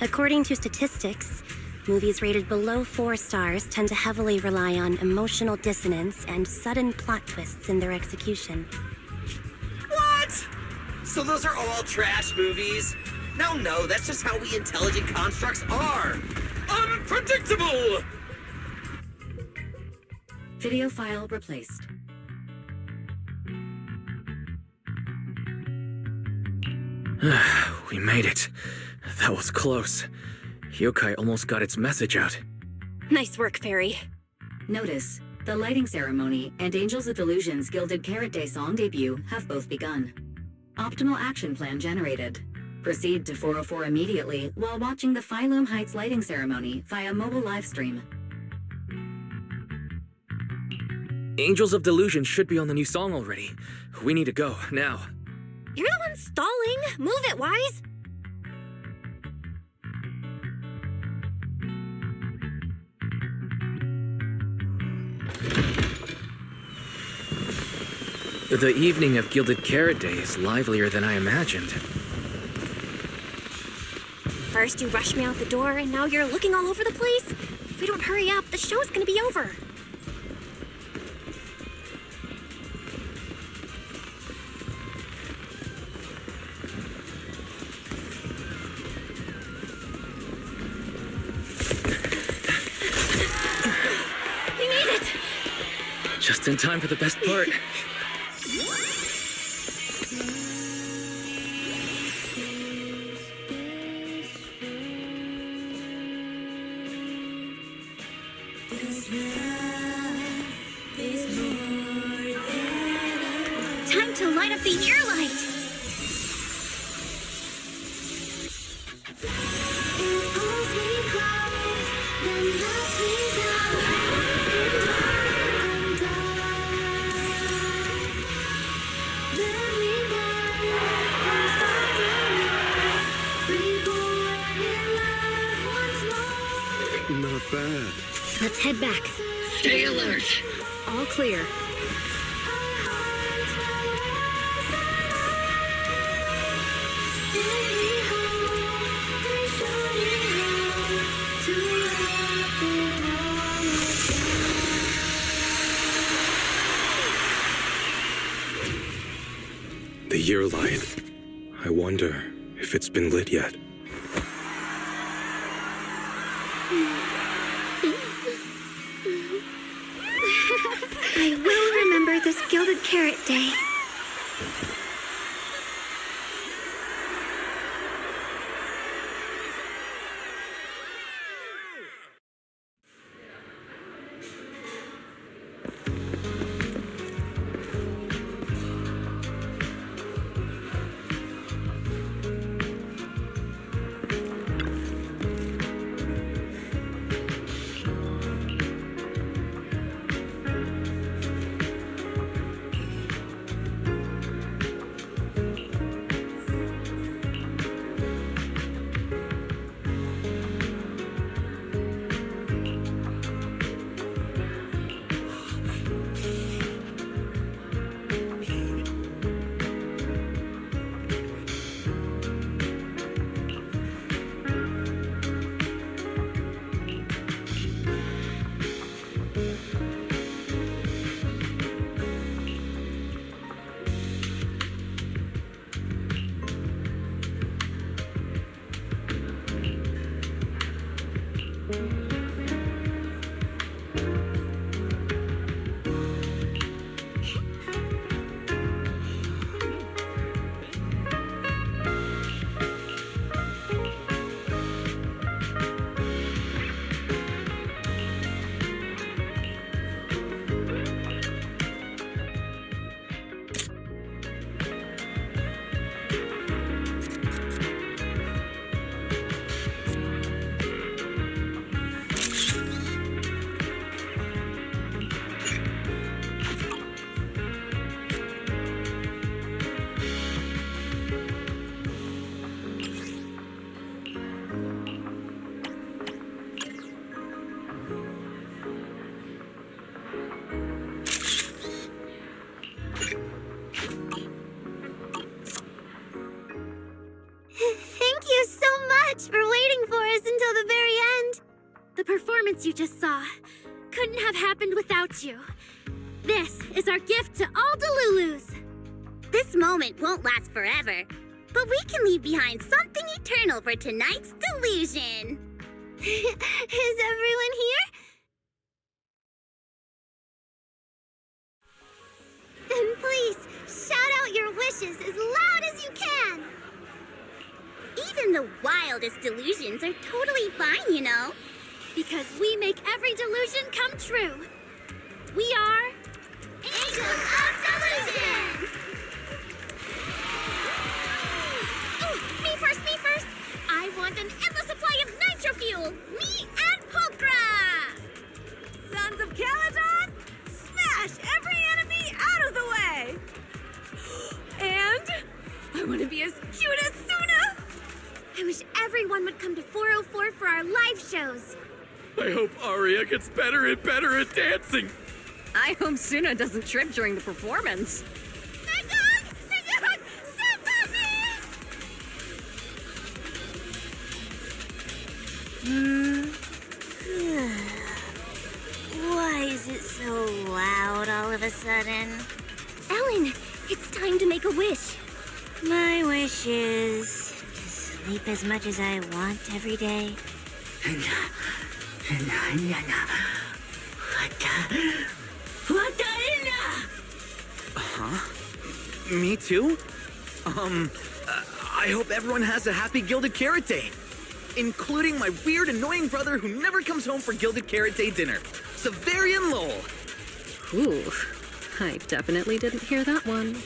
[SPEAKER 3] According to statistics, movies rated below 4 stars tend to heavily rely on emotional dissonance and sudden plot twists in their execution.
[SPEAKER 24] What? So those are all trash movies? No, that's just how we intelligent constructs are. Unpredictable!
[SPEAKER 1] Video file replaced.
[SPEAKER 2] We made it. That was close. Yokai almost got its message out.
[SPEAKER 3] Nice work, Fairy.
[SPEAKER 1] Notice, the lighting ceremony and Angels of Illusion's Gilded Carrot Day song debut have both begun. Optimal action plan generated. Proceed to 404 immediately while watching the Phylum Heights lighting ceremony via mobile livestream.
[SPEAKER 2] Angels of Delusion should be on the new song already. We need to go, now.
[SPEAKER 3] You're the one stalling. Move it, Wise.
[SPEAKER 2] The evening of Gilded Carrot Day is livelier than I imagined.
[SPEAKER 3] First you rushed me out the door, and now you're looking all over the place. If we don't hurry up, the show's gonna be over.
[SPEAKER 7] We made it!
[SPEAKER 2] Just in time for the best part.
[SPEAKER 7] Time to light up the year light!
[SPEAKER 12] Not bad.
[SPEAKER 3] Let's head back.
[SPEAKER 20] Stay alert. All clear.
[SPEAKER 10] The year light. I wonder if it's been lit yet.
[SPEAKER 7] I will remember this Gilded Carrot Day. performance you just saw couldn't have happened without you. This is our gift to all Delulus.
[SPEAKER 5] This moment won't last forever, but we can leave behind something eternal for tonight's delusion. Is everyone here? Then please, shout out your wishes as loud as you can. Even the wildest delusions are totally fine, you know.
[SPEAKER 7] Because we make every delusion come true. We are...
[SPEAKER 5] Angels of Delusion!
[SPEAKER 7] Ooh, me first! I want an endless supply of nitro fuel! Me and Pulchra!
[SPEAKER 8] Sons of Caledon, smash every enemy out of the way! And I want to be as cute as Suna!
[SPEAKER 7] I wish everyone would come to 404 for our live shows.
[SPEAKER 2] I hope Aria gets better and better at dancing.
[SPEAKER 8] I hope Suna doesn't trip during the performance.
[SPEAKER 5] Why is it so loud all of a sudden?
[SPEAKER 7] Ellen, it's time to make a wish.
[SPEAKER 5] My wish is to sleep as much as I want every day.
[SPEAKER 18] Huh? Me too? I hope everyone has a happy Gilded Carrot Day. Including my weird, annoying brother who never comes home for Gilded Carrot Day dinner, Severian Lowell.
[SPEAKER 9] Ooh, I definitely didn't hear that one.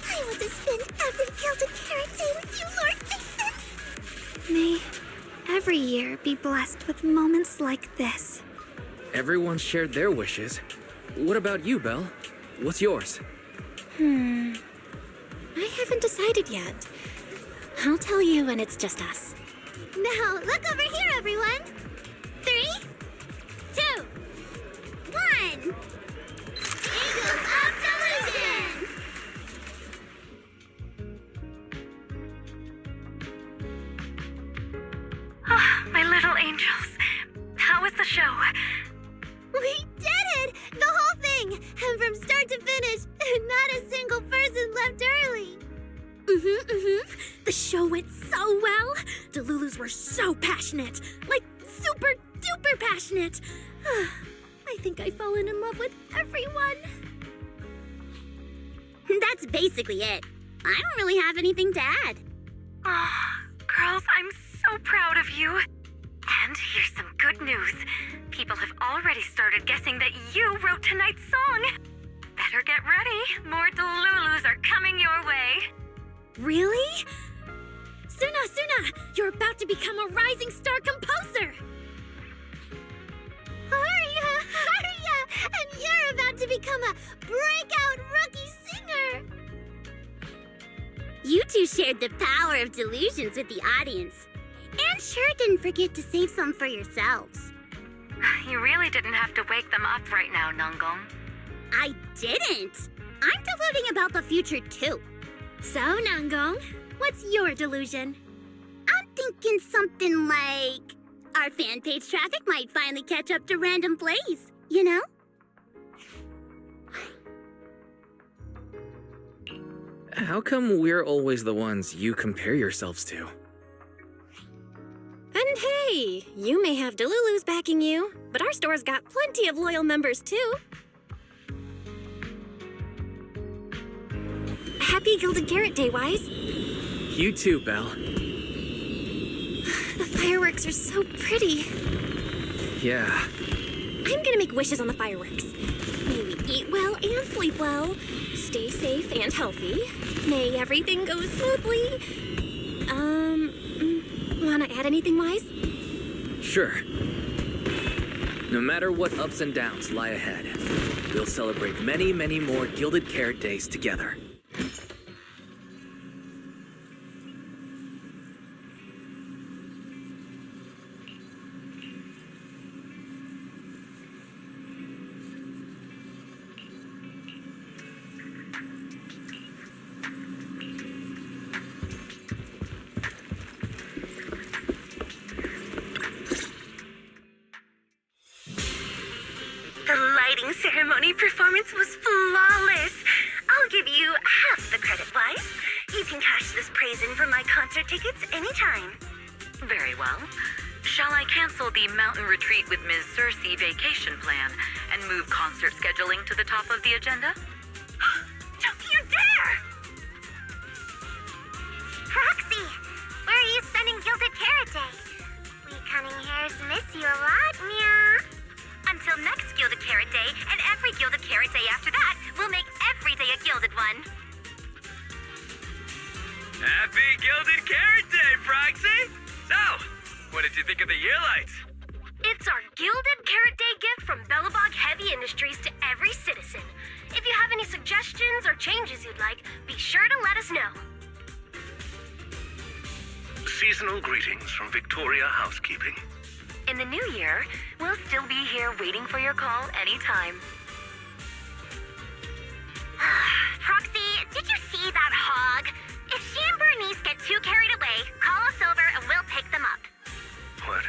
[SPEAKER 7] I want to spend every Gilded Carrot Day with you, Lord Mason. May every year be blessed with moments like this.
[SPEAKER 2] Everyone shared their wishes. What about you, Belle? What's yours?
[SPEAKER 3] I haven't decided yet. I'll tell you when it's just us.
[SPEAKER 5] Now, look over here, everyone. 3, 2, 1. Angels of Delusion!
[SPEAKER 4] Oh, my little angels. How was the show?
[SPEAKER 5] We did it! The whole thing! And from start to finish, not a single person left early.
[SPEAKER 7] The show went so well. Delulus were so passionate. Like, super duper passionate. I think I've fallen in love with everyone.
[SPEAKER 5] That's basically it. I don't really have anything to add.
[SPEAKER 4] Oh, girls, I'm so proud of you. And here's some good news. People have already started guessing that you wrote tonight's song. Better get ready. More Delulus are coming your way.
[SPEAKER 7] Really? Suna, you're about to become a rising star composer!
[SPEAKER 5] Aria! And you're about to become a breakout rookie singer! You two shared the power of delusions with the audience. And sure didn't forget to save some for yourselves.
[SPEAKER 4] You really didn't have to wake them up right now, Nungong.
[SPEAKER 5] I didn't! I'm deluding about the future too.
[SPEAKER 7] So, Nangong, what's your delusion?
[SPEAKER 5] I'm thinking something like... our fan page traffic might finally catch up to random plays, you know?
[SPEAKER 2] How come we're always the ones you compare yourselves to?
[SPEAKER 3] And hey, you may have Delulus backing you, but our store's got plenty of loyal members too. Happy Gilded Carrot Day, Wise.
[SPEAKER 2] You too, Belle.
[SPEAKER 3] The fireworks are so pretty.
[SPEAKER 2] Yeah.
[SPEAKER 3] I'm gonna make wishes on the fireworks. May we eat well and sleep well, stay safe and healthy. May everything go smoothly. Wanna add anything, Wise?
[SPEAKER 2] Sure. No matter what ups and downs lie ahead, we'll celebrate many, many more Gilded Carrot Days together.
[SPEAKER 11] performance was flawless. I'll give you half the credit, Wise. You can cash this praise in for my concert tickets anytime.
[SPEAKER 4] Very well. Shall I cancel the mountain retreat with Ms. Cersei vacation plan and move concert scheduling to the top of the agenda?
[SPEAKER 11] Don't you dare!
[SPEAKER 5] Proxy, where are you spending Gilded Carrot Day? We cunning hairs miss you a lot, meow.
[SPEAKER 11] Until next Gilded Carrot Day, and every Gilded Carrot Day after that, we'll make every day a gilded one.
[SPEAKER 13] Happy Gilded Carrot Day, Proxy! So, what did you think of the year lights?
[SPEAKER 11] It's our Gilded Carrot Day gift from Bellabog Heavy Industries to every citizen. If you have any suggestions or changes you'd like, be sure to let us know.
[SPEAKER 21] Seasonal greetings from Victoria Housekeeping.
[SPEAKER 4] In the new year, we'll still be here waiting for your call anytime.
[SPEAKER 5] Proxy, did you see that hog? If she and Bernice get too carried away, call us over and we'll pick them up.
[SPEAKER 10] What?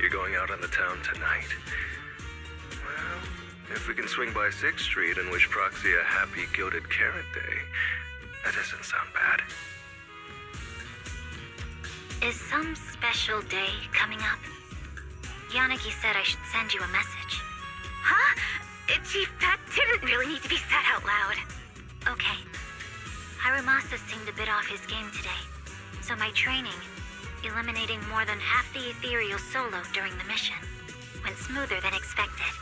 [SPEAKER 10] You're going out on the town tonight? Well, if we can swing by 6th Street and wish Proxy a happy Gilded Carrot Day, that doesn't sound bad.
[SPEAKER 1] Is some special day coming up? Yanagi said I should send you a message.
[SPEAKER 11] Huh? Chief, that didn't really need to be said out loud.
[SPEAKER 1] Okay. Harumasa seemed a bit off his game today, so my training, eliminating more than half the ethereal solo during the mission, went smoother than expected.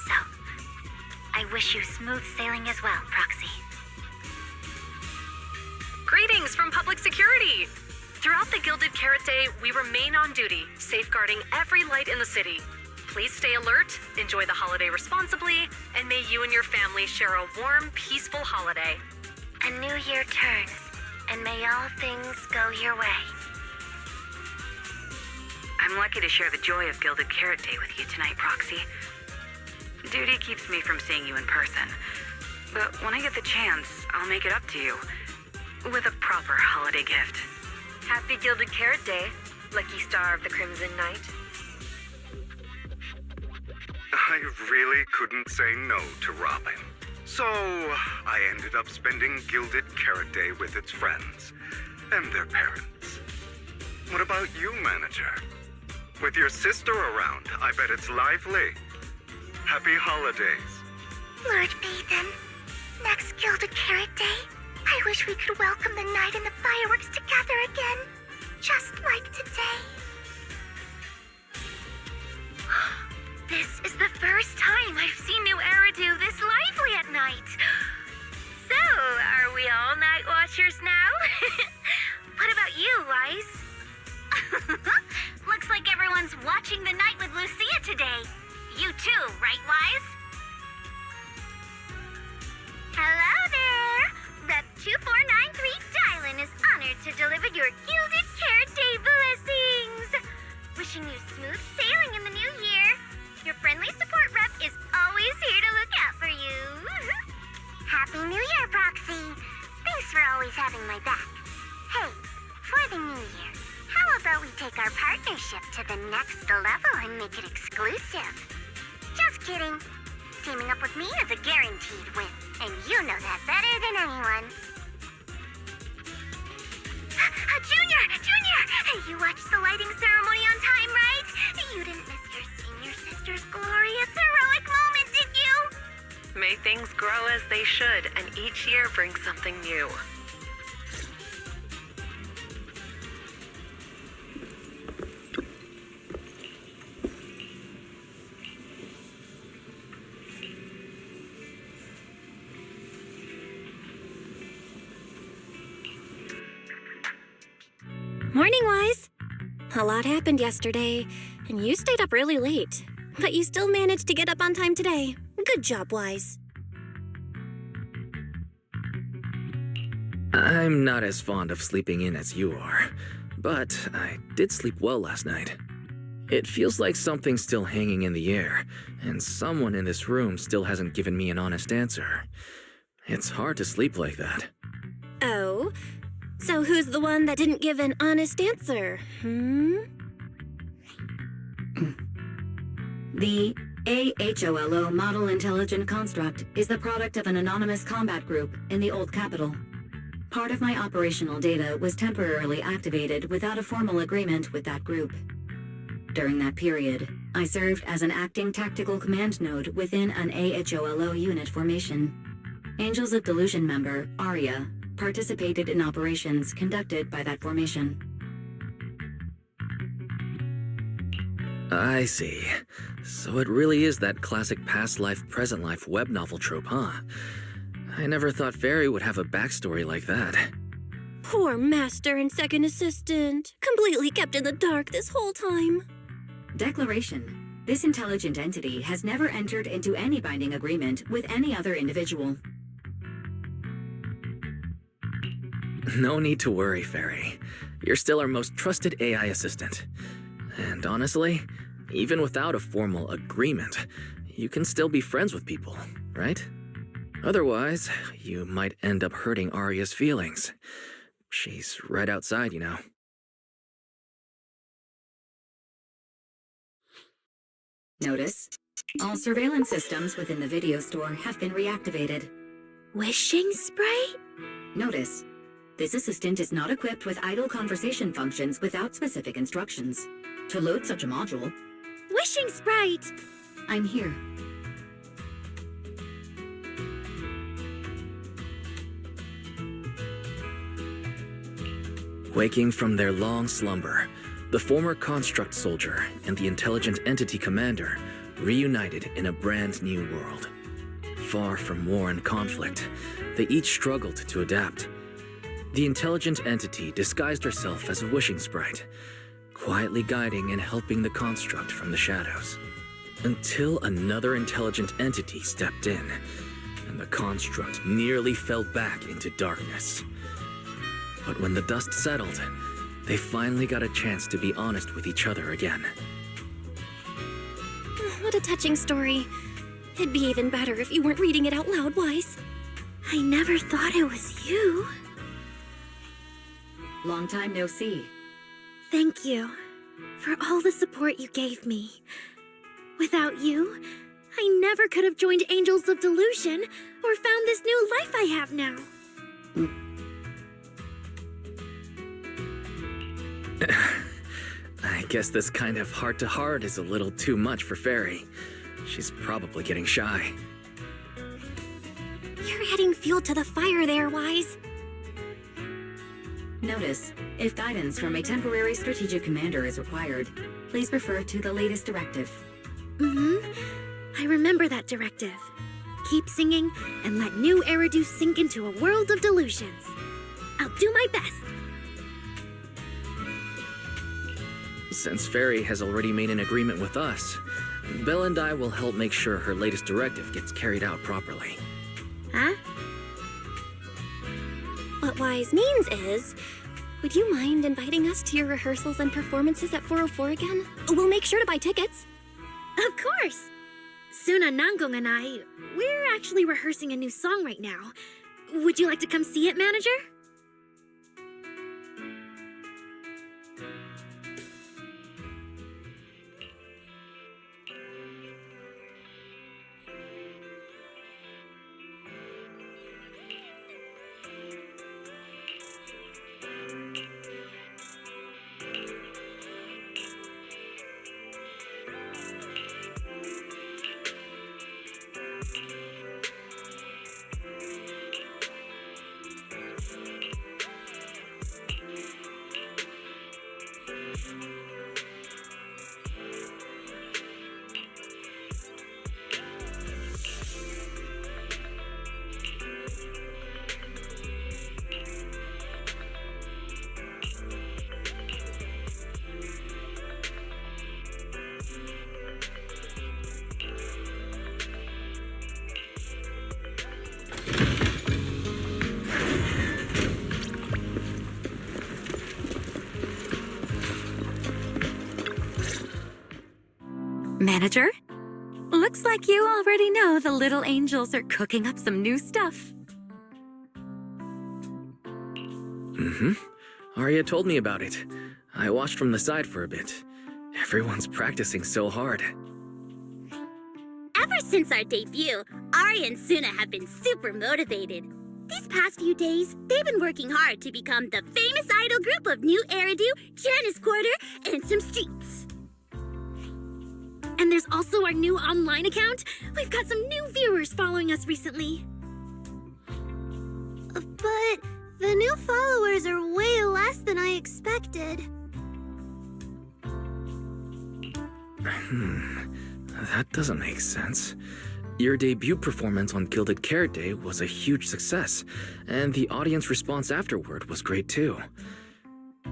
[SPEAKER 1] So, I wish you smooth sailing as well, Proxy.
[SPEAKER 20] Greetings from Public Security! Throughout the Gilded Carrot Day, we remain on duty, safeguarding every light in the city. Please stay alert, enjoy the holiday responsibly, and may you and your family share a warm, peaceful holiday.
[SPEAKER 5] A new year turns, and may all things go your way.
[SPEAKER 4] I'm lucky to share the joy of Gilded Carrot Day with you tonight, Proxy. Duty keeps me from seeing you in person, but when I get the chance, I'll make it up to you with a proper holiday gift.
[SPEAKER 11] Happy Gilded Carrot Day, lucky star of the Crimson Knight.
[SPEAKER 10] I really couldn't say no to Robin. So, I ended up spending Gilded Carrot Day with its friends and their parents. What about you, Manager? With your sister around, I bet it's lively. Happy holidays.
[SPEAKER 5] Lord Phaethon, next Gilded Carrot Day, I wish we could welcome the night and the fireworks together again, just like today.
[SPEAKER 11] This is the first time I've seen New Eridu this lively at night. So, are we all night watchers now? What about you, Wise?
[SPEAKER 5] Looks like everyone's watching the night with Lucia today. You too, right, Wise? Hello there! Rep 2493 Dylan is honored to deliver your Gilded Carrot Day blessings. Wishing you smooth sailing in the new year. Your friendly support rep is always here to look out for you. Happy New Year, Proxy. Thanks for always having my back. Hey, for the new year, how about we take our partnership to the next level and make it exclusive? Just kidding. Teaming up with me is a guaranteed win, and you know that better than anyone. Junior! You watched the lighting ceremony on time, right? You didn't miss your senior sister's glorious heroic moment, did you?
[SPEAKER 4] May things grow as they should, and each year bring something new.
[SPEAKER 3] Morning, Wise. A lot happened yesterday, and you stayed up really late. But you still managed to get up on time today. Good job, Wise.
[SPEAKER 2] I'm not as fond of sleeping in as you are, but I did sleep well last night. It feels like something's still hanging in the air, and someone in this room still hasn't given me an honest answer. It's hard to sleep like that.
[SPEAKER 3] Oh? So who's the one that didn't give an honest answer,
[SPEAKER 14] The
[SPEAKER 1] AHOLO Model Intelligent Construct is the product of an anonymous combat group in the Old Capital. Part of my operational data was temporarily activated without a formal agreement with that group. During that period, I served as an acting tactical command node within an AHOLO unit formation. Angels of Delusion member, Arya, participated in operations conducted by that formation.
[SPEAKER 2] I see. So it really is that classic past life, present life web novel trope, huh? I never thought Fairy would have a backstory like that.
[SPEAKER 3] Poor master and second assistant. Completely kept in the dark this whole time.
[SPEAKER 1] Declaration. This intelligent entity has never entered into any binding agreement with any other individual.
[SPEAKER 2] No need to worry, Fairy. You're still our most trusted AI assistant. And honestly, even without a formal agreement, you can still be friends with people, right? Otherwise, you might end up hurting Arya's feelings. She's right outside, you know.
[SPEAKER 1] Notice, all surveillance systems within the video store have been reactivated.
[SPEAKER 7] Wishing sprite?
[SPEAKER 1] Notice, this assistant is not equipped with idle conversation functions without specific instructions. To load such a module...
[SPEAKER 7] Wishing sprite!
[SPEAKER 1] I'm here.
[SPEAKER 2] Waking from their long slumber, the former construct soldier and the intelligent entity commander reunited in a brand new world. Far from war and conflict, they each struggled to adapt. The intelligent entity disguised herself as a wishing sprite, quietly guiding and helping the construct from the shadows. Until another intelligent entity stepped in, and the construct nearly fell back into darkness. But when the dust settled, they finally got a chance to be honest with each other again.
[SPEAKER 3] What a touching story. It'd be even better if you weren't reading it out loud, Wise.
[SPEAKER 7] I never thought it was you.
[SPEAKER 1] Long time no see.
[SPEAKER 7] Thank you for all the support you gave me. Without you, I never could have joined Angels of Delusion or found this new life I have now.
[SPEAKER 2] I guess this kind of heart-to-heart is a little too much for Fairy. She's probably getting shy.
[SPEAKER 3] You're adding fuel to the fire there, Wise.
[SPEAKER 1] Notice, if guidance from a temporary strategic commander is required, please refer to the latest directive.
[SPEAKER 7] I remember that directive. Keep singing and let new Eridu sink into a world of delusions. I'll do my best.
[SPEAKER 2] Since Fairy has already made an agreement with us, Belle and I will help make sure her latest directive gets carried out properly.
[SPEAKER 7] Huh?
[SPEAKER 3] What Wise means is, would you mind inviting us to your rehearsals and performances at 404 again? We'll make sure to buy tickets.
[SPEAKER 7] Of course! Suna Nangong and I, we're actually rehearsing a new song right now. Would you like to come see it, manager?
[SPEAKER 6] Manager? Looks like you already know the little angels are cooking up some new stuff.
[SPEAKER 2] Arya told me about it. I watched from the side for a bit. Everyone's practicing so hard.
[SPEAKER 5] Since our debut, Ari and Suna have been super motivated. These past few days, they've been working hard to become the famous idol group of New Eridu, Janice Quarter, and some streets.
[SPEAKER 7] And there's also our new online account. We've got some new viewers following us recently.
[SPEAKER 5] But the new followers are way less than I expected.
[SPEAKER 2] That doesn't make sense. Your debut performance on Gilded Carrot Day was a huge success, and the audience response afterward was great too.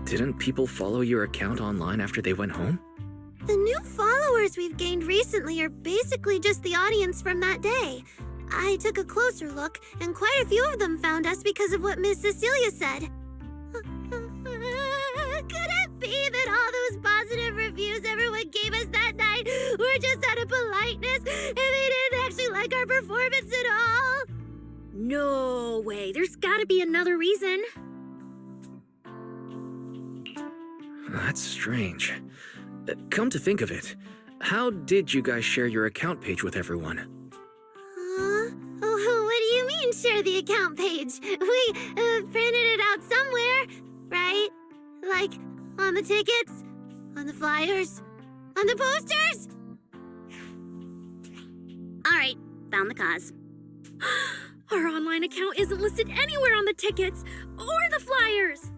[SPEAKER 2] Didn't people follow your account online after they went home?
[SPEAKER 5] The new followers we've gained recently are basically just the audience from that day. I took a closer look, and quite a few of them found us because of what Miss Cecilia said. Could it be that all those positive reviews everyone gave us that night were just out of politeness, and they didn't actually like our performance at all?
[SPEAKER 7] No way. There's gotta be another reason.
[SPEAKER 2] That's strange. Come to think of it, how did you guys share your account page with everyone?
[SPEAKER 5] What do you mean, share the account page? We printed it out somewhere, right? Like, on the tickets? On the flyers? On the posters? Alright, found the cause.
[SPEAKER 7] Our online account isn't listed anywhere on the tickets or the flyers.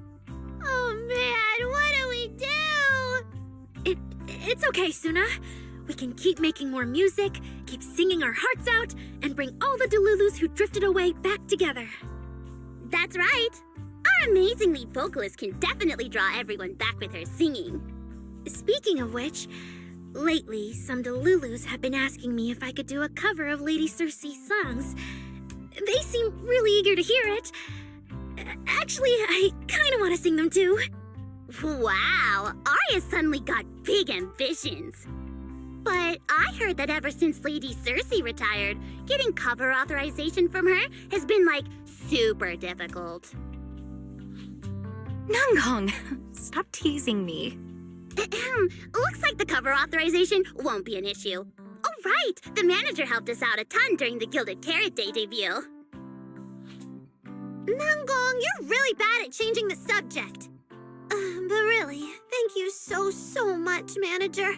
[SPEAKER 5] Oh man, what do we do?
[SPEAKER 7] It's okay, Suna. We can keep making more music, keep singing our hearts out, and bring all the Delulus who drifted away back together.
[SPEAKER 5] That's right. Our amazing lead vocalist can definitely draw everyone back with her singing.
[SPEAKER 7] Speaking of which, lately some Delulus have been asking me if I could do a cover of Lady Circe's songs. They seem really eager to hear it. Actually, I kind of want to sing them too.
[SPEAKER 5] Wow, Arya suddenly got big ambitions. But I heard that ever since Lady Circe retired, getting cover authorization from her has been, like, super difficult.
[SPEAKER 6] Nanggong, stop teasing me.
[SPEAKER 5] Looks like the cover authorization won't be an issue. Oh, right! The manager helped us out a ton during the Gilded Carrot Day debut. Nanggong, you're really bad at changing the subject. But really, thank you so much, manager.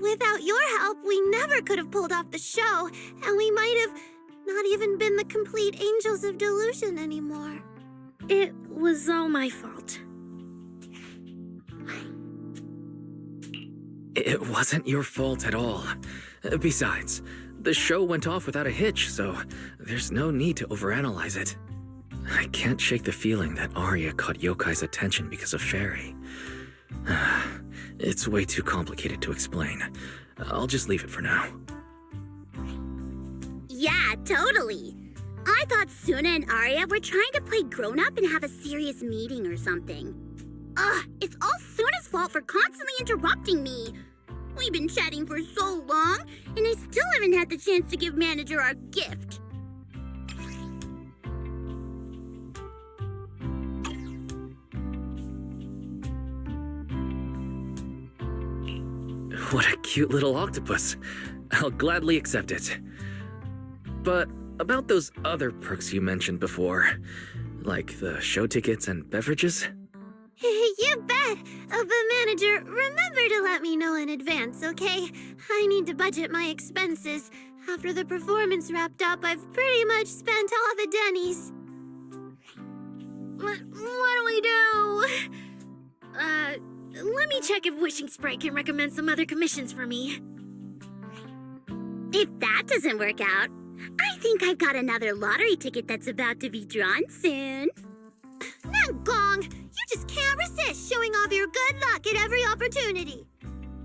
[SPEAKER 5] Without your help, we never could have pulled off the show, and we might have not even been the complete Angels of Delusion anymore.
[SPEAKER 7] It was all my fault.
[SPEAKER 2] It wasn't your fault at all. Besides, the show went off without a hitch, so there's no need to overanalyze it. I can't shake the feeling that Arya caught Yokai's attention because of Fairy. It's way too complicated to explain. I'll just leave it for now.
[SPEAKER 5] Yeah, totally. I thought Suna and Arya were trying to play grown-up and have a serious meeting or something. It's all Suna's fault for constantly interrupting me. We've been chatting for so long, and I still haven't had the chance to give manager our gift.
[SPEAKER 2] What a cute little octopus. I'll gladly accept it. But about those other perks you mentioned before, like the show tickets and beverages?
[SPEAKER 5] You bet. But manager, remember to let me know in advance, okay? I need to budget my expenses. After the performance wrapped up, I've pretty much spent all the Denny's.
[SPEAKER 7] What do we do? Let me check if Wishing Sprite can recommend some other commissions for me.
[SPEAKER 5] If that doesn't work out, I think I've got another lottery ticket that's about to be drawn soon. Nanggong, you just can't resist showing off your good luck at every opportunity.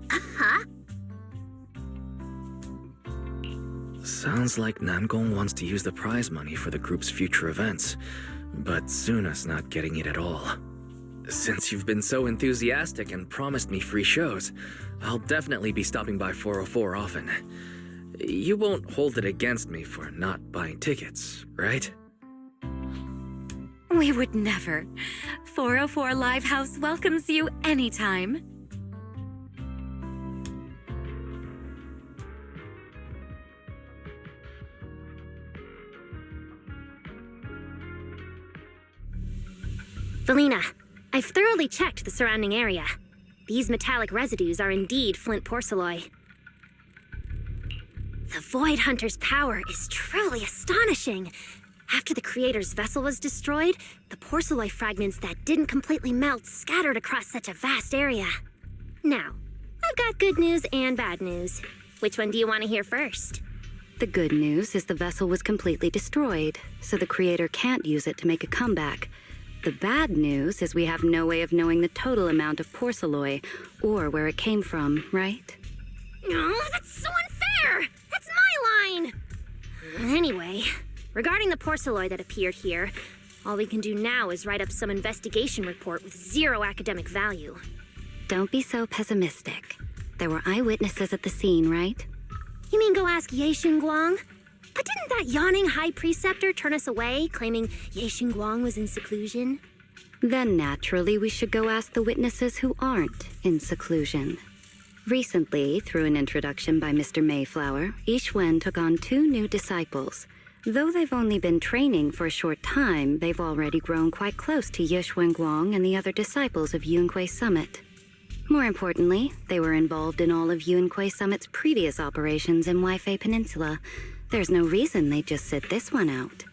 [SPEAKER 5] Uh-huh.
[SPEAKER 2] Sounds like Nanggong wants to use the prize money for the group's future events, but Suna's not getting it at all. Since you've been so enthusiastic and promised me free shows, I'll definitely be stopping by 404 often. You won't hold it against me for not buying tickets, right?
[SPEAKER 6] We would never. 404 Livehouse welcomes you anytime.
[SPEAKER 15] Valina, I've thoroughly checked the surrounding area. These metallic residues are indeed flint porcelloi. The Void Hunter's power is truly astonishing. After the Creator's vessel was destroyed, the porcelloi fragments that didn't completely melt scattered across such a vast area. Now, I've got good news and bad news. Which one do you want to hear first?
[SPEAKER 6] The good news is the vessel was completely destroyed, so the Creator can't use it to make a comeback. The bad news is we have no way of knowing the total amount of porcelloi, or where it came from, right?
[SPEAKER 15] No, that's so unfair! That's my line! Anyway, regarding the porcelloi that appeared here, all we can do now is write up some investigation report with zero academic value.
[SPEAKER 6] Don't be so pessimistic. There were eyewitnesses at the scene, right?
[SPEAKER 15] You mean go ask Ye Xinguang? But didn't that yawning high preceptor turn us away, claiming Ye Xinguang was in seclusion?
[SPEAKER 6] Then naturally we should go ask the witnesses who aren't in seclusion. Recently, through an introduction by Mr. Mayflower, Yixuan took on 2 new disciples. Though they've only been training for a short time, they've already grown quite close to Ye Xinguang and the other disciples of Yunque Summit. More importantly, they were involved in all of Yunque Summit's previous operations in Weifei Peninsula. There's no reason they'd just sit this one out.